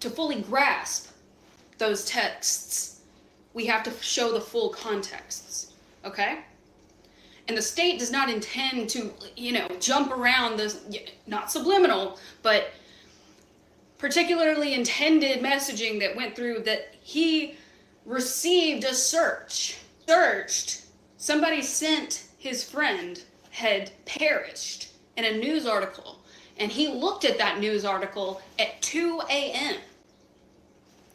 S10: to fully grasp those texts, we have to show the full contexts, okay? And the state does not intend to, jump around this, not subliminal, but particularly intended messaging that went through that he received a searched. Somebody sent his friend had perished in a news article, and he looked at that news article at 2 a.m.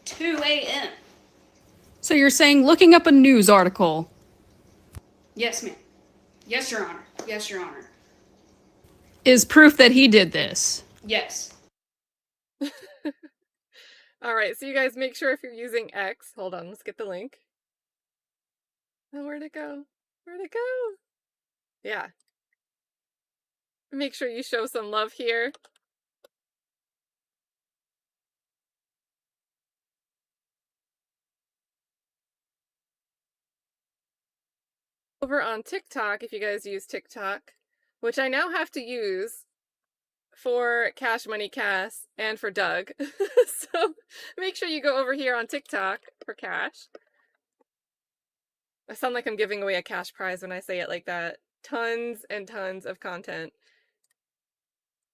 S10: 2 a.m.
S11: So you're saying looking up a news article
S10: Yes, ma'am. Yes, Your Honor. Yes, Your Honor.
S11: is proof that he did this?
S10: Yes.
S1: All right, so you guys make sure if you're using X, hold on, let's get the link. Oh, where'd it go? Where'd it go? Yeah. Make sure you show some love here. Over on TikTok, if you guys use TikTok, which I now have to use for Cash Money Cass and for Doug. So make sure you go over here on TikTok for Cash. I sound like I'm giving away a cash prize when I say it like that. Tons and tons of content.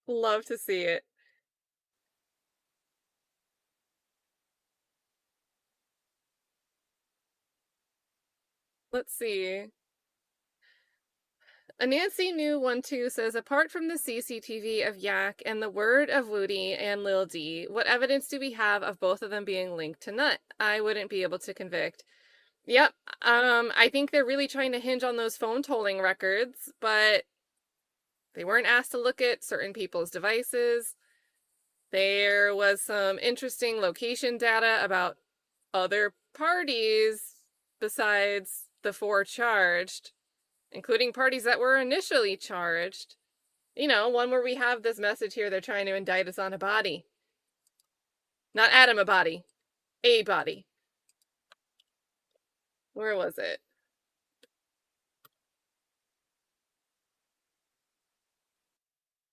S1: Love to see it. Let's see. A Nancy New 12 says, apart from the CCTV of Yak and the word of Woody and Lil D, what evidence do we have of both of them being linked to Nut? I wouldn't be able to convict. Yep. I think they're really trying to hinge on those phone tolling records, but they weren't asked to look at certain people's devices. There was some interesting location data about other parties besides the 4 charged, including parties that were initially charged. One where we have this message here, they're trying to indict us on a body. Not Adam a body. A body. Where was it?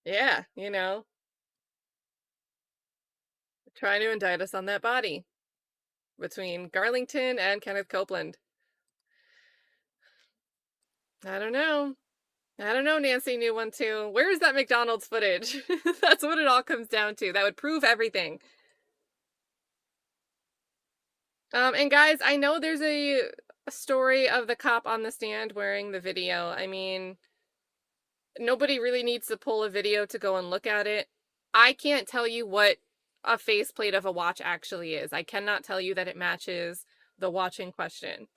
S1: Yeah, trying to indict us on that body between Garlington and Kenneth Copeland. I don't know, Nancy New 12. Where's that McDonald's footage? That's what it all comes down to. That would prove everything. And guys, I know there's a story of the cop on the stand wearing the video. I mean, nobody really needs to pull a video to go and look at it. I can't tell you what a faceplate of a watch actually is. I cannot tell you that it matches the watch in question.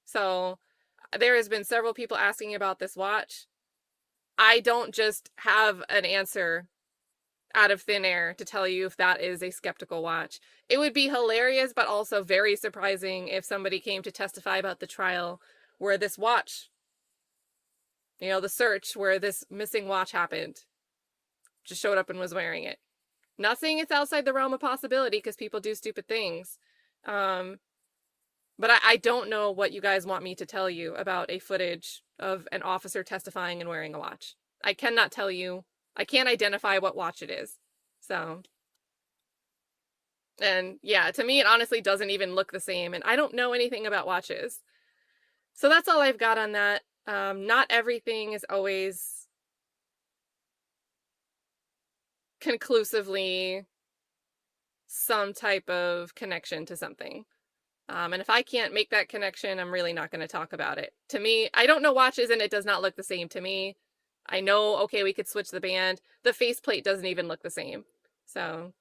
S1: So there has been several people asking about this watch. I don't just have an answer out of thin air to tell you if that is a skeptical watch. It would be hilarious, but also very surprising if somebody came to testify about the trial where this watch, the search where this missing watch happened, just showed up and was wearing it. Not saying it's outside the realm of possibility, because people do stupid things. But I don't know what you guys want me to tell you about a footage of an officer testifying and wearing a watch. I cannot tell you. I can't identify what watch it is. So, and yeah, to me, it honestly doesn't even look the same. And I don't know anything about watches. So that's all I've got on that. Not everything is always conclusively some type of connection to something. And if I can't make that connection, I'm really not going to talk about it. To me, I don't know watches and it does not look the same to me. I know, okay, we could switch the band. The faceplate doesn't even look the same. So.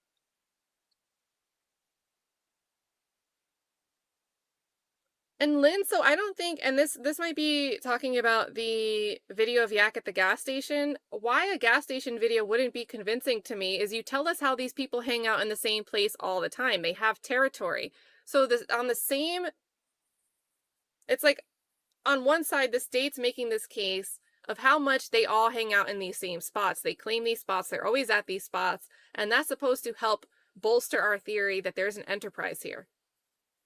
S1: And Lynn, so I don't think, and this might be talking about the video of Yak at the gas station. Why a gas station video wouldn't be convincing to me is you tell us how these people hang out in the same place all the time. They have territory. So on the same, it's like on one side, the state's making this case of how much they all hang out in these same spots. They claim these spots. They're always at these spots. And that's supposed to help bolster our theory that there's an enterprise here,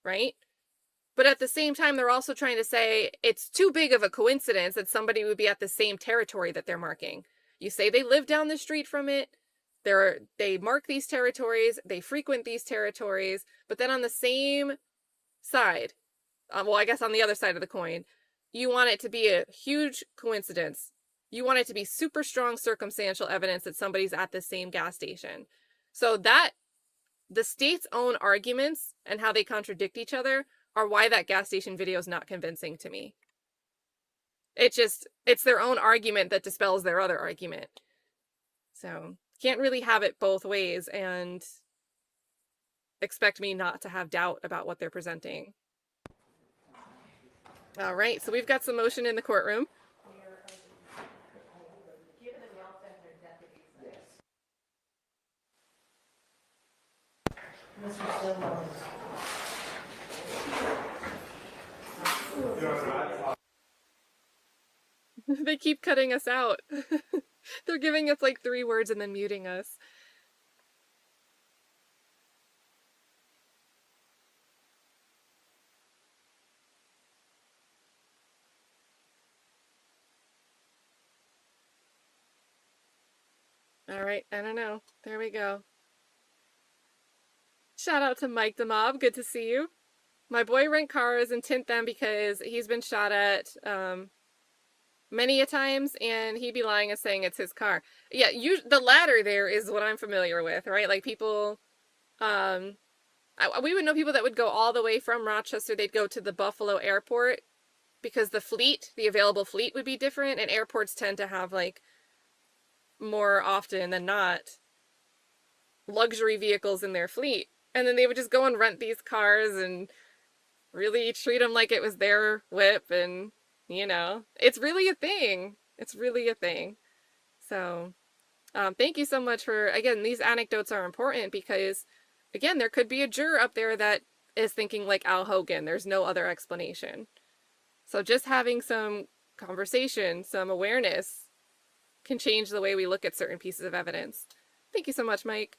S1: right? But at the same time, they're also trying to say it's too big of a coincidence that somebody would be at the same territory that they're marking. You say they live down the street from it. They mark these territories. They frequent these territories. But then on the same side, well, I guess on the other side of the coin, you want it to be a huge coincidence. You want it to be super strong circumstantial evidence that somebody's at the same gas station. So that the state's own arguments and how they contradict each other are why that gas station video is not convincing to me. It's their own argument that dispels their other argument. So can't really have it both ways and expect me not to have doubt about what they're presenting. All right, so we've got some motion in the courtroom. They keep cutting us out. They're giving us like 3 words and then muting us. All right, I don't know. There we go. Shout out to Mike the Mob. Good to see you. My boy rent cars and tint them because he's been shot at many a times, and he'd be lying and saying it's his car. Yeah, the latter there is what I'm familiar with, right? Like people, we would know people that would go all the way from Rochester. They'd go to the Buffalo airport because the available fleet would be different, and airports tend to have like more often than not luxury vehicles in their fleet. And then they would just go and rent these cars and really treat them like it was their whip. And, you know, it's really a thing. It's really a thing. So, thank you so much for, again, these anecdotes are important because, again, there could be a juror up there that is thinking like Al Hogan. There's no other explanation. So just having some conversation, some awareness can change the way we look at certain pieces of evidence. Thank you so much, Mike.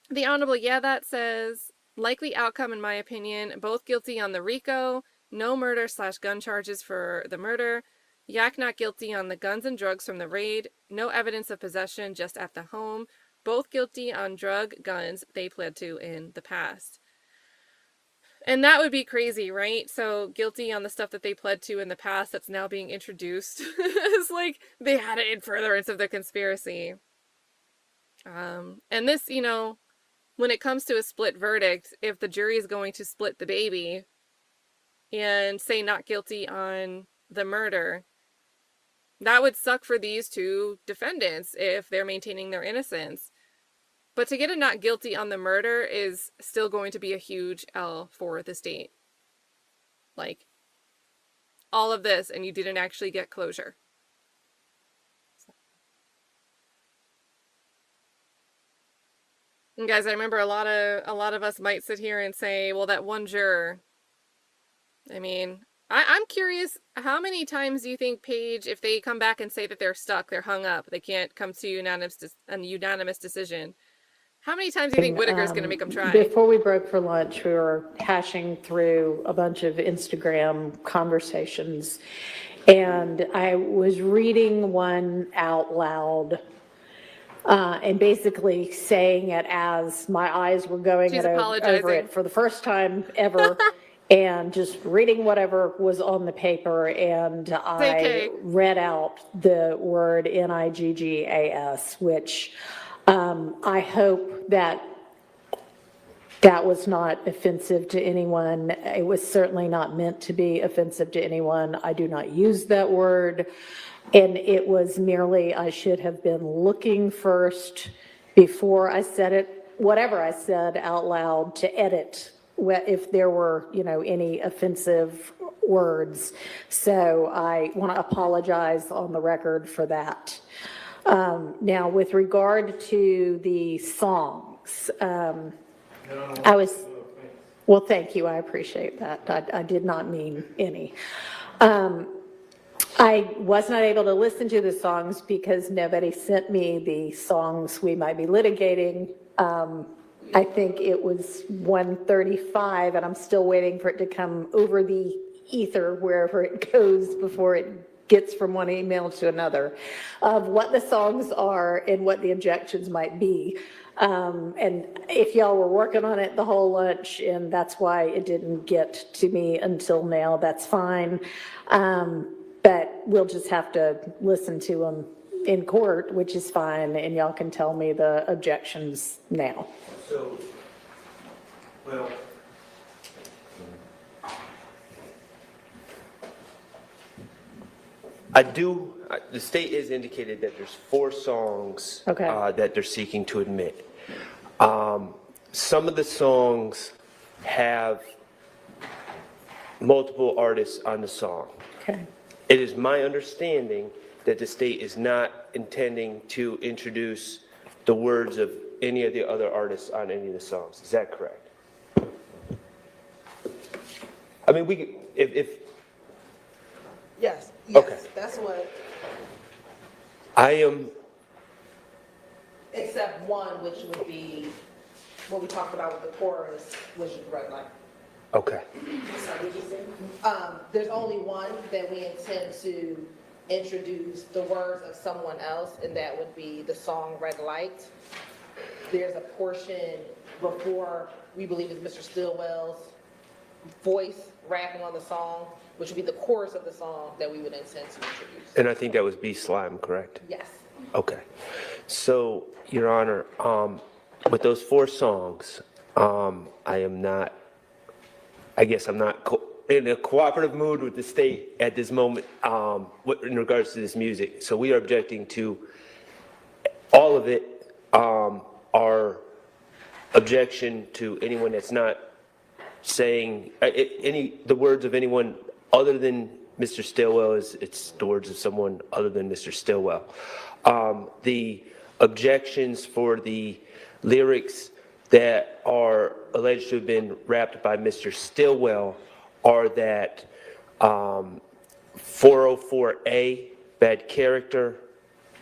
S1: The Honorable that says, likely outcome in my opinion, both guilty on the RICO, no murder/gun charges for the murder, Yak not guilty on the guns and drugs from the raid, no evidence of possession just at the home, both guilty on drug, guns they pled to in the past. And that would be crazy, right? So guilty on the stuff that they pled to in the past that's now being introduced. It's like they had it in furtherance of the conspiracy. And this, you know, when it comes to a split verdict, if the jury is going to split the baby and say not guilty on the murder, that would suck for these 2 defendants if they're maintaining their innocence. But to get a not guilty on the murder is still going to be a huge L for the state. Like, all of this, and you didn't actually get closure. And guys, I remember a lot of us might sit here and say, well, that one juror. I mean, I'm curious, how many times do you think Paige, if they come back and say that they're stuck, they're hung up, they can't come to a unanimous decision, how many times do you think Whitaker's going to make them try?
S5: Before we broke for lunch, we were hashing through a bunch of Instagram conversations, and I was reading one out loud. And basically saying it as my eyes were going over it for the first time ever, and just reading whatever was on the paper, and I read out the word NIGGAS, which I hope that was not offensive to anyone. It was certainly not meant to be offensive to anyone. I do not use that word. And it was merely, I should have been looking first before I said it, whatever I said out loud, to edit if there were, you know, any offensive words. So I want to apologize on the record for that. Now, with regard to the songs, well, thank you. I appreciate that. I did not mean any. I was not able to listen to the songs because nobody sent me the songs we might be litigating. I think it was 1:35, and I'm still waiting for it to come over the ether wherever it goes before it gets from one email to another, of what the songs are and what the objections might be. And if y'all were working on it the whole lunch and that's why it didn't get to me until now, that's fine. But we'll just have to listen to them in court, which is fine, and y'all can tell me the objections now.
S6: So, well, the state has indicated that there's 4 songs
S5: Okay.
S6: that they're seeking to admit. Some of the songs have multiple artists on the song.
S5: Okay.
S6: It is my understanding that the state is not intending to introduce the words of any of the other artists on any of the songs. Is that correct? I mean, if
S2: Yes,
S6: Okay.
S2: yes, that's what,
S6: I am,
S2: except one, which would be what we talked about with the chorus, which is red light.
S6: okay.
S2: There's only one that we intend to introduce the words of someone else, and that would be the song Red Light. There's a portion before, we believe is Mr. Stillwell's voice rapping on the song, which would be the chorus of the song that we would intend to introduce.
S6: And I think that was B Slime, correct?
S2: Yes.
S6: Okay. So, Your Honor, with those 4 songs, I guess I'm not in a cooperative mood with the state at this moment in regards to this music. So we are objecting to all of it. Our objection to anyone that's not saying the words of anyone other than Mr. Stillwell it's the words of someone other than Mr. Stillwell. The objections for the lyrics that are alleged to have been rapped by Mr. Stillwell are that 404A, bad character.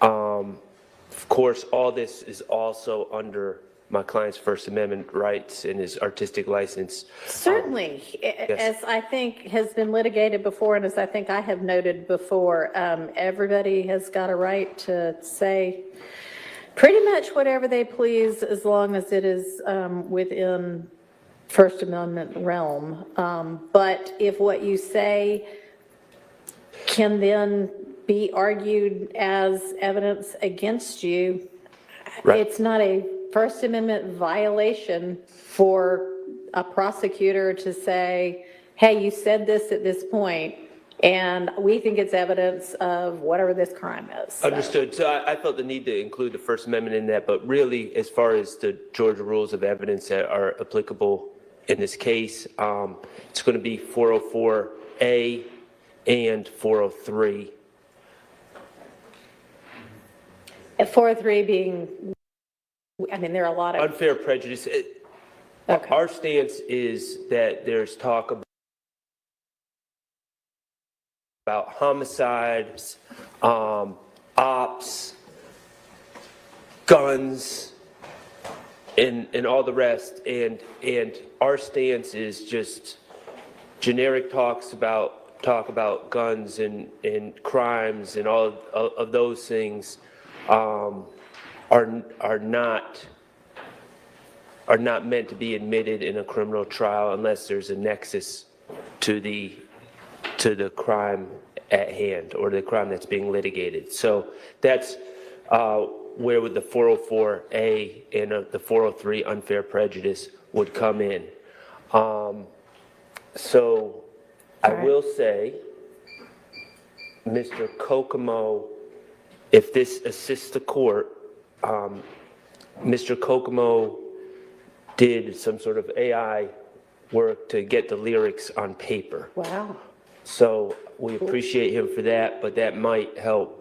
S6: Of course, all this is also under my client's First Amendment rights and his artistic license.
S5: Certainly, as I think has been litigated before, and as I think I have noted before, everybody has got a right to say pretty much whatever they please, as long as it is within First Amendment realm. But if what you say can then be argued as evidence against you,
S6: Right.
S5: it's not a First Amendment violation for a prosecutor to say, hey, you said this at this point, and we think it's evidence of whatever this crime is. So-
S6: Understood. So I felt the need to include the First Amendment in that, but really, as far as the Georgia rules of evidence that are applicable in this case, it's going to be 404A and 403.
S5: At 403 being, I mean, there are a lot of,
S6: Unfair prejudice.
S5: okay.
S6: Our stance is that there's talk about homicides, ops, guns, and all the rest. And our stance is just generic talk about guns and crimes and all of those things are not meant to be admitted in a criminal trial unless there's a nexus to the crime at hand or the crime that's being litigated. So that's where would the 404A and the 403 unfair prejudice would come in. So I will say, Mr. Kokomo, if this assists the court, Mr. Kokomo did some sort of AI work to get the lyrics on paper.
S5: Wow.
S6: So we appreciate him for that, but that might help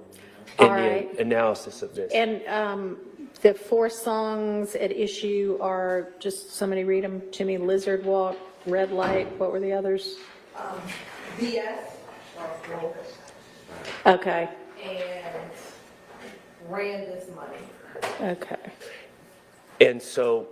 S6: in
S5: All
S6: the
S5: right.
S6: analysis of this.
S5: And the 4 songs at issue are, just somebody read them to me, Lizard Walk, Red Light, what were the others?
S2: BS,
S5: Okay,
S2: and ran this money.
S5: okay.
S6: And so,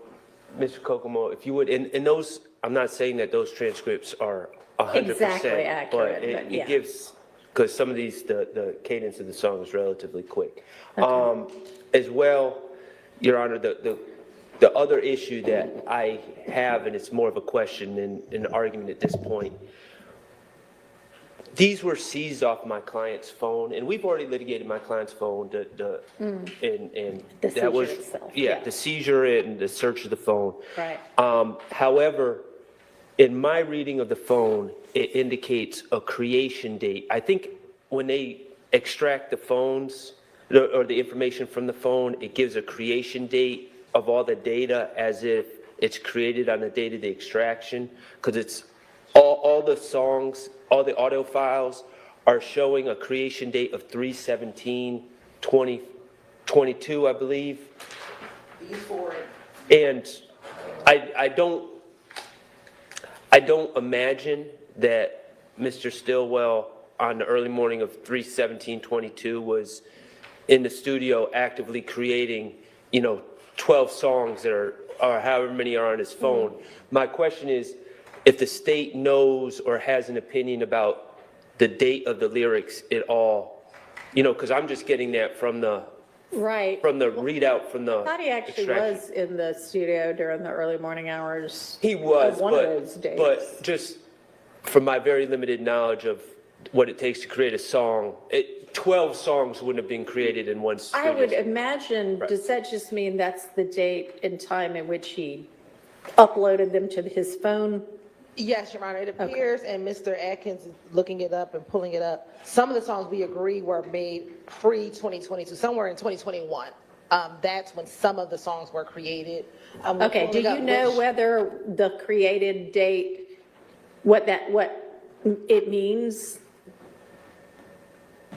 S6: Mr. Kokomo, if you would, and those, I'm not saying that those transcripts are 100%.
S5: Exactly accurate,
S6: But
S5: but
S6: it
S5: yeah.
S6: gives, because some of these, the cadence of the song is relatively quick.
S5: Okay.
S6: As well, Your Honor, the the other issue that I have, and it's more of a question than an argument at this point, these were seized off my client's phone, and we've already litigated my client's phone, and
S5: The
S6: that was,
S5: seizure itself,
S6: yeah,
S5: yeah.
S6: the seizure and the search of the phone.
S5: Right.
S6: However, in my reading of the phone, it indicates a creation date. I think when they extract the phones or the information from the phone, it gives a creation date of all the data as if it's created on the date of the extraction, because it's all the songs, all the audio files are showing a creation date of 3/17/2022, I believe. And I don't imagine that Mr. Stillwell on the early morning of 3/17/22 was in the studio actively creating, 12 songs that are, or however many are on his phone. My question is, if the state knows or has an opinion about the date of the lyrics at all, because I'm just getting that from the
S5: Right.
S6: readout from the
S5: I thought he actually
S6: extraction.
S5: was in the studio during the early morning hours.
S6: He was,
S5: of one of those days.
S6: but just from my very limited knowledge of what it takes to create a song, 12 songs wouldn't have been created in one studio.
S5: I would imagine,
S6: Right.
S5: does that just mean that's the date and time in which he uploaded them to his phone?
S2: Yes, Your Honor, it appears, and Mr. Atkins is looking it up and pulling it up. Some of the songs we agree were made pre-2022, somewhere in 2021. That's when some of the songs were created. We're
S5: Okay, do
S2: pulling up
S5: you know
S2: which-
S5: whether the created date, what it means?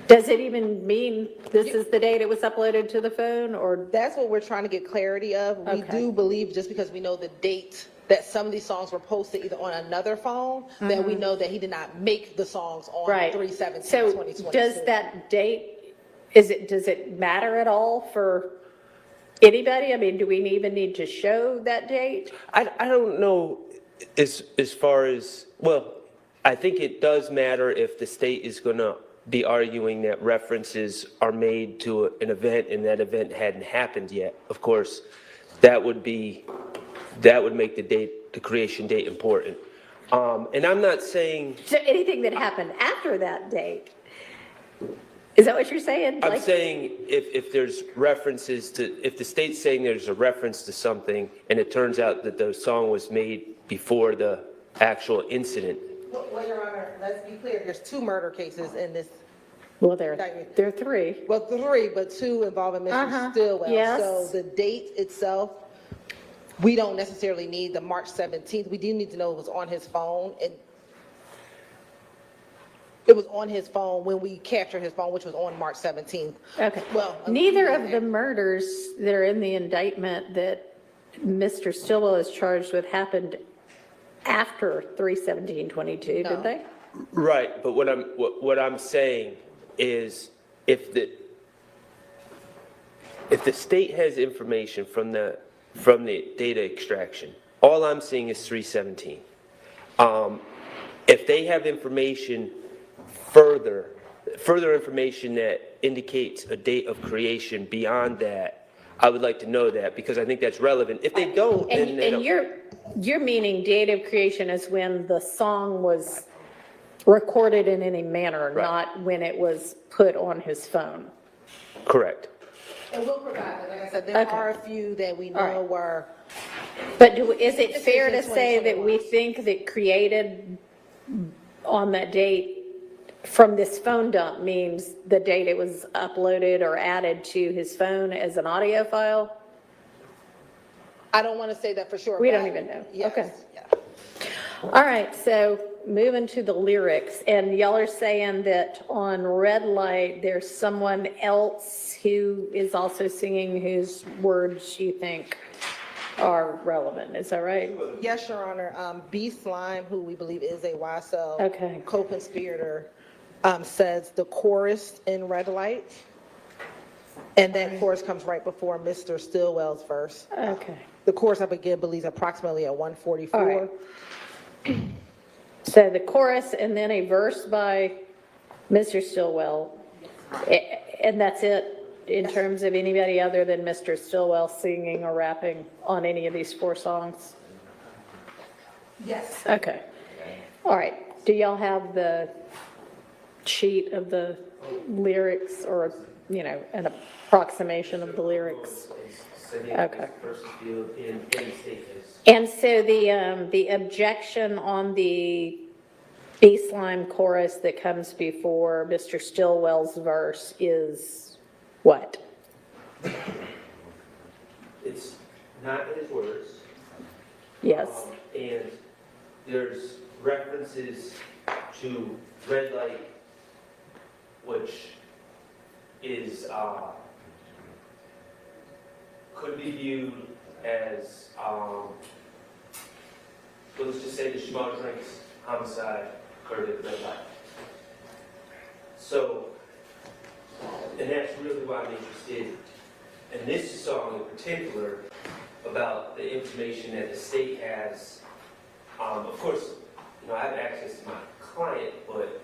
S5: Does it even mean this is the date it was uploaded to the phone, or?
S2: That's what we're trying to get clarity of. We
S5: Okay.
S2: do believe, just because we know the date that some of these songs were posted either on another phone, that we know that he did not make the songs on
S5: Right.
S2: 3/17/2022.
S5: So does that date, does it matter at all for anybody? I mean, do we even need to show that date?
S6: I don't know as far as, well, I think it does matter if the state is going to be arguing that references are made to an event and that event hadn't happened yet. Of course, that would make the date, the creation date important. And I'm not saying,
S5: So anything that happened after that date? Is that what you're saying?
S6: I'm
S5: Like-
S6: saying if there's references to, if the state's saying there's a reference to something and it turns out that the song was made before the actual incident.
S2: Well, Your Honor, let's be clear, there's 2 murder cases in this.
S5: Well, there are 3.
S2: Well, 3, but 2 involving Mr. Stillwell.
S5: Yes.
S2: So the date itself, we don't necessarily need the March 17th. We do need to know it was on his phone. It was on his phone when we captured his phone, which was on March 17th.
S5: Okay.
S2: Well,
S5: Neither of the murders that are in the indictment that Mr. Stillwell is charged with happened after 3/17/22,
S2: No.
S5: did they?
S6: Right, but what I'm saying is if the state has information from the data extraction, all I'm seeing is 3/17. If they have information further information that indicates a date of creation beyond that, I would like to know that because I think that's relevant. If they don't, then they
S5: And
S6: don't.
S5: you're meaning date of creation is when the song was recorded in any manner,
S6: Right.
S5: not when it was put on his phone.
S6: Correct.
S2: And we'll provide that. Like I said, there
S5: Okay.
S2: are a few that we
S5: All right.
S2: know were.
S5: But is it
S2: This
S5: fair
S2: is
S5: to
S2: in
S5: say that we
S2: 2021.
S5: think that created on that date from this phone dump means the date it was uploaded or added to his phone as an audio file?
S2: I don't want to say that for sure.
S5: We
S2: but
S5: don't even know.
S2: yes,
S5: Okay.
S2: yeah.
S5: All right, so moving to the lyrics, and y'all are saying that on Red Light, there's someone else who is also singing whose words you think are relevant, is that right?
S2: Yes, Your Honor. B. Slime, who we believe is a YSL
S5: Okay.
S2: co-conspirator, says the chorus in Red Light. And that chorus comes right before Mr. Stillwell's verse.
S5: Okay.
S2: The chorus, I believe, approximately at 144.
S5: All right. So the chorus and then a verse by Mr. Stillwell, and that's it? in terms of anybody other than Mr. Stillwell singing or rapping on any of these 4 songs?
S9: Yes.
S5: Okay. All right. Do y'all have the sheet of the lyrics or, you know, an approximation of the lyrics? Okay. And so the objection on the baseline chorus that comes before Mr. Stillwell's verse is what?
S6: It's not his words.
S5: Yes.
S6: And there's references to red light, which is, could be viewed as, let's just say the Shema Drinks homicide occurred at the red light. So, and that's really why I'm interested in this song in particular, about the information that the state has. Of course, you know, I have access to my client, but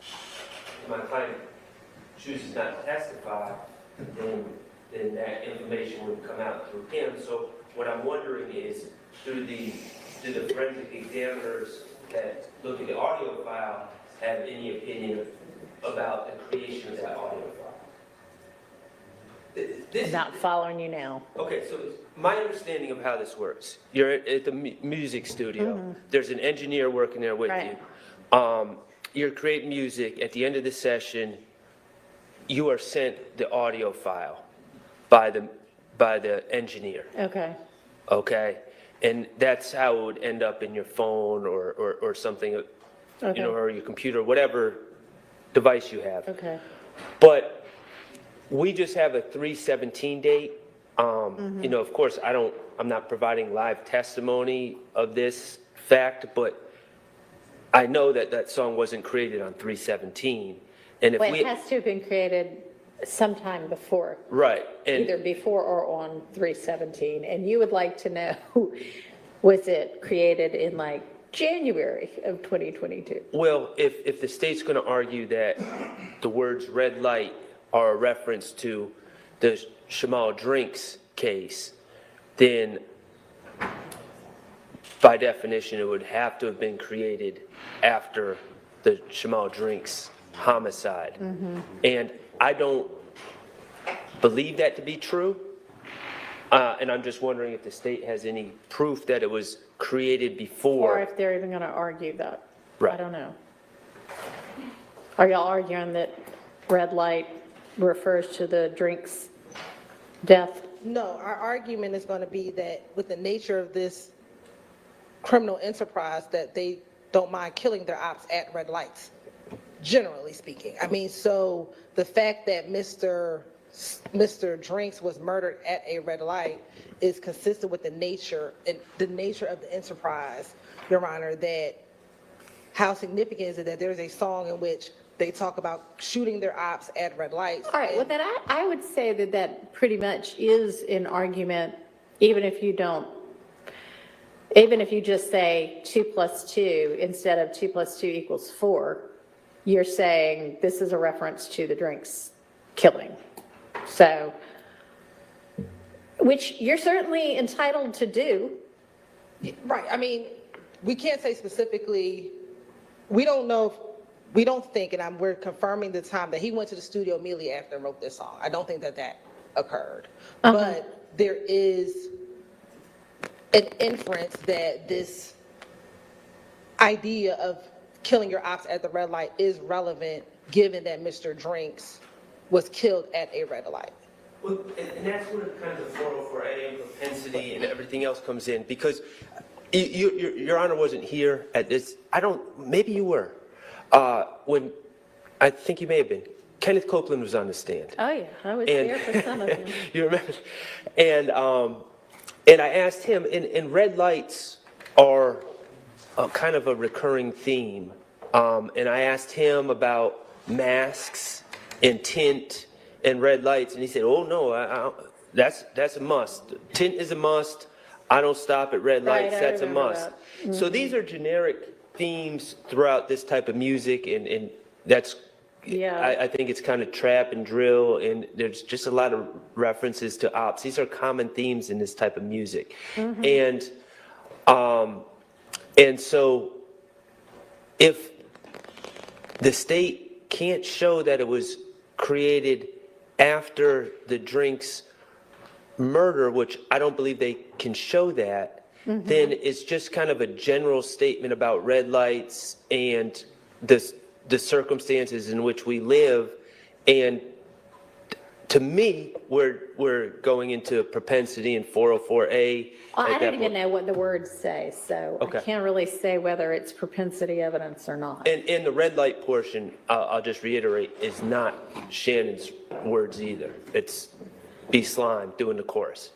S6: if my client chooses not to testify, then that information would come out through him. So what I'm wondering is, do the forensic examiners that look at the audio file have any opinion about the creation of that audio file?
S5: I'm not following you now.
S6: Okay, so my understanding of how this works, you're at the music studio, there's an engineer working there with
S5: Right.
S6: you. You're creating music, at the end of the session, you are sent the audio file by the engineer,
S5: Okay.
S6: okay? And that's how it would end up in your phone or something, you
S5: Okay.
S6: know, or your computer, whatever device you have.
S5: Okay.
S6: But we just have a 3/17 date. You know, of course, I'm not providing live testimony of this fact, but I know that that song wasn't created on 3/17. And if
S5: Well,
S6: we,
S5: it has to have been created sometime before,
S6: right,
S5: either
S6: and
S5: before or on 3/17. And you would like to know, was it created in like January of 2022?
S6: well, if the state's gonna argue that the words red light are a reference to the Shamal Drinks case, then by definition, it would have to have been created after the Shamal Drinks homicide. And I don't believe that to be true. And I'm just wondering if the state has any proof that it was created
S5: Or
S6: before.
S5: if they're even going to argue that. I
S6: Right.
S5: don't know. Are y'all arguing that red light refers to the drinks death?
S2: No, our argument is going to be that with the nature of this criminal enterprise, that they don't mind killing their ops at red lights, generally speaking. I mean, so the fact that Mr. Drinks was murdered at a red light is consistent with the nature of the enterprise, Your Honor, that how significant is it that there's a song in which they talk about shooting their ops at red lights?
S5: All right, well, then I would say that that pretty much is an argument, even if you just say 2 + 2 instead of 2 + 2 = 4, you're saying this is a reference to the drinks killing. So, which you're certainly entitled to do.
S2: Right, I mean, we can't say specifically, we don't know, we don't think, and we're confirming the time that he went to the studio immediately after and wrote this song. I don't think that occurred. But there is an inference that this idea of killing your ops at the red light is relevant, given that Mr. Drinks was killed at a red light.
S6: Well, and that's where kind of the 404A and propensity and everything else comes in, because Your Honor wasn't here at this, maybe you were, when, I think you may have been, Kenneth Copeland was on the stand.
S5: Oh, yeah, I was
S6: And-
S5: there for some of them.
S6: You remember? And I asked him, and red lights are a kind of a recurring theme. And I asked him about masks and tint and red lights, and he said, oh, no, that's a must. Tint is a must. I don't stop at red
S5: Right,
S6: lights,
S5: I
S6: that's a
S5: remember
S6: must.
S5: that.
S6: So these are generic themes throughout this type of music, and that's,
S5: Yeah.
S6: I think it's kind of trap and drill, and there's just a lot of references to ops. These are common themes in this type of music. And so if the state can't show that it was created after the Drinks murder, which I don't believe they can show that, then it's just kind of a general statement about red lights and the circumstances in which we live. And to me, we're going into propensity in 404A.
S5: Well, I
S6: at that
S5: don't even
S6: point.
S5: know what the words say, so
S6: Okay.
S5: I can't really say whether it's propensity evidence or not.
S6: And the red light portion, I'll just reiterate, is not Shannon's words either. It's B. Slime doing the chorus.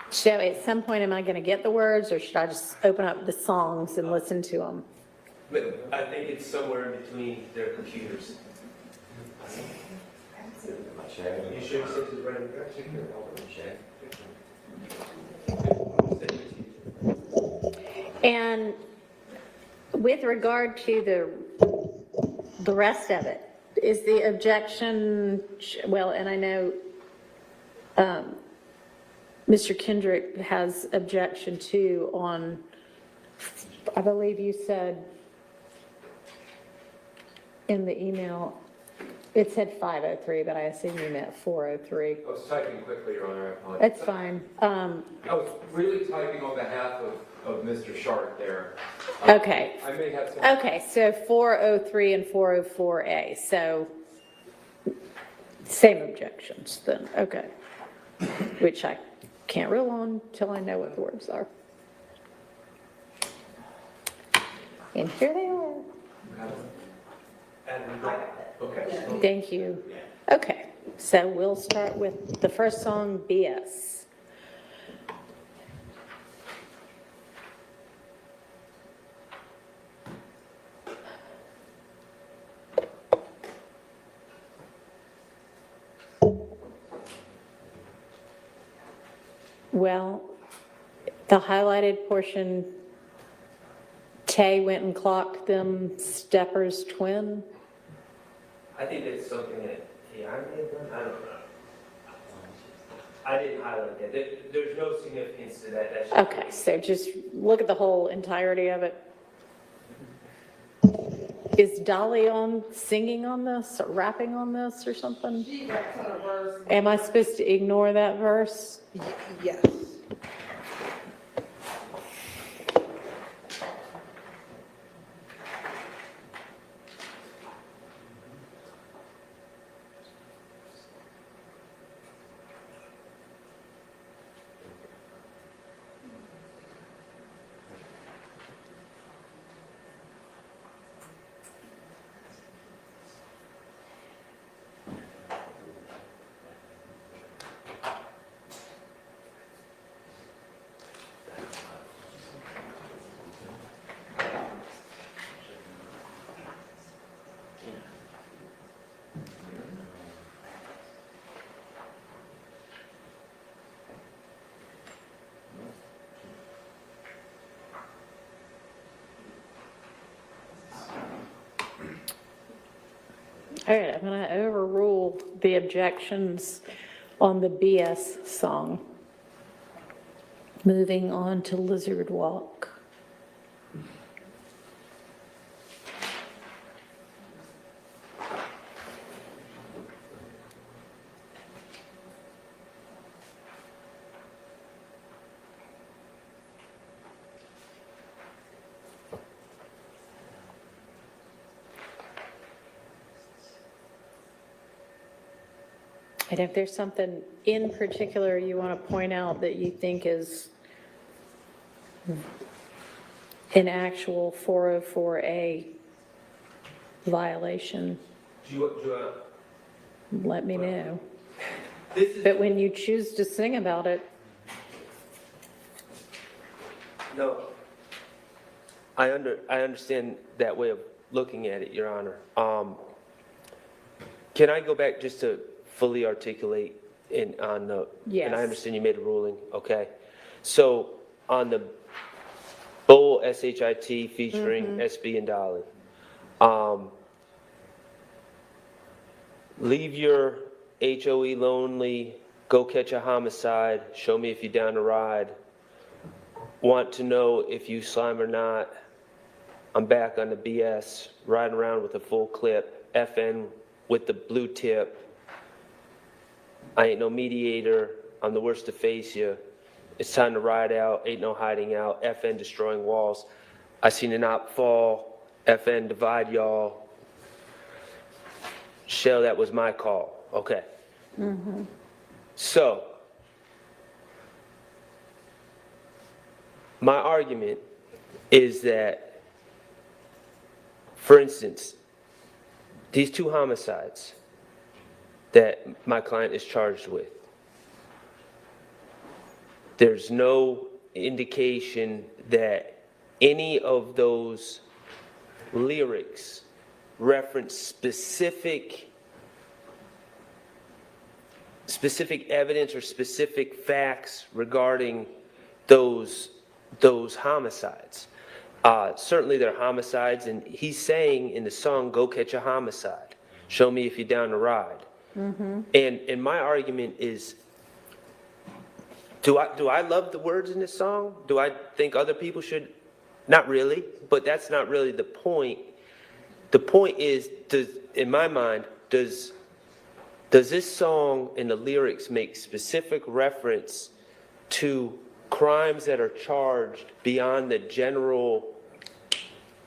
S5: So at some point, am I going to get the words, or should I just open up the songs and listen to them?
S6: But I think it's somewhere in between their computers. You sure you said the right direction?
S5: And with regard to the rest of it, is the objection, well, and I know Mr. Kendrick has objection too on, I believe you said in the email, it said 503, but I assume you meant 403.
S8: I was typing quickly, Your Honor, I apologize.
S5: That's fine.
S8: I was really typing on behalf of Mr. Sharp there.
S5: Okay.
S8: I may have some.
S5: Okay, so 403 and 404A, so same objections then, okay. Which I can't rule on till I know what the words are. And here they are.
S8: Okay.
S5: Thank you. Okay, so we'll start with the first song, BS. Well, the highlighted portion, Tay went and clocked them Stepper's twin.
S6: I think that's something that, yeah, I may have done, I don't know. I didn't highlight that. There's no significance to that. That's just-
S5: Okay, so just look at the whole entirety of it. Is Dolly on singing on this, or rapping on this or something?
S2: She raps on a verse.
S5: Am I supposed to ignore that verse?
S2: Yes.
S5: All right, I'm going to overrule the objections on the BS song. Moving on to Lizard Walk. And if there's something in particular you want to point out that you think is an actual 404A violation,
S6: Do you,
S5: let me know.
S6: this is,
S5: But when you choose to sing about it,
S6: no, I understand that way of looking at it, Your Honor. Can I go back just to fully articulate on the,
S5: Yes.
S6: and I understand you made a ruling, okay? So on the Bull, S-H-I-T, featuring SB and Dolly. Leave your HOE lonely, go catch a homicide, show me if you're down to ride. Want to know if you slime or not. I'm back on the BS, riding around with a full clip, FN with the blue tip. I ain't no mediator, I'm the worst to face you. It's time to ride out, ain't no hiding out, FN destroying walls. I seen an op fall, FN divide y'all. Shell, that was my call, okay. So, my argument is that, for instance, these two homicides that my client is charged with, there's no indication that any of those lyrics reference specific evidence or specific facts regarding those homicides. Certainly they're homicides, and he's saying in the song, go catch a homicide. Show me if you're down to ride. And my argument is, do I love the words in this song? Do I think other people should? Not really, but that's not really the point. The point is, in my mind, does this song and the lyrics make specific reference to crimes that are charged beyond the general,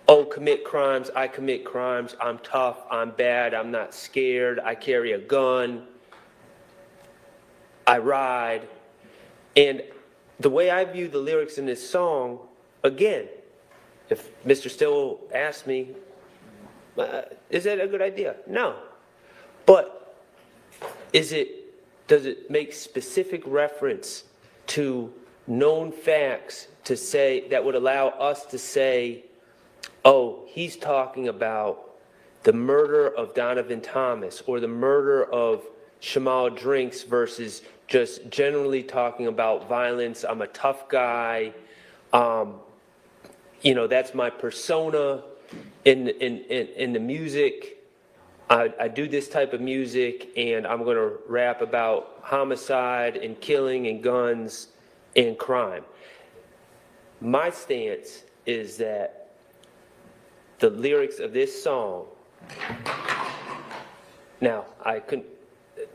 S6: oh, commit crimes, I commit crimes, I'm tough, I'm bad, I'm not scared, I carry a gun, I ride. And the way I view the lyrics in this song, again, if Mr. Still asked me, is that a good idea? No. But does it make specific reference to known facts to say, that would allow us to say, oh, he's talking about the murder of Donovan Thomas or the murder of Shamal Drinks versus just generally talking about violence. I'm a tough guy. That's my persona in the music. I do this type of music, and I'm going to rap about homicide and killing and guns and crime. My stance is that the lyrics of this song, now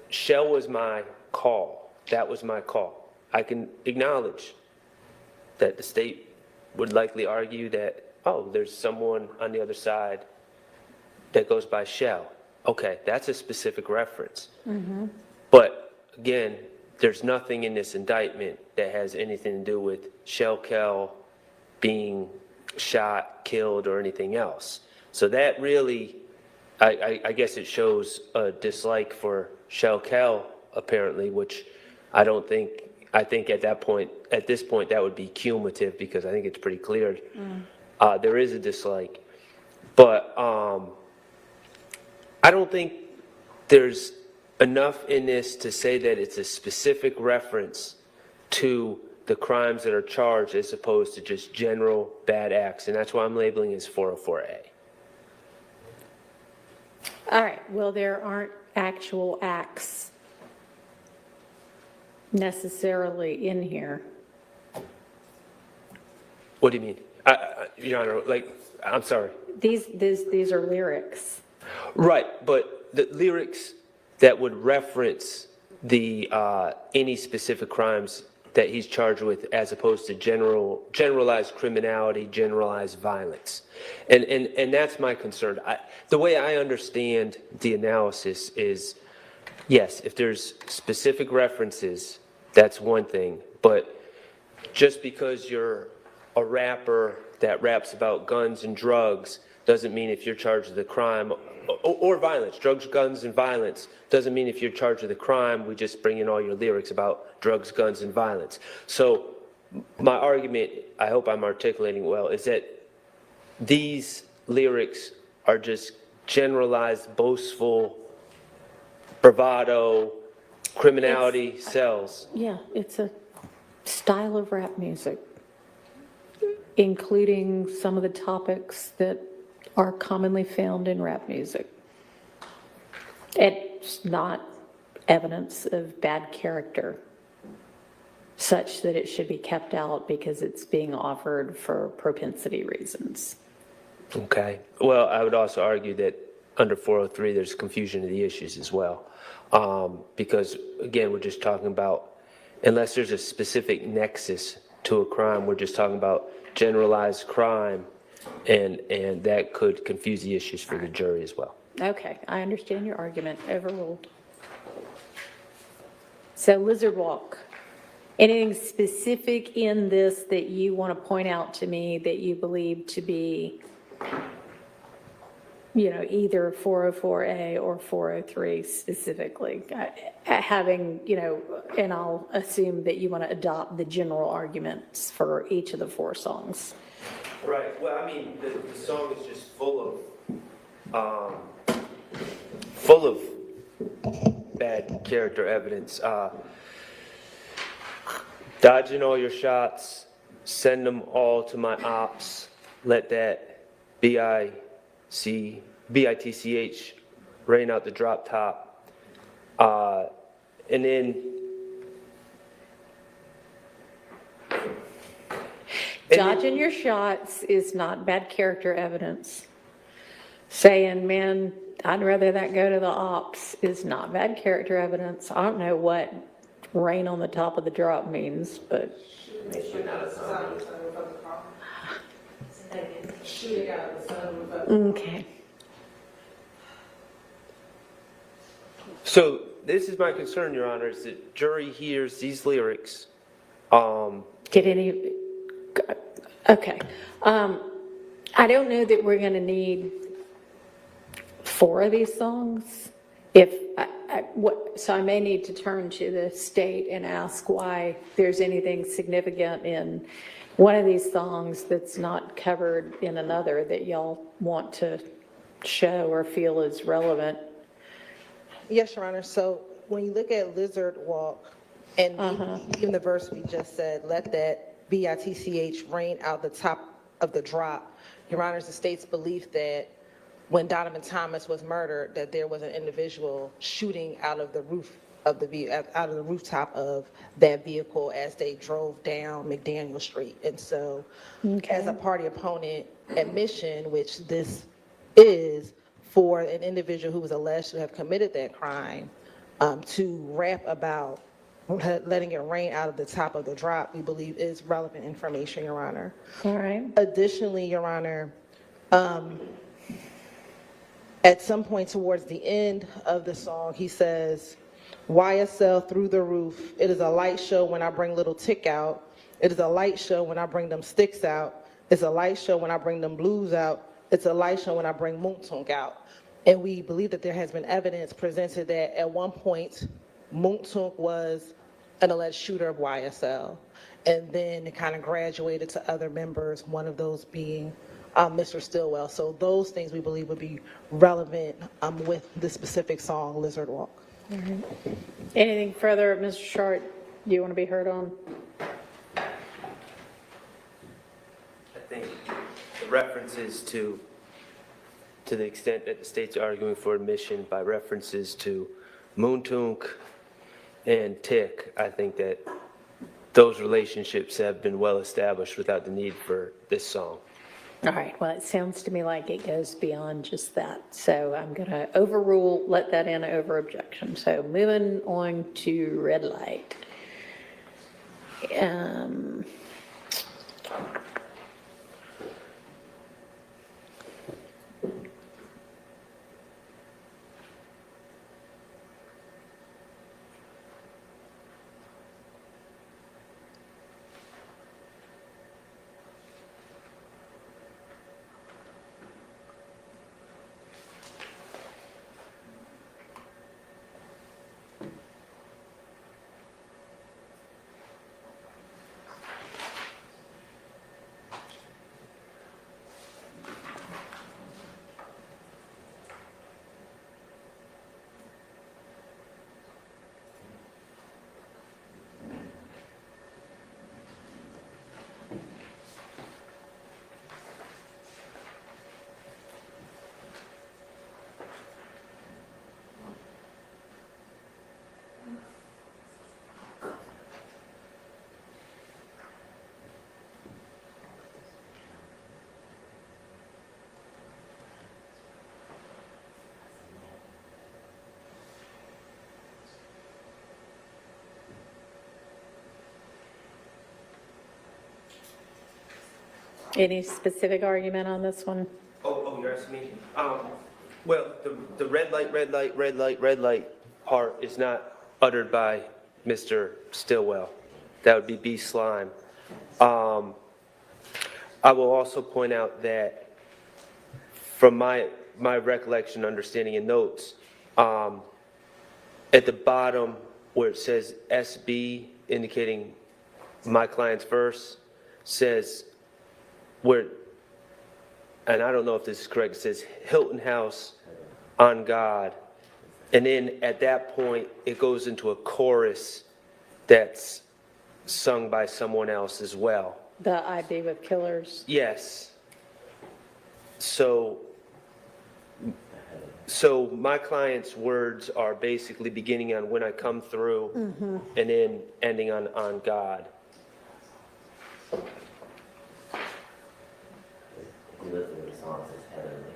S6: Shell was my call. That was my call. I can acknowledge that the state would likely argue that, oh, there's someone on the other side that goes by Shell. Okay, that's a specific reference. But again, there's nothing in this indictment that has anything to do with Shell Kell being shot, killed, or anything else. So that really, I guess it shows a dislike for Shell Kell, apparently, which I think at this point, that would be cumulative, because I think it's pretty clear. There is a dislike. But I don't think there's enough in this to say that it's a specific reference to the crimes that are charged as opposed to just general bad acts. And that's why I'm labeling it as 404A.
S5: All right, well, there aren't actual acts necessarily in here.
S6: What do you mean? Your Honor, I'm sorry.
S5: These are lyrics.
S6: Right, but the lyrics that would reference the any specific crimes that he's charged with, as opposed to generalized criminality, generalized violence, and that's my concern. The way I understand the analysis is, yes, if there's specific references, that's one thing, but just because you're a rapper that raps about guns and drugs doesn't mean if you're charged with a crime or violence, drugs, guns, and violence, doesn't mean if you're charged with a crime, we just bring in all your lyrics about drugs, guns, and violence. So my argument, I hope I'm articulating well, is that these lyrics are just generalized, boastful, bravado, criminality sells.
S5: Yeah, it's a style of rap music. including some of the topics that are commonly found in rap music. It's not evidence of bad character such that it should be kept out because it's being offered for propensity reasons.
S6: Okay. Well, I would also argue that under 403, there's confusion of the issues as well. Because, again, we're just talking about, unless there's a specific nexus to a crime, we're just talking about generalized crime, and that could confuse the issues for the jury as well.
S5: Okay, I understand your argument. Overruled. So Lizard Walk, anything specific in this that you want to point out to me that you believe to be, either 404A or 403 specifically? Having, and I'll assume that you want to adopt the general arguments for each of the 4 songs.
S6: Right. Well, I mean, the song is just full of bad character evidence. Dodging all your shots, send them all to my ops, let that bitch rain out the drop top. And then
S5: Dodging your shots is not bad character evidence. Saying, man, I'd rather that go to the ops is not bad character evidence. I don't know what rain on the top of the drop means, but. Okay.
S6: So this is my concern, Your Honor, is that jury hears these lyrics.
S5: Get any, okay. I don't know that we're going to need 4 of these songs. So I may need to turn to the state and ask why there's anything significant in one of these songs that's not covered in another that y'all want to show or feel is relevant.
S2: Yes, Your Honor. So when you look at Lizard Walk and even the verse we just said, let that bitch rain out the top of the drop, Your Honor, it's the state's belief that when Donovan Thomas was murdered, that there was an individual shooting out of the rooftop of that vehicle as they drove down McDaniel Street. And so as a party opponent admission, which this is for an individual who was alleged to have committed that crime, to rap about letting it rain out of the top of the drop, we believe is relevant information, Your Honor.
S5: All right.
S2: Additionally, Your Honor, at some point towards the end of the song, he says, YSL through the roof. It is a light show when I bring little tick out. It is a light show when I bring them sticks out. It's a light show when I bring them blues out. It's a light show when I bring Moontunk out. And we believe that there has been evidence presented that at one point, Moontunk was an alleged shooter of YSL. And then it kind of graduated to other members, one of those being Mr. Stillwell. So those things we believe would be relevant with the specific song, Lizard Walk.
S5: All right. Anything further, Mr. Short, do you want to be heard on?
S6: I think the references to the extent that the state's arguing for admission by references to Moontunk and Tick, I think that those relationships have been well established without the need for this song.
S5: All right, well, it sounds to me like it goes beyond just that. So I'm going to overrule, let that in over objection. So moving on to red light. Any specific argument on this one?
S6: Oh, you're asking me? Well, the red light, red light, red light, red light part is not uttered by Mr. Stillwell. That would be B. Slime. I will also point out that from my recollection, understanding, and notes, at the bottom where it says SB, indicating my client's verse, says where, and I don't know if this is correct, it says Hilton House on God. And then at that point, it goes into a chorus that's sung by someone else as well.
S5: The I Be With Killers?
S6: Yes. So my client's words are basically beginning on when I come through and then ending on God.
S7: You listen to the song, it says Heavenly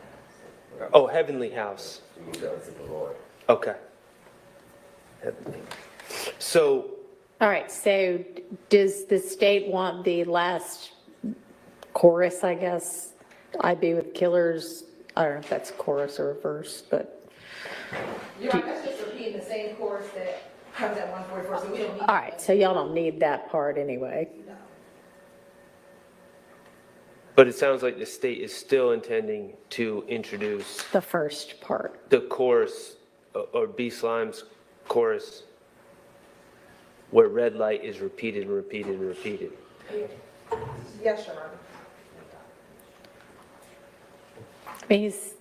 S7: House.
S6: Oh, Heavenly House.
S7: You go to the Lord.
S6: Okay. Heavenly. So,
S5: All right, so does the state want the last chorus, I guess? I Be With Killers, I don't know if that's chorus or verse, but,
S2: You're right, that's just repeating the same chorus that comes at 144, so we don't need.
S5: all right, so y'all don't need that part anyway.
S6: but it sounds like the state is still intending to introduce
S5: The first part.
S6: the chorus or B. Slime's chorus where red light is repeated and repeated and repeated.
S2: Yes, Your Honor.
S5: I mean, he's,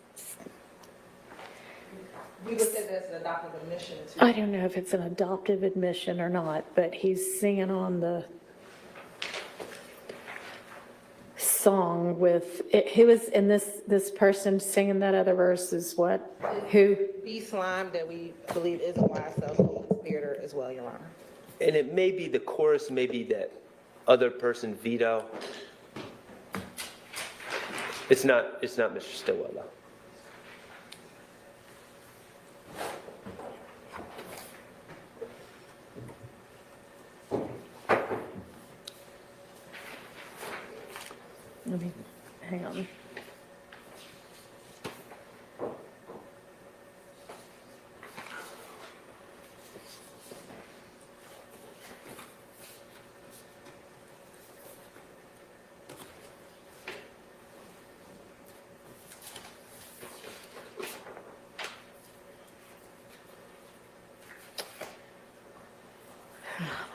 S2: We would say that's an adoptive admission
S5: I
S2: to.
S5: don't know if it's an adoptive admission or not, but he's singing on the song with, who is, and this person singing that other verse is what? Who?
S2: B. Slime that we believe is a YSL conspirator as well, Your Honor.
S6: And it may be the chorus, maybe that other person, Vito. It's not Mr. Stillwell, though.
S5: Let me, hang on.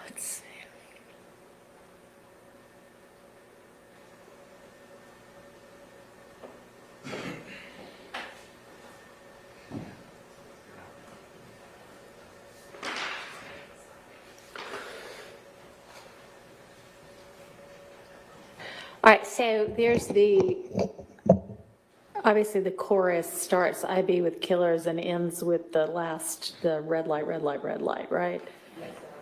S5: Let's see. All right, so there's obviously the chorus starts I Be With Killers and ends with the red light, red light, red light, right?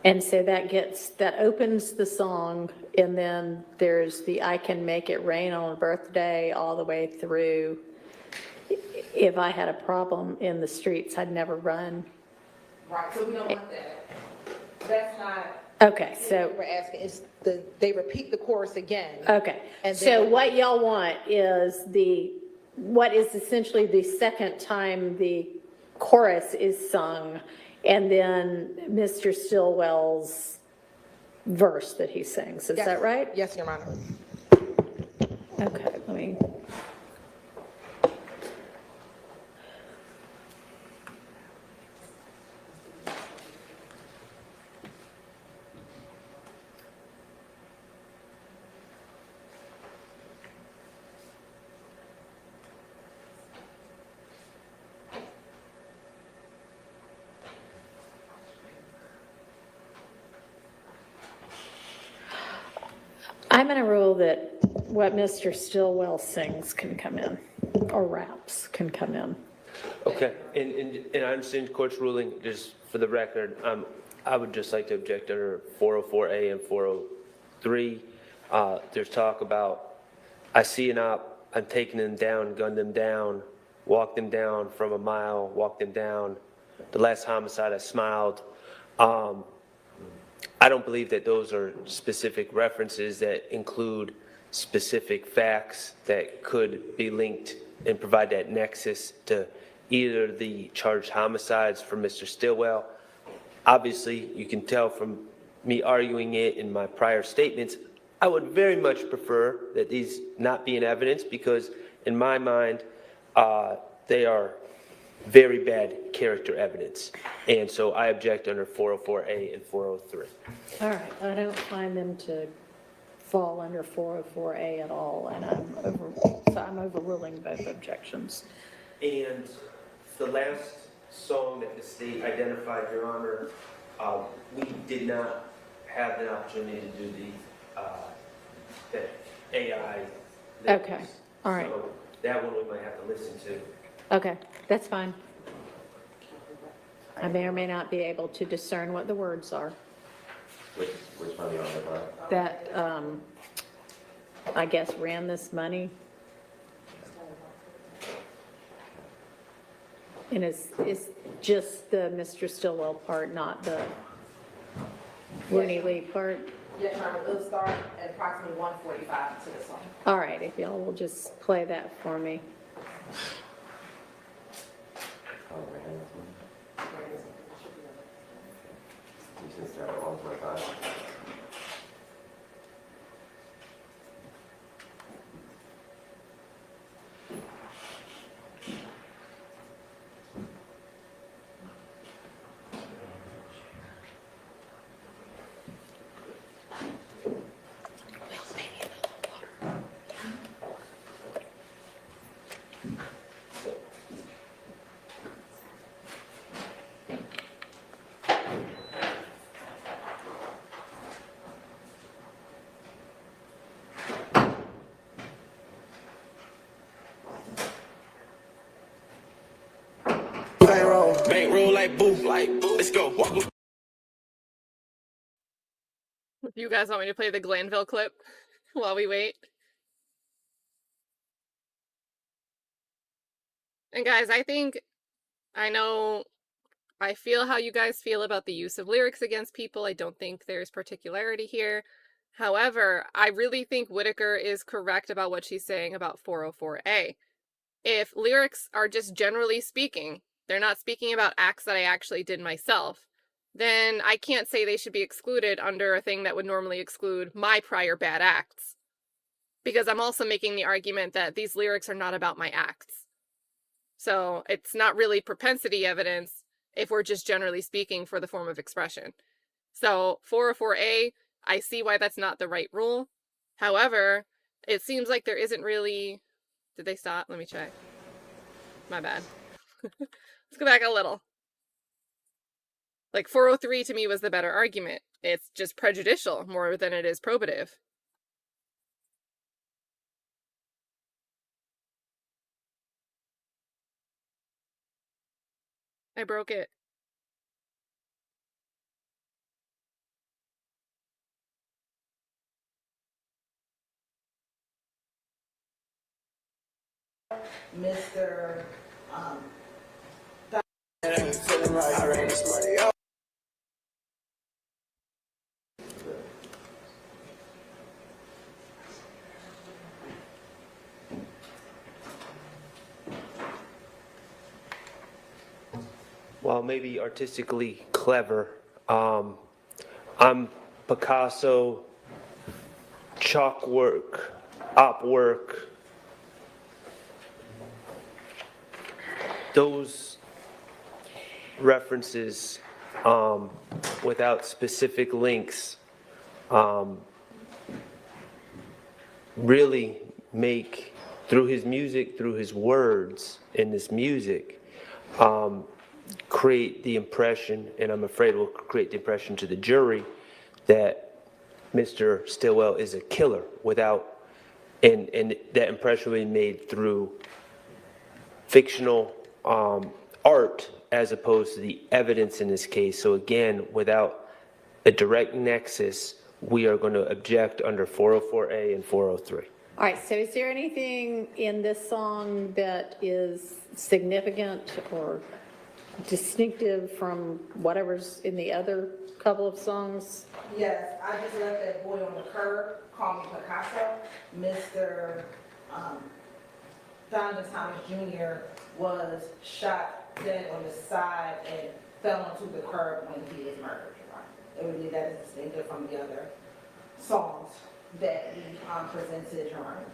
S5: And so that opens the song, and then there's the I Can Make It Rain on a Birthday all the way through. If I had a problem in the streets, I'd never run.
S2: Right, so we don't want that. That's not.
S5: Okay, so.
S2: We're asking, they repeat the chorus again.
S5: Okay,
S2: And
S5: so
S2: then-
S5: what y'all want is what is essentially the second time the chorus is sung, and then Mr. Stillwell's verse that he sings, is
S2: Yes.
S5: that right?
S2: Yes, Your Honor.
S5: Okay, let me. I'm going to rule that what Mr. Stillwell sings can come in, or raps can come in.
S6: Okay, and I understand the court's ruling, just for the record, I would just like to object under 404A and 403. There's talk about, I see an op, I'm taking them down, gun them down, walk them down from a mile, walk them down. The last homicide, I smiled. I don't believe that those are specific references that include specific facts that could be linked and provide that nexus to either the charged homicides for Mr. Stillwell. Obviously, you can tell from me arguing it in my prior statements, I would very much prefer that these not be in evidence because in my mind, they are very bad character evidence. And so I object under 404A and 403.
S5: All right, I don't find them to fall under 404A at all, and I'm overruling both objections.
S6: And the last song that the state identified, Your Honor, we did not have the opportunity to do the AI.
S5: Okay, all right.
S6: So that one we might have to listen to.
S5: Okay, that's fine. I may or may not be able to discern what the words are.
S7: Which one are you on the part?
S5: That, I guess, ran this money. And it's just the Mr. Stillwell part, not the Rooney Lee part.
S2: Yes, Your Honor, it'll start at approximately 1:45 to this one.
S5: All right, if y'all will just play that for me.
S7: Oh, man. You should start at 1:45.
S12: Bankroll like boo, let's go.
S1: You guys want me to play the Glanville clip while we wait? And guys, I feel how you guys feel about the use of lyrics against people. I don't think there's particularity here. However, I really think Whitaker is correct about what she's saying about 404A. If lyrics are just generally speaking, they're not speaking about acts that I actually did myself, then I can't say they should be excluded under a thing that would normally exclude my prior bad acts. Because I'm also making the argument that these lyrics are not about my acts. So it's not really propensity evidence if we're just generally speaking for the form of expression. So 404A, I see why that's not the right rule. However, it seems like there isn't really... Did they stop? Let me check. My bad. Let's go back a little. Like 403 to me was the better argument. It's just prejudicial more than it is probative. I broke it.
S2: Mr.
S6: While maybe artistically clever, I'm Picasso, chalk work, op work. Those references, without specific links, really make, through his music, through his words in this music, create the impression, and I'm afraid will create the impression to the jury, that Mr. Stillwell is a killer without, and that impression will be made through fictional art as opposed to the evidence in this case. So again, without a direct nexus, we are going to object under 404A and 403.
S5: All right, so is there anything in this song that is significant or distinctive from whatever's in the other couple of songs?
S2: Yes, I just left that boy on the curb, call me Picasso. Mr. Donovan Thomas Jr. was shot dead on the side and fell onto the curb when he was murdered. I believe that is distinctive from the other songs that we presented, Your Honor.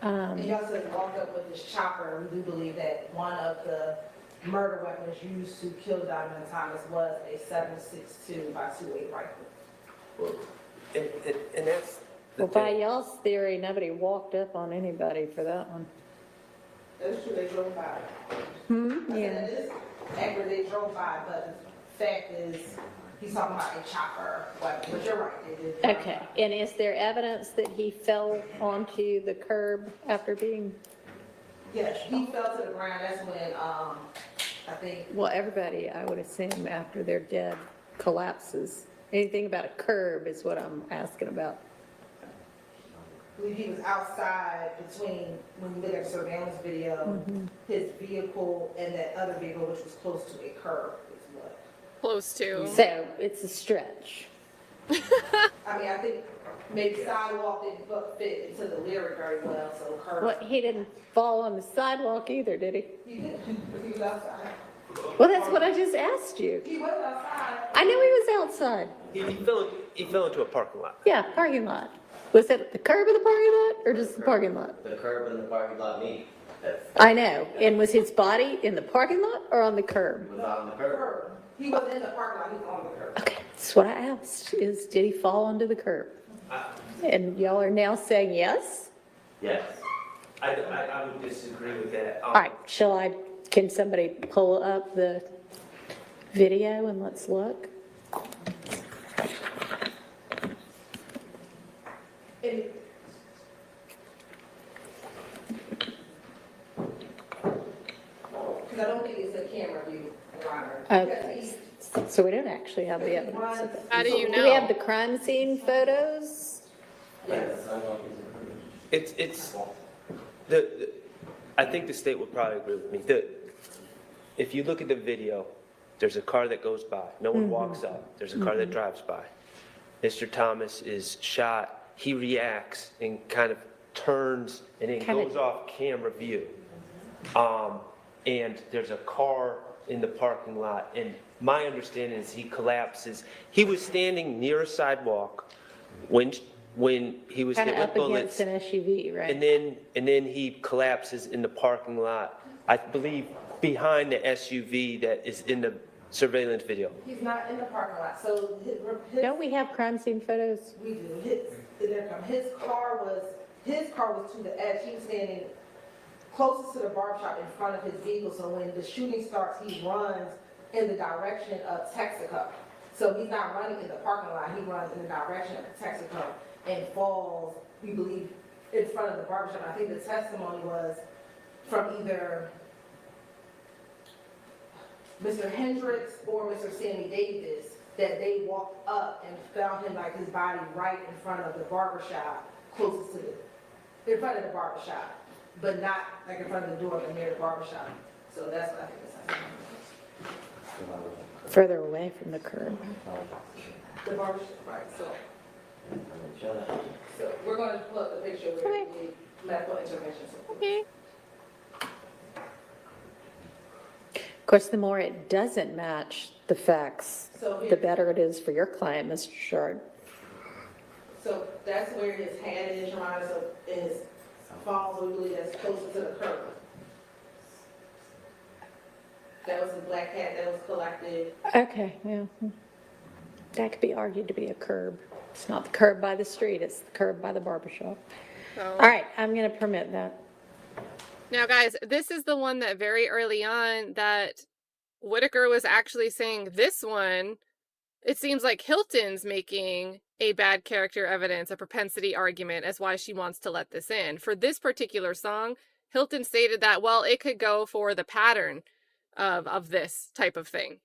S2: And he also walked up with his chopper. We do believe that one of the murder weapons used to kill Donovan Thomas was a 7.62 by 2.8 rifle.
S6: And that's the
S5: Well, by
S6: thing.
S5: y'all's theory, nobody walked up on anybody for that one.
S2: That's true, they drove by. I said that is accurate, they drove by, but the fact is, he's talking about a chopper weapon, but you're right, they did. drive
S5: Okay,
S2: by.
S5: and is there evidence that he fell onto the curb after being,
S2: Yes, he fell to the ground, that's when, I think,
S5: well, everybody, I would assume, after they're dead, collapses. Anything about a curb is what I'm asking about.
S2: I believe he was outside between, when you look at the surveillance video, his vehicle and that other vehicle, which was close to a curb, is what.
S1: Close to.
S5: So it's a stretch.
S2: I mean, I think maybe sidewalk didn't fit into the lyric very well, so curb.
S5: Well, he didn't fall on the sidewalk either, did he?
S2: He did, he was outside.
S5: Well, that's what I just asked you.
S2: He was outside.
S5: I know he was outside.
S6: He fell into a parking lot.
S5: Yeah, parking lot. Was it the curb of the parking lot or just the parking lot?
S7: The curb in the parking lot meet. That's,
S5: I know. And was his body in the parking lot or on the curb?
S7: was on the curb.
S2: Curb. He was in the parking lot, he was on the curb.
S5: Okay, that's what I asked, is did he fall onto the curb? And y'all are now saying yes?
S7: Yes.
S6: I would disagree with that.
S5: All right, can somebody pull up the video and let's look?
S2: And because I don't think it's a camera view, Your Honor.
S5: Okay, so we don't actually have the evidence of that.
S1: How do you
S5: Do we have
S1: know?
S5: the crime scene photos?
S2: Yes.
S6: It's I think the state would probably agree with me. If you look at the video, there's a car that goes by. No one walks up. There's a car that drives by. Mr. Thomas is shot. He reacts and kind of turns and then goes off camera view. And there's a car in the parking lot. And my understanding is he collapses. He was standing near a sidewalk when he was
S5: Kind
S6: hit
S5: of
S6: with
S5: up
S6: bullets.
S5: against an SUV, right?
S6: And then he collapses in the parking lot, I believe behind the SUV that is in the surveillance video.
S2: He's not in the parking lot, so his
S5: Don't we have crime scene photos?
S2: we do, his car was to the edge, he was standing closest to the barbershop in front of his vehicle, so when the shooting starts, he runs in the direction of Texaco. So he's not running in the parking lot, he runs in the direction of Texaco and falls, we believe, in front of the barbershop. I think the testimony was from either Mr. Hendricks or Mr. Sammy Davis, that they walked up and found him, like his body right in front of the barbershop, closest to in front of the barbershop, but not like in front of the door, but near the barbershop. So that's what I think the testimony was.
S5: Further away from the curb.
S2: The barbershop, right, so we're gonna pull up the picture where we need medical intervention support.
S1: Okay.
S5: Of course, the more it doesn't match the facts,
S2: So
S5: the better it is for your client, Mr. Shard.
S2: So that's where his hand is, Your Honor, so his falls, we believe that's closer to the curb. That was the black cat that was collected.
S5: Okay, yeah. That could be argued to be a curb. It's not the curb by the street, it's the curb by the barber shop.
S1: So.
S5: All right, I'm going to permit that.
S1: Now, guys, this is the one that very early on that Whitaker was actually saying this one, it seems like Hilton's making a bad character evidence, a propensity argument as why she wants to let this in. For this particular song, Hilton stated that, well, it could go for the pattern of this type of thing.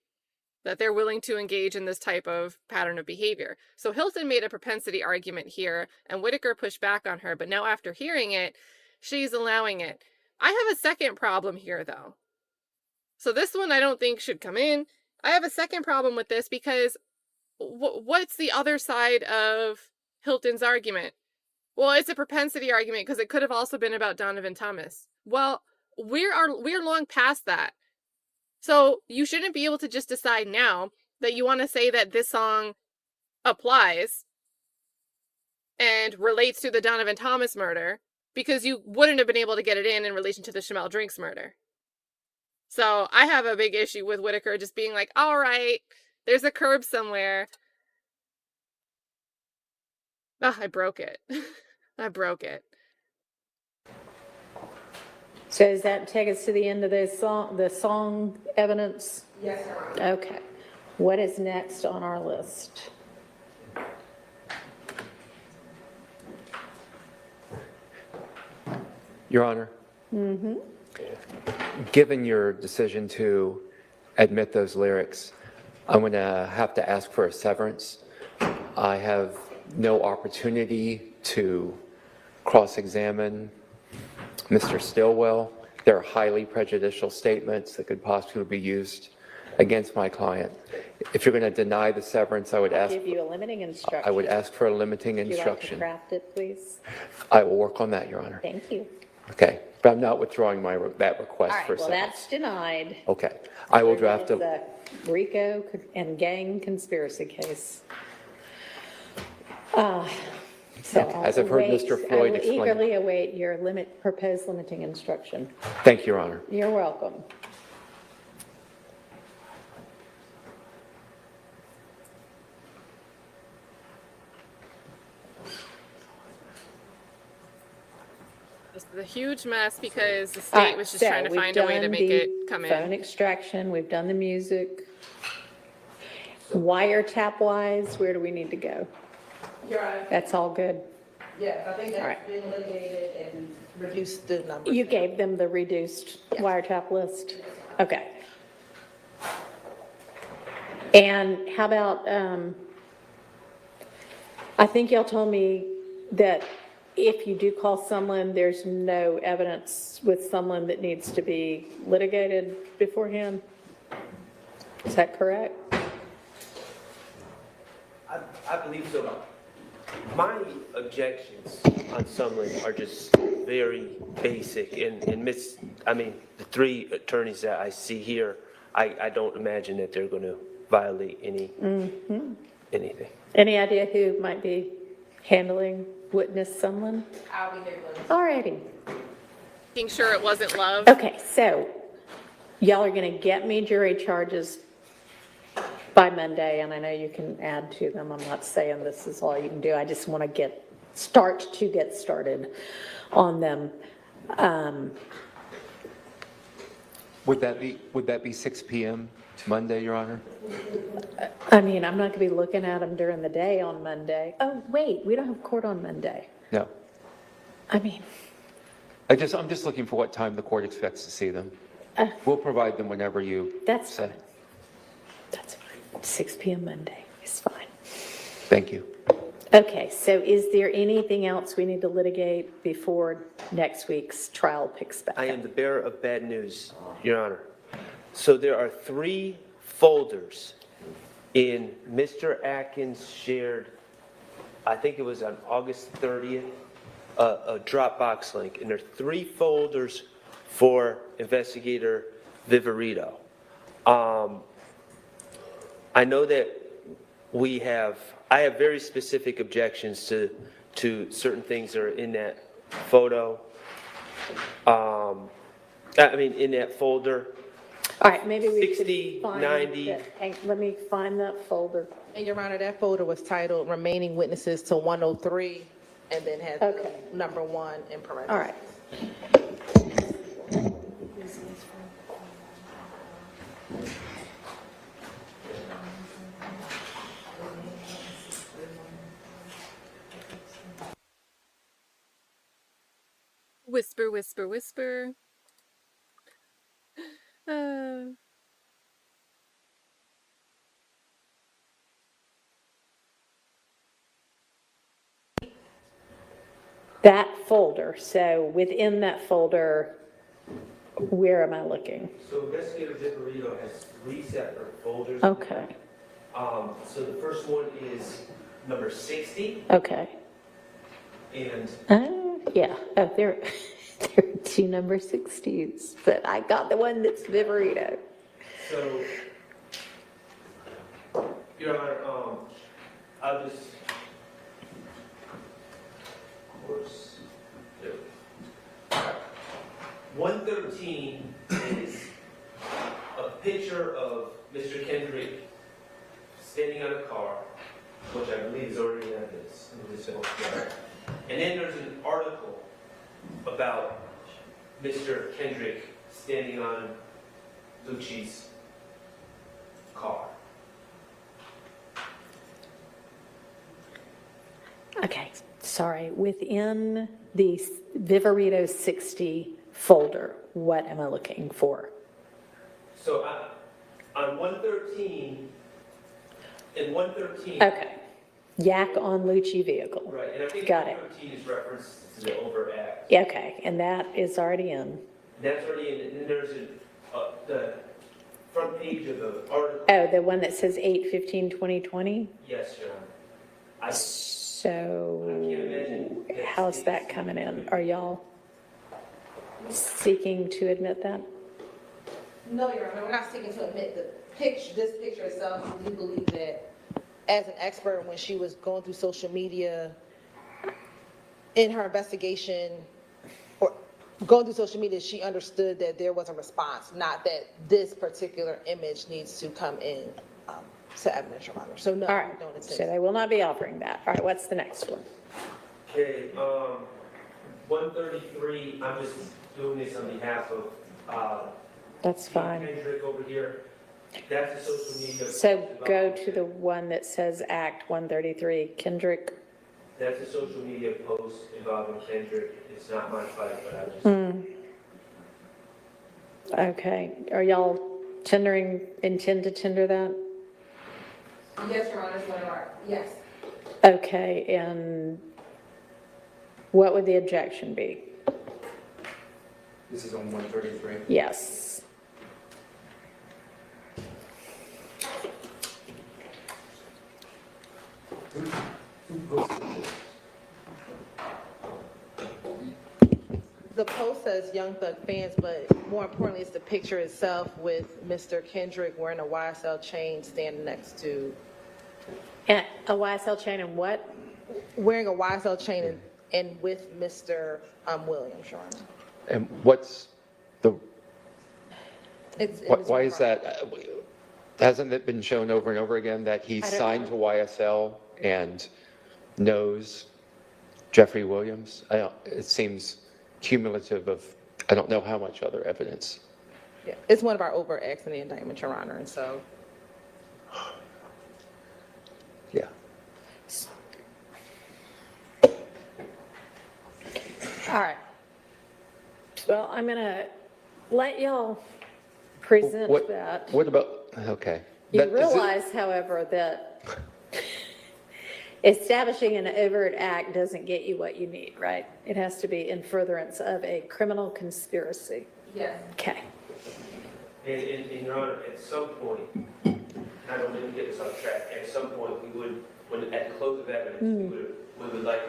S1: that they're willing to engage in this type of pattern of behavior. So Hilton made a propensity argument here, and Whitaker pushed back on her, but now after hearing it, she's allowing it. I have a second problem here, though. So this one I don't think should come in. I have a second problem with this because what's the other side of Hilton's argument? Well, it's a propensity argument because it could have also been about Donovan Thomas. Well, we're long past that. So you shouldn't be able to just decide now that you want to say that this song applies and relates to the Donovan Thomas murder because you wouldn't have been able to get it in relation to the Shamel Drinks murder. So I have a big issue with Whitaker just being like, all right, there's a curb somewhere. Oh, I broke it. I broke it.
S5: So does that take us to the end of the song evidence?
S2: Yes, sir.
S5: Okay. What is next on our list?
S8: Your Honor. Given your decision to admit those lyrics, I'm going to have to ask for a severance. I have no opportunity to cross-examine Mr. Stillwell. There are highly prejudicial statements that could possibly be used against my client. If you're going to deny the severance, I would
S5: I'll
S8: ask.
S5: give you a limiting instruction.
S8: I would ask for a limiting
S5: Would you like to
S8: instruction.
S5: craft it, please?
S8: I will work on that, Your Honor.
S5: Thank you.
S8: Okay, but I'm not withdrawing that
S5: All
S8: request
S5: right,
S8: for
S5: well,
S8: severance.
S5: that's denied.
S8: Okay, I will draft
S5: It's
S8: a,
S5: a RICO and gang conspiracy case. So
S8: as I've heard Mr. Floyd
S5: I will
S8: explain.
S5: eagerly await your proposed limiting instruction.
S8: Thank you, Your Honor.
S5: You're welcome.
S1: This is a huge mess because the state was just trying to find a way to make it come
S5: Phone
S1: in.
S5: extraction, we've done the music. Wiretap wise, where do we need to go?
S2: You're right.
S5: That's all good.
S2: Yes, I think
S5: All
S2: that's
S5: right.
S2: been litigated and reduced the number.
S5: You gave them the reduced wiretap list? Okay. And how about, I think y'all told me that if you do call someone, there's no evidence with someone that needs to be litigated beforehand? Is that correct?
S6: I believe so. My objections on Sumlin are just very basic and the three attorneys that I see here, I don't imagine that they're going to violate anything.
S5: Any idea who might be handling witness someone?
S2: I'll be there.
S5: All righty.
S1: Making sure it wasn't love.
S5: Okay, so y'all are going to get me jury charges by Monday, and I know you can add to them. I'm not saying this is all you can do. I just want to get started on them.
S8: Would that be 6 p.m. Monday, Your Honor?
S5: I mean, I'm not going to be looking at them during the day on Monday. Oh, wait, we don't have court on Monday.
S8: No.
S5: I mean,
S8: I'm just looking for what time the court expects to see them. We'll provide them whenever you
S5: that's
S8: say.
S5: fine. That's fine. 6 p.m. Monday is fine.
S8: Thank you.
S5: Okay, so is there anything else we need to litigate before next week's trial picks back up?
S6: I am the bearer of bad news, Your Honor. So there are 3 folders in Mr. Atkins' shared, I think it was on August 30th, a Dropbox link, and there are 3 folders for Investigator Viverito. I know that I have very specific objections to certain things that are in that photo. In that folder.
S5: All right, maybe we
S6: 60,
S5: should find
S6: 90.
S5: let me find that folder.
S2: And Your Honor, that folder was titled Remaining Witnesses to 103, and then has the
S5: Okay.
S2: number 1 in parentheses.
S5: All right.
S1: Whisper, whisper, whisper.
S5: That folder, so within that folder, where am I looking?
S6: So Investigator Viverito has 3 separate folders.
S5: Okay,
S6: So the first one is number 60,
S5: okay.
S6: and
S5: Yeah, oh, there are 2 number 60s, but I got the one that's Viverito.
S6: so, Your Honor, I'll just, of course, do. 113 is a picture of Mr. Kendrick standing on a car, which I believe is already in evidence in this book. And then there's an article about Mr. Kendrick standing on Lucci's car.
S5: Okay, sorry, within the Viverito 60 folder, what am I looking for?
S6: So on 113, in 113.
S5: Okay, yak on Lucci vehicle.
S6: Right, and I think
S5: Got it.
S6: 113 is reference to the overact.
S5: Yeah, okay, and that is already in.
S6: That's already in, and then there's the front page of the article.
S5: Oh, the one that says 8/15/2020?
S6: Yes, Your Honor.
S5: So, how's that coming in? Are y'all seeking to admit that?
S2: No, Your Honor, we're not seeking to admit this picture itself. We believe that as an expert, when she was going through social media in her investigation, or going through social media, she understood that there was a response, not that this particular image needs to come in to evidence, Your Honor. So no,
S5: All
S2: we
S5: right,
S2: don't intend
S5: so they will not be offering that. All right, what's the next one?
S6: Okay, 133, I'm just doing this on behalf of,
S5: That's fine.
S6: Kendrick over here. That's a social media.
S5: So
S6: post about-
S5: go to the one that says Act 133, Kendrick.
S6: That's a social media post involving Kendrick. It's not my fight, but I just.
S5: Okay, are y'all intend to tender that?
S2: Yes, Your Honor, yes.
S5: Okay, and what would the objection be?
S8: This is on 133.
S5: Yes.
S2: The post says Young Thug fans, but more importantly, it's the picture itself with Mr. Kendrick wearing a YSL chain standing next to,
S5: And a YSL chain and what?
S2: wearing a YSL chain and with Mr. Williams, Your Honor.
S13: And what's the,
S2: It's
S13: why is that? Hasn't it been shown over and over again that he's
S5: I don't
S13: signed to YSL and knows Jeffrey Williams? It seems cumulative of, I don't know how much other evidence.
S2: Yeah, it's one of our overt acts in the indictment, Your Honor, and so.
S13: Yeah.
S5: All right. Well, I'm going to let y'all present
S13: What,
S5: that.
S13: what about, okay.
S5: You
S13: That- is it-
S5: realize, however, that establishing an overt act doesn't get you what you need, right? It has to be in furtherance of a criminal conspiracy.
S2: Yes.
S5: Okay.
S6: And Your Honor, at some point, I don't mean to get us off track, at some point, we would, at the close of evidence, we would like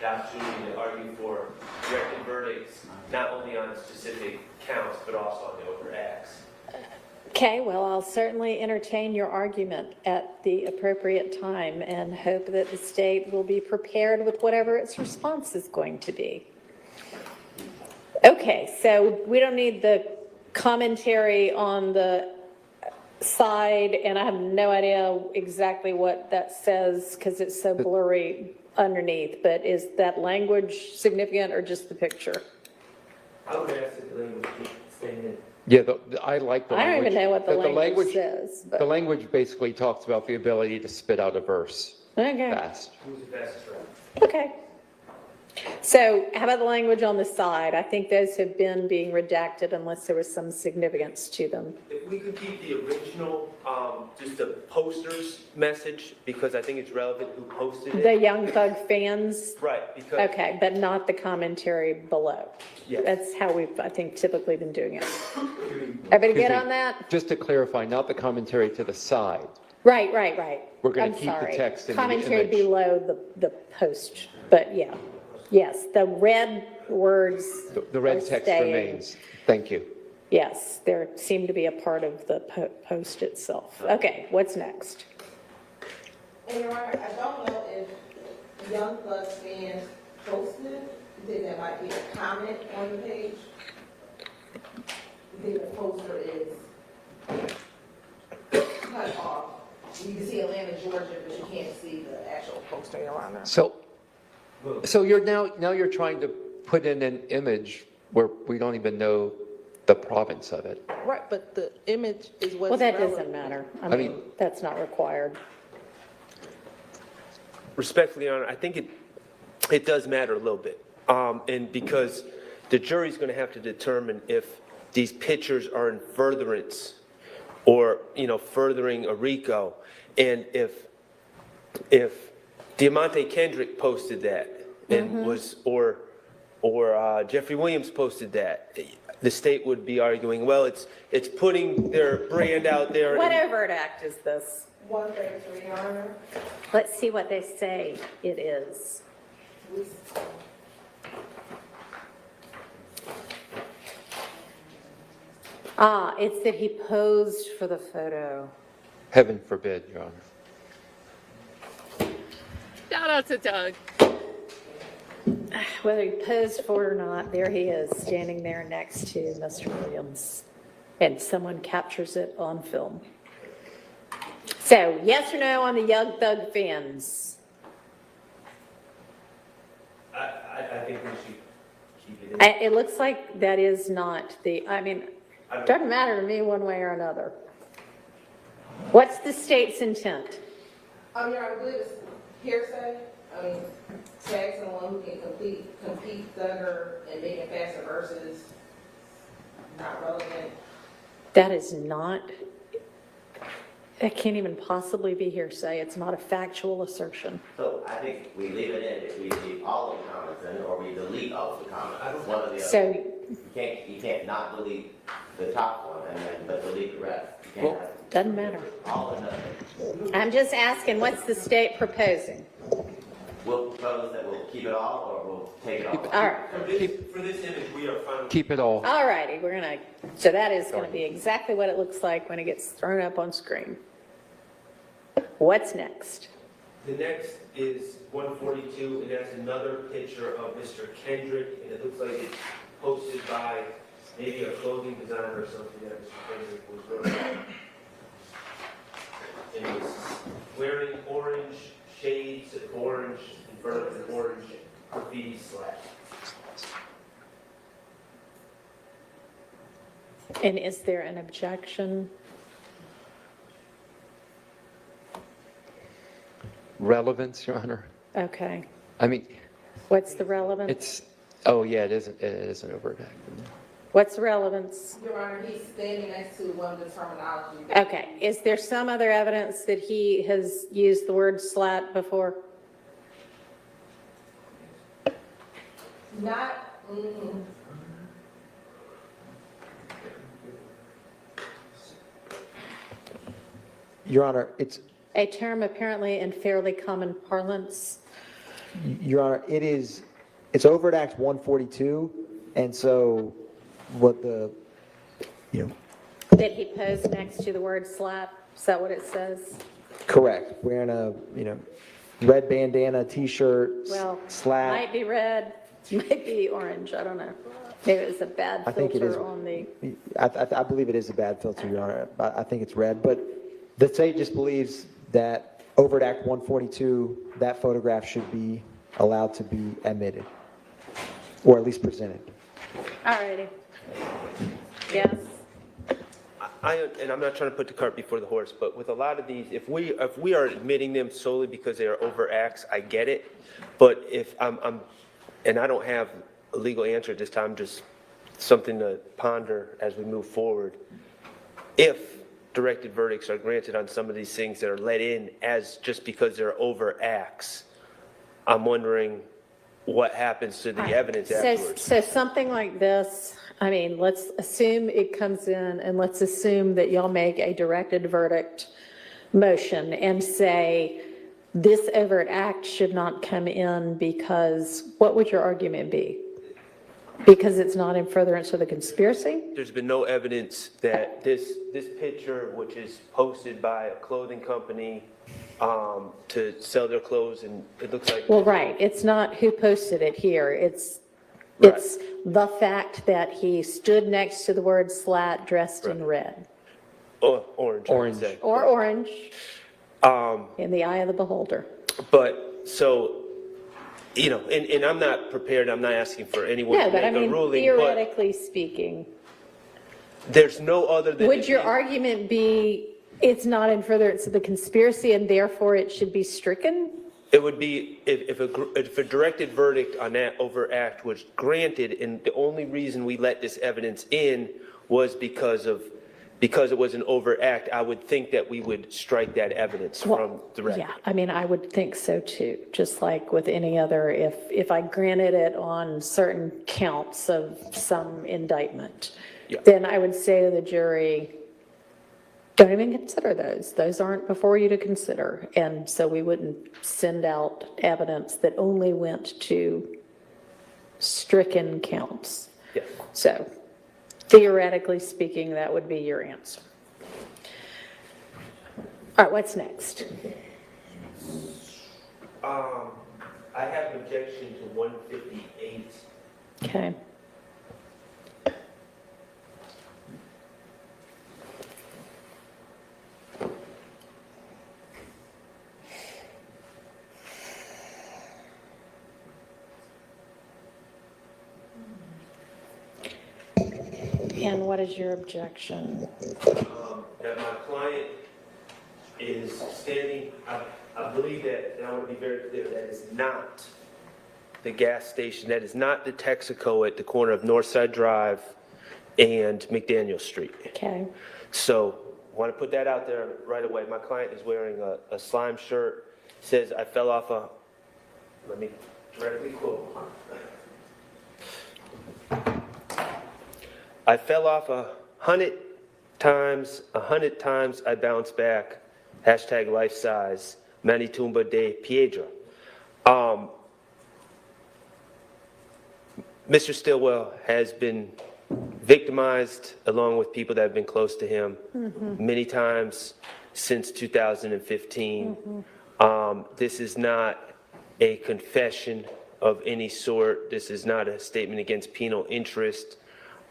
S6: the opportunity to argue for directed verdicts, not only on specific counts, but also on the overt acts.
S5: Okay, well, I'll certainly entertain your argument at the appropriate time and hope that the state will be prepared with whatever its response is going to be. Okay, so we don't need the commentary on the side, and I have no idea exactly what that says because it's so blurry underneath, but is that language significant or just the picture?
S6: I would ask that the language be staying in.
S13: Yeah, I like the
S5: I don't
S13: language.
S5: even know what the
S13: The
S5: language says, but,
S13: The language basically talks about the ability to spit out a verse
S5: okay,
S13: fast.
S6: Who's the best friend?
S5: okay. So how about the language on the side? I think those have been being redacted unless there was some significance to them.
S6: If we could keep the original, just the poster's message, because I think it's relevant who posted
S5: The
S6: it.
S5: Young Thug fans?
S6: Right, because.
S5: Okay, but not the commentary below.
S6: Yes.
S5: That's how we've, I think, typically been doing it. Everybody get on that?
S13: Just to clarify, not the commentary to the side.
S5: Right.
S13: We're gonna
S5: I'm
S13: keep the
S5: sorry.
S13: text in the
S5: Commentary
S13: image.
S5: below the post, but yeah. Yes, the red words.
S13: The red
S5: are
S13: text
S5: staying.
S13: remains. Thank you.
S5: Yes, there seem to be a part of the post itself. Okay, what's next?
S2: And Your Honor, I don't know if Young Thug fans posted, I think that might be a comment on the page. I think the poster is cut off. You can see Atlanta, Georgia, but you can't see the actual poster, Your Honor.
S13: So you're now you're trying to put in an image where we don't even know the province of it.
S2: Right, but the image is what's
S5: Well, that
S2: relevant.
S5: doesn't matter. I
S13: I
S5: mean,
S13: mean-
S5: that's not required.
S6: Respectfully, Your Honor, I think it does matter a little bit. And because the jury's going to have to determine if these pictures are in furtherance or, furthering a RICO. And if Diamante Kendrick posted that and or Jeffrey Williams posted that, the state would be arguing, well, it's putting their brand out there.
S5: What overt act is this?
S2: 133, Your Honor.
S5: Let's see what they say it is. It's that he posed for the photo.
S13: Heaven forbid, Your Honor.
S1: Shout out to Doug.
S5: Whether he posed for it or not, there he is, standing there next to Mr. Williams. And someone captures it on film. So, yes or no on the Young Thug fans?
S6: I think we should keep it in.
S5: It looks like that is not the, it doesn't matter to me one way or another. What's the state's intent?
S2: Your Honor, I believe it's hearsay. Tag someone who can compete Thugger and making faster verses, not relevant.
S5: That is not, it can't even possibly be hearsay. It's not a factual assertion.
S7: So I think we leave it in, if we leave all of the comments in, or we delete all of the comments, one or the other.
S5: So,
S7: You can't not delete the top one, but delete the rest. You can't have
S5: doesn't matter.
S7: all or nothing.
S5: I'm just asking, what's the state proposing?
S7: We'll propose that we'll keep it all, or we'll take it all.
S5: All right.
S6: For this image, we are fine.
S13: Keep it all.
S5: All righty, so that is going to be exactly what it looks like when it gets thrown up on screen. What's next?
S6: The next is 142, and that's another picture of Mr. Kendrick, and it looks like it's posted by maybe a clothing designer or something that Mr. Kendrick was wearing. And he's wearing orange shades of orange in front of an orange graffiti slab.
S5: And is there an objection?
S13: Relevance, Your Honor.
S5: Okay. What's the relevance?
S13: It is an overt act.
S5: What's the relevance?
S2: Your Honor, he's standing next to one of the terminology.
S5: Okay, is there some other evidence that he has used the word slut before?
S2: Not,
S3: Your Honor,
S5: A term apparently in fairly common parlance.
S3: Your Honor, it's overt act 142, and so what
S5: Did he pose next to the word slut? Is that what it says?
S3: correct, wearing a, red bandana, t-shirt,
S5: Well,
S3: slap.
S5: might be red, might be orange, I don't know. Maybe it was a bad
S3: I think it is.
S5: filter on the,
S3: I believe it is a bad filter, Your Honor. I think it's red, but the state just believes that overt act 142, that photograph should be allowed to be admitted, or at least presented.
S5: all righty. Yes,
S6: And I'm not trying to put the cart before the horse, but with a lot of these, if we are admitting them solely because they are overt acts, I get it. But if and I don't have a legal answer at this time, just something to ponder as we move forward. If directed verdicts are granted on some of these things that are let in as just because they're over acts, I'm wondering what happens to the evidence afterwards.
S5: So something like this, I mean, let's assume it comes in, and let's assume that y'all make a directed verdict motion and say, this overt act should not come in because, what would your argument be? Because it's not in furtherance of the conspiracy?
S6: There's been no evidence that this picture, which is posted by a clothing company to sell their clothes, and it looks like.
S5: Well, right, it's not who posted it here, it's
S6: Right.
S5: the fact that he stood next to the word slat dressed in red.
S6: Or orange. I would say.
S5: Or orange, in the eye of the beholder.
S6: But, so, you know, and I'm not prepared, I'm not asking for anyone
S5: No,
S6: to
S5: but I
S6: make a
S5: mean,
S6: ruling, but
S5: theoretically speaking,
S6: there's no other than.
S5: would your argument be it's not in furtherance of the conspiracy and therefore it should be stricken?
S6: It would be if a directed verdict on that overt act was granted, and the only reason we let this evidence in was because it was an overt act, I would think that we would strike that evidence from the record.
S5: Yeah, I mean, I would think so too, just like with any other, if I granted it on certain counts of some indictment,
S6: Yeah.
S5: then I would say to the jury, don't even consider those. Those aren't before you to consider. And so we wouldn't send out evidence that only went to stricken counts.
S6: Yeah.
S5: So theoretically speaking, that would be your answer. All right, what's next?
S6: I have an objection to 158.
S5: Okay. And what is your objection?
S6: That my client is standing, I believe that, and I want to be very clear, that is not the gas station, that is not the Texaco at the corner of Northside Drive and McDaniel Street.
S5: Okay.
S6: So, I want to put that out there right away. My client is wearing a slime shirt, says, I fell off a, let me directly quote. I fell off 100 times I bounced back, hashtag life size, Manitumba de Piedra. Mr. Stillwell has been victimized along with people that have been close to him many times since 2015. This is not a confession of any sort. This is not a statement against penal interest.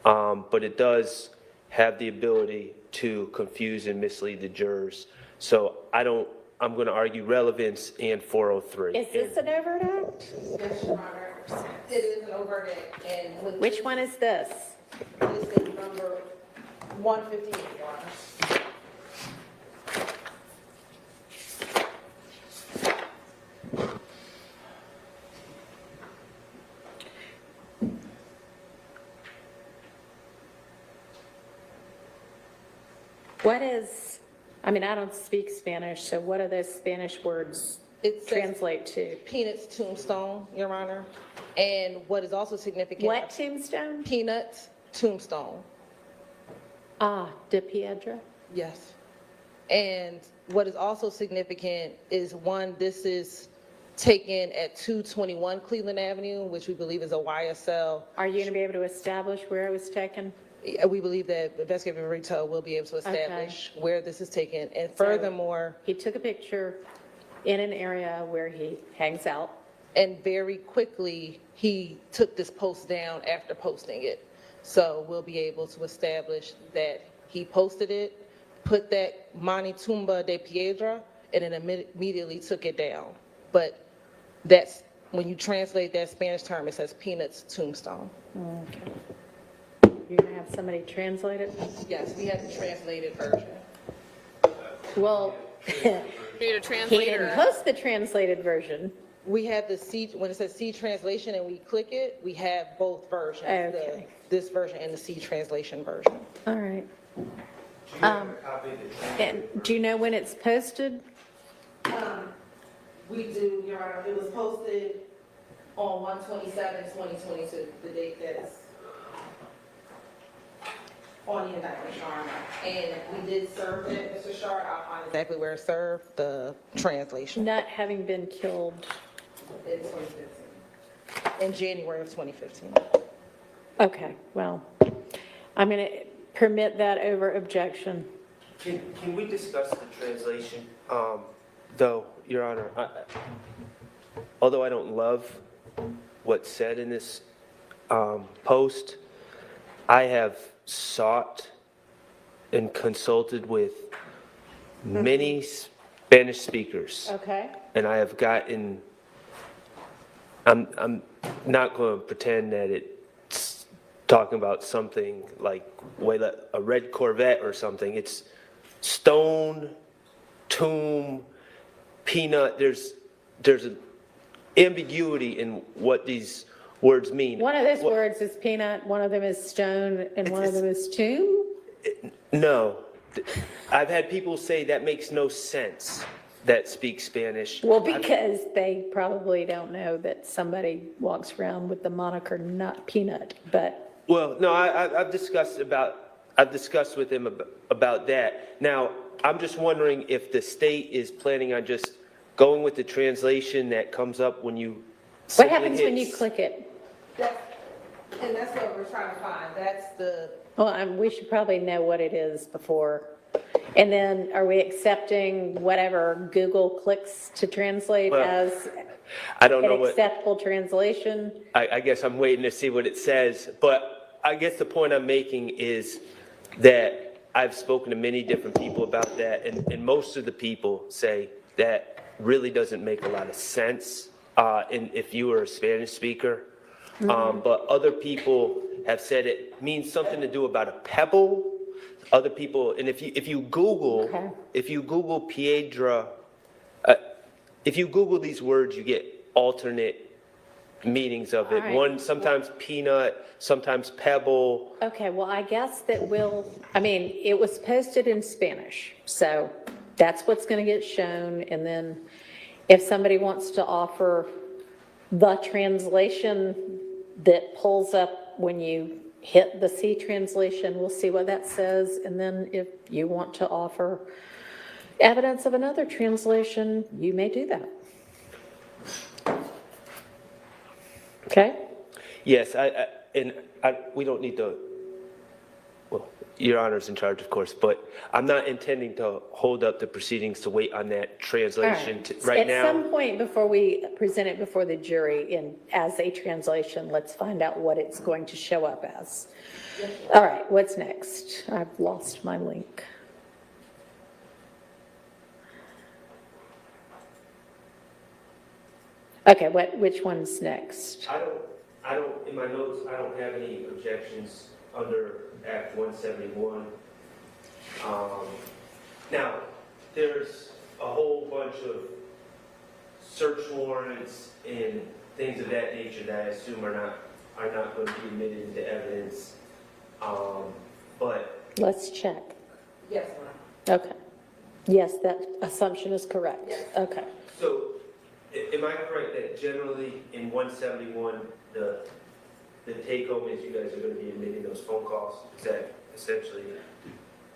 S6: But it does have the ability to confuse and mislead the jurors. So I'm going to argue relevance and 403.
S5: Is this an overt act?
S2: Yes, Your Honor. It is an overt act, and with
S5: Which one is this?
S2: this is number 158, Your Honor.
S5: What is, I mean, I don't speak Spanish, so what do those Spanish words
S2: It says
S5: translate to?
S2: Peanuts Tombstone, Your Honor. And what is also significant.
S5: What tombstone?
S2: Peanuts Tombstone.
S5: Ah, de Piedra?
S2: Yes. And what is also significant is, one, this is taken at 221 Cleveland Avenue, which we believe is a YSL.
S5: Are you going to be able to establish where it was taken?
S2: We believe that the investigative retail will be able to establish where this is taken. And furthermore,
S5: He took a picture in an area where he hangs out.
S2: and very quickly, he took this post down after posting it. So we'll be able to establish that he posted it, put that Manitumba de Piedra, and then immediately took it down. But that's, when you translate that Spanish term, it says Peanuts Tombstone.
S5: Okay. You're going to have somebody translate it?
S2: Yes, we have the translated version.
S5: Well,
S1: Need a
S5: he
S1: translator.
S5: didn't post the translated version.
S2: We have the C, when it says C translation and we click it, we have both versions.
S5: Okay.
S2: This version and the C translation version.
S5: All right. And do you know when it's posted?
S2: We do, Your Honor. It was posted on 1/27/2022, the date that's on the indictment, Your Honor. And we did serve it, Mr. Sharp. I'll find exactly where it served, the translation.
S5: Not having been killed.
S2: In 2015. In January of 2015.
S5: Okay, well, I'm going to permit that over objection.
S6: Can we discuss the translation? Though, Your Honor, although I don't love what's said in this post, I have sought and consulted with many Spanish speakers.
S5: Okay.
S6: And I have gotten, I'm not going to pretend that it's talking about something like a red Corvette or something. It's stone, tomb, peanut. There's an ambiguity in what these words mean.
S5: One of those words is peanut, one of them is stone, and one of them is tomb?
S6: No. I've had people say that makes no sense that speak Spanish.
S5: Well, because they probably don't know that somebody walks around with the moniker not peanut, but.
S6: Well, no, I've discussed with him about that. Now, I'm just wondering if the state is planning on just going with the translation that comes up when you.
S5: What happens when you click it?
S2: And that's what we're trying to find. That's the.
S5: Well, we should probably know what it is before. And then are we accepting whatever Google clicks to translate
S6: Well,
S5: as
S6: I don't know
S5: an
S6: what.
S5: acceptable translation?
S6: I guess I'm waiting to see what it says, but I guess the point I'm making is that I've spoken to many different people about that, and most of the people say that really doesn't make a lot of sense if you were a Spanish speaker. But other people have said it means something to do about a pebble. Other people, and if you Google, Piedra, if you Google these words, you get alternate meanings of it.
S5: All right.
S6: One, sometimes peanut, sometimes pebble.
S5: Okay, well, I guess that it was posted in Spanish, so that's what's going to get shown. And then if somebody wants to offer the translation that pulls up when you hit the C translation, we'll see what that says. And then if you want to offer evidence of another translation, you may do that. Okay?
S6: Yes, we don't need to, well, Your Honor's in charge, of course, but I'm not intending to hold up the proceedings to wait on that translation right now.
S5: At some point before we present it before the jury as a translation, let's find out what it's going to show up as. All right, what's next? I've lost my link. Okay, which one's next?
S6: I don't, in my notes, I don't have any objections under Act 171. Now, there's a whole bunch of search warrants and things of that nature that I assume are not going to be admitted into evidence. But
S5: Let's check.
S2: Yes, ma'am.
S5: Okay. Yes, that assumption is correct.
S2: Yes.
S5: Okay.
S6: so, am I correct that generally in 171, the take home is you guys are going to be admitting those phone calls? Is that essentially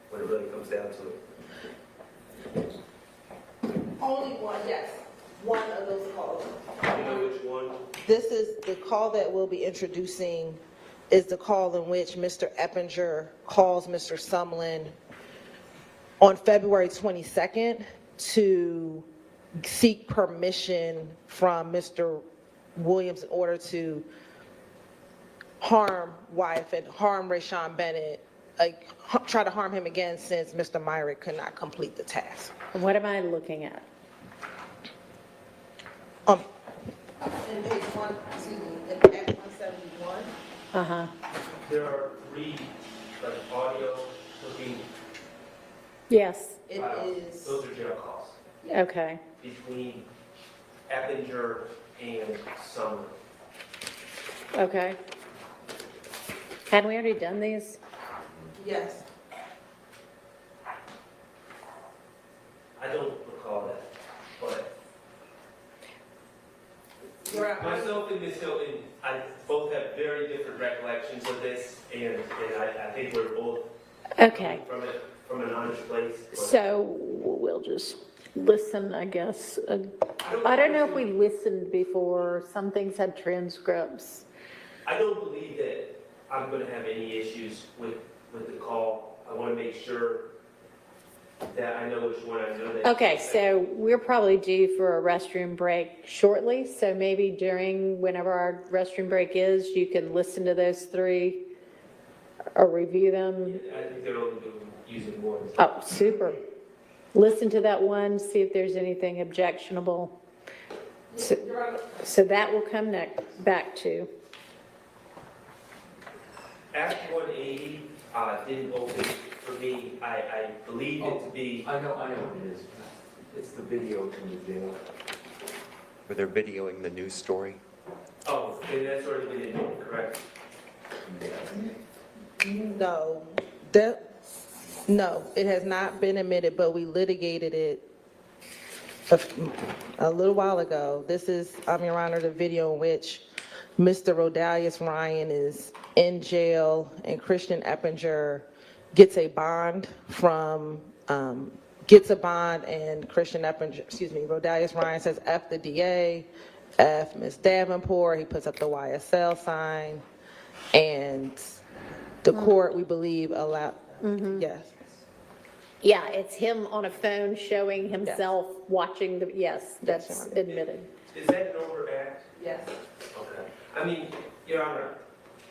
S6: what it really comes down to?
S2: Only one, yes. One of those calls.
S6: Do you know which one?
S2: This is the call that we'll be introducing is the call in which Mr. Eppinger calls Mr. Sumlin on February 22nd to seek permission from Mr. Williams in order to harm Wyeth and harm Rayshawn Bennett, try to harm him again since Mr. Myrick could not complete the task.
S5: What am I looking at?
S2: In page one, excuse me, in Act 171.
S5: Uh-huh.
S6: There are 3 audio looking
S5: Yes.
S2: It
S6: files.
S2: is,
S6: Those are jail calls
S5: Okay.
S6: between Eppinger and Summer.
S5: Okay. Hadn't we already done these?
S2: Yes.
S6: I don't recall that, but
S2: You're right.
S6: myself and Ms. Hilton, I both have very different recollections of this, and I think we're both
S5: Okay.
S6: coming from an honest place. but-
S5: So we'll just listen, I guess. I don't know if we listened before. Some things had transcripts.
S6: I don't believe that I'm gonna have any issues with the call. I wanna make sure that I know which one I know that.
S5: Okay, so we're probably due for a restroom break shortly, so maybe whenever our restroom break is, you can listen to those three or review them.
S6: I think they're only using one.
S5: Oh, super. Listen to that one, see if there's anything objectionable. So that will come back to.
S6: Act 180 didn't open for me. I believed it to be.
S8: I know what it is. It's the video from the jail.
S13: Where they're videoing the news story.
S6: Oh, and that's already been in, correct?
S2: No, it has not been admitted, but we litigated it a little while ago. This is, Your Honor, the video in which Mr. Rodalius Ryan is in jail and Christian Eppinger gets a bond and Christian Eppinger, Rodalius Ryan says F the DA, F Ms. Davenport, he puts up the YSL sign, and the court, we believe, yes.
S5: Yeah, it's him on a phone showing himself watching yes, that's admitted.
S6: Is that an overact?
S2: Yes.
S6: Okay. I mean, Your Honor,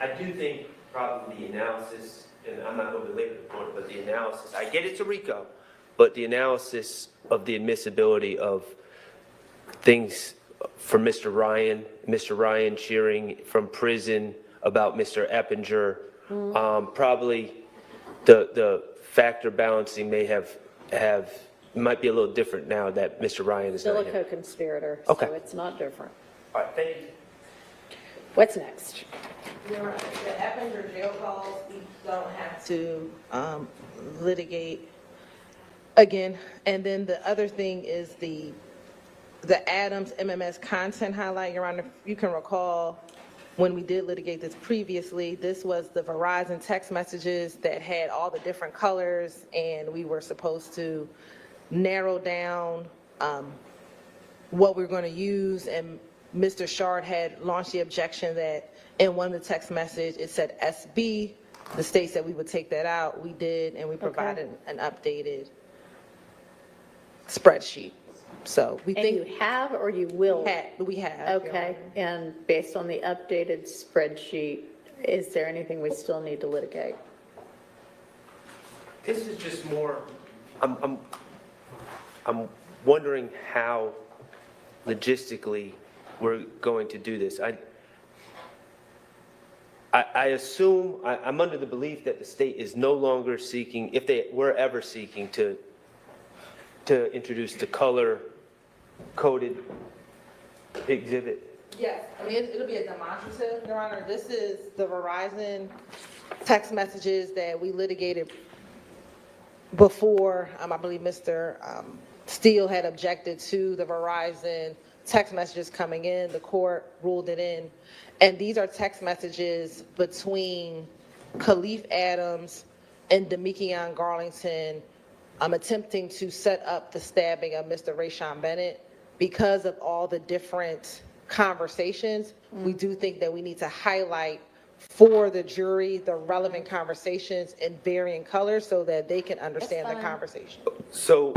S6: I do think probably the analysis, and I'm not going to belabor the point, but the analysis, I get it's a RICO, but the analysis of the admissibility of things for Mr. Ryan cheering from prison about Mr. Eppinger, probably the factor balancing might be a little different now that Mr. Ryan is
S5: Still
S6: not
S5: a
S6: here.
S5: co-conspirator,
S6: Okay.
S5: so it's not different.
S6: All right, thank you.
S5: What's next?
S2: You're right. The Eppinger jail calls, we don't have to litigate again. And then the other thing is the Adams MMS content highlight. Your Honor, you can recall when we did litigate this previously, this was the Verizon text messages that had all the different colors, and we were supposed to narrow down what we're going to use, and Mr. Shard had launched the objection that in one of the text message, it said SB. The state said we would take that out. We did, and we provided an updated spreadsheet. So we
S5: And
S2: think
S5: you have or you will?
S2: we have.
S5: Okay, and based on the updated spreadsheet, is there anything we still need to litigate?
S6: This is just more, I'm wondering how logistically we're going to do this. I assume, I'm under the belief that the state is no longer seeking, if they were ever seeking to introduce the color-coded exhibit.
S2: Yes, I mean, it'll be a demonstrative, Your Honor. This is the Verizon text messages that we litigated before. I believe Mr. Steele had objected to the Verizon text messages coming in. The court ruled it in. And these are text messages between Khalif Adams and Demekion Garlington attempting to set up the stabbing of Mr. Rayshawn Bennett. Because of all the different conversations, we do think that we need to highlight for the jury the relevant conversations in varying colors so that they can understand the conversation.
S6: So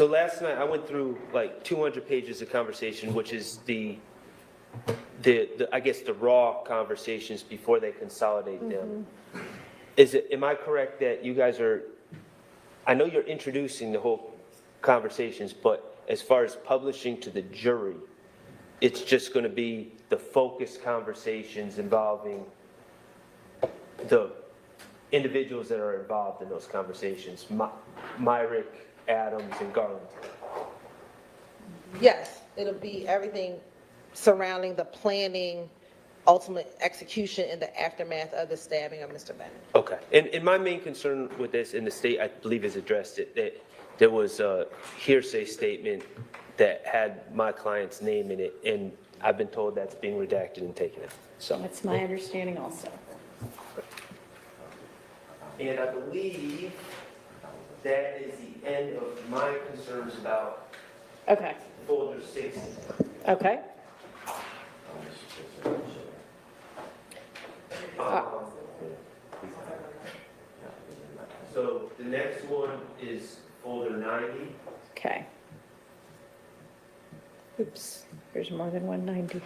S6: last night I went through like 200 pages of conversation, which is the I guess the raw conversations before they consolidate them. Am I correct that you guys are, I know you're introducing the whole conversations, but as far as publishing to the jury, it's just going to be the focused conversations involving the individuals that are involved in those conversations, Myrick, Adams, and Garland.
S2: Yes, it'll be everything surrounding the planning, ultimate execution, and the aftermath of the stabbing of Mr. Bennett.
S6: Okay. And my main concern with this, and the state, I believe, has addressed it, that there was a hearsay statement that had my client's name in it, and I've been told that's being redacted and taken out. So,
S5: That's my understanding also.
S6: and I believe that is the end of my concerns about
S5: Okay,
S6: folder 6.
S5: okay.
S6: So the next one is folder 90.
S5: Okay. Oops, there's more than 190.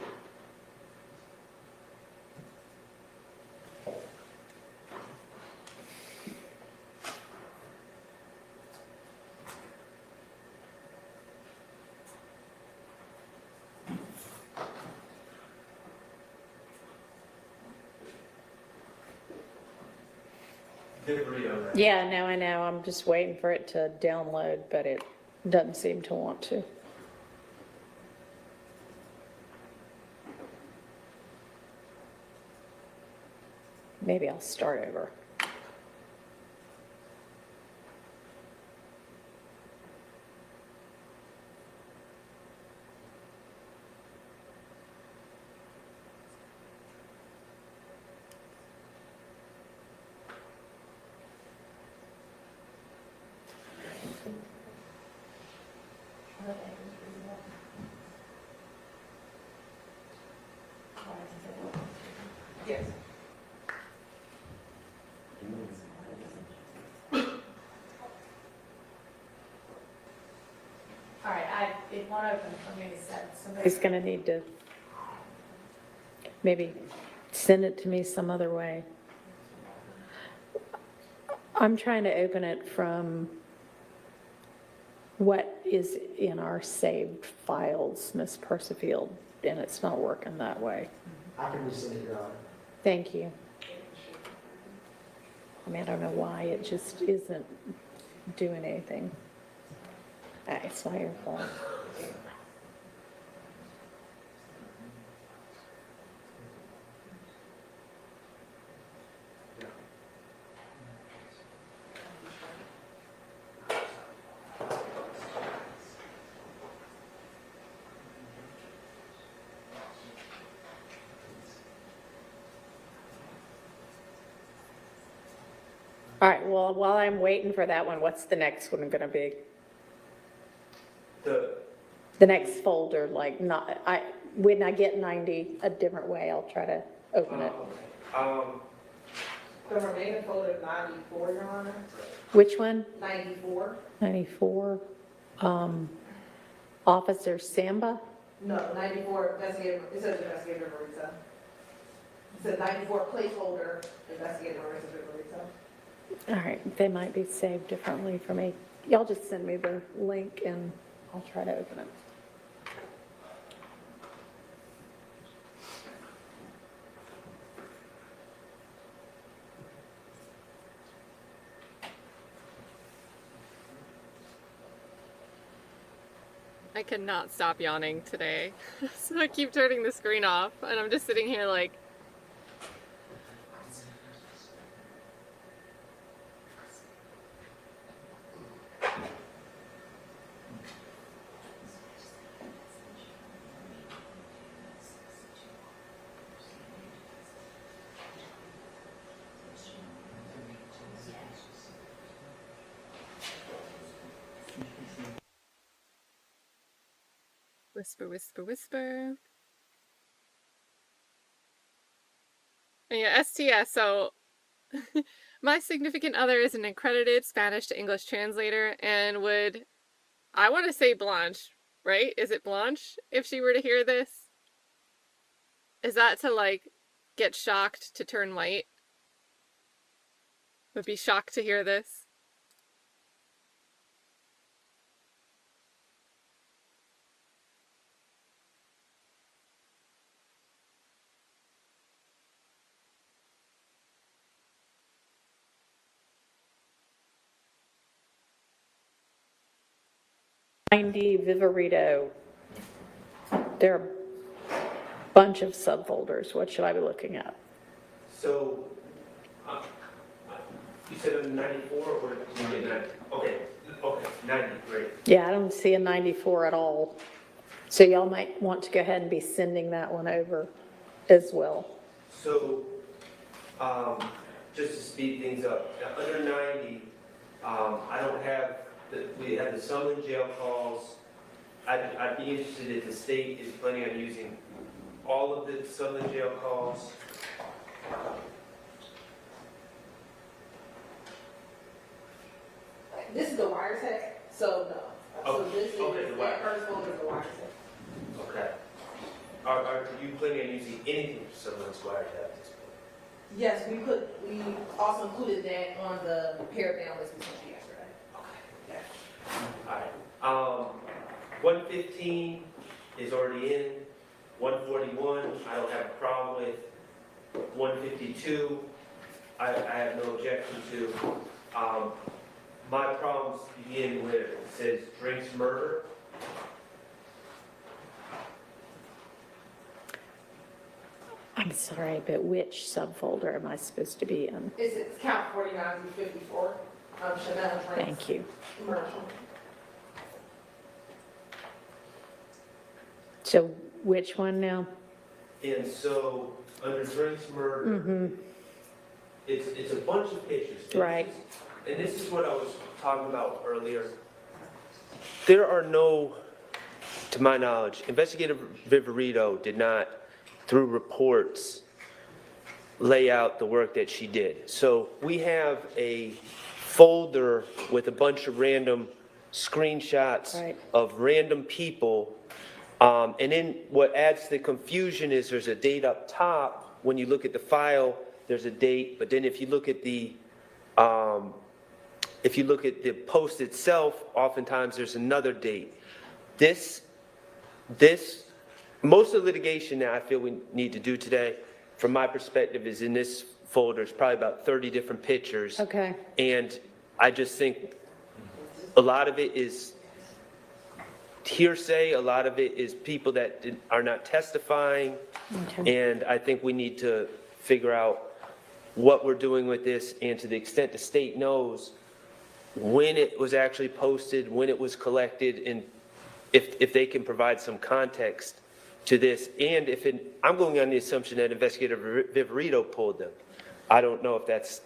S5: Yeah, no, I know. I'm just waiting for it to download, but it doesn't seem to want to. Maybe I'll start over.
S2: Yes.
S5: All right, it won't open for me, so somebody's going to need to maybe send it to me some other way. I'm trying to open it from what is in our saved files, Miss Percifield, and it's not working that way.
S3: I can resend it, Your Honor.
S5: Thank you. I mean, I don't know why it just isn't doing anything. It's not your fault. All right, well, while I'm waiting for that one, what's the next one going to be? The next folder, like not, when I get 90 a different way, I'll try to open it.
S2: The remaining folder is 94, Your Honor.
S5: Which one?
S2: 94?
S5: 94. Officer Samba?
S2: No, 94 investigator, it says investigator Marisa. It says 94 placeholder investigator Marisa.
S5: All right, they might be saved differently for me. Y'all just send me the link and I'll try to open it.
S1: I cannot stop yawning today. So I keep turning the screen off and I'm just sitting here like, whisper, whisper, whisper. And yeah, STS, so my significant other is an accredited Spanish to English translator and would, I want to say Blanche, right? Is it Blanche if she were to hear this? Is that to like get shocked to turn white? Would be shocked to hear this?
S5: Viverito There are a bunch of subfolders. What should I be looking at?
S6: So, you said under 94 or did you get 90? Okay, 90, great.
S5: Yeah, I don't see a 94 at all. So y'all might want to go ahead and be sending that one over as well.
S6: So, just to speed things up, now, under 90, I don't have, we have the summon jail calls. I'd be interested if the state is planning on using all of the summon jail calls.
S2: This is the wiretap, so no.
S6: Oh,
S2: So this is,
S6: okay, the
S2: that
S6: wiretap.
S2: first folder is the wiretap.
S6: Okay. Are you planning on using anything for someone's wiretap at this point?
S2: Yes, we also included that on the pared down list we sent you yesterday.
S6: All right. 115 is already in. 141, I don't have a problem with. 152, I have no objection to. My problems begin with, it says drinks murder.
S5: I'm sorry, but which subfolder am I supposed to be in?
S2: It's count 49 through 54, Chanel drinks.
S5: Thank you.
S2: Commercial.
S5: So which one now?
S6: And so, under drinks murder, it's a bunch of pictures.
S5: Right.
S6: And this is what I was talking about earlier. There are no, to my knowledge, Investigator Viverito did not, through reports, lay out the work that she did. So we have a folder with a bunch of random screenshots
S5: Right.
S6: of random people. And then what adds to the confusion is there's a date up top. When you look at the file, there's a date, but then if you look at the post itself, oftentimes there's another date. Most of the litigation that I feel we need to do today, from my perspective, is in this folder. It's probably about 30 different pictures.
S5: Okay.
S6: And I just think a lot of it is hearsay, a lot of it is people that are not testifying.
S5: Okay.
S6: And I think we need to figure out what we're doing with this, and to the extent the state knows when it was actually posted, when it was collected, and if they can provide some context to this. And I'm going on the assumption that Investigator Viverito pulled them. I don't know if that's.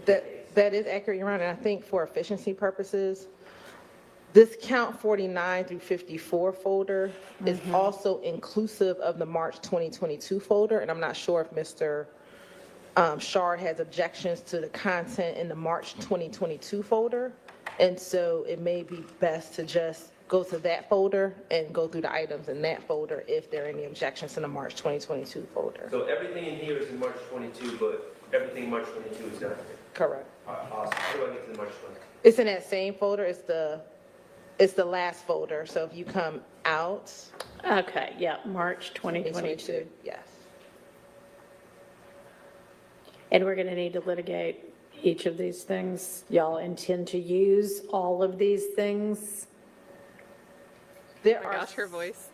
S2: That is accurate, Your Honor. And I think for efficiency purposes, this count 49 through 54 folder is also inclusive of the March 2022 folder. And I'm not sure if Mr. Shard has objections to the content in the March 2022 folder. And so it may be best to just go to that folder and go through the items in that folder if there are any objections to the March 2022 folder.
S6: So everything in here is in March 22, but everything in March 22 is not here.
S2: Correct.
S6: All right, awesome. How do I get to the March 22?
S2: It's in that same folder. It's the last folder. So if you come out.
S5: Okay, yeah, March 2022.
S2: Yes.
S5: And we're going to need to litigate each of these things. Y'all intend to use all of these things?
S2: There
S1: Oh my
S2: are
S1: gosh, her voice.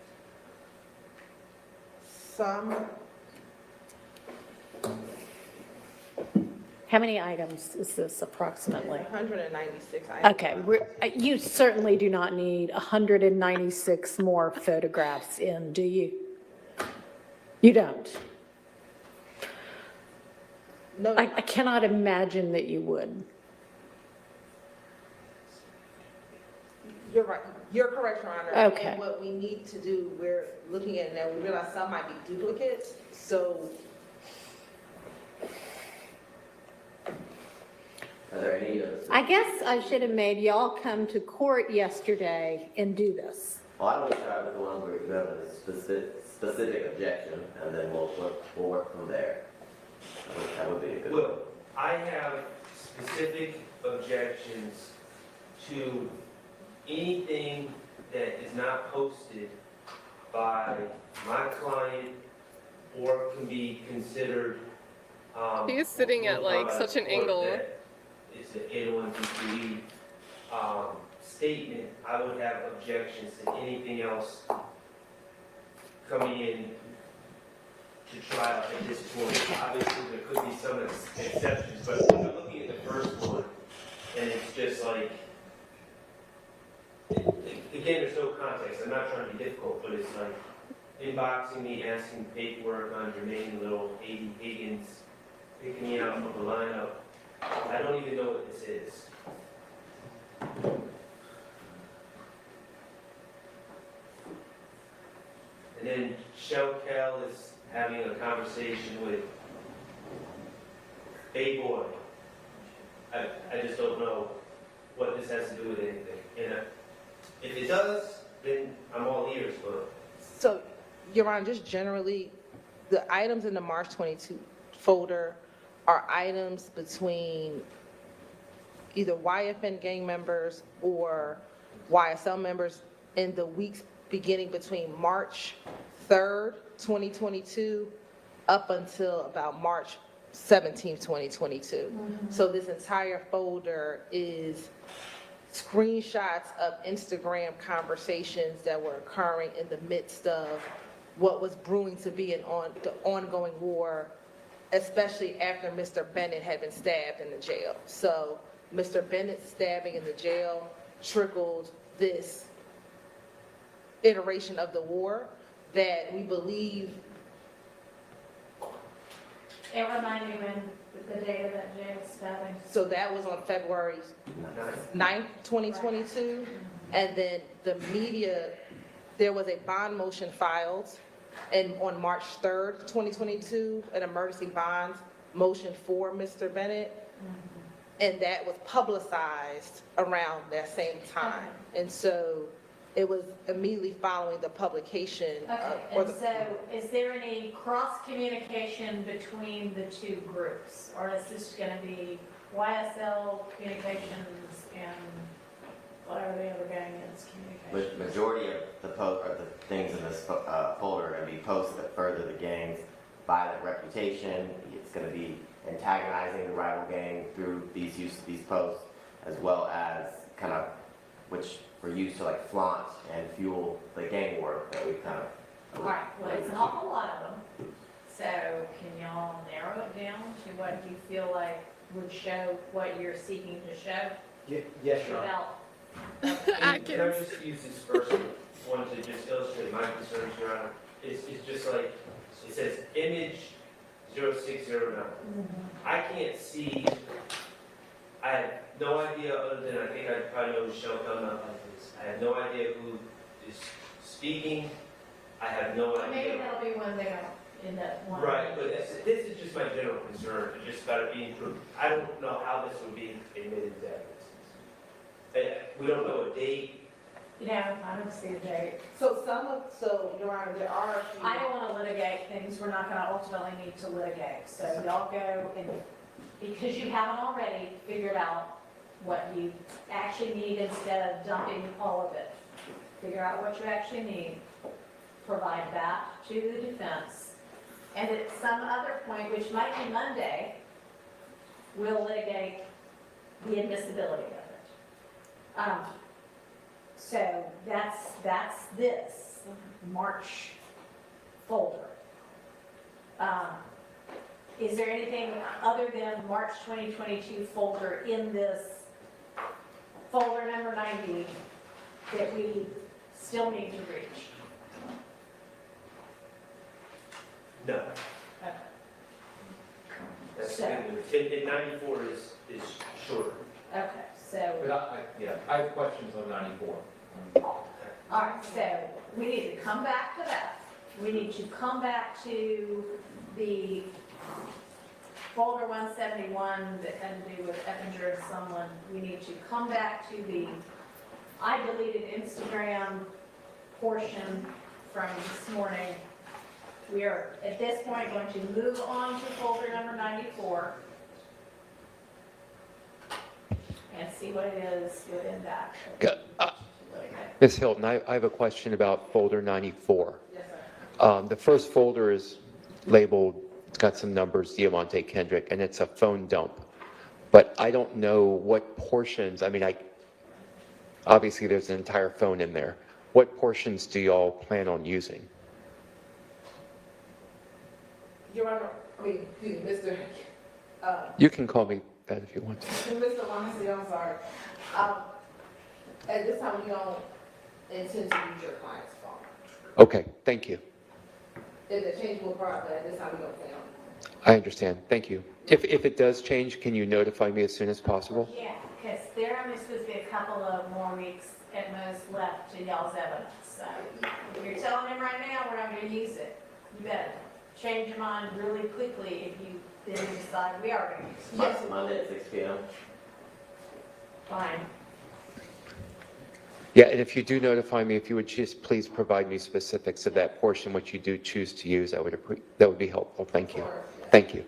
S2: some.
S5: How many items is this approximately?
S2: 196 items.
S5: Okay, you certainly do not need 196 more photographs in, do you? You don't?
S2: No,
S5: I cannot imagine that you would.
S2: you're right. You're correct, Your Honor.
S5: Okay.
S2: And what we need to do, we're looking at it now, we realize some might be duplicates, so.
S7: Are there any
S5: I guess I should have made y'all come to court yesterday and do this.
S7: Well, I want to start with the one where you have a specific objection, and then we'll work from there. That would be a good one.
S6: Well, I have specific objections to anything that is not posted by my client or can be considered.
S1: He is sitting at, like, such an angle.
S6: It's an 801c3 statement. I would have objections to anything else coming in to trial at this point. Obviously, there could be some exceptions, but when I'm looking at the first one, and it's just like, again, there's no context. I'm not trying to be difficult, but it's like inboxing me, asking paperwork on Jermaine Little, 80 Higgins, picking me out from the lineup. I don't even know what this is. And then Cal is having a conversation with a boy. I just don't know what this has to do with anything. And if it does, then I'm all ears, but.
S2: So, Your Honor, just generally, the items in the March 22 folder are items between either YFN gang members or YSL members in the weeks beginning between March 3rd, 2022, up until about March 17th, 2022. So this entire folder is screenshots of Instagram conversations that were occurring in the midst of what was brewing to be the ongoing war, especially after Mr. Bennett had been stabbed in the jail. So Mr. Bennett's stabbing in the jail trickled this iteration of the war that we believe.
S5: And remind me when the date of that jail stabbing.
S2: So that was on February 9th, 2022. And then the media, there was a bond motion filed, and on March 3rd, 2022, an emergency bond motion for Mr. Bennett. And that was publicized around that same time. And so it was immediately following the publication.
S5: Okay, and so is there any cross-communication between the two groups? Or is this going to be YSL communications and whatever the other gang is communications?
S7: Majority of the things in this folder are going to be posts that further the gang's violent reputation. It's going to be antagonizing the rival gang through these posts, as well as kind of, which were used to like flaunt and fuel the gang work that we kind of.
S5: All right, well, it's an awful lot of them. So can y'all narrow it down to what you feel like would show what you're seeking to show?
S3: Yes, Your Honor.
S5: Without,
S6: Can I just use this first one to just illustrate my concerns, Your Honor? It's just like, it says image 0609. I can't see, I have no idea other than I think I probably know Michelle coming up like this. I have no idea who is speaking. I have no idea.
S5: maybe that'll be when they don't end up one.
S6: Right, but this is just my general concern, it just about it being true. I don't know how this would be admitted to evidence. We don't know a date.
S5: Yeah, I don't see a date.
S2: So Your Honor, there are a few.
S5: I don't want to litigate things we're not going to ultimately need to litigate. So y'all go and, because you haven't already figured out what you actually need instead of dumping all of it. Figure out what you actually need, provide that to the defense, and at some other point, which might be Monday, we'll litigate the admissibility of it. So that's this March folder. Is there anything other than March 2022 folder in this folder number 90 that we still need to reach?
S6: No.
S5: Okay.
S6: That's
S5: So-
S6: good. And 94 is shorter.
S5: Okay, so,
S8: But I have questions on 94.
S5: all right, so we need to come back to that. We need to come back to the folder 171 that had to do with Eppinger and someone. We need to come back to the I deleted Instagram portion from this morning. We are, at this point, going to move on to folder number 94 and see what it is within that.
S13: Ms. Hilton, I have a question about folder 94.
S5: Yes, sir.
S13: The first folder is labeled, it's got some numbers, Diamante Kendrick, and it's a phone dump. But I don't know what portions, obviously there's an entire phone in there. What portions do y'all plan on using?
S2: Your Honor, Mr.
S13: You can call me that if you want to.
S2: Mr. Weinstein, I'm sorry. At this time, we don't intend to use your client's phone.
S13: Okay, thank you.
S2: If the change will occur, but at this time, we don't plan on it.
S13: I understand. Thank you. If it does change, can you notify me as soon as possible?
S5: Yeah, because there are supposed to be a couple of more weeks at most left to y'all's evidence. So if you're telling him right now, we're not going to use it, you better change your mind really quickly if you then decide we are going to use it.
S7: Yes, Monday at 6 p.m.
S5: Fine.
S13: Yeah, and if you do notify me, if you would just please provide me specifics of that portion which you do choose to use, that would be helpful. Thank you. Thank you.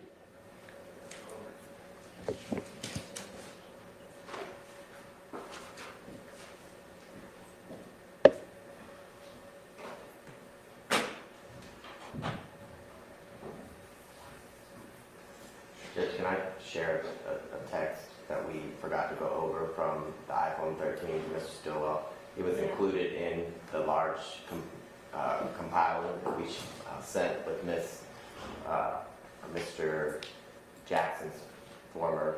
S7: Can I share a text that we forgot to go over from the iPhone 13 to Mr. Stillwell? It was included in the large compiler that we sent with Mr. Jackson's former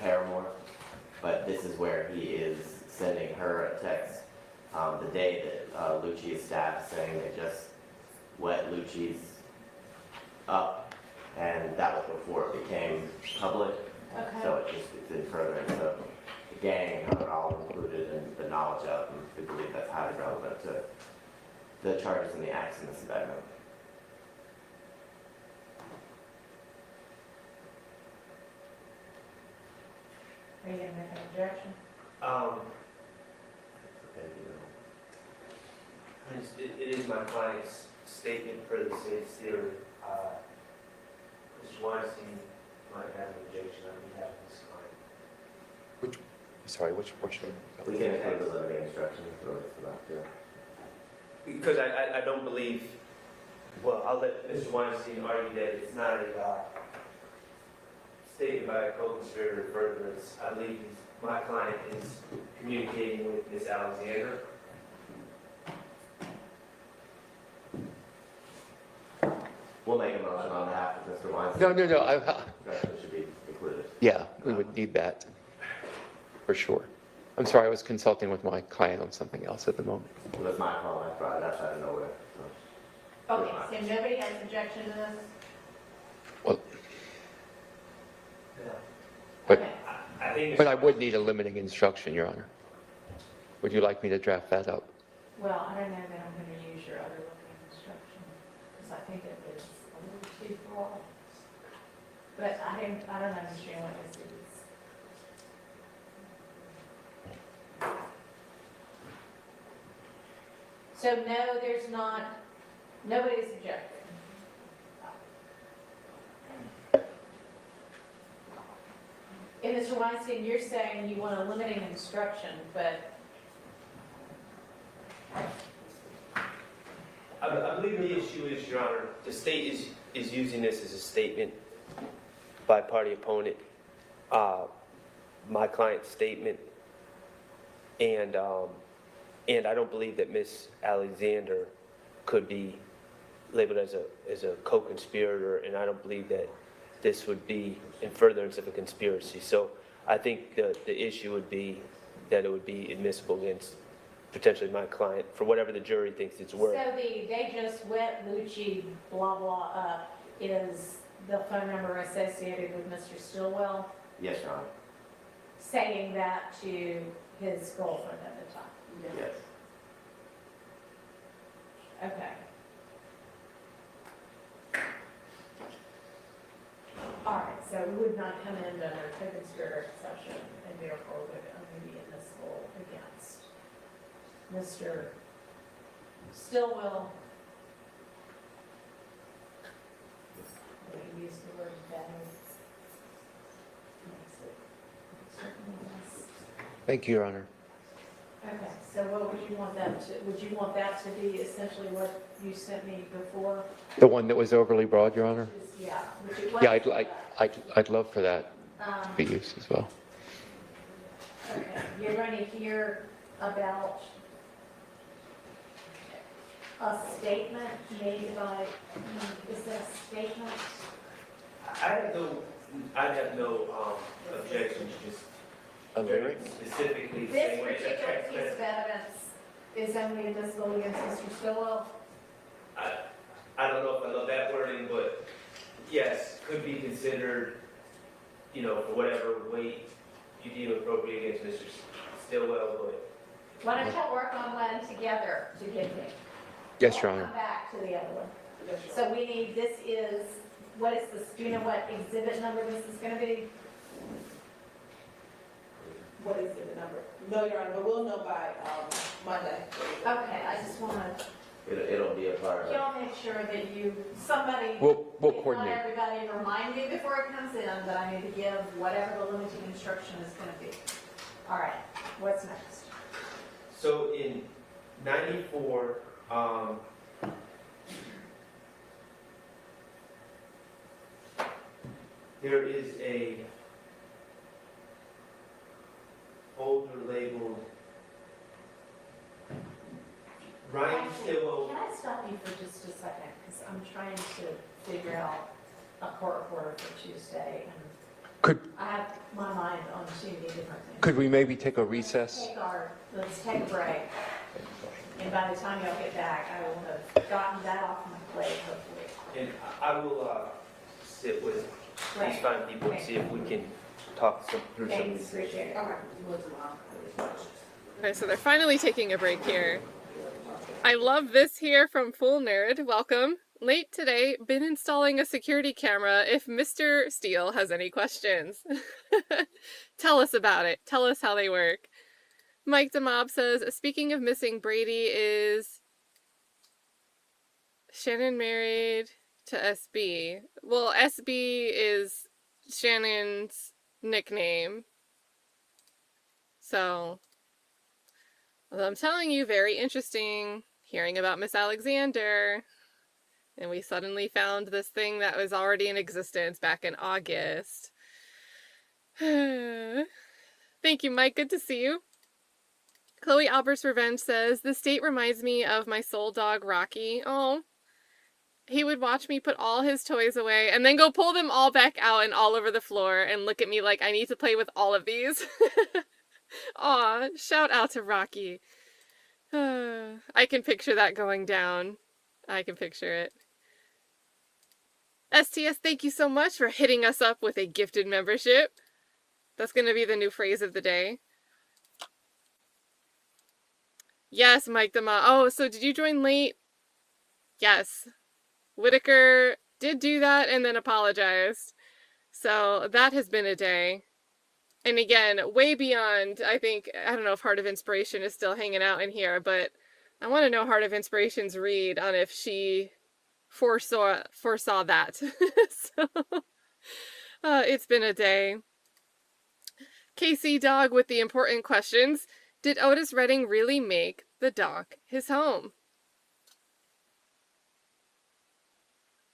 S7: paramour. But this is where he is sending her a text the day that Lucci is stabbed, saying they just wet Lucci's up, and that was before it became public.
S5: Okay.
S7: So it's in furtherance of the gang, how they're all included in the knowledge of, and we believe that's highly relevant to the charges and the acts in this indictment.
S5: Are you going to make an objection?
S6: It is my client's statement for the state's theory. Mr. Weinstein might have an objection on behalf of his client.
S13: Which portion?
S7: We can include the limiting instructions for that too.
S6: Because I don't believe, well, I'll let Mr. Weinstein argue that it's not a statement by a co-conspirator furtherance. I believe my client is communicating with Ms. Alexander.
S7: We'll make a motion on behalf of Mr. Weinstein.
S13: No.
S7: That should be included.
S13: Yeah, we would need that for sure. I'm sorry, I was consulting with my client on something else at the moment.
S7: It was my fault. I brought it up out of nowhere. So.
S5: Okay, so nobody has objection to this?
S13: Well,
S5: Okay.
S13: but I would need a limiting instruction, Your Honor. Would you like me to draft that up?
S5: Well, I don't know that I'm going to use your other looking instruction, because I think it is a little too broad. But I don't understand what this is. So no, there's not, nobody's objecting. And Mr. Weinstein, you're saying you want a limiting instruction, but
S6: I believe the issue is, Your Honor, the state is using this as a statement by party opponent, my client's statement, and I don't believe that Ms. Alexander could be labeled as a co-conspirator, and I don't believe that this would be in furtherance of a conspiracy. So I think the issue would be that it would be admissible against potentially my client for whatever the jury thinks it's worth.
S5: so they just wet Lucci blah blah up is the phone number associated with Mr. Stillwell,
S7: Yes, Your Honor.
S5: saying that to his girlfriend at the time.
S7: Yes.
S5: Okay. All right, so it would not come in under co-conspirator exception and therefore would only be admissible against Mr. Stillwell. We use the word better. Makes it certainly less.
S13: Thank you, Your Honor.
S5: Okay, so what would you want that to be essentially what you sent me before?
S13: The one that was overly broad, Your Honor?
S5: Yeah.
S13: Yeah, I'd love for that to be used as well.
S5: Okay, you're going to hear about, a statement made by, is that a statement?
S6: I have no objections, just
S13: A lyric?
S6: specifically
S5: This
S6: saying what it's a
S5: particular
S6: text
S5: piece of
S6: message.
S5: evidence is only admissible against Mr. Stillwell.
S6: I don't know if I love that wording, but yes, could be considered, for whatever weight you deem appropriate against Mr. Stillwell, but
S5: Why don't y'all work on one together to give me?
S13: Yes, Your
S5: I'll
S13: Honor.
S5: come back to the other one. So we need, this is, what is this, do you know what exhibit number this is gonna be?
S2: What is the number? No, Your Honor, but we'll know by, Monday.
S5: Okay, I just wanna,
S7: It'll be a part of.
S5: y'all make sure that somebody.
S13: We'll
S5: Not
S13: coordinate.
S5: everybody remind me before it comes in that I need to give whatever the limiting instruction is gonna be. All right, what's next?
S6: so in 94, there is a folder labeled Ryan
S5: Actually,
S6: Stillwell.
S5: can I stop you for just a second? Because I'm trying to figure out a court reporter for Tuesday, and
S13: Could,
S5: I have my mind on too many different things.
S13: could we maybe take a recess?
S5: Let's take a break. And by the time y'all get back, I will have gotten that off my plate, hopefully.
S6: And I will sit with these
S5: Right.
S6: fine people and see if we can talk through some of
S5: Thanks,
S6: these.
S5: appreciate it.
S1: Okay, so they're finally taking a break here. I love this here from Full Nerd. Welcome. Late today, been installing a security camera if Mr. Steele has any questions. Tell us about it. Tell us how they work. Mike DeMob says, speaking of missing, Brady is Shannon married to SB. Well, SB is Shannon's nickname. So, well, I'm telling you, very interesting hearing about Miss Alexander. And we suddenly found this thing that was already in existence back in August. Thank you, Mike. Good to see you. Chloe Albert's Revenge says, the state reminds me of my soul dog, Rocky. Oh, he would watch me put all his toys away and then go pull them all back out and all over the floor and look at me like I need to play with all of these. Aw, shout out to Rocky. I can picture that going down. I can picture it. STS, thank you so much for hitting us up with a gifted membership. That's going to be the new phrase of the day. Yes, Mike Dema. Oh, so did you join late? Yes. Whitaker did do that and then apologized. So that has been a day. And again, way beyond, I don't know if Heart of Inspiration is still hanging out in here, but I want to know Heart of Inspiration's read on if she foresaw that. So, it's been a day. KC Dog with the important questions. Did Otis Redding really make the dock his home?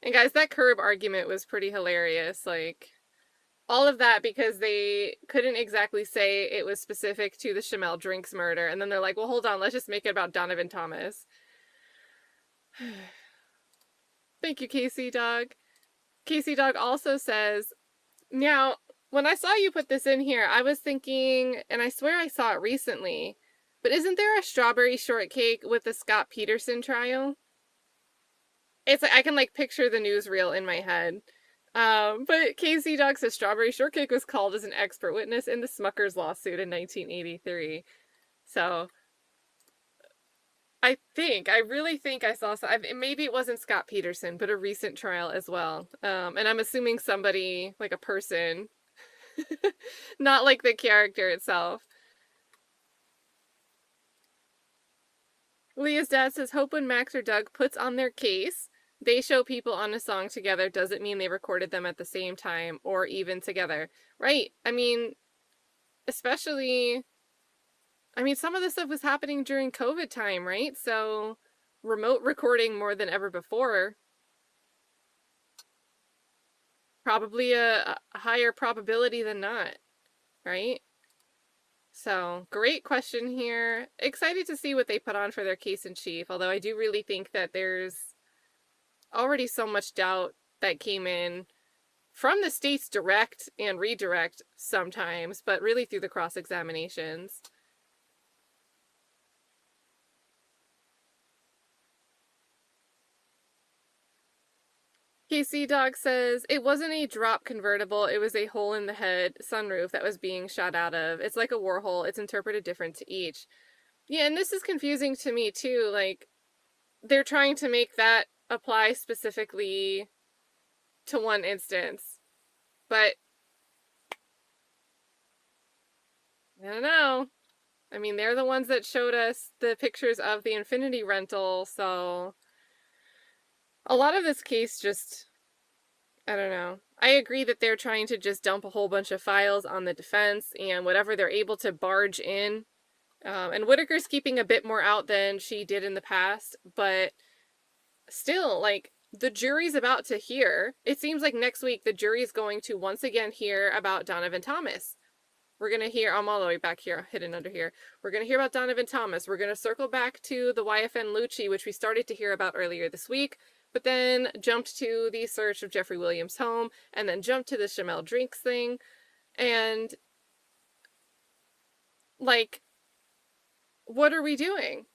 S1: And guys, that curb argument was pretty hilarious. Like, all of that because they couldn't exactly say it was specific to the Shamel Drinks murder. And then they're like, well, hold on, let's just make it about Donovan Thomas. Thank you, Casey Dog. Casey Dog also says, now, when I saw you put this in here, I was thinking, and I swear I saw it recently, but isn't there a strawberry shortcake with the Scott Peterson trial? It's like, I can like picture the newsreel in my head. But Casey Dog says Strawberry Shortcake was called as an expert witness in the Smuckers lawsuit in 1983. So, I really think I saw maybe it wasn't Scott Peterson, but a recent trial as well. And I'm assuming somebody, like a person, not like the character itself. Leah's dad says, hope when Max or Doug puts on their case, they show people on a song together doesn't mean they recorded them at the same time or even together. Right. I mean, especially, some of this stuff was happening during COVID time, right? So remote recording more than ever before. Probably a higher probability than not, right? So, great question here. Excited to see what they put on for their case in chief, although I do really think that there's already so much doubt that came in from the state's direct and redirect sometimes, but really through the cross-examinations. KC Dog says, it wasn't a drop convertible, it was a hole in the head sunroof that was being shot out of. It's like a Warhol, it's interpreted different to each. Yeah, and this is confusing to me too, like, they're trying to make that apply specifically to one instance. But, I don't know. I mean, they're the ones that showed us the pictures of the Infinity rental, so a lot of this case just, I don't know. I agree that they're trying to just dump a whole bunch of files on the defense and whatever they're able to barge in. And Whitaker's keeping a bit more out than she did in the past, but still, like, the jury's about to hear. It seems like next week the jury's going to once again hear about Donovan Thomas. We're going to hear, I'm all the way back here, hidden under here. We're going to hear about Donovan Thomas. We're going to circle back to the YFN Lucci, which we started to hear about earlier this week, but then jumped to the search of Jeffrey Williams' home, and then jumped to the Shamel Drinks thing. And, like, what are we doing?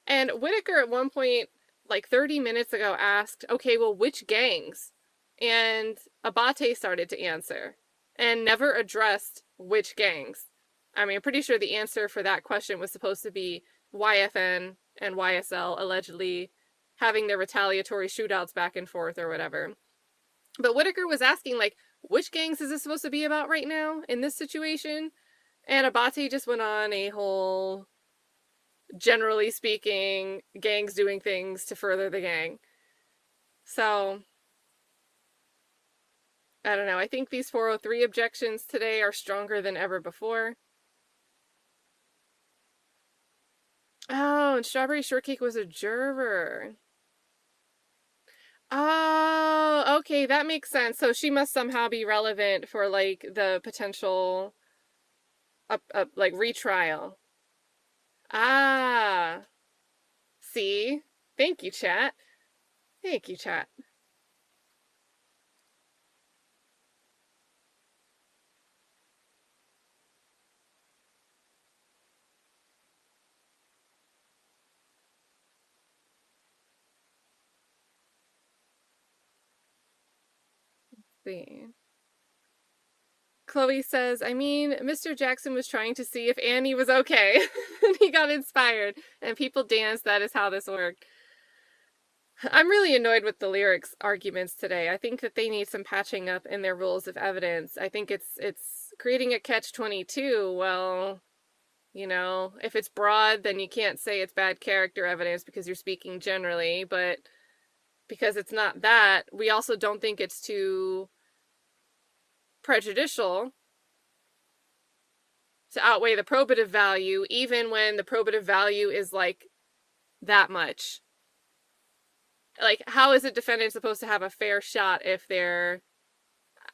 S1: And Whitaker at one point, like 30 minutes ago, asked, okay, well, which gangs? And Abate started to answer and never addressed which gangs. I mean, I'm pretty sure the answer for that question was supposed to be YFN and YSL allegedly having their retaliatory shootouts back and forth or whatever. But Whitaker was asking, like, which gangs is this supposed to be about right now in this situation? And Abate just went on a whole, generally speaking, gangs doing things to further the gang. So, I don't know. I think these 403 objections today are stronger than ever before. Oh, and Strawberry Shortcake was a juror. Oh, okay, that makes sense. So she must somehow be relevant for, like, the potential, like, retrial. Ah. See? Thank you, chat. Thank you, chat. See. Chloe says, I mean, Mr. Jackson was trying to see if Annie was okay. And he got inspired. And people danced. That is how this worked. I'm really annoyed with the lyrics arguments today. I think that they need some patching up in their rules of evidence. I think it's creating a catch-22. Well, you know, if it's broad, then you can't say it's bad character evidence because you're speaking generally. But because it's not that, we also don't think it's too prejudicial to outweigh the probative value, even when the probative value is, like, that much. Like, how is a defendant supposed to have a fair shot if they're,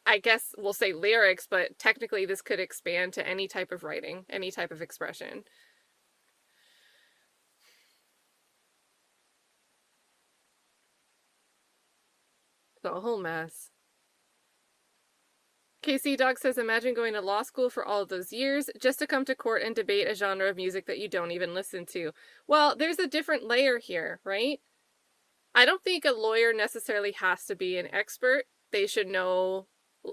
S1: I guess we'll say lyrics, but technically this could expand to any type of writing, any type of expression. So a whole mess. KC Dog says, imagine going to law school for all of those years just to come to court and debate a genre of music that you don't even listen to. Well, there's a different layer here, right? I don't think a lawyer necessarily has to be an expert. They should know,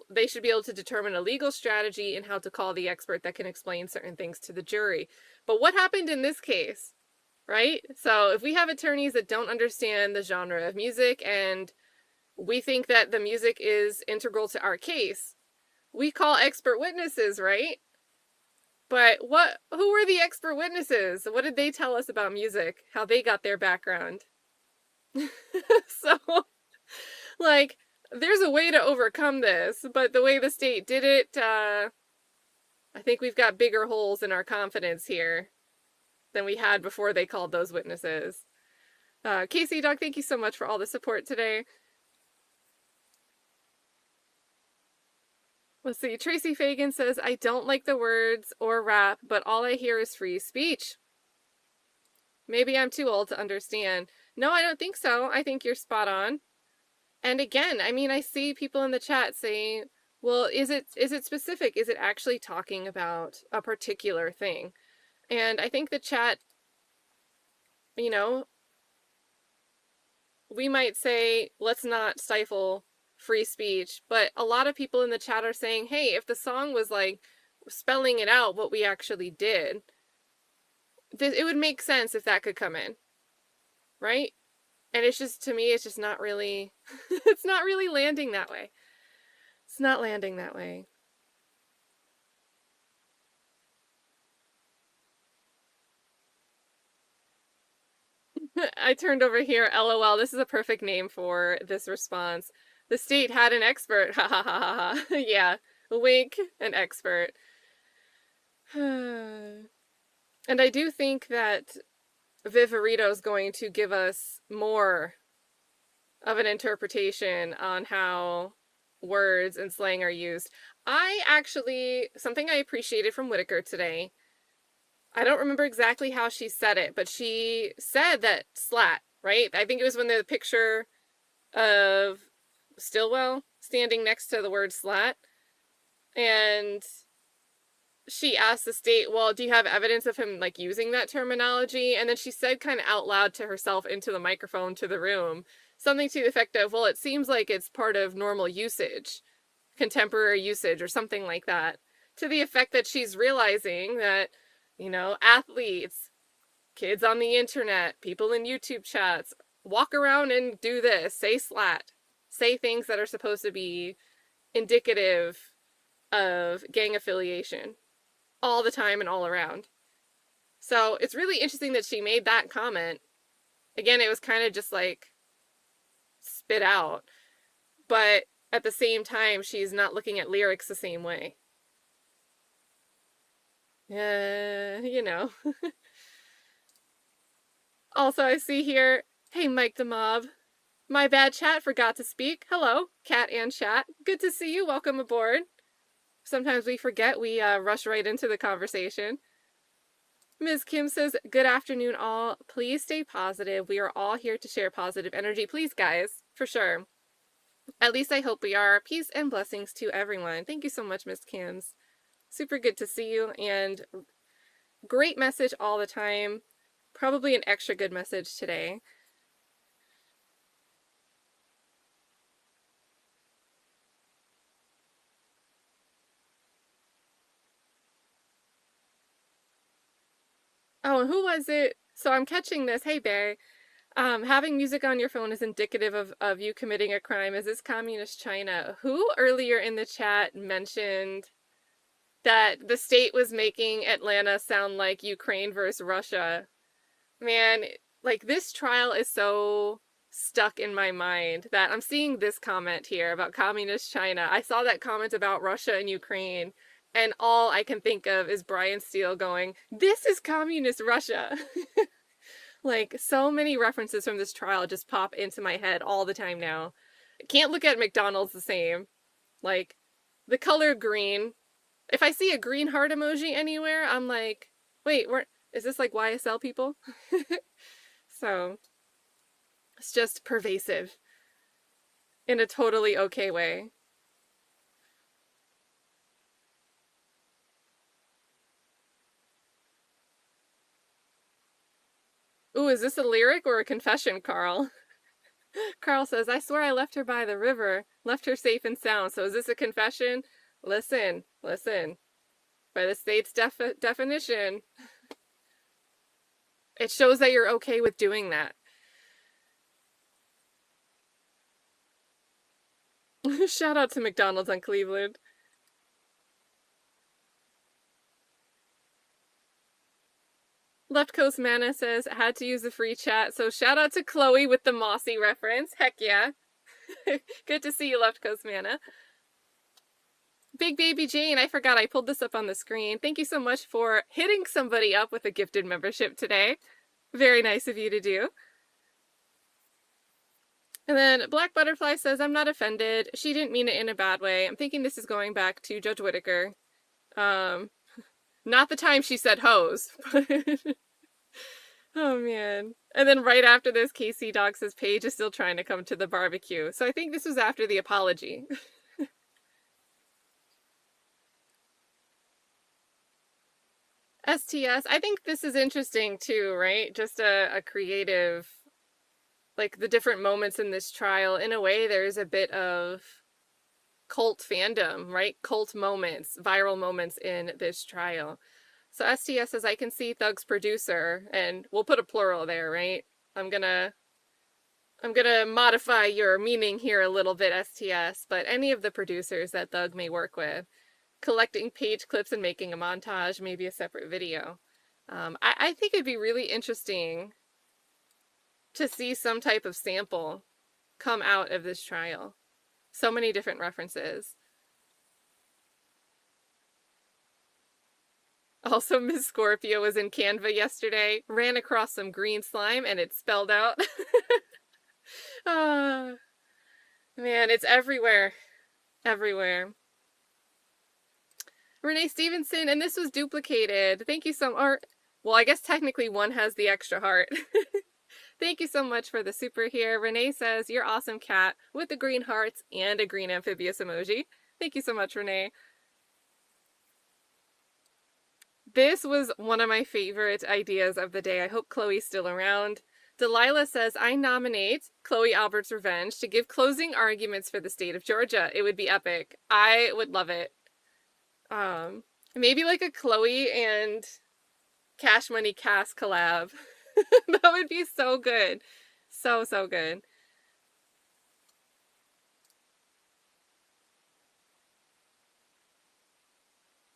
S1: they should be able to determine a legal strategy and how to call the expert that can explain certain things to the jury. But what happened in this case, right? So if we have attorneys that don't understand the genre of music and we think that the music is integral to our case, we call expert witnesses, right? But who were the expert witnesses? What did they tell us about music? How they got their background? So, like, there's a way to overcome this, but the way the state did it, I think we've got bigger holes in our confidence here than we had before they called those witnesses. Casey Doc, thank you so much for all the support today. Let's see. Tracy Fagan says, I don't like the words or rap, but all I hear is free speech. Maybe I'm too old to understand. No, I don't think so. I think you're spot on. And again, I mean, I see people in the chat saying, well, is it specific? Is it actually talking about a particular thing? And I think the chat, you know, we might say, let's not stifle free speech, but a lot of people in the chat are saying, hey, if the song was like spelling it out what we actually did, it would make sense if that could come in, right? And it's just, to me, it's just not really, it's not really landing that way. It's not landing that way. I turned over here, LOL, this is a perfect name for this response. The state had an expert, ha ha ha ha ha. Yeah, wink, an expert. And I do think that Viverito is going to give us more of an interpretation on how words and slang are used. I actually, something I appreciated from Whitaker today, I don't remember exactly how she said it, but she said that slat, right? I think it was when the picture of Stillwell standing next to the word slat, and she asked the state, well, do you have evidence of him like using that terminology? And then she said kind of out loud to herself into the microphone to the room, something to the effect of, well, it seems like it's part of normal usage, contemporary usage, or something like that, to the effect that she's realizing that, you know, athletes, kids on the internet, people in YouTube chats, walk around and do this, say slat, say things that are supposed to be indicative of gang affiliation all the time and all around. So it's really interesting that she made that comment. Again, it was kind of just like spit out, but at the same time, she's not looking at lyrics the same way. You know. Also, I see here, hey, Mike the Mob. My bad, chat, forgot to speak. Hello, Cat and chat. Good to see you. Welcome aboard. Sometimes we forget, we rush right into the conversation. Ms. Kim says, good afternoon, all. Please stay positive. We are all here to share positive energy. Please, guys, for sure. At least I hope we are. Peace and blessings to everyone. Thank you so much, Ms. Kims. Super good to see you, and great message all the time. Probably an extra good message today. Oh, and who was it? So I'm catching this. Hey, Barry. Having music on your phone is indicative of you committing a crime. Is this communist China? Who earlier in the chat mentioned that the state was making Atlanta sound like Ukraine versus Russia? Man, like, this trial is so stuck in my mind that I'm seeing this comment here about communist China. I saw that comment about Russia and Ukraine, and all I can think of is Brian Steele going, this is communist Russia. Like, so many references from this trial just pop into my head all the time now. I can't look at McDonald's the same. Like, the color green. If I see a green heart emoji anywhere, I'm like, wait, is this like YSL people? So, it's just pervasive in a totally okay way. Ooh, is this a lyric or a confession, Carl? Carl says, I swear I left her by the river, left her safe and sound. So is this a confession? Listen. By the state's definition, it shows that you're okay with doing that. Shout out to McDonald's on Cleveland. Left Coast Mana says, I had to use the free chat, so shout out to Chloe with the Mossy reference. Heck yeah. Good to see you, Left Coast Mana. BigBabyJane, I forgot I pulled this up on the screen. Thank you so much for hitting somebody up with a gifted membership today. Very nice of you to do. And then Black Butterfly says, I'm not offended. She didn't mean it in a bad way. I'm thinking this is going back to Judge Whittaker. Not the time she said hose. Oh, man. And then right after this, Casey Dog says Paige is still trying to come to the barbecue. So I think this was after the apology. STS, I think this is interesting too, right? Just a creative, like the different moments in this trial. In a way, there's a bit of cult fandom, right? Cult moments, viral moments in this trial. So STS says, I can see Thug's producer, and we'll put a plural there, right? I'm gonna modify your meaning here a little bit, STS, but any of the producers that Thug may work with, collecting page clips and making a montage, maybe a separate video. I think it'd be really interesting to see some type of sample come out of this trial. So many different references. Also, Miss Scorpio was in Canva yesterday, ran across some green slime, and it spelled out. Oh, man, it's everywhere. Everywhere. Renee Stevenson, and this was duplicated. Thank you so much. Well, I guess technically one has the extra heart. Thank you so much for the super here. Renee says, you're awesome, cat, with the green hearts and a green amphibious emoji. Thank you so much, Renee. This was one of my favorite ideas of the day. I hope Chloe's still around. Delilah says, I nominate Chloe Albert's Revenge to give closing arguments for the state of Georgia. It would be epic. I would love it. Maybe like a Chloe and Cash Money Cass collab. That would be so good. So, so good.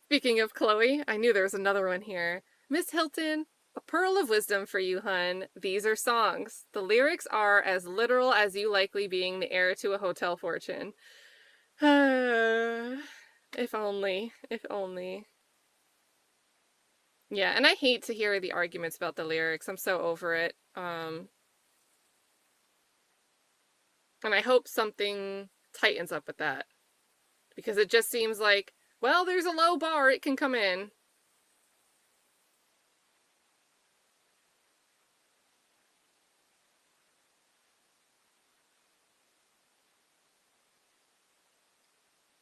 S1: Speaking of Chloe, I knew there was another one here. Miss Hilton, a pearl of wisdom for you, hun. These are songs. The lyrics are as literal as you likely being the heir to a hotel fortune. If only. If only. Yeah, and I hate to hear the arguments about the lyrics. I'm so over it. And I hope something tightens up with that. Because it just seems like, well, there's a low bar, it can come in.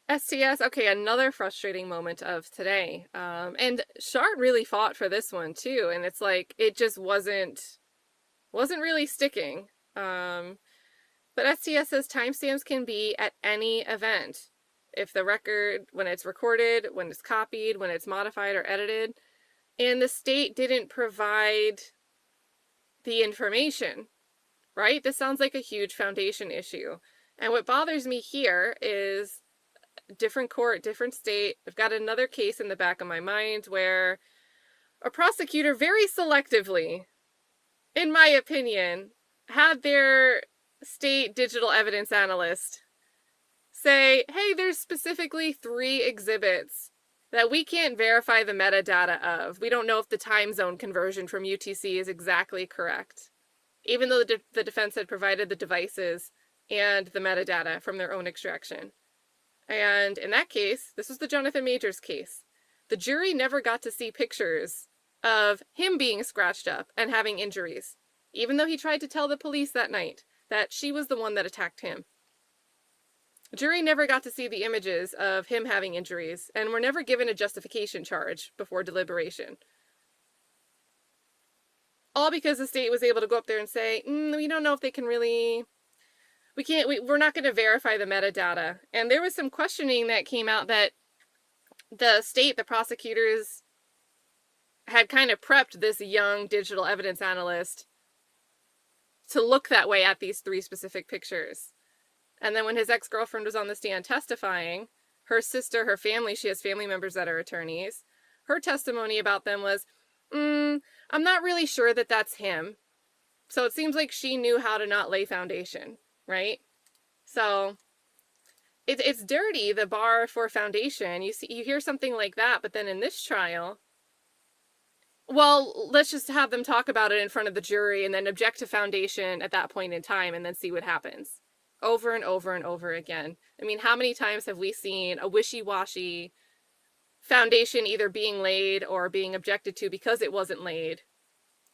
S1: STS, okay, another frustrating moment of today. And Shart really fought for this one too, and it's like, it just wasn't really sticking. But STS says timestamps can be at any event. If the record, when it's recorded, when it's copied, when it's modified or edited, and the state didn't provide the information, right? This sounds like a huge foundation issue. And what bothers me here is different court, different state. I've got another case in the back of my mind where a prosecutor very selectively, in my opinion, had their state digital evidence analyst say, hey, there's specifically 3 exhibits that we can't verify the metadata of. We don't know if the time zone conversion from UTC is exactly correct, even though the defense had provided the devices and the metadata from their own extraction. And in that case, this was the Jonathan Majors case. The jury never got to see pictures of him being scratched up and having injuries, even though he tried to tell the police that night that she was the one that attacked him. The jury never got to see the images of him having injuries and were never given a justification charge before deliberation. All because the state was able to go up there and say, we don't know if they can really... we're not going to verify the metadata. And there was some questioning that came out that the state, the prosecutors, had kind of prepped this young digital evidence analyst to look that way at these 3 specific pictures. And then when his ex-girlfriend was on the stand testifying, her sister, her family, she has family members that are attorneys, her testimony about them was, I'm not really sure that that's him. So it seems like she knew how to not lay foundation. Right? So it's dirty, the bar for foundation. You hear something like that, but then in this trial, Well, let's just have them talk about it in front of the jury and then object to foundation at that point in time and then see what happens. Over and over and over again. I mean, how many times have we seen a wishy-washy foundation either being laid or being objected to because it wasn't laid,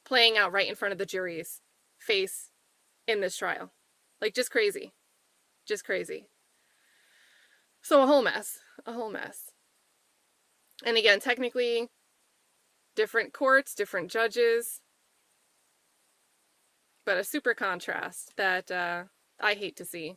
S1: playing out right in front of the jury's face in this trial? Like, just crazy. Just crazy. So a whole mess. A whole mess. And again, technically, different courts, different judges, but a super contrast that I hate to see.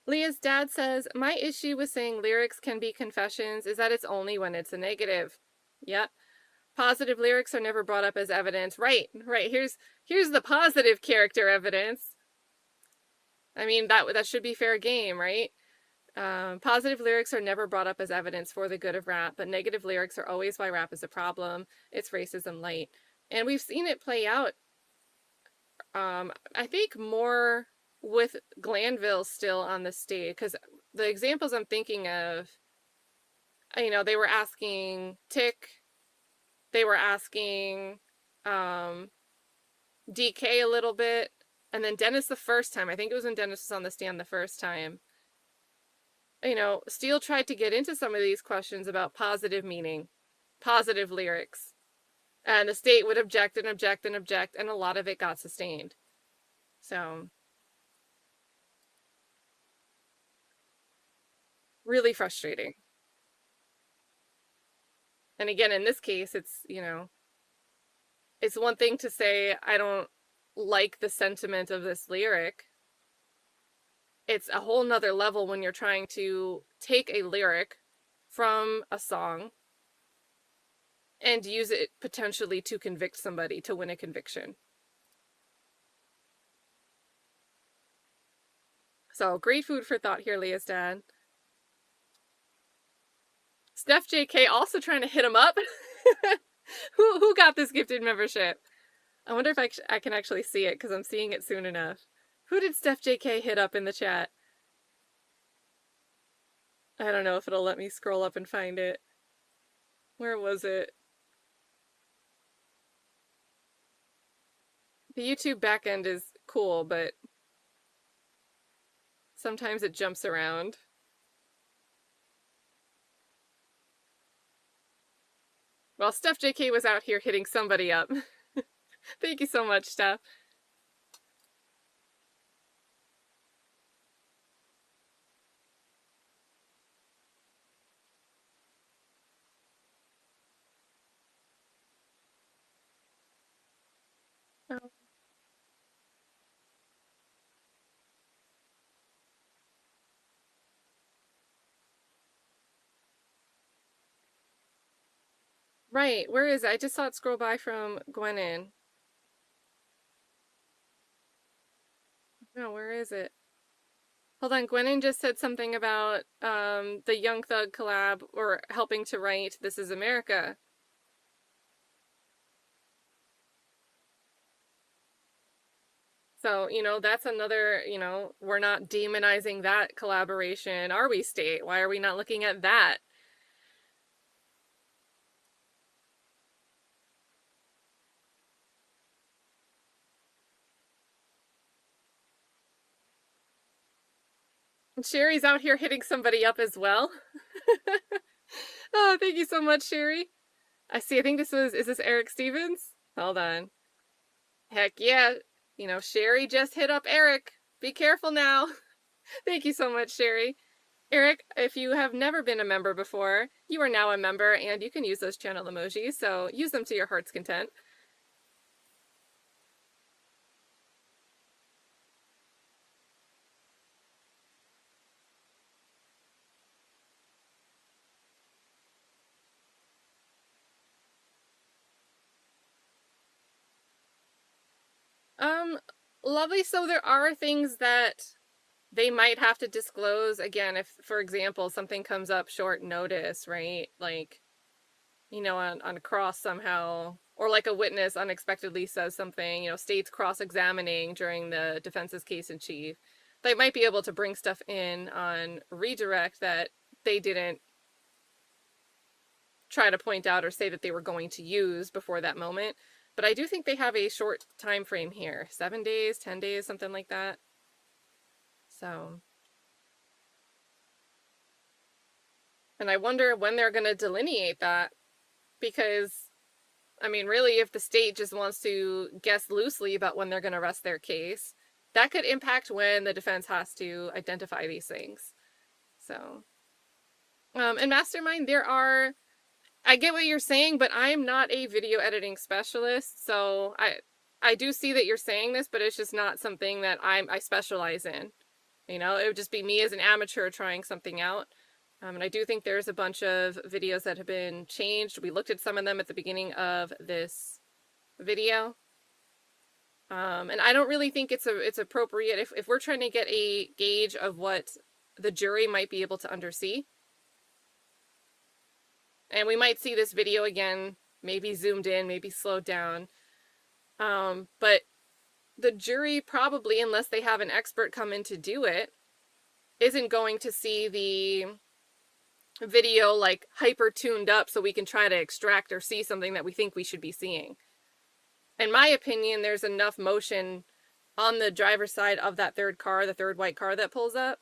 S1: Leah's dad says, my issue with saying lyrics can be confessions is that it's only when it's a negative. Yep. Positive lyrics are never brought up as evidence. Right. Here's the positive character evidence. I mean, that should be fair game, right? Positive lyrics are never brought up as evidence for the good of rap, but negative lyrics are always why rap is a problem. It's racism light. And we've seen it play out, I think more with Glanville still on the stage, because the examples I'm thinking of, you know, they were asking Tick, they were asking DK a little bit, and then Dennis the first time. I think it was when Dennis was on the stand the first time. You know, Steele tried to get into some of these questions about positive meaning, positive lyrics, and the state would object and object and object, and a lot of it got sustained. So, really frustrating. And again, in this case, it's, you know, it's one thing to say, I don't like the sentiment of this lyric. It's a whole nother level when you're trying to take a lyric from a song and use it potentially to convict somebody, to win a conviction. So, great food for thought here, Leah's dad. SteffJK also trying to hit him up. Who got this gifted membership? I wonder if I can actually see it, because I'm seeing it soon enough. Who did SteffJK hit up in the chat? I don't know if it'll let me scroll up and find it. Where was it? The YouTube backend is cool, but sometimes it jumps around. Well, SteffJK was out here hitting somebody up. Thank you so much, Steph. Oh. Right, where is it? I just saw it scroll by from Gwenin. No, where is it? Hold on, Gwenin just said something about the Young Thug collab or helping to write This Is America. So, you know, that's another, you know, we're not demonizing that collaboration, are we, state? Why are we not looking at that? And Sherry's out here hitting somebody up as well. Oh, thank you so much, Sherry. I see, I think is this Eric Stevens? Hold on. Heck yeah. You know, Sherry just hit up Eric. Be careful now. Thank you so much, Sherry. Eric, if you have never been a member before, you are now a member, and you can use those channel emojis, so use them to your heart's content. Lovely. So there are things that they might have to disclose. Again, if, for example, something comes up short notice, right? Like, you know, on a cross somehow, or like a witness unexpectedly says something, you know, state's cross-examining during the defense's case in chief. they might be able to bring stuff in on redirect that they didn't try to point out or say that they were going to use before that moment. But I do think they have a short time frame here, 7 days, 10 days, something like that. So, and I wonder when they're going to delineate that, because, I mean, really, if the state just wants to guess loosely about when they're going to rest their case, that could impact when the defense has to identify these things. So, and Mastermind, I get what you're saying, but I'm not a video editing specialist, so I do see that you're saying this, but it's just not something that I specialize in. You know, it would just be me as an amateur trying something out. And I do think there's a bunch of videos that have been changed. We looked at some of them at the beginning of this video. And I don't really think it's appropriate if we're trying to get a gauge of what the jury might be able to undersee. And we might see this video again, maybe zoomed in, maybe slowed down. But the jury probably, unless they have an expert come in to do it, isn't going to see the video like hyper tuned up so we can try to extract or see something that we think we should be seeing. In my opinion, there's enough motion on the driver's side of that third car, the third white car that pulls up.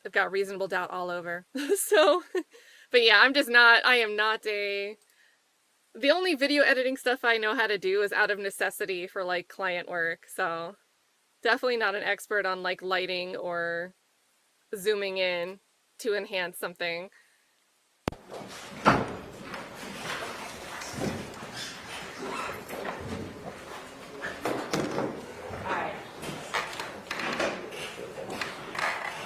S1: I've got reasonable doubt all over. So, but yeah, I am not the only video editing stuff I know how to do is out of necessity for like client work. So definitely not an expert on like lighting or zooming in to enhance something.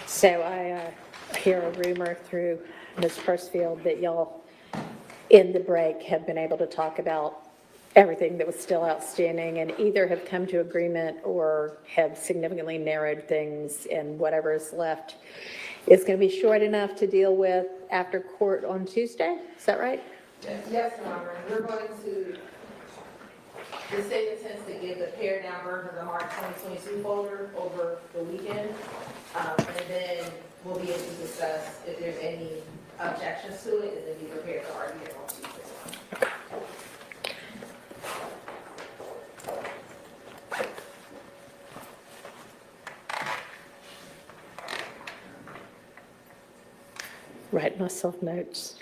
S5: So I hear a rumor through Ms. Pursfield that y'all in the break have been able to talk about everything that was still outstanding and either have come to agreement or have significantly narrowed things, and whatever is left is going to be short enough to deal with after court on Tuesday. Is that right?
S2: Yes, Your Honor. We're going to, the state intends to give the pared down version of the March 2022 folder over the weekend. And then we'll be able to discuss if there's any objections to it, and then be prepared to argue it on Tuesday.
S5: Write myself notes.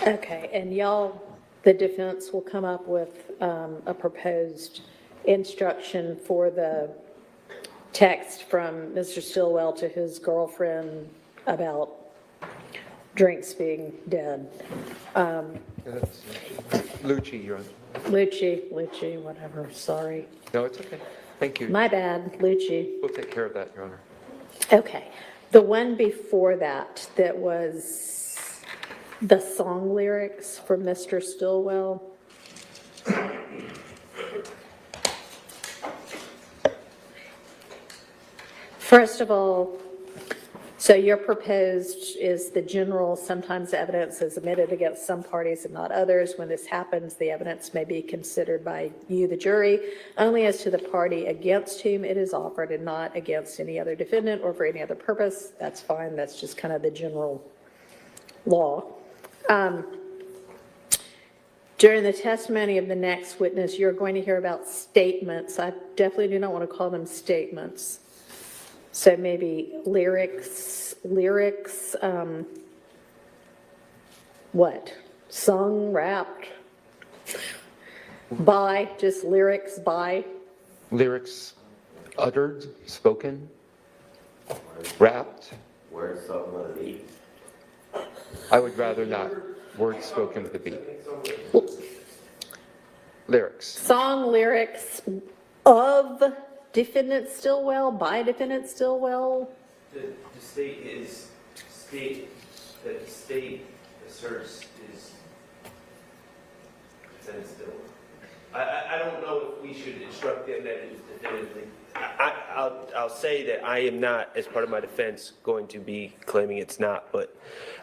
S5: Okay, and y'all, the defense will come up with a proposed instruction for the text from Mr. Stillwell to his girlfriend about drinks being dead.
S13: Lucci, you're on.
S5: Lucci, whatever, sorry.
S13: No, it's okay. Thank you.
S5: My bad, Lucci.
S13: We'll take care of that, Your Honor.
S5: Okay, the one before that was the song lyrics from Mr. Stillwell. First of all, so your proposed is the general, sometimes evidence is admitted against some parties and not others. When this happens, the evidence may be considered by you, the jury, only as to the party against whom it is offered and not against any other defendant or for any other purpose. That's fine. That's just kind of the general law. During the testimony of the next witness, you're going to hear about statements. I definitely do not want to call them statements. So maybe lyrics, what? Sung, rapped, by, just lyrics by?
S13: Lyrics uttered, spoken, rapped.
S7: Words spoken with a beat.
S13: I would rather not. Words spoken with a beat. Lyrics.
S5: Song lyrics of defendant Stillwell, by defendant Stillwell?
S6: The state that the state asserts is sentence still. I don't know if we should instruct them that it is definitively. I'll say that I am not, as part of my defense, going to be claiming it's not, but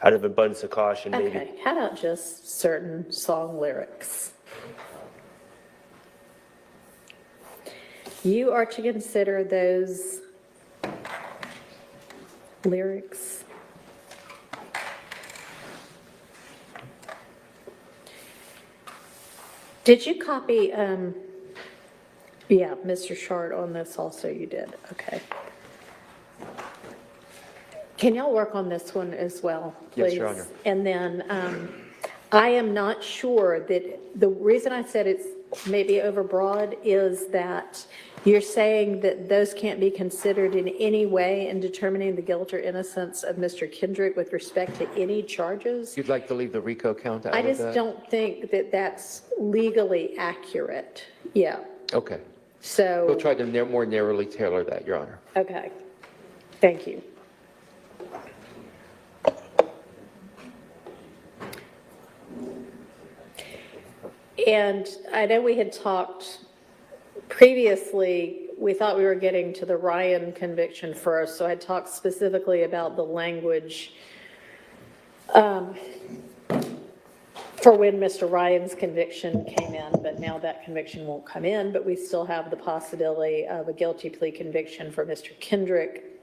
S6: out of abundance of caution, maybe.
S5: Okay, how about just certain song lyrics? You are to consider those lyrics. Did you copy, yeah, Mr. Shard on this also, you did, okay. Can y'all work on this one as well, please?
S13: Yes, Your Honor.
S5: And then, I am not sure that, the reason I said it's maybe overbroad is that you're saying that those can't be considered in any way in determining the guilt or innocence of Mr. Kendrick with respect to any charges?
S13: You'd like to leave the RICO count out
S5: I
S13: of that?
S5: just don't think that that's legally accurate. Yeah,
S13: Okay. We'll
S5: so,
S13: try to more narrowly tailor that, Your Honor.
S5: okay. Thank you. And I know we had talked previously, we thought we were getting to the Ryan conviction first, so I talked specifically about the language for when Mr. Ryan's conviction came in, but now that conviction won't come in, but we still have the possibility of a guilty plea conviction for Mr. Kendrick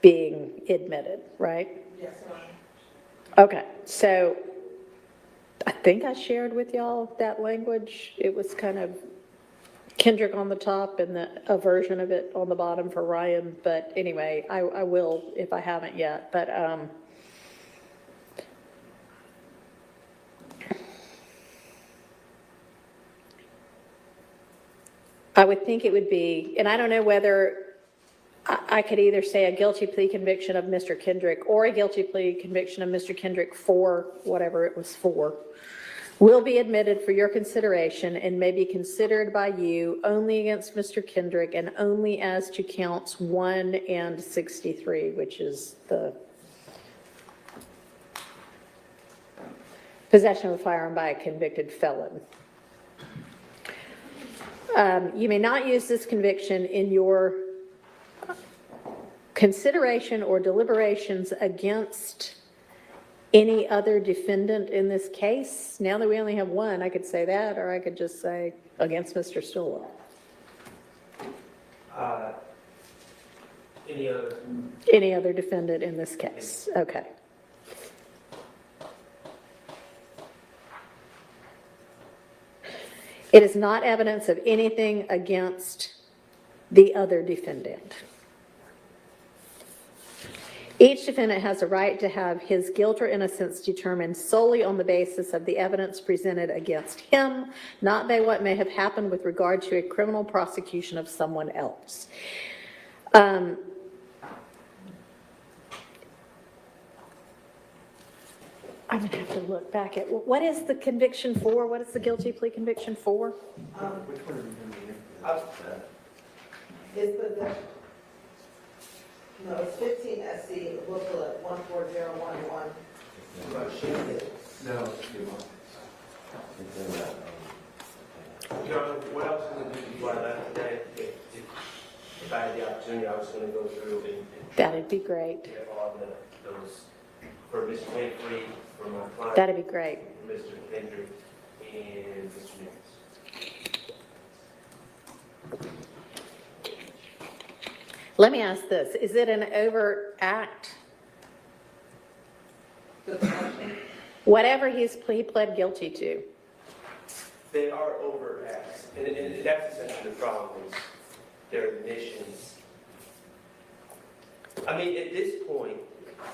S5: being admitted, right?
S2: Yes, ma'am.
S5: Okay, so I think I shared with y'all that language. It was kind of Kendrick on the top and a version of it on the bottom for Ryan, but anyway, I will if I haven't yet, but, I would think it would be, and I don't know whether I could either say a guilty plea conviction of Mr. Kendrick or a guilty plea conviction of Mr. Kendrick for whatever it was for, will be admitted for your consideration and may be considered by you only against Mr. Kendrick and only as to counts 1 and 63, which is the possession of a firearm by a convicted felon. You may not use this conviction in your consideration or deliberations against any other defendant in this case. Now that we only have one, I could say that, or I could just say against Mr. Stillwell.
S6: Any other?
S5: Any other defendant in this case, okay. It is not evidence of anything against the other defendant. Each defendant has a right to have his guilt or innocence determined solely on the basis of the evidence presented against him, not by what may have happened with regard to a criminal prosecution of someone else. I'm gonna have to look back at, what is the conviction for? What is the guilty plea conviction for?
S2: It's the, no, it's 15 SC, look at 14011.
S8: No.
S6: John, what else can we do before I left today? If I had the opportunity, I was going to go through and
S5: That'd be great.
S6: get all those, for Mr. Winfrey, for my client.
S5: That'd be great.
S6: For Mr. Kendrick, and Mr. Nichols.
S5: Let me ask this, is it an overt act? Whatever he pled guilty to.
S6: They are overt acts, and that's essentially the problem, is their admissions. I mean, at this point,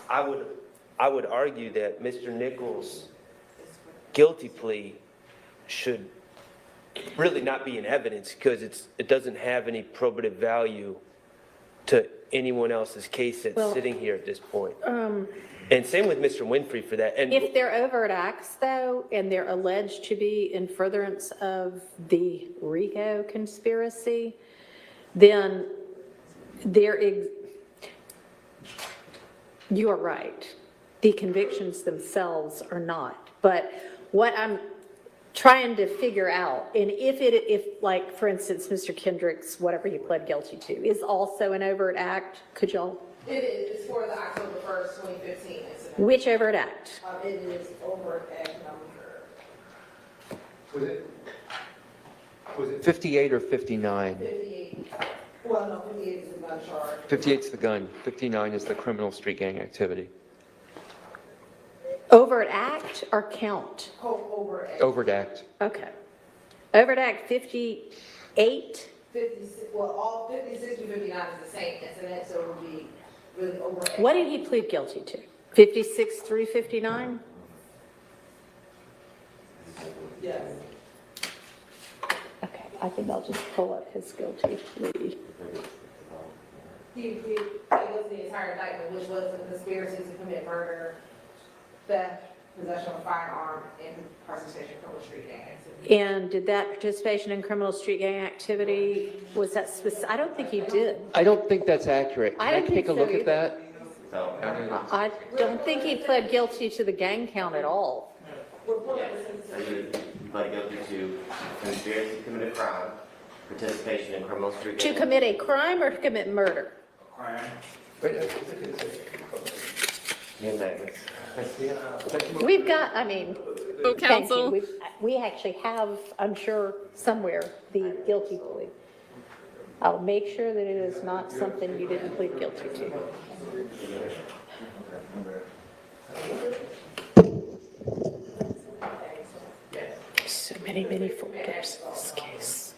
S6: I would argue that Mr. Nichols' guilty plea should really not be in evidence because it doesn't have any probative value to anyone else's case that's
S5: Well,
S6: sitting here at this point. And same with Mr. Winfrey for that. And
S5: If they're overt acts, though, and they're alleged to be in furtherance of the RICO conspiracy, then you are right. The convictions themselves are not. But what I'm trying to figure out, and if like, for instance, Mr. Kendrick's, whatever he pled guilty to, is also an overt act, could y'all,
S2: It is, it's for the October 1st, 2015 incident.
S5: which overt act?
S2: It is over at number
S13: Was it 58 or 59?
S2: 58. Well, no, 58 is the gun charge.
S13: 58 is the gun, 59 is the criminal street gang activity.
S5: Overt act or count?
S2: Over at
S13: Overt act.
S5: Okay. Overt act 58?
S2: 56, well, all 56 to 59 is the same incident, so it would be really over at.
S5: What did he plead guilty to? 56 through 59?
S2: Yes.
S5: Okay, I think I'll just pull up his guilty plea.
S2: He was the entire indictment, which was a conspiracy to commit murder, theft, possession of a firearm, and participation in criminal street gang activity.
S5: And did that participation in criminal street gang activity, was that specific? I don't think he did.
S13: I don't think that's accurate.
S5: I
S13: Can I
S5: don't think
S13: take a
S5: so
S13: look
S5: either.
S13: at that?
S5: I don't think he pled guilty to the gang count at all.
S7: So you pled guilty to conspiracy to commit a crime, participation in criminal street.
S5: To commit a crime or to commit murder? We've got, I mean,
S1: Oh,
S5: thank you.
S1: counsel.
S5: We actually have, I'm sure, somewhere, the guilty plea. I'll make sure that it is not something you didn't plead guilty to. So many, many folders in this case.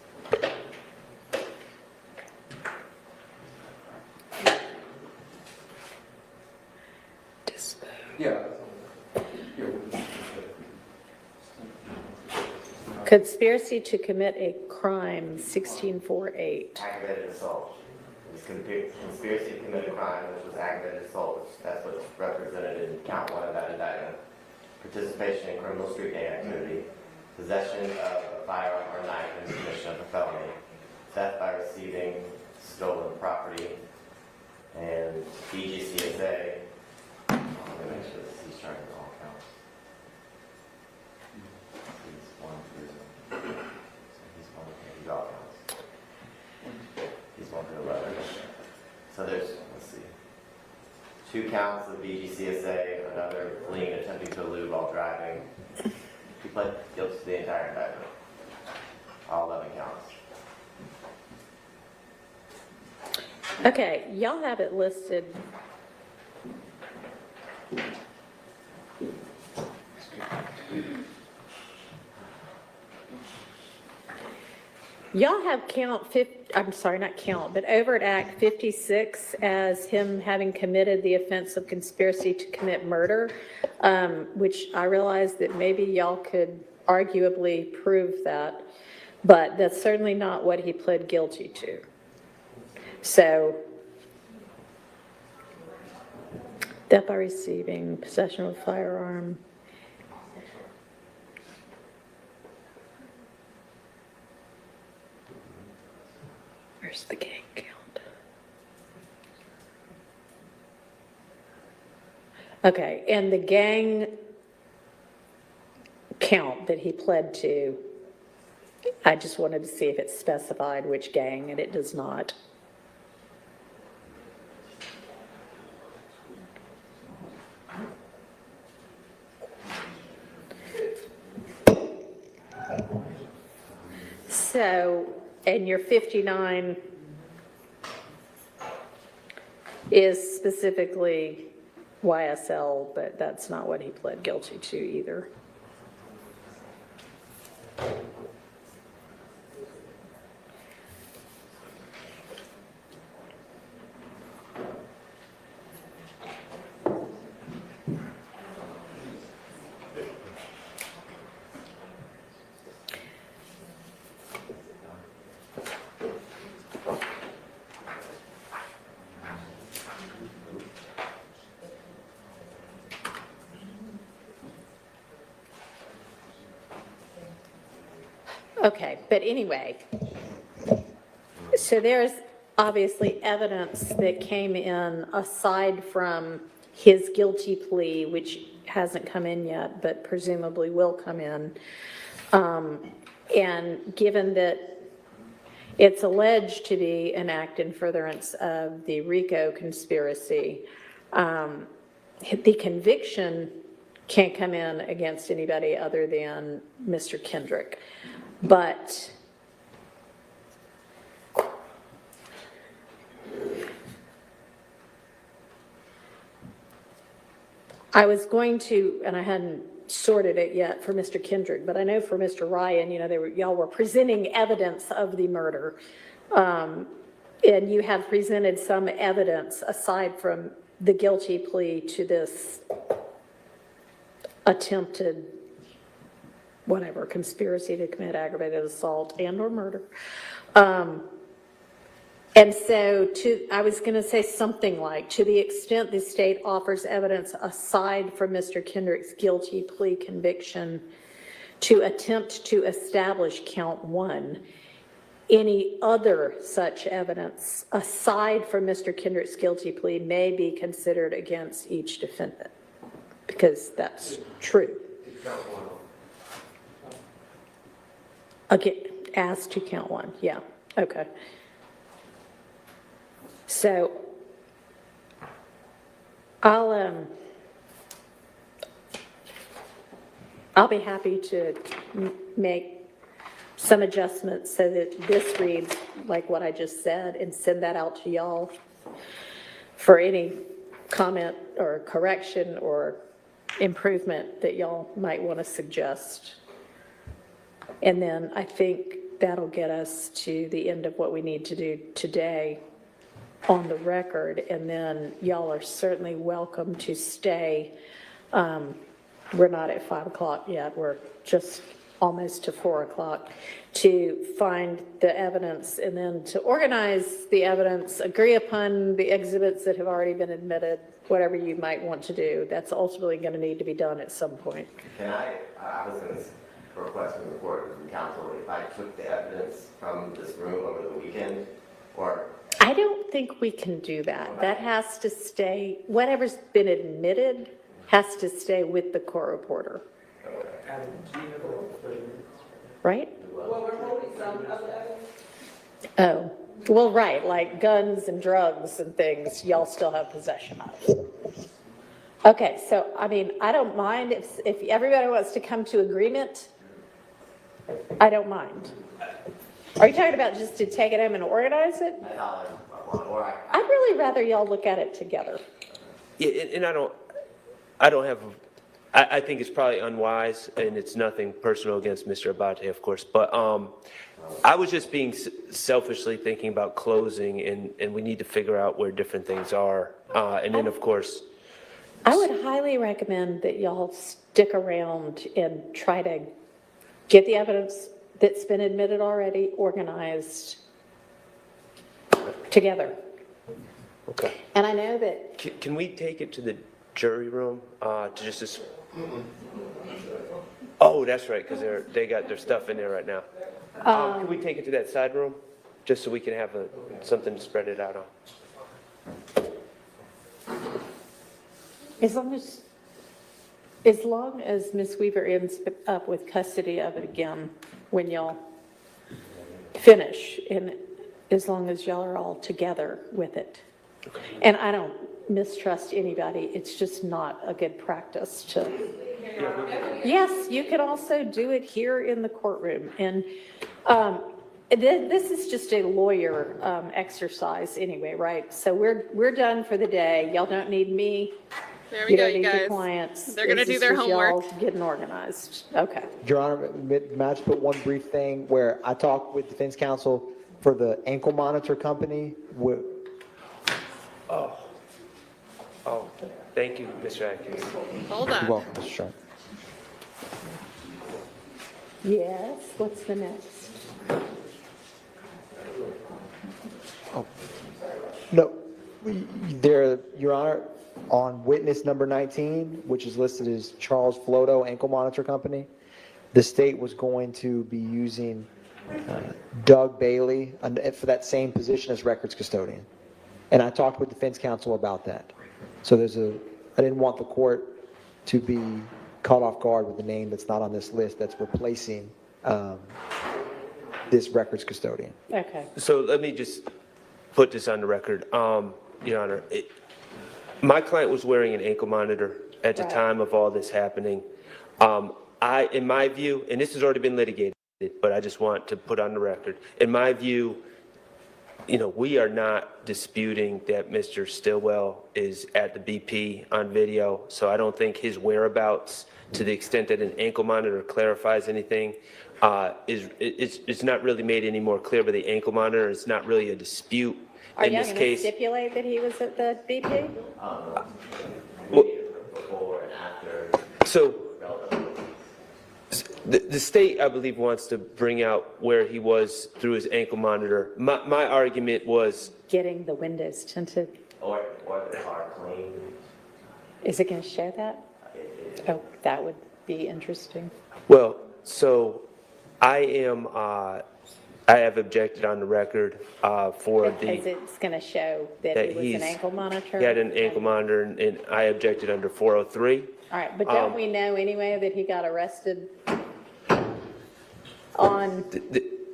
S13: Yeah.
S5: Conspiracy to commit a crime, 1648.
S7: Aggravated assault. It was conspiracy to commit a crime, which was aggravated assault, which that's what's represented in count 1 of that indictment. Participation in criminal street gang activity, possession of a firearm or knife in the commission of a felony, theft by receiving stolen property, and BGCSA. Let me make sure that he's charging all counts. He's one through 11. So there's, let's see, 2 counts of BGCSA, another fleeing, attempting to elude while driving. He pled guilty to the entire indictment. All 11 counts.
S5: Okay, y'all have it listed. Y'all have count 50, I'm sorry, not count, but overt act 56 as him having committed the offense of conspiracy to commit murder, which I realize that maybe y'all could arguably prove that, but that's certainly not what he pled guilty to. So, death by receiving, possession of a firearm. Where's the gang count? Okay, and the gang count that he pled to, I just wanted to see if it specified which gang, and it does not. So, and your 59 is specifically YSL, but that's not what he pled guilty to either. Okay, but anyway, so there's obviously evidence that came in aside from his guilty plea, which hasn't come in yet, but presumably will come in, And given that it's alleged to be an act in furtherance of the RICO conspiracy, the conviction can't come in against anybody other than Mr. Kendrick. But I was going to, and I hadn't sorted it yet for Mr. Kendrick, but I know for Mr. Ryan, you know, y'all were presenting evidence of the murder. And you have presented some evidence aside from the guilty plea to this attempted, whatever, conspiracy to commit aggravated assault and or murder. And so I was going to say something like, to the extent the state offers evidence aside from Mr. Kendrick's guilty plea conviction to attempt to establish count 1, any other such evidence aside from Mr. Kendrick's guilty plea may be considered against each defendant, because that's true. Again, as to count 1, yeah, okay. So I'll be happy to make some adjustments so that this reads like what I just said and send that out to y'all for any comment or correction or improvement that y'all might want to suggest. And then I think that'll get us to the end of what we need to do today on the record, and then y'all are certainly welcome to stay. We're not at 5 o'clock yet, we're just almost to 4 o'clock, to find the evidence and then to organize the evidence, agree upon the exhibits that have already been admitted, whatever you might want to do. That's ultimately going to need to be done at some point.
S7: Can I was going to request a report from counsel if I took the evidence from this room over the weekend, or
S5: I don't think we can do that. That has to stay, whatever's been admitted has to stay with the court reporter. Right?
S9: Well, we're holding some of the evidence.
S5: Oh, well, right, like guns and drugs and things, y'all still have possession of. Okay, so, I mean, I don't mind if everybody wants to come to agreement, I don't mind. Are you talking about just to take it home and organize it? I'd really rather y'all look at it together.
S6: Yeah, and I don't have, I think it's probably unwise, and it's nothing personal against Mr. Abate, of course, but I was just being selfishly thinking about closing, and we need to figure out where different things are. And then, of course,
S5: I would highly recommend that y'all stick around and try to get the evidence that's been admitted already organized together.
S6: okay.
S5: And I know that,
S6: Can we take it to the jury room to just? Oh, that's right, because they got their stuff in there right now. Can we take it to that side room, just so we can have something to spread it out on?
S5: as long as Ms. Weaver ends up with custody of it again when y'all finish, and as long as y'all are all together with it. And I don't mistrust anybody, it's just not a good practice to. Yes, you can also do it here in the courtroom. And this is just a lawyer exercise anyway, right? So we're done for the day. Y'all don't need me.
S1: There we go, you
S5: don't need
S1: guys.
S5: your clients.
S1: They're gonna
S5: This
S1: do
S5: is
S1: their
S5: just y'all
S1: homework.
S5: getting organized. Okay.
S3: Your Honor, may I just put one brief thing where I talked with defense counsel for the ankle monitor company.
S6: Oh, thank you, Mr. Atkins.
S1: Hold
S3: You're
S1: on.
S3: welcome, Mr. Sharp.
S5: Yes, what's the next?
S3: No, there, Your Honor, on witness number 19, which is listed as Charles Floto Ankle Monitor Company, the state was going to be using Doug Bailey for that same position as records custodian. And I talked with defense counsel about that. So I didn't want the court to be caught off guard with the name that's not on this list that's replacing this records custodian.
S5: Okay.
S6: So let me just put this on the record. Your Honor, my client was wearing an ankle monitor at the
S5: Right.
S6: time of all this happening. In my view, and this has already been litigated, but I just want to put on the record, in my view, we are not disputing that Mr. Stillwell is at the BP on video, so I don't think his whereabouts, to the extent that an ankle monitor clarifies anything, it's not really made any more clear by the ankle monitor. It's not really a dispute
S5: Are
S6: in
S5: you
S6: this
S5: going to
S6: case.
S5: stipulate that he was at the BP?
S6: Well,
S7: Before and after.
S6: So the state, I believe, wants to bring out where he was through his ankle monitor. My argument was,
S5: Getting the windows tinted.
S7: Or the car cleaned.
S5: Is it going to show that? Oh, that would be interesting.
S6: well, so I have objected on the record for
S5: Because
S6: the,
S5: it's going to show that
S6: that
S5: it was
S6: he's,
S5: an ankle monitor?
S6: he had an ankle monitor, and I objected under 403.
S5: All right, but don't we know anyway that he got arrested on,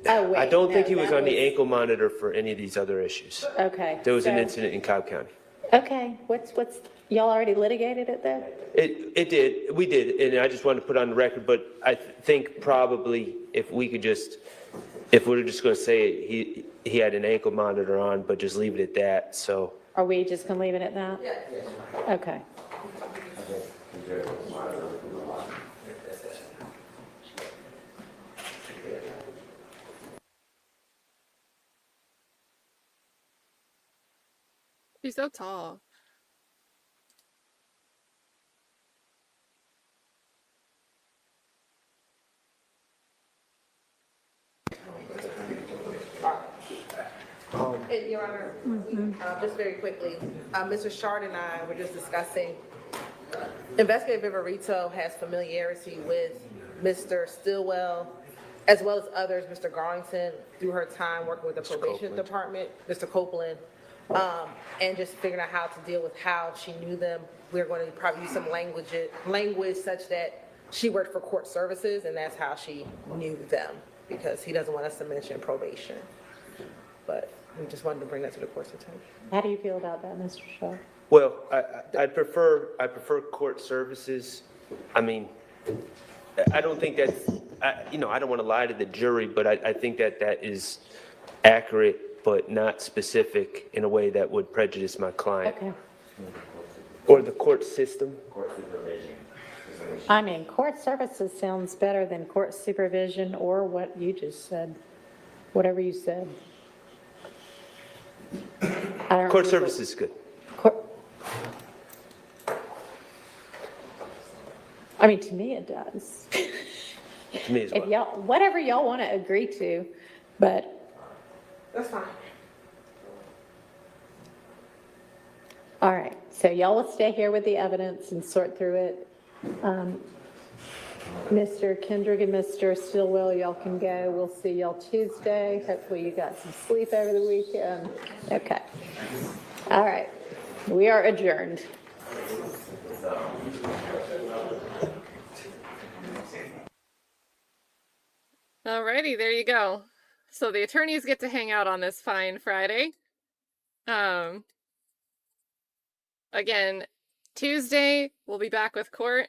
S5: oh, wait.
S6: I don't think
S5: no,
S6: he was
S5: that
S6: on the ankle monitor for any of these other issues.
S5: Okay.
S6: There was an
S5: so-
S6: incident in Cobb County.
S5: Okay, y'all already litigated it though?
S6: We did, and I just wanted to put on the record, but I think probably if we're just going to say he had an ankle monitor on, but just leave it at that, so.
S5: Are we just going to leave it at that? Okay.
S1: She's so tall.
S2: And Your Honor, just very quickly, Mr. Shard and I were just discussing, Investigator Viverito has familiarity with Mr. Stillwell, as well as others, Mr. Garlington, through her time working with the probation department, Mr. Copeland, and just figuring out how to deal with how she knew them. We're going to probably use some language such that she worked for court services, and that's how she knew them, because he doesn't want us to mention probation. But we just wanted to bring that to the court's attention.
S5: How do you feel about that, Mr. Shaw?
S6: Well, I prefer court services. I mean, I don't think that's, I don't want to lie to the jury, but I think that is accurate, but not specific in a way that would prejudice my client.
S5: Okay.
S6: Or the court system.
S7: Court supervision.
S5: I mean, court services sounds better than court supervision or what you just said, whatever you said. I don't
S6: Court
S5: remember-
S6: service is good.
S5: I mean, to me it does.
S6: To me as
S5: If
S6: well.
S5: y'all, whatever y'all want to agree to, but,
S2: That's fine.
S5: all right. So y'all will stay here with the evidence and sort through it. Mr. Kendrick and Mr. Stillwell, y'all can go. We'll see y'all Tuesday. Hopefully you got some sleep over the weekend. Okay. All right. We are adjourned.
S1: Alrighty, there you go. So the attorneys get to hang out on this fine Friday. Again, Tuesday, we'll be back with court.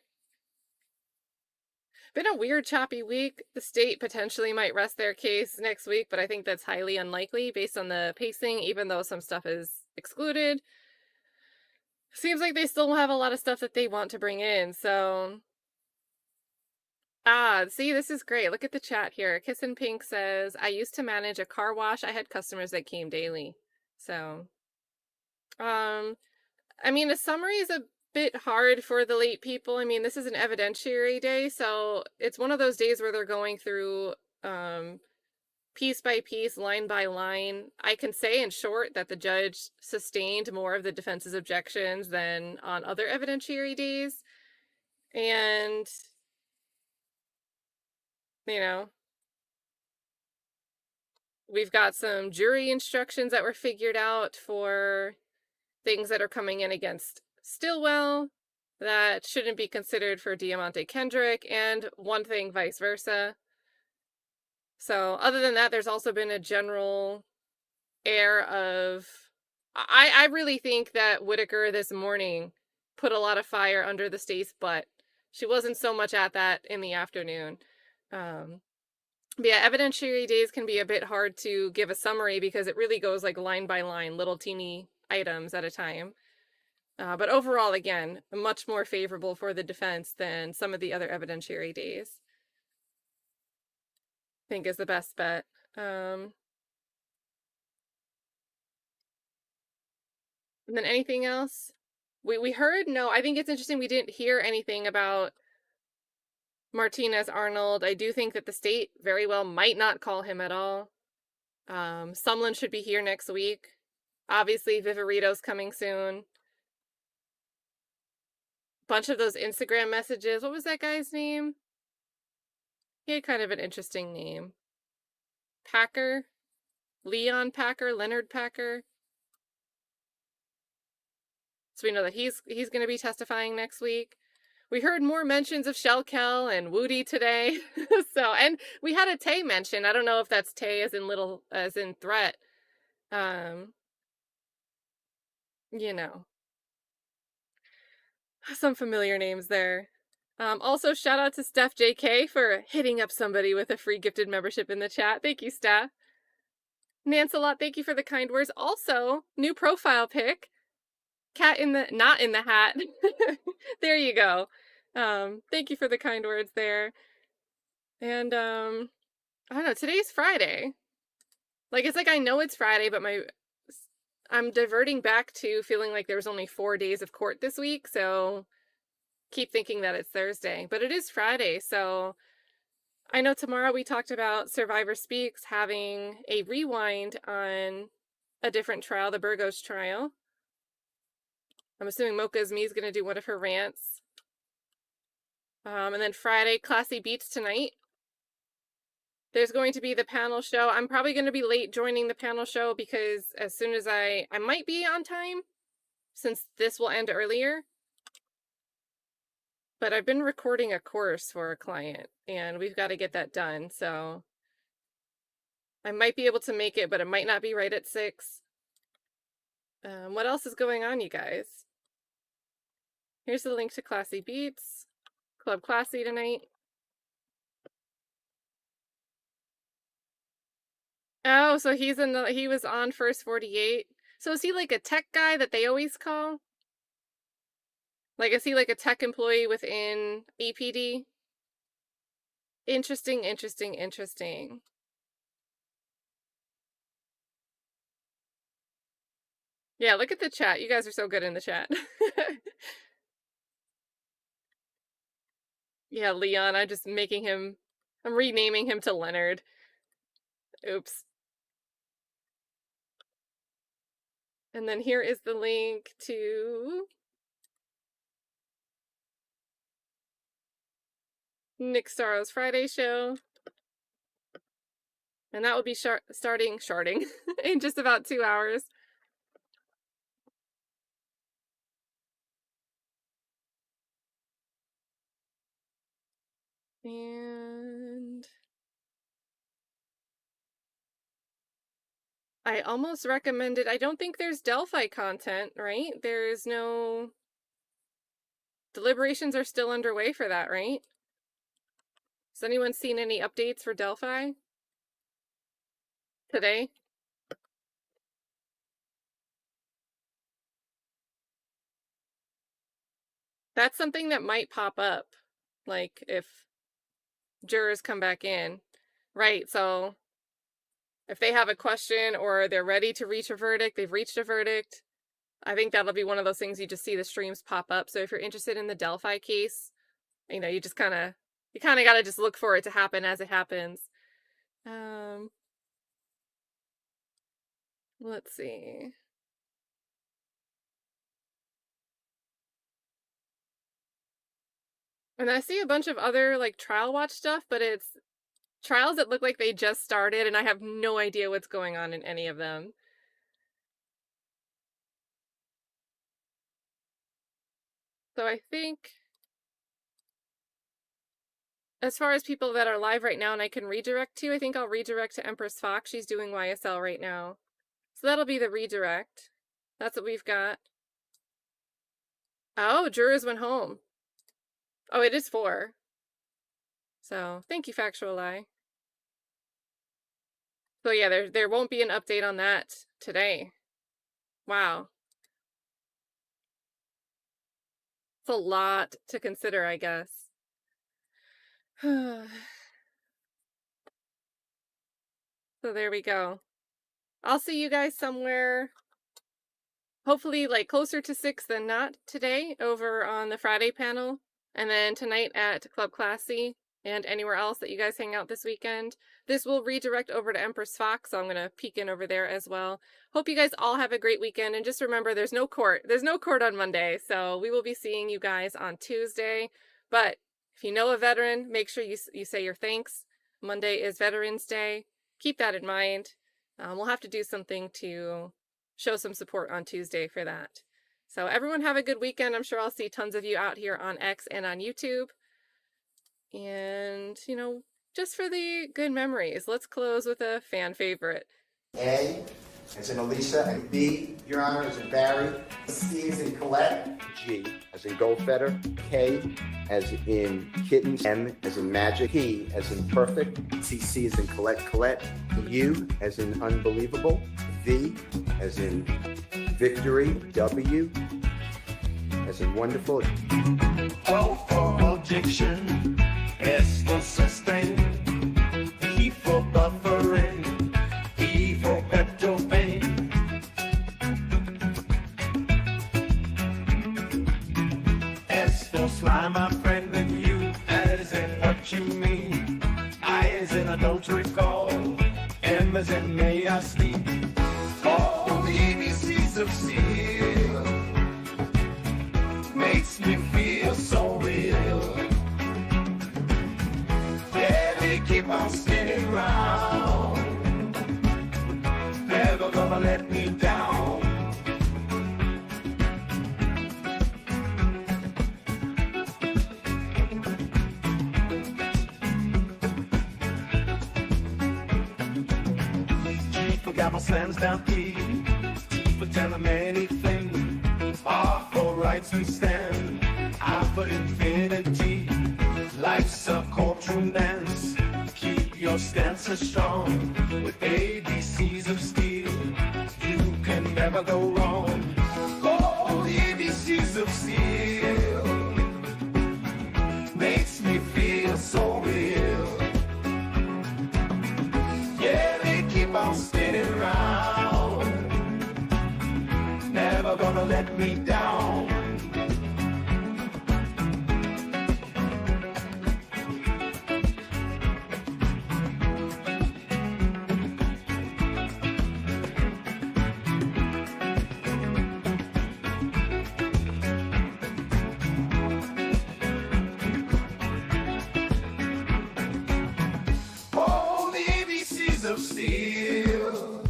S1: Been a weird, choppy week. The state potentially might rest their case next week, but I think that's highly unlikely based on the pacing, even though some stuff is excluded. Seems like they still have a lot of stuff that they want to bring in, so... see, this is great. Look at the chat here. Kissin' Pink says, I used to manage a car wash. I had customers that came daily. So, I mean, a summary is a bit hard for the late people. I mean, this is an evidentiary day, so it's one of those days where they're going through piece by piece, line by line. I can say in short that the judge sustained more of the defense's objections than on other evidentiary days. And, you know, we've got some jury instructions that were figured out for things that are coming in against Stillwell that shouldn't be considered for Diamante Kendrick, and one thing vice versa. So other than that, there's also been a general air of, I really think that Whitaker this morning put a lot of fire under the state's butt. She wasn't so much at that in the afternoon. But yeah, evidentiary days can be a bit hard to give a summary because it really goes like line by line, little teeny items at a time. But overall, again, much more favorable for the defense than some of the other evidentiary days. I think is the best bet. And then anything else? We heard, no, I think it's interesting we didn't hear anything about Martinez Arnold. I do think that the state very well might not call him at all. Sumlin should be here next week. Obviously, Viverito's coming soon. Bunch of those Instagram messages. What was that guy's name? He had kind of an interesting name. Packer? Leon Packer? Leonard Packer? So we know that he's going to be testifying next week. We heard more mentions of Shellkel and Woody today. So, and we had a Tay mention. I don't know if that's Tay as in threat. You know. Some familiar names there. Also, shout out to SteffJK for hitting up somebody with a free gifted membership in the chat. Thank you, Steph. Nancelot, thank you for the kind words. Also, new profile pic. Cat in the, not in the hat. There you go. Thank you for the kind words there. And, I don't know, today's Friday. Like, it's like I know it's Friday, but I'm diverting back to feeling like there's only 4 days of court this week, so keep thinking that it's Thursday. But it is Friday, so I know tomorrow we talked about Survivor Speaks having a rewind on a different trial, the Burgos trial. I'm assuming Mocha's Me is going to do one of her rants. And then Friday, Classy Beats tonight. There's going to be the panel show. I'm probably going to be late joining the panel show because as soon as I might be on time since this will end earlier. But I've been recording a course for a client and we've got to get that done. So I might be able to make it, but it might not be right at 6. What else is going on, you guys? Here's the link to Classy Beats. Club Classy tonight. Oh, so he was on First 48. So is he like a tech guy that they always call? Like, is he like a tech employee within EPD? Interesting, interesting, interesting. Yeah, look at the chat. You guys are so good in the chat. Yeah, Leon, I'm renaming him to Leonard. Oops. And then here is the link to Nick Starrow's Friday show. And that will be starting in just about 2 hours. And I almost recommended, I don't think there's Delphi content, right? There's no, deliberations are still underway for that, right? Has anyone seen any updates for Delphi today? That's something that might pop up, like if jurors come back in, right? So if they have a question or they're ready to reach a verdict, they've reached a verdict, I think that'll be one of those things you just see the streams pop up. So if you're interested in the Delphi case, you know, you kind of got to just look for it to happen as it happens. Let's see. And I see a bunch of other like trial watch stuff, but it's trials that look like they just started and I have no idea what's going on in any of them. So I think as far as people that are live right now and I can redirect to, I think I'll redirect to Empress Fox. She's doing YSL right now. So that'll be the redirect. That's what we've got. Oh, jurors went home. Oh, it is 4. So thank you, Factual Lie. So yeah, there won't be an update on that today. Wow. It's a lot to consider, I guess. So there we go. I'll see you guys somewhere, hopefully like closer to 6 than not today, over on the Friday panel. And then tonight at Club Classy and anywhere else that you guys hang out this weekend. This will redirect over to Empress Fox, so I'm going to peek in over there as well. Hope you guys all have a great weekend, and just remember there's no court. There's no court on Monday, so we will be seeing you guys on Tuesday. But if you know a veteran, make sure you say your thanks. Monday is Veterans Day. Keep that in mind. We'll have to do something to show some support on Tuesday for that. So everyone have a good weekend. I'm sure I'll see tons of you out here on X and on YouTube. And, you know, just for the good memories, let's close with a fan favorite.
S14: A as in Alicia, and B, Your Honor, as in Barry. C as in Colette.
S15: G as in Goldfetter. K as in Kittens. M as in Magic. P as in Perfect. C as in Colette. U as in Unbelievable. V as in Victory. W as in Wonderful.
S12: O for objection. S for sustain. E for buffering. E for Pepto-Bane. S for sly, my friend, and you as in what you mean. I as in adultery call. M as in may I sleep. All the ABCs of steel makes me feel so real. Yeah, they keep on spinning round, never gonna let me down. G for gavel slams down E. T for telling anything. R for rights we stand. I for infinity. Life's a courtroom dance. Keep your stances strong. With ABCs of steel, you can never go wrong. Oh, the ABCs of steel makes me feel so real. Yeah, they keep on spinning round, never gonna let me down. Steel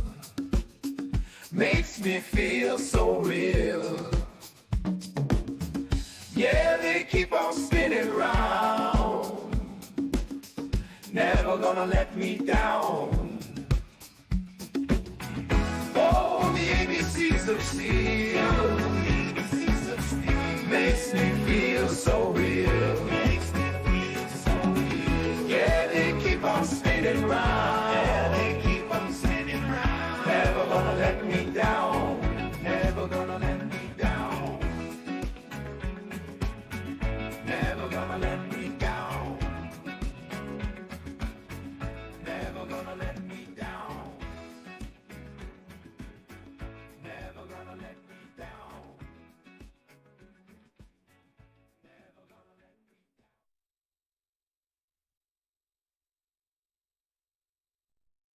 S12: makes me feel so real. Yeah, they keep on spinning round, never gonna let me down.